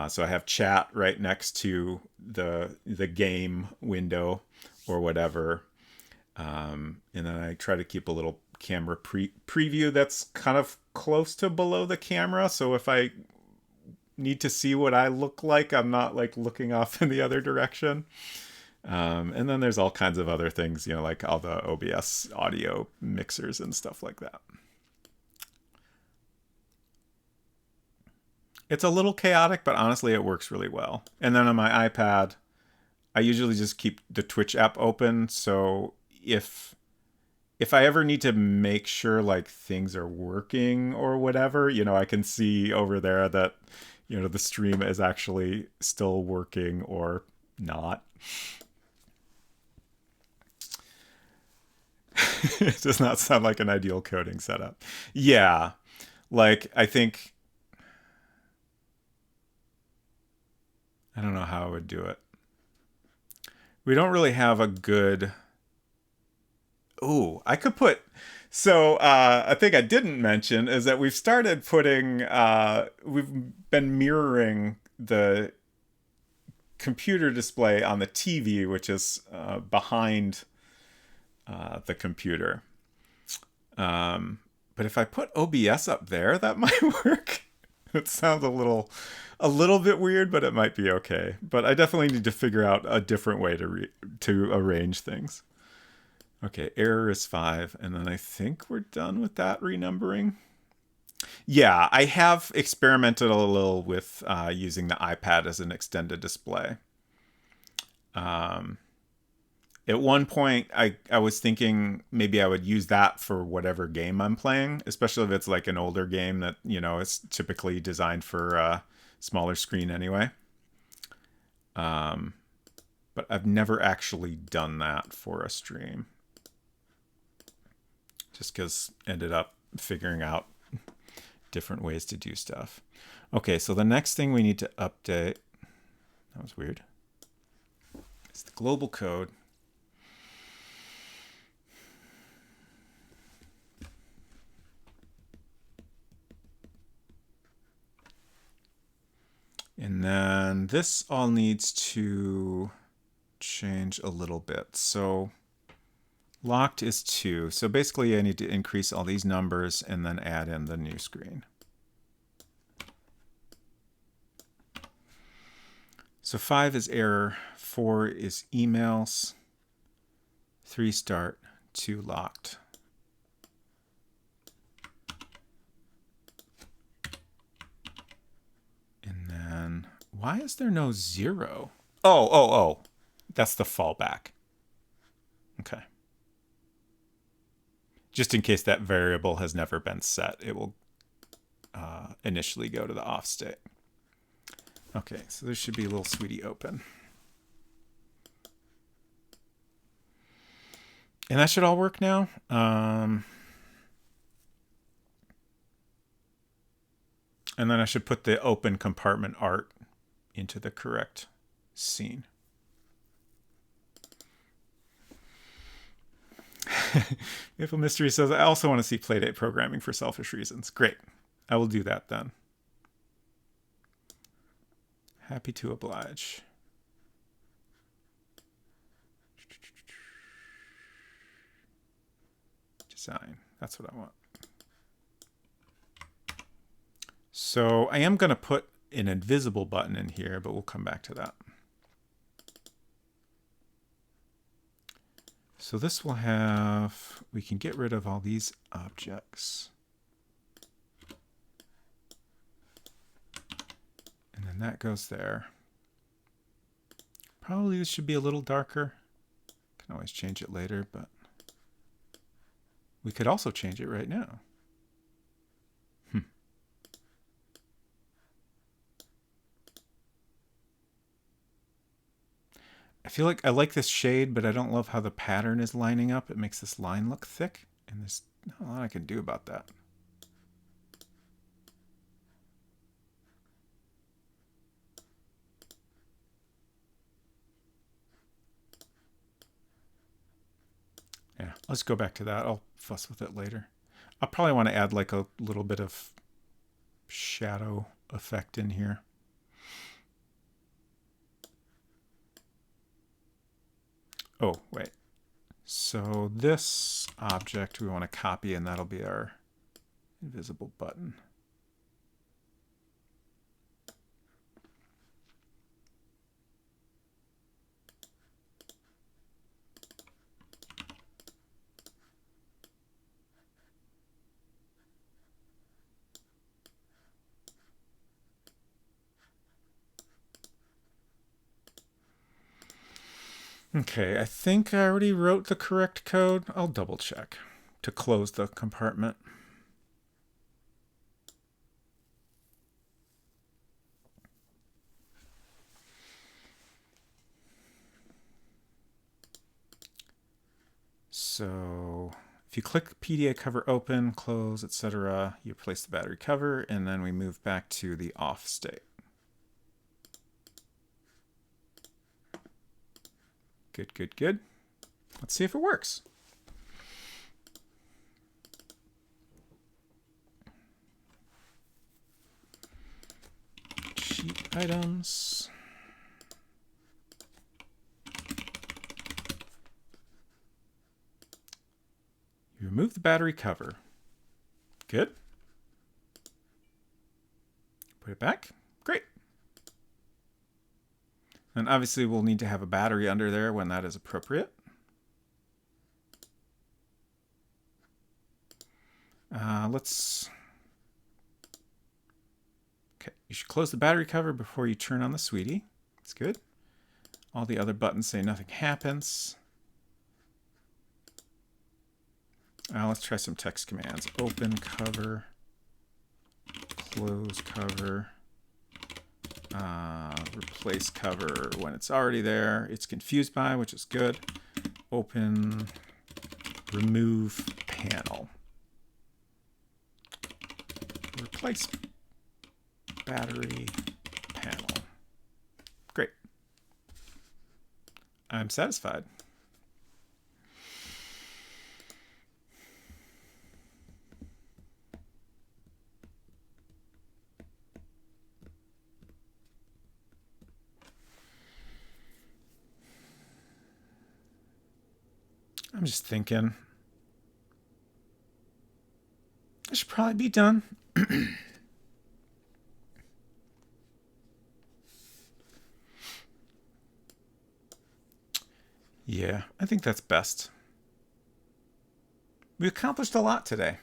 So I have chat right next to the game window or whatever. And then I try to keep a little camera preview that's kind of close to below the camera. So if I need to see what I look like, I'm not like looking off in the other direction. And then there's all kinds of other things, like all the OBS audio mixers and stuff like that. It's a little chaotic, but honestly, it works really well. And then on my iPad, I usually just keep the Twitch app open. So if I ever need to make sure like things are working or whatever, I can see over there that, the stream is actually still working or not. It does not sound like an ideal coding setup. Yeah. Like, I don't know how I would do it. We don't really have a good... Ooh, I could put... So, a thing I didn't mention is that we've started putting... we've been mirroring the computer display on the TV, which is behind the computer. But if I put OBS up there, that might work. It sounds a little bit weird, but it might be okay. But I definitely need to figure out a different way to arrange things. Okay, error is 5, and then I think we're done with that renumbering. Yeah, I have experimented a little with using the iPad as an extended display. At one point, I was thinking maybe I would use that for whatever game I'm playing, especially if it's like an older game that, is typically designed for a smaller screen anyway. But I've never actually done that for a stream. Just because ended up figuring out different ways to do stuff. Okay, so the next thing we need to update, that was weird, it's the global code. And then this all needs to change a little bit. So locked is 2. So basically I need to increase all these numbers and then add in the new screen. So 5 is error, 4 is emails, 3 start, 2 locked. And then why is there no 0? Oh. That's the fallback. Okay. Just in case that variable has never been set, it will initially go to the off state. Okay, so there should be a little sweetie open. And that should all work now. And then I should put the open compartment art into the correct scene. Maple Mystery says, I also want to see Playdate programming for selfish reasons. Great. I will do that then. Happy to oblige. Design. That's what I want. So I am going to put an invisible button in here, but we'll come back to that. So this will have, we can get rid of all these objects. And then that goes there. Probably this should be a little darker. Can always change it later, but we could also change it right now. I feel like I like this shade, but I don't love how the pattern is lining up. It makes this line look thick, and there's not a lot I can do about that. Yeah, let's go back to that. I'll fuss with it later. I'll probably want to add like a little bit of shadow effect in here. Oh, wait. So this object we want to copy, and that'll be our invisible button. Okay, I think I already wrote the correct code. I'll double check to close the compartment. So if you click PDA cover open, close, etc., you replace the battery cover, and then we move back to the off state. Good, good, good. Let's see if it works. Sheet items. You remove the battery cover. Good. Put it back. Great. And obviously we'll need to have a battery under there when that is appropriate. Okay, you should close the battery cover before you turn on the sweetie. That's good. All the other buttons say nothing happens. Let's try some text commands. Open cover, close cover, replace cover when it's already there. It's confused by, which is good. Open, remove panel. Replace battery panel. Great. I'm satisfied. I'm just thinking I should probably be done. Yeah, I think that's best. We accomplished a lot today.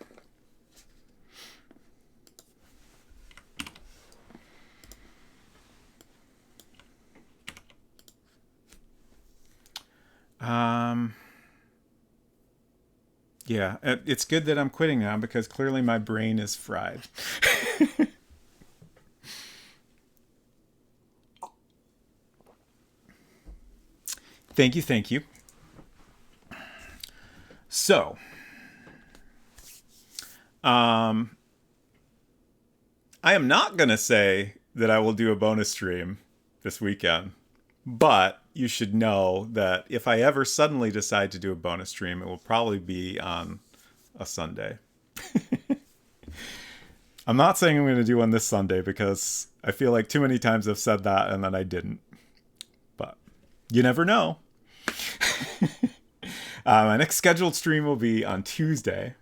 Yeah, it's good that I'm quitting now because clearly my brain is fried. Thank you, thank you. So, I am not going to say that I will do a bonus stream this weekend, but you should know that if I ever suddenly decide to do a bonus stream, it will probably be on a Sunday. I'm not saying I'm going to do one this Sunday because I feel like too many times I've said that and then I didn't. But you never know. My next scheduled stream will be on Tuesday.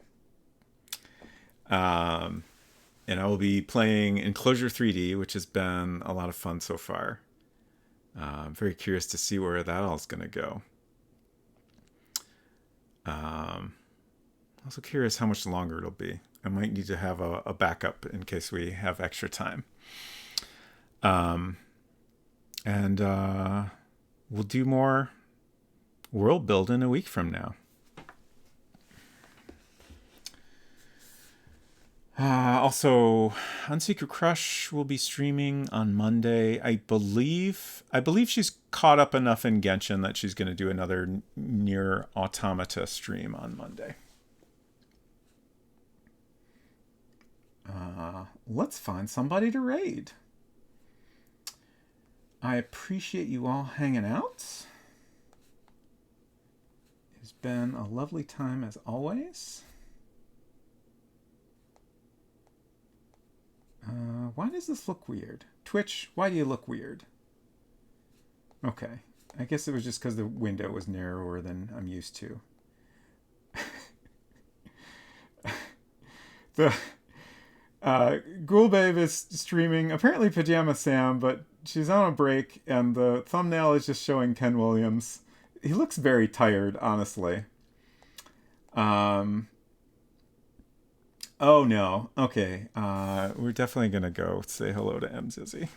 And I will be playing Enclosure 3D, which has been a lot of fun so far. I'm very curious to see where that all is going to go. Also curious how much longer it'll be. I might need to have a backup in case we have extra time. And we'll do more World Buildin a week from now. Also, Unsecret Crush will be streaming on Monday. I believe she's caught up enough in Genshin that she's going to do another Nier Automata stream on Monday. Let's find somebody to raid. I appreciate you all hanging out. It has been a lovely time as always. Why does this look weird? Twitch, why do you look weird? Okay. I guess it was just because the window was narrower than I'm used to. The Ghoul Babe is streaming, apparently Pajama Sam, but she's on a break, and the thumbnail is just showing Ken Williams. He looks very tired, honestly. Oh no. Okay. We're definitely gonna go say hello to M. Zizzy.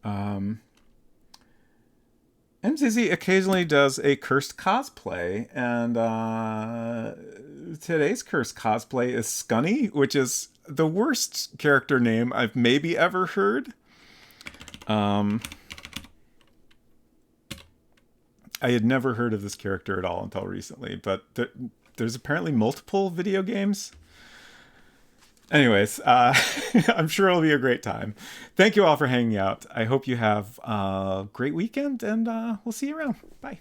M. Zizzy occasionally does a cursed cosplay, and today's cursed cosplay is Scunny, which is the worst character name I've maybe ever heard. I had never heard of this character at all until recently, but there's apparently multiple video games. Anyways, I'm sure it'll be a great time. Thank you all for hanging out. I hope you have a great weekend, and we'll see you around. Bye.